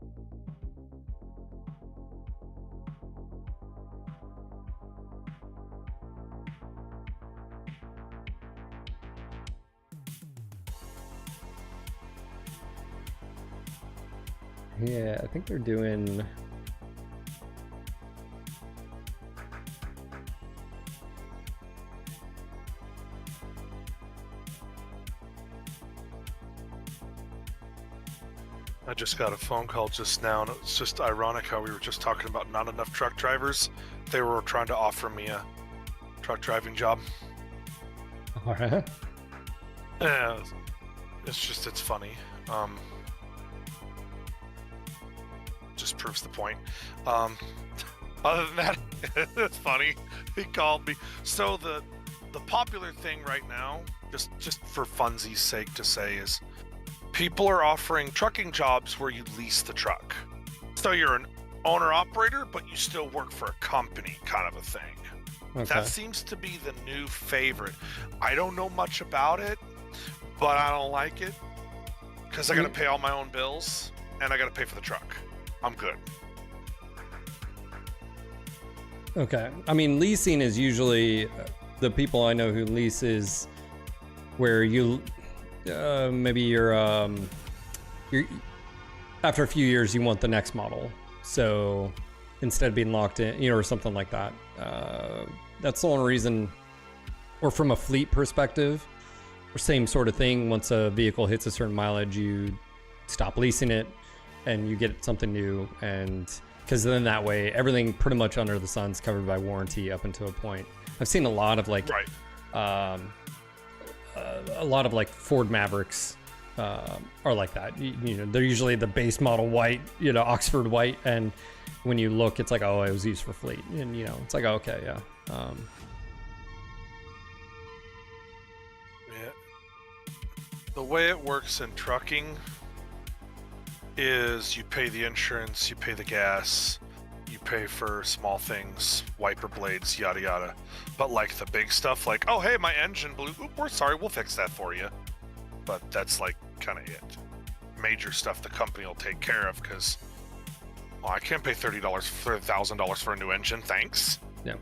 Yeah, I think they're doing... I just got a phone call just now, and it's just ironic how we were just talking about not enough truck drivers. They were trying to offer me a truck driving job. Alright. Yeah, it's funny. Just proves the point. Other than that, it's funny. He called me. So the popular thing right now, just for funsies' sake to say, is people are offering trucking jobs where you lease the truck. So you're an owner-operator, but you still work for a company, kind of a thing. Okay. That seems to be the new favorite. I don't know much about it, but I don't like it because I got to pay all my own bills and I got to pay for the truck. I'm good. Okay. I mean, leasing is usually the people I know who leases where you maybe you're after a few years you want the next model, so instead of being locked in, or something like that. That's the only reason. Or from a fleet perspective, or same sort of thing. Once a vehicle hits a certain mileage, you stop leasing it and you get something new, and because then that way everything pretty much under the sun's covered by warranty up until a point. I've seen a lot of like a lot of like Ford Mavericks are like that. You know, they're usually the base model white, Oxford white, and when you look, it's like, oh, it was used for fleet, and it's like, oh, okay, yeah. The way it works in trucking is you pay the insurance, you pay the gas, you pay for small things, wiper blades, yada yada. But like the big stuff, like, oh hey, my engine blew, oop, we're sorry, we'll fix that for you. But that's like kind of it. Major stuff the company will take care of, because I can't pay $1,000 for a new engine, thanks. Yeah.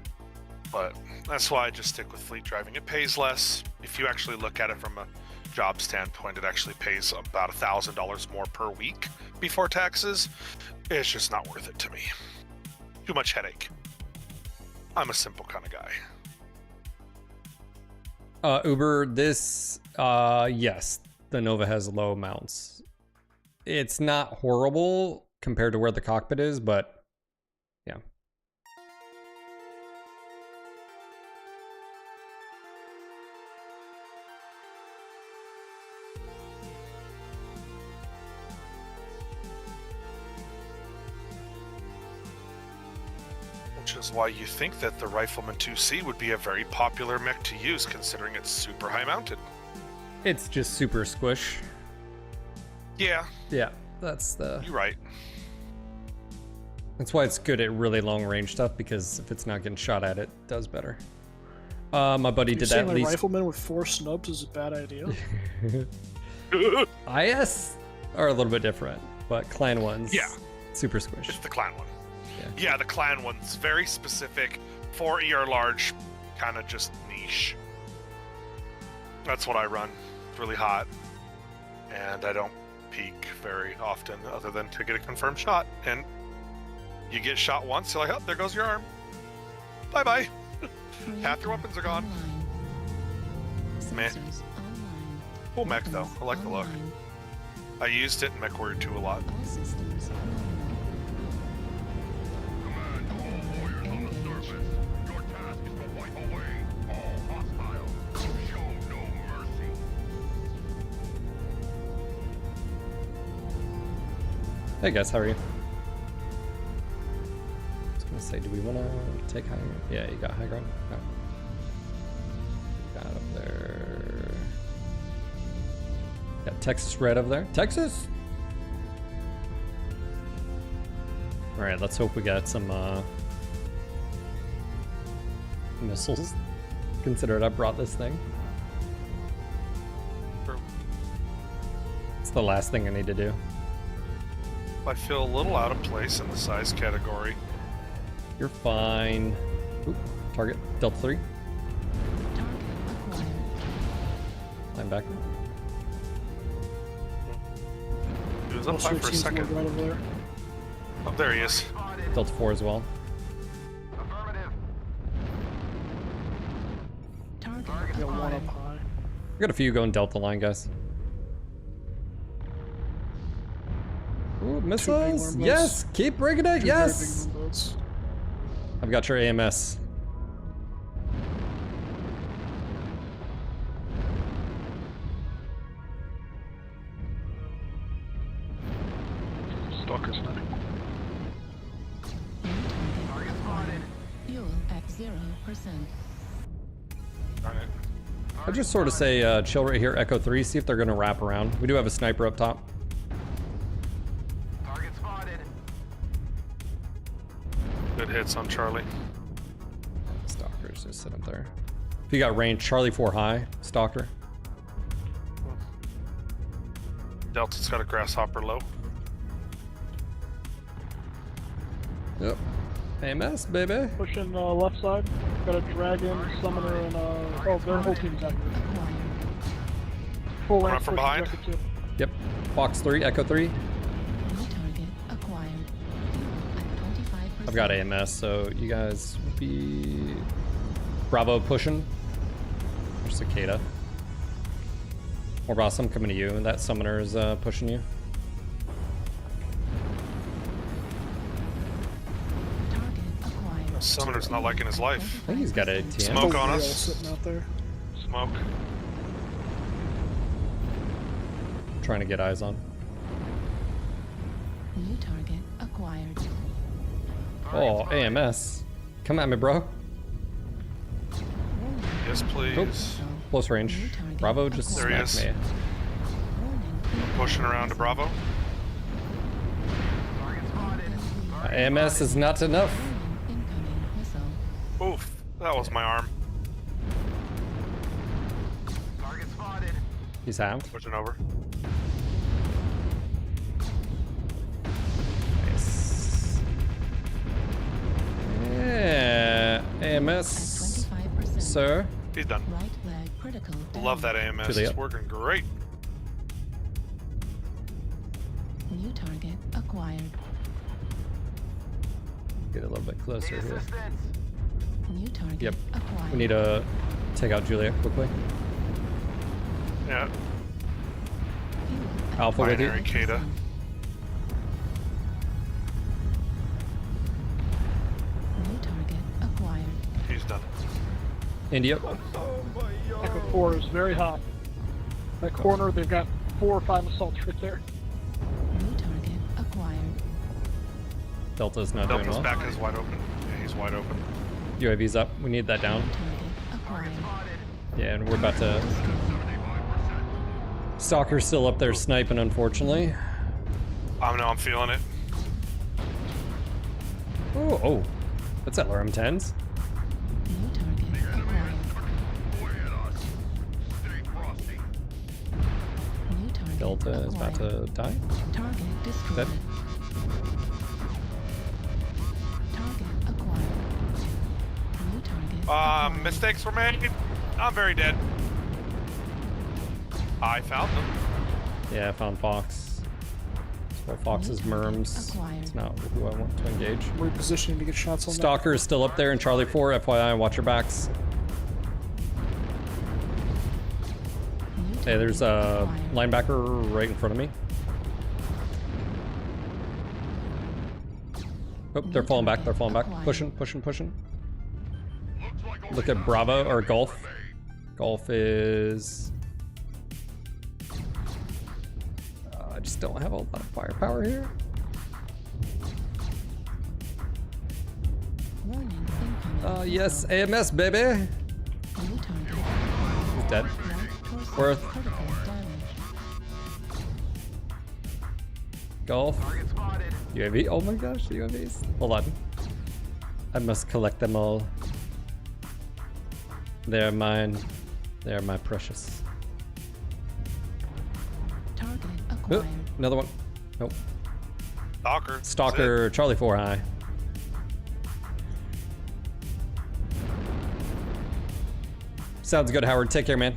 But that's why I just stick with fleet driving. It pays less. If you actually look at it from a job standpoint, it actually pays about $1,000 more per week before taxes. It's just not worth it to me. Too much headache. I'm a simple kind of guy. Uber, this, yes, the Nova has low mounts. It's not horrible compared to where the cockpit is, but yeah. Which is why you think that the Rifleman 2C would be a very popular mech to use, considering it's super high mounted. It's just super squish. Yeah. Yeah, that's the... You're right. That's why it's good at really long range stuff, because if it's not getting shot at, it does better. My buddy did that. Saying a Rifleman with 4 snubs is a bad idea. IS are a little bit different, but clan ones, super squish. It's the clan one. Yeah, the clan one's very specific, 4 ER large, kind of just niche. That's what I run. It's really hot, and I don't peek very often, other than to get a confirmed shot. And you get shot once, you're like, oh, there goes your arm. Bye bye. Half your weapons are gone. Meh. Cool mech though. I like the look. I used it in MechWarrior 2 a lot. Hey guys, how are you? I was gonna say, do we want to take high ground? Yeah, you got high ground. No. Got up there. Got Texas red up there. Texas. All right, let's hope we got some missiles. Considered I brought this thing. It's the last thing I need to do. I feel a little out of place in the size category. You're fine. Oop, target, Delta 3. Linebacker. He was up high for a second. Right over there. Oh, there he is. Delta 4 as well. Got one up high. We got a few going Delta line, guys. Ooh, missiles! Yes! Keep bringing it! Yes! I've got your AMS. Stalker's nothing. Fuel at 0%. I'd just sort of say chill right here, Echo 3, see if they're gonna wrap around. We do have a sniper up top. Target spotted. Good hits on Charlie. Stalkers just sit up there. If you got range, Charlie 4 high, Stalker. Delta's got a grasshopper low. Yep. AMS, baby. Pushing left side. Got a dragon, summoner, and oh, their whole team's active. Full Run length from push behind. objective 2. Yep. Fox 3, Echo 3. New target acquired. Fuel at 25%. I've got AMS, so you guys be Bravo pushing. There's Cicada. More boss, I'm coming to you, and that summoner is pushing you. Summoner's not liking his life. I think he's got a TM. Smoke on Wheel us. sitting out there. Smoke. Trying to get eyes on. New target acquired. Oh, AMS. Come at me, bro. Yes, please. Oops. Close range. Bravo just There he smacked is. me. Pushing around to Bravo. AMS is not enough. Oof, that was my arm. Target spotted. He's halved. Pushing over. Nice. Yeah. AMS. 25%. Sir. He's done. Right leg critical. Love that AMS. To the It's up. working great. New target acquired. Get a little bit closer here. New target Yep. acquired. We need to take out Julia quickly. Yeah. Alpha with you. Binary Kada. New target acquired. He's done. India. Echo 4 is very hot. That corner, they've got 4 or 5 assaults right there. New target acquired. Delta's not Delta's doing well. back is wide open. Yeah, he's wide open. UAV's up. We need that down. Acquired. Yeah, and we're about to... Stalker's still up there sniping, unfortunately. I'm feeling it. Oh, oh. That's LRM-10s. New target acquired. New target Delta is about to die. Target destroyed. Dead. Target acquired. New target. Mistakes were made. I'm very dead. I found them. Yeah, I found Fox. So Fox's merms. It's not who I want to engage. Repositioning to get shots on Stalker is still up there in Charlie 4. FYI, watch your backs. Hey, there's a linebacker right in front of me. Oh, they're falling back. They're falling back. Pushing, pushing, pushing. Look at Bravo or Golf. Golf is... I just don't have a lot of firepower here. Yes, AMS, baby. He's dead. Worth. Golf. UAV. Oh my gosh, UAVs. Hold on. I must collect them all. They're mine. They're my precious. Target Oh, acquired. another one. Nope. Stalker. Stalker, Charlie 4 high. Sounds good, Howard. Take care, man.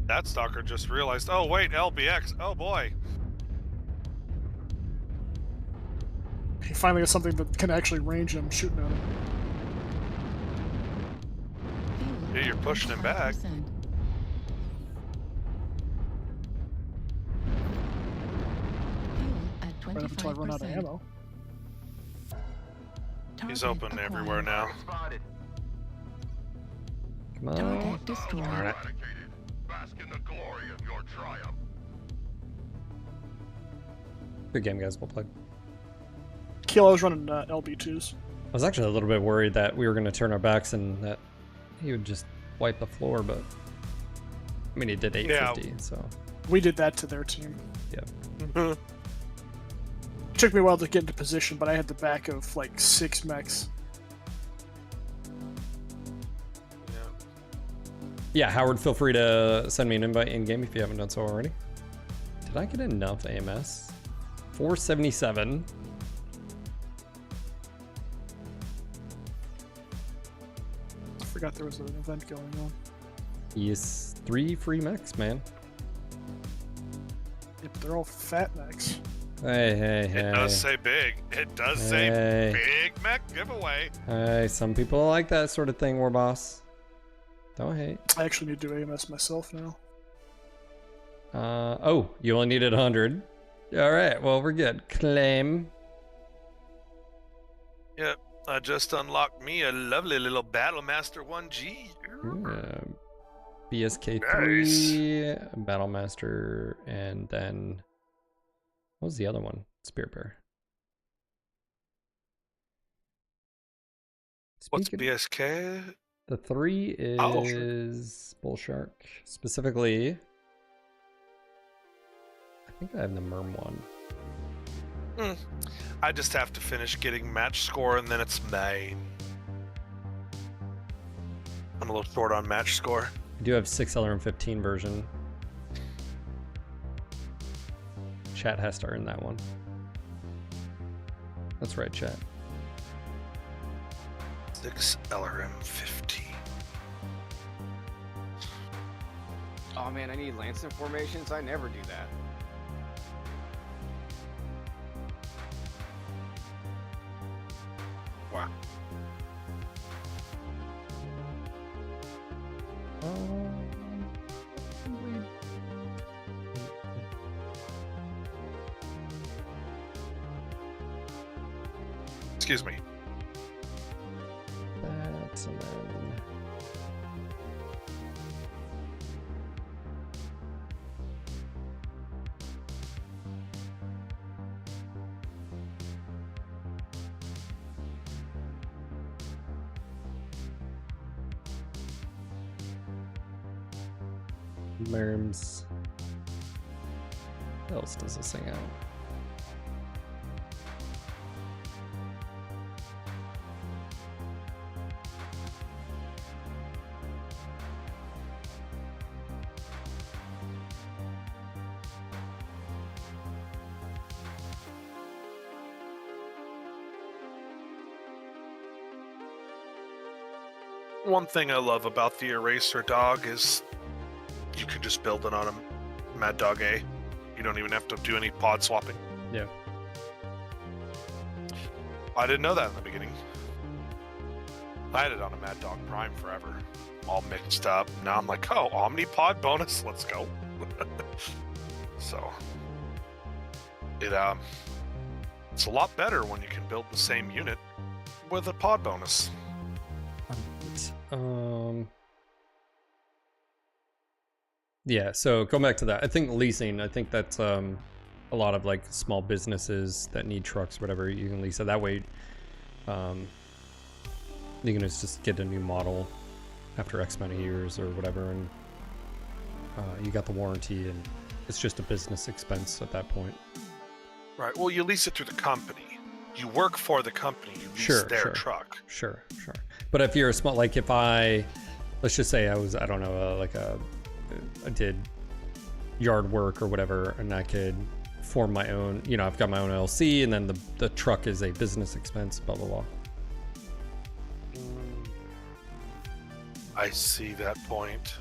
That stalker just realized, oh wait, LBX. Oh boy. He finally got something that can actually range him, shooting at him. Yeah, you're pushing him back. Right up until I run out of ammo. He's open everywhere now. Come on. Target destroyed. Darn it. Bask in the glory of your triumph. Good game, guys. Well played. Keel, I was running LB2s. I was actually a little bit worried that we were going to turn our backs and that he would just wipe the floor, but I mean, he did 850, so. We did that to their team. Yeah. It took me a while to get into position, but I had the back of like 6 mechs. Yeah, Howard, feel free to send me an invite in-game if you haven't done so already. Did I get enough AMS? 477. I forgot there was an event going on. Yes, 3 free mechs, man. Yeah, but they're all fat mechs. Hey, hey, hey. It does say big. It does say big mech giveaway. Hey, some people like that sort of thing, War Boss. Don't hate. I actually need to do AMS myself now. Oh, you only needed 100. All right, well, we're good. Claim. Yep, I just unlocked me a lovely little Battlemaster 1G. BSK3, Battlemaster, and then what was the other one? Spirit Bear. What's BSK? The 3 is Bull Shark. Specifically, I think I have the Merm one. I just have to finish getting match score and then it's May. I'm a little short on match score. I do have 6LRM15 version. Chat has to earn that one. That's right, chat. 6LRM15. Oh man, I need lance formations. I never do that. Wow. Excuse me. That and then Merms. What else does this thing out? One thing I love about the Eraser Dog is you can just build it on a Mad Dog A. You don't even have to do any pod swapping. Yeah. I didn't know that in the beginning. I had it on a Mad Dog Prime forever. All mixed up. Now I'm like, oh, Omnipod bonus, let's go. So it's a lot better when you can build the same unit with a pod bonus. Yeah, so going back to that, I think leasing, I think that's a lot of like small businesses that need trucks, whatever, you can lease it. That way, you can just get a new model after X amount of years or whatever, and you got the warranty, and it's just a business expense at that point. Right. Well, you lease it through the company. You work for the company. You lease their truck. Sure. But if you're a small, like if let's just say I don't know, I did yard work or whatever, and I could form my own, I've got my own LLC, and then the truck is a business expense, blah, blah, blah. I see that point.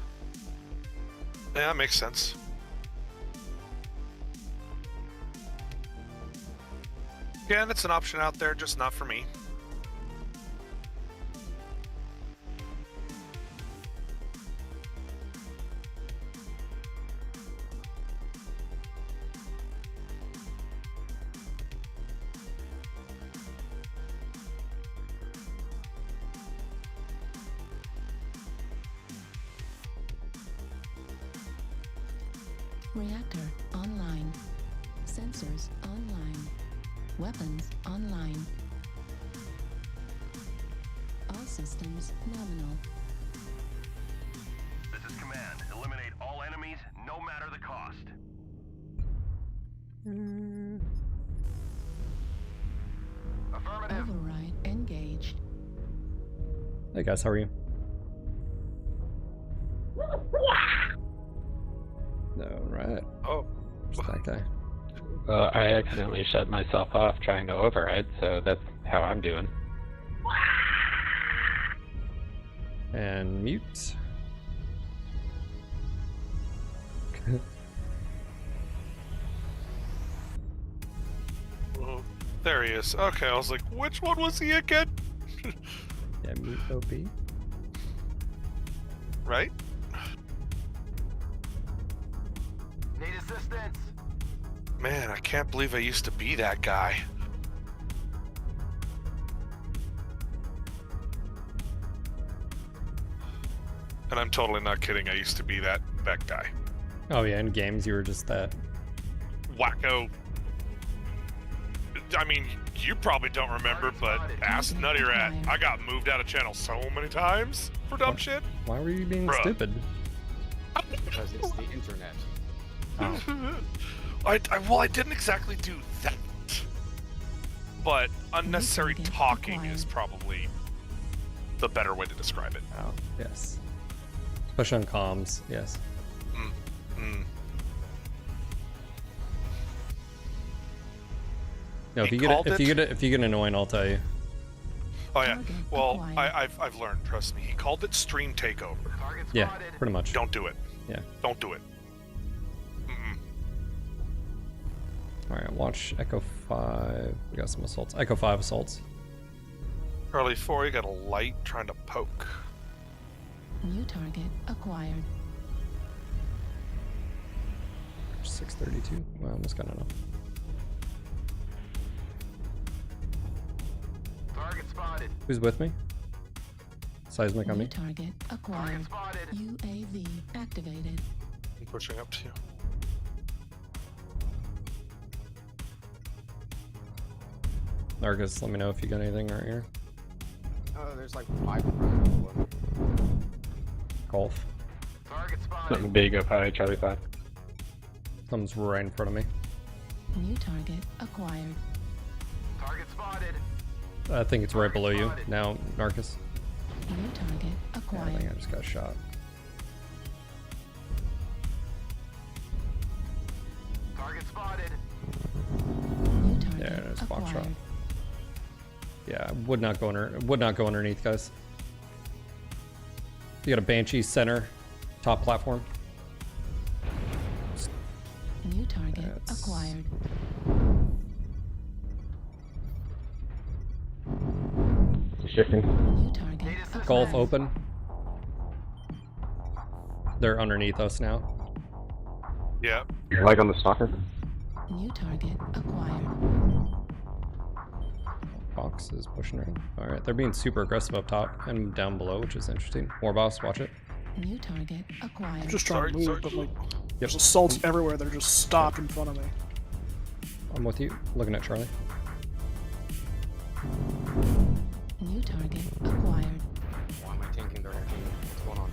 Yeah, that makes sense. Yeah, that's an option out there, just not for me. Reactor online. Sensors online. Weapons online. All systems nominal. This is command. Eliminate all enemies, no matter the cost. Affirmative. Override engaged. Hey guys, how are you? Alright. Oh. Just that guy. I accidentally shut myself off trying to override, so that's how I'm doing. And mute. Oh, there he is. Okay, I was like, which one was he again? Yeah, mute OP. Right? Need assistance. Man, I can't believe I used to be that guy. And I'm totally not kidding, I used to be that guy. Oh yeah, in games you were just that. Wacko. I mean, you probably don't remember, but ask Nutty Rat. I got moved out of channel so many times for dumb shit. Why were you being Bruh. stupid? Because it's the internet. Oh. I didn't exactly do that. But unnecessary talking is probably the better way to describe it. Oh, yes. Especially on comms, yes. No, if you get annoying, I'll tell you. Oh yeah. Well, I've learned. Trust me. He called it stream takeover. Yeah, pretty much. Don't do it. Yeah. Don't do it. All right, watch Echo 5. We got some assaults. Echo 5 assaults. Charlie 4, you got a light trying to poke. New target acquired. 632. Well, almost got enough. Target spotted. Who's with me? Seismic on me. New target acquired. UAV activated. I'm pushing up to you. Narcus, let me know if you got anything right here. There's like 5. Golf. Target spotted. Something big up high, Charlie 5. Something's right in front of me. New target acquired. Target spotted. I think it's right below you now, Narcus. New target Yeah, acquired. I think I just got shot. Target spotted. New target Yeah, there's a box shot. acquired. Yeah, would not go underneath, guys. You got a Banshee center, top platform. New target acquired. Shifting. New target acquired. Golf open. They're underneath us now. Yeah. Like on the stalker? New target acquired. Box is pushing in. Alright, they're being super aggressive up top and down below, which is interesting. More boss, watch it. New target acquired. I'm just trying to move, Sorry. but like, there's assaults everywhere. They're just stopped in front of me. I'm with you. Looking at Charlie. New target acquired. Why am I tanking their energy? What's going on?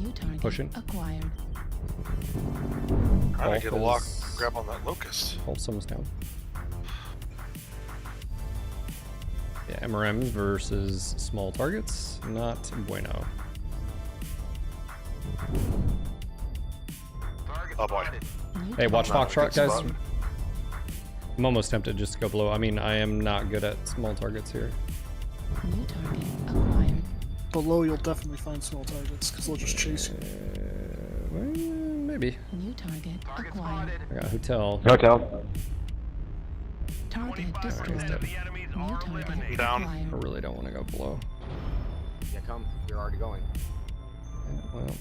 New target Pushing. acquired. Gotta get a Wolf lock. is- Grab on that locust. Wolf's almost down. Yeah, MRMs versus small targets. Not bueno. Oh boy. Hey, watch Not a Foxtrot, good guys. spot. I'm almost tempted just to go below. I mean, I am not good at small targets here. New target acquired. Below, you'll definitely find small targets because they'll just chase you. Well, maybe. New target acquired. I got hotel. Hotel. Target destroyed. New target Down. I acquired. really don't want to go below. Yeah, come. You're already going. Yeah, well.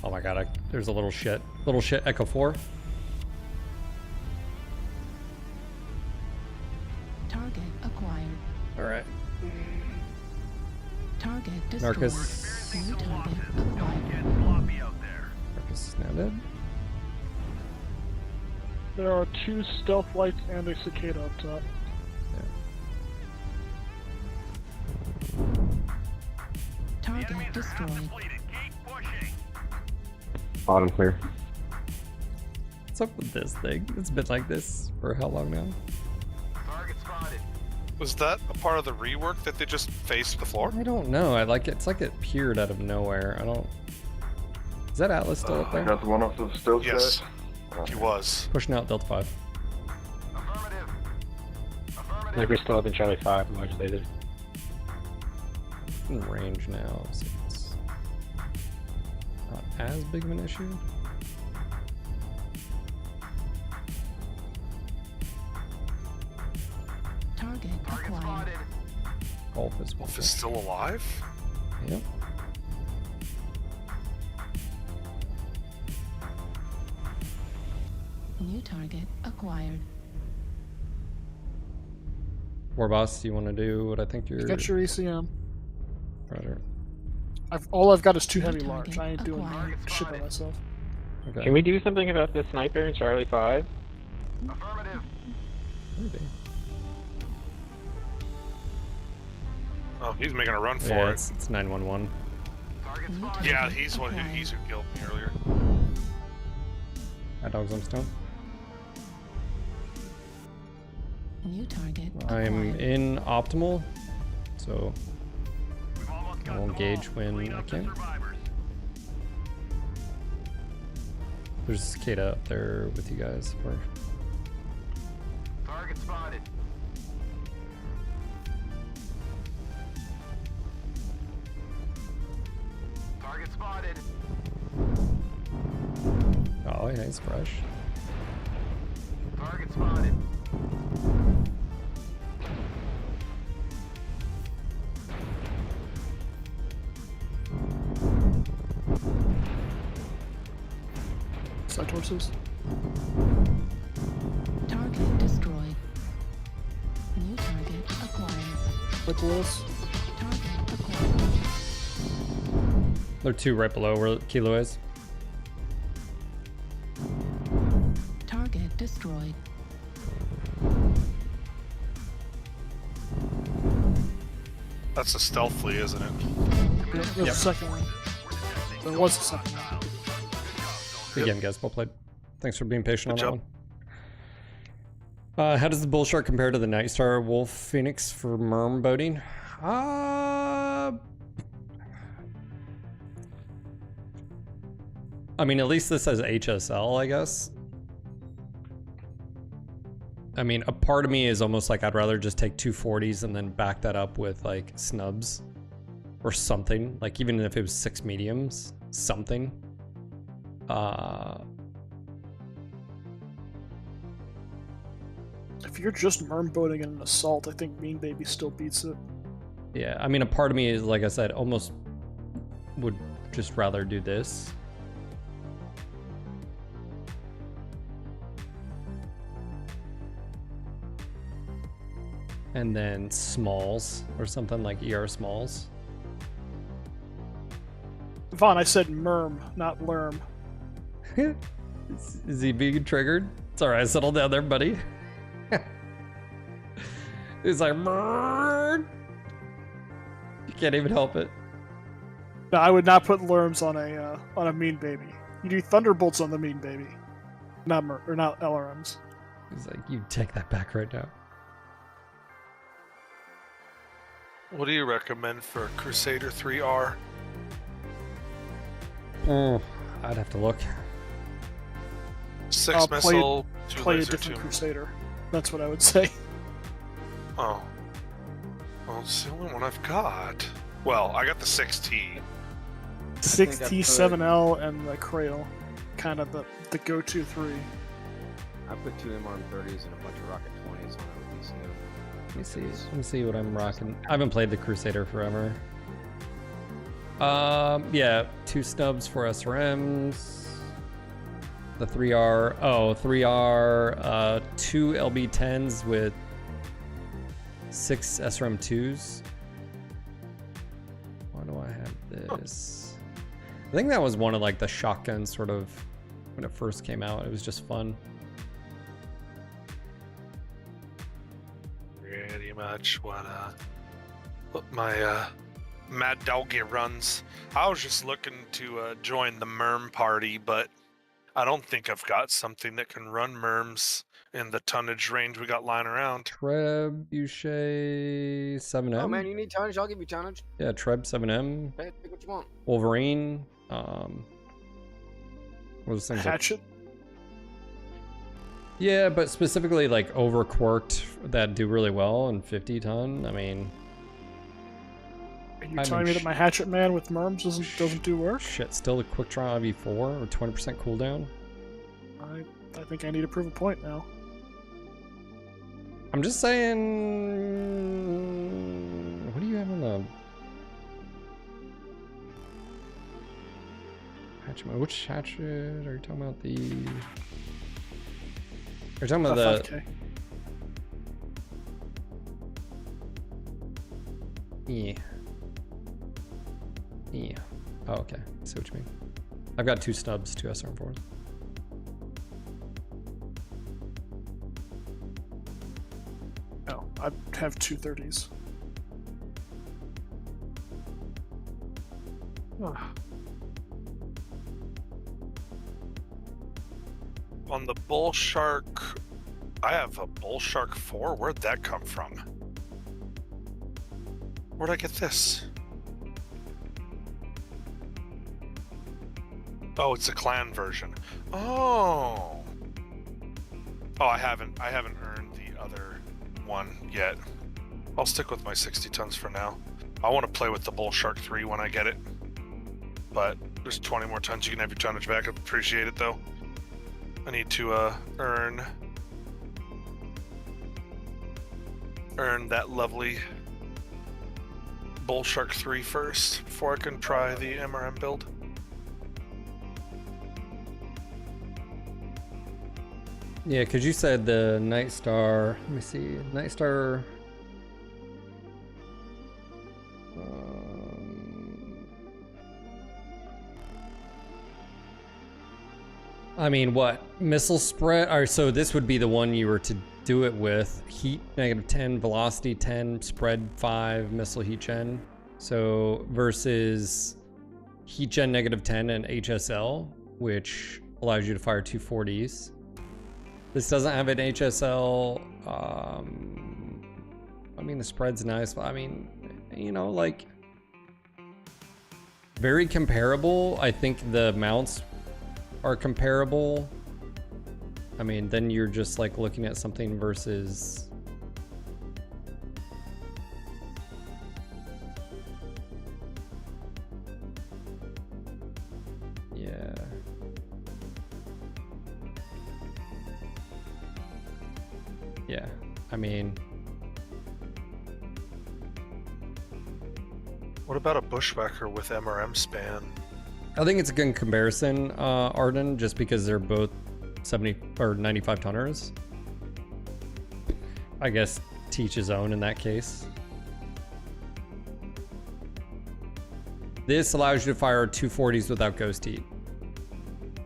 Oh my god, there's a little shit. Little shit Echo 4. Target acquired. Alright. Target destroyed. Narcus. New target acquired. Narcus is now dead. There are 2 stealth lights and a cicada up top. Target destroyed. Bottom clear. What's up with this thing? It's been like this for how long now? Was that a part of the rework that they just faced the floor? I don't know. I like it. It's like it appeared out of nowhere. I don't. Is that Atlas still up I there? got the one off the stealth Yes. guy. He was. Pushing out Delta 5. I think we're still up in Charlie 5, much later. In range now, so it's not as big of an issue. Target acquired. Wolf is still alive? Yep. New target acquired. War boss, you want to do what I think you're. Get your ECM. Roger. All I've got is 2 heavy large. I ain't doing shit by myself. Okay. Can we do something about this sniper in Charlie 5? Maybe. Oh, he's making a run for Yeah, it. it's 911. Yeah, he's who killed me earlier. High dogs on stone. New target I'm acquired. in optimal, so I'll engage when I can. There's a cicada up there with you guys. Target spotted. Target spotted. Oh, yeah, he's fresh. Target spotted. Side torsos. Target destroyed. New target acquired. Right below us. Target acquired. There are 2 right below where Kilo is. Target destroyed. That's a stealthly, isn't it? There's a second one. There was a second one. Good game, guys. Well played. Thanks for being patient Good on that one. How does the Bull Shark compare to the Night Star Wolf Phoenix for merm boating? I mean, at least this has HSL, I guess. I mean, a part of me is almost like I'd rather just take 240s and then back that up with like snubs or something. Like even if it was 6 mediums, something. If you're just merm boating in an assault, I think Mean Baby still beats it. Yeah, I mean, a part of me is, like I said, almost would just rather do this. And then smalls or something like ER smalls. Vaughn, I said merm, not lerm. Is he being triggered? It's alright, settle down there, buddy. He's like, "Brrr." You can't even help it. No, I would not put lerms on a mean baby. You do thunderbolts on the mean baby, not not LRMs. He's like, you take that back right now. What do you recommend for Crusader 3R? Oh, I'd have to look. 6 missile, 2 play a laser, different 2. Crusader. That's what I would say. Oh. Well, it's the only one I've got. Well, I got the 6T. 6T, 7L, and the Cradle. Kind of the go-to 3. I put 2 MR30s and a bunch of Rocket 20s on it with these new. Let me see what I'm rocking. I haven't played the Crusader forever. Yeah, 2 snubs for SRMs. The 3R. Oh, 3R. 2 LB10s with 6 SRM2s. Why do I have this? I think that was one of like the shotguns sort of when it first came out. It was just fun. Pretty much what my Mad Doggy runs. I was just looking to join the Merm party, but I don't think I've got something that can run Merms in the tonnage range we got lying around. Trebuchet 7M. Oh man, you need tonnage? I'll give you tonnage. Yeah, Treb 7M. Okay, pick what you want. Wolverine. What was things Hatchet. Yeah, but specifically like overquarked that do really well and 50 ton. I mean, Are you telling me that my Hatchet Man with merms doesn't do work? Shit, still a quick draw IV4 or 20% cooldown. I think I need to prove a point now. I'm just saying. What do you have on the hatchet? Which hatchet are you talking about? You're talking about the 5K. Yeah. Yeah. Oh, okay. I see what you mean. I've got 2 snubs, 2 SRM4s. No, I have 2 30s. On the Bull Shark, I have a Bull Shark 4. Where'd that come from? Where'd I get this? Oh, it's a clan version. Oh. Oh, I haven't earned the other one yet. I'll stick with my 60 tons for now. I want to play with the Bull Shark 3 when I get it. But there's 20 more tons. You can have your tonnage back. I appreciate it though. I need to earn that lovely Bull Shark 3 first before I can try the MRM build. Yeah, because you said the Night Star. Let me see. Night Star. I mean, what? Missile spread? Or so this would be the one you were to do it with. Heat -10, velocity 10, spread 5, missile heat gen. So versus heat gen -10 and HSL, which allows you to fire 240s. This doesn't have an HSL. I mean, the spread's nice, but I mean, you know, like, very comparable. I think the mounts are comparable. I mean, then you're just like looking at something versus yeah. Yeah, I mean, What about a Bushwhacker with MRM span? I think it's a good comparison, Arden, just because they're both 70 or 95 tonners. I guess teach his own in that case. This allows you to fire 240s without ghost heat,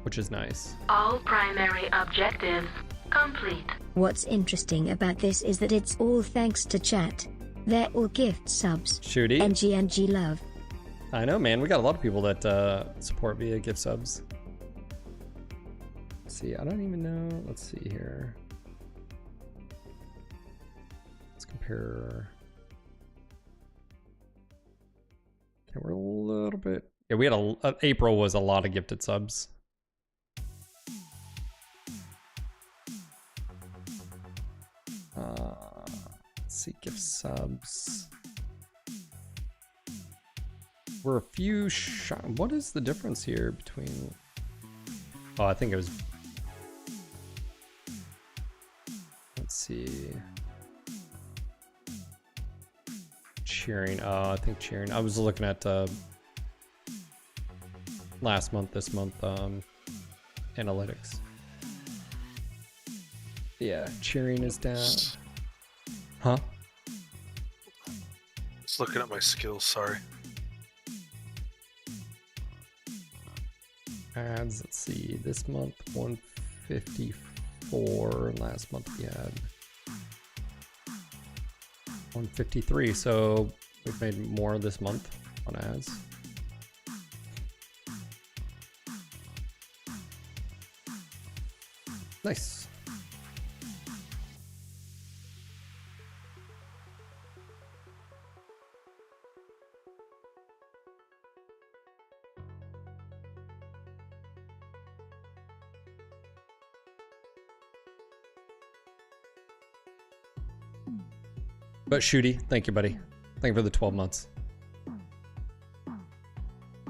which is nice. All primary objectives complete. What's interesting about this is that it's all thanks to chat. They're all gift subs. Shooty. NG love. I know, man. We got a lot of people that support via gift subs. Let's see, I don't even know. Let's see here. Let's compare. Okay, we're a little bit. Yeah, we had April was a lot of gifted subs. Let's see, gift subs. We're a few what is the difference here between? Oh, I think it was. Let's see. Cheering. I think cheering. I was looking at last month, this month, analytics. Yeah, cheering is down. Huh? Just looking at my skills, sorry. Ads, let's see. This month, 154. Last month we had 153. So we've made more this month on ads. Nice. But Shooty, thank you, buddy. Thank you for the 12 months.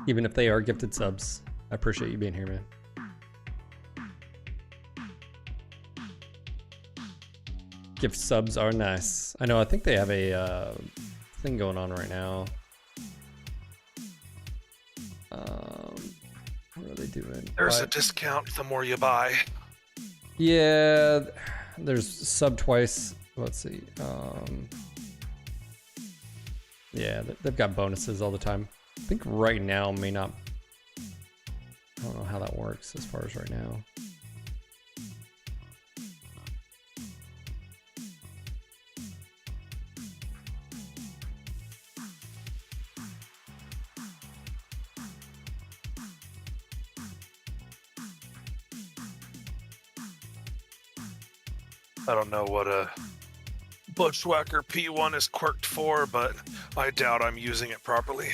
Even if they are gifted subs, I appreciate you being here, man. Gift subs are nice. I know, I think they have a thing going on right now. What are they doing? There's a discount the more you buy. Yeah, there's sub twice. Let's see. Yeah, they've got bonuses all the time. I think right now may not. I don't know how that works as far as right now. I don't know what a Bushwhacker P1 is quirked for, but I doubt I'm using it properly.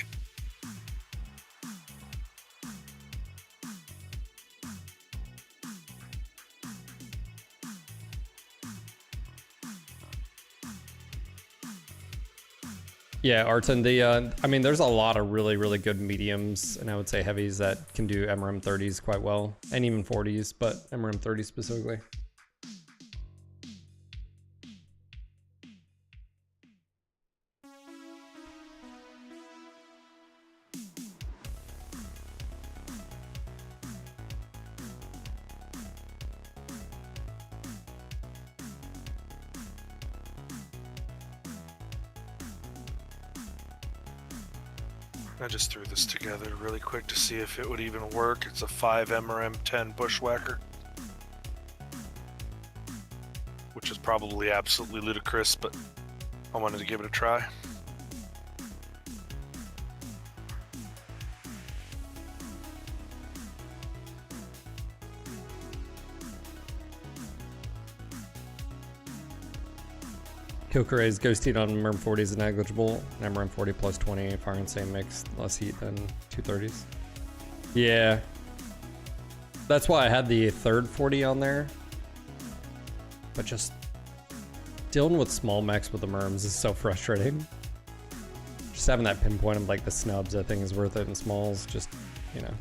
Yeah, Arton, I mean, there's a lot of really, really good mediums, and I would say heavies that can do MRM 30s quite well, and even 40s, but MRM 30s specifically. I just threw this together really quick to see if it would even work. It's a 5 MRM 10 Bushwhacker, which is probably absolutely ludicrous, but I wanted to give it a try. Kilcare's Ghost Heat on MRM 40 is negligible. MRM 40 plus 20, firing same mix, less heat than 230s. Yeah. That's why I had the third 40 on there. But just dealing with small mechs with the MRMs is so frustrating. Just having that pinpoint of like the snubs, I think is worth it in smalls, just, you know.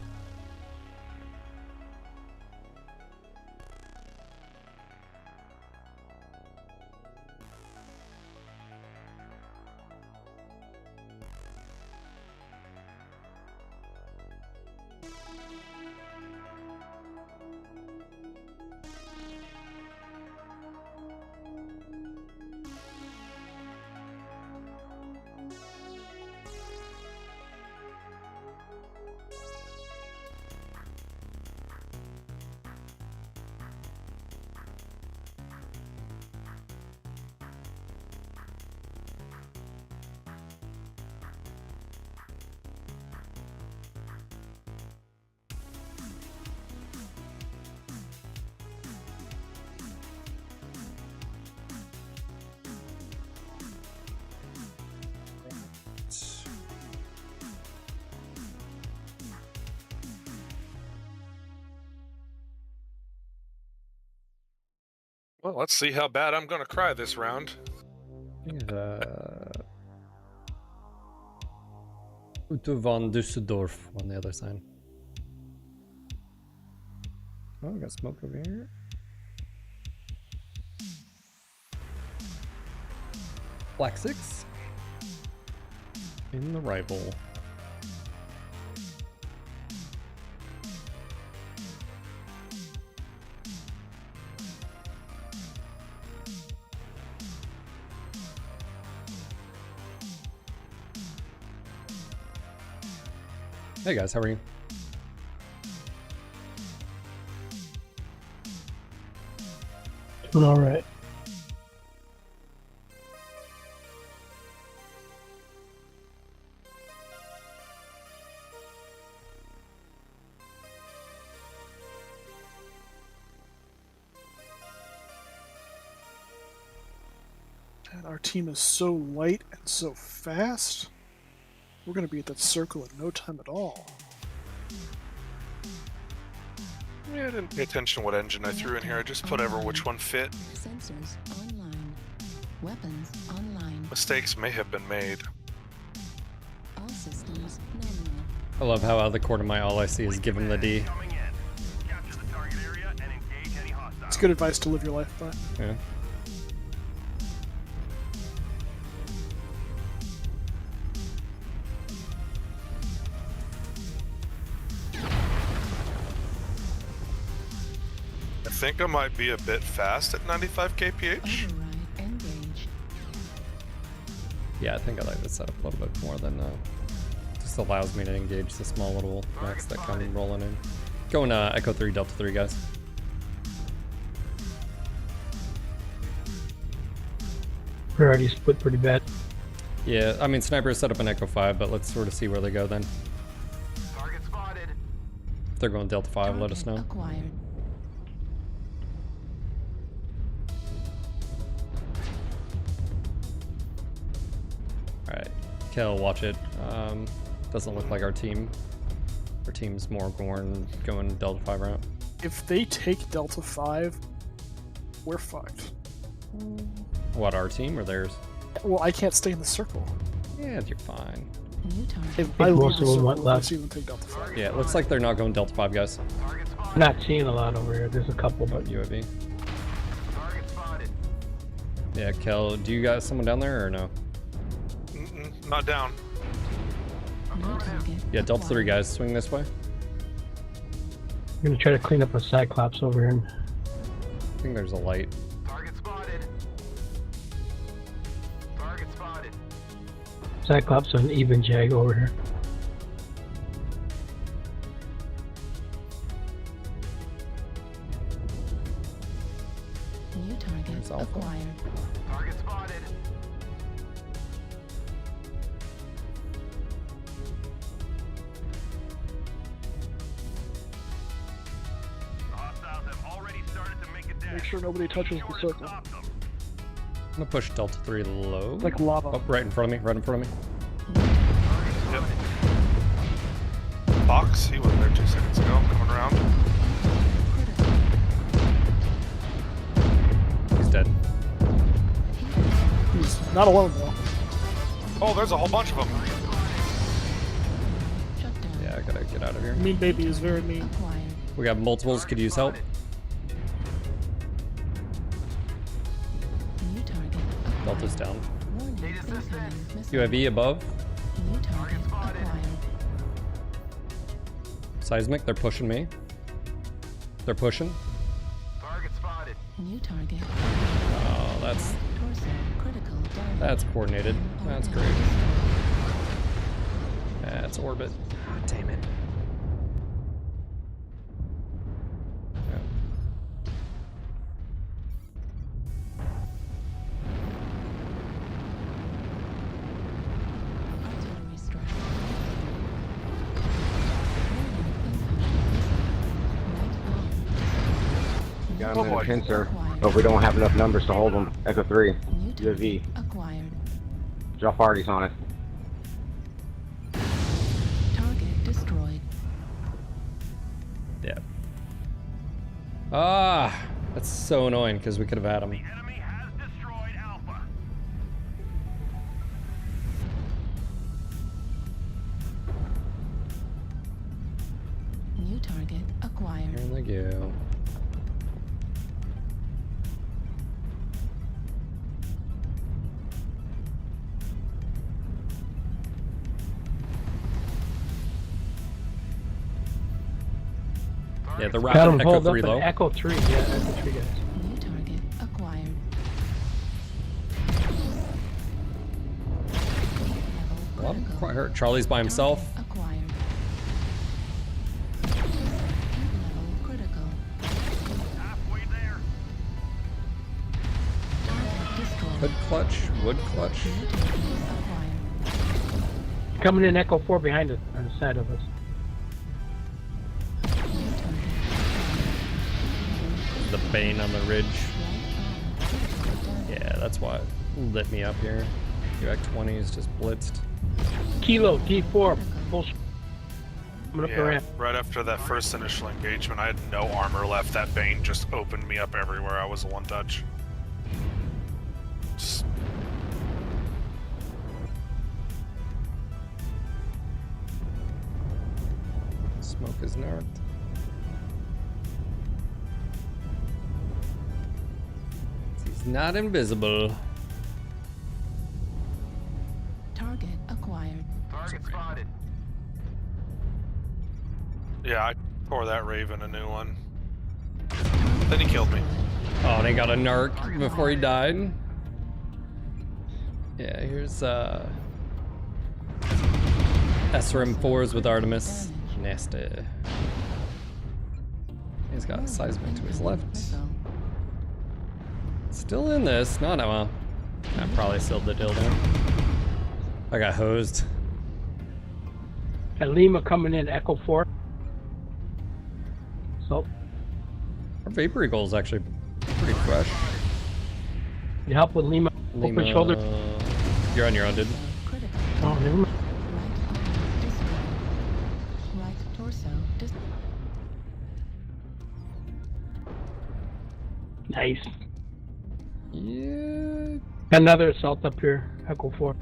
Well, let's see how bad I'm gonna cry this round. Ute von Düsseldorf on the other side. Oh, we got smoke over here. Black 6 in the rival. Hey guys, how are you? Doing all right. And our team is so light and so fast. We're going to be at that circle in no time at all. Yeah, I didn't pay attention to what engine I threw in here. I just put ever which one fit. Sensors online. Weapons online. Mistakes may have been made. All systems nominal. I love how out of the corner of my all I see is give him the D. It's good advice to live your life by. Yeah. I think I might be a bit fast at 95 kph. Override engaged. Yeah, I think I like this setup a little bit more than just allows me to engage the small little mechs that come rolling in. Going Echo 3, Delta 3, guys. We're already split pretty bad. Yeah, I mean, Sniper is set up in Echo 5, but let's sort of see where they go then. Target spotted. If they're going Delta 5, let us know. Acquired. Alright, Kel, watch it. Doesn't look like our team. Our team's more going Delta 5 route. If they take Delta 5, we're fucked. What, our team or theirs? Well, I can't stay in the circle. Yeah, you're fine. If I leave most the of them circle, went I left. see them take Delta 5. Yeah, it looks like they're not going Delta 5, guys. I'm not seeing a lot over here. There's a couple, but UAV. Target spotted. Yeah, Kel, do you got someone down there or no? Not down. Yeah, Delta 3 guys, swing this way. I'm gonna try to clean up a Cyclops over here. I think there's a light. Target spotted. Target spotted. Cyclops and even Jag over here. New target acquired. Target spotted. Hostiles have already started to make a dash. Make sure nobody touches the circle. I'm gonna push Delta 3 low. Like lava. Oh, right in front of me, right in front of me. Yep. Box, he wasn't there 2 seconds ago. I'm coming around. He's dead. He's not alone though. Oh, there's a whole bunch of them. Yeah, I gotta get out of here. Mean Baby is very mean. We got multiples, could use help. New target. Delta's down. Warning. Incoming missile. UAV above. New target acquired. Seismic, they're pushing me. They're pushing. Target spotted. New target. Oh, that's Torso critical damage. that's coordinated. That's great. That's orbit. God damn it. Yeah. Artillery strike. Got him in a pincer, but we don't have enough numbers to hold them. Echo 3, UAV. Acquired. Drop parties on it. Target destroyed. Yeah. Ah, That's so annoying because we could have had him. New target acquired. There they go. Yeah, the Got rapid him Echo hold up 3 an low. Echo 3, yeah, Echo 3 guys. New target acquired. Well, I'm quite hurt. Charlie's by himself. Acquired. Level critical. Halfway there. Hood clutch, wood clutch. Coming in Echo 4 behind us, on the side of us. The Bane on the ridge. Yeah, that's why it lit me up here. UX-20 is just blitzed. Kilo D4, full coming up the Yeah, ramp. right after that first initial engagement, I had no armor left. That Bane just opened me up everywhere. I was a one-touch. Just... Smoke is narked. He's not invisible. Target acquired. Target spotted. Yeah, I tore that Raven a new one. Then he killed me. Oh, they got a narc before he died. Yeah, here's SRM4s with Artemis. Nasty. He's got a seismic to his left. Still in this. No, no, well. I probably sealed the dildo. I got hosed. And Lima coming in Echo 4. So, Our Vapor Eagle is actually pretty fresh. you help with Lima, open shoulder. You're on your own, dude. Oh, never mind. Right torso. Nice. Yeah. Another assault up here, Echo 4.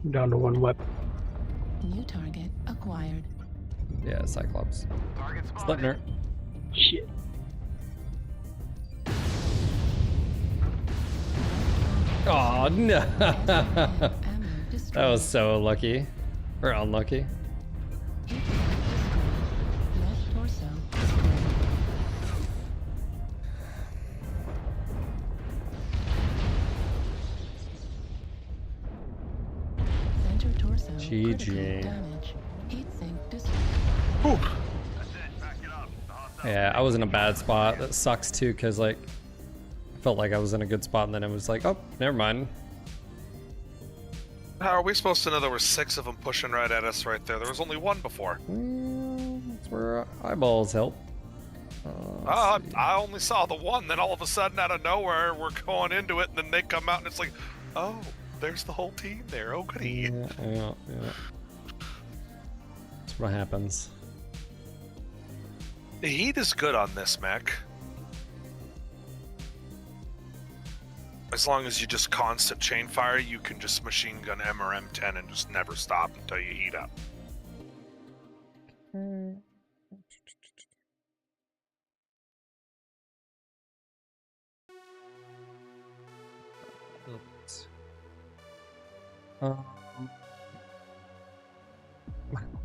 I'm down to one weapon. New target acquired. Yeah, Cyclops. Target spotted. Slipner. Shit. Oh no! That was so lucky. Or unlucky. Left torso. Center torso. GG. Critical damage. Heat sink destroyed. Whew. Yeah, I was in a bad spot. That sucks too, cause like I felt like I was in a good spot, and then it was like, oh, never mind. How are we supposed to know there were 6 of them pushing right at us right there? There was only 1 before. That's where eyeballs help. I only saw the 1, then all of a sudden out of nowhere we're going into it, and then they come out and it's like, oh, there's the whole team there. Oh, goody. Yeah. That's what happens. The heat is good on this mech. As long as you just constant chain fire, you can just machine gun M or M10 and just never stop until you heat up.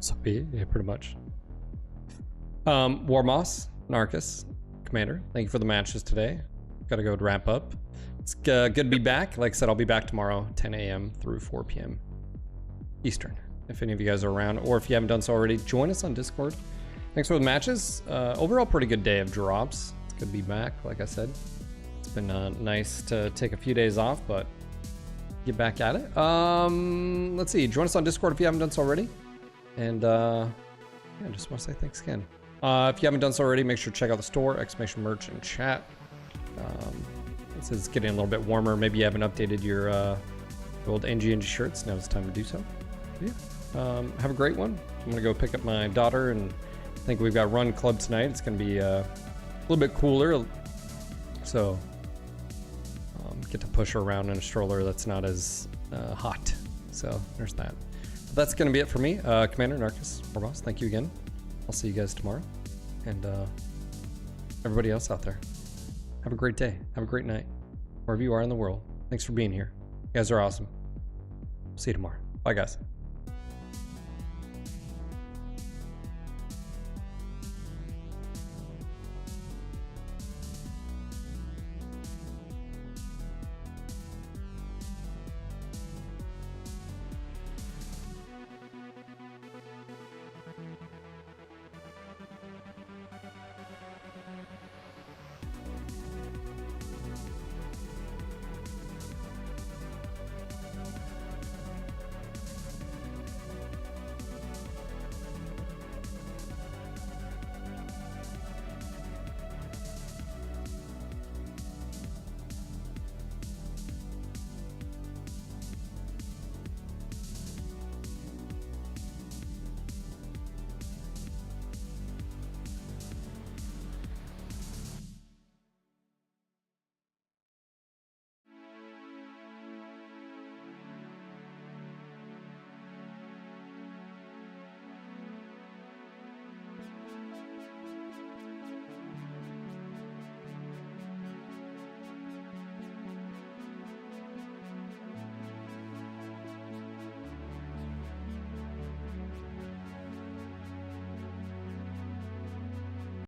So yeah, pretty much. War Moss, Narcus, Commander, thank you for the matches today. Gotta go wrap up. It's good to be back. Like I said, I'll be back tomorrow, 10 a.m. through 4 p.m. Eastern. If any of you guys are around, or if you haven't done so already, join us on Discord. Thanks for the matches. Overall, pretty good day of drops. It's good to be back, like I said. It's been nice to take a few days off, but get back at it. Let's see. Join us on Discord if you haven't done so already. And yeah, I just want to say thanks again. If you haven't done so already, make sure to check out the store, exclamation merch and chat. This is getting a little bit warmer. Maybe you haven't updated your old NG shirts. Now it's time to do so. Yeah. Have a great one. I'm gonna go pick up my daughter, and I think we've got Run Club tonight. It's gonna be little bit cooler. So get to push her around in a stroller that's not as hot. So there's that. But that's going to be it for me. Commander Narcus, Boss, thank you again. I'll see you guys tomorrow. And everybody else out there, have a great day. Have a great night. Wherever you are in the world. Thanks for being here. You guys are awesome. See you tomorrow. Bye, guys.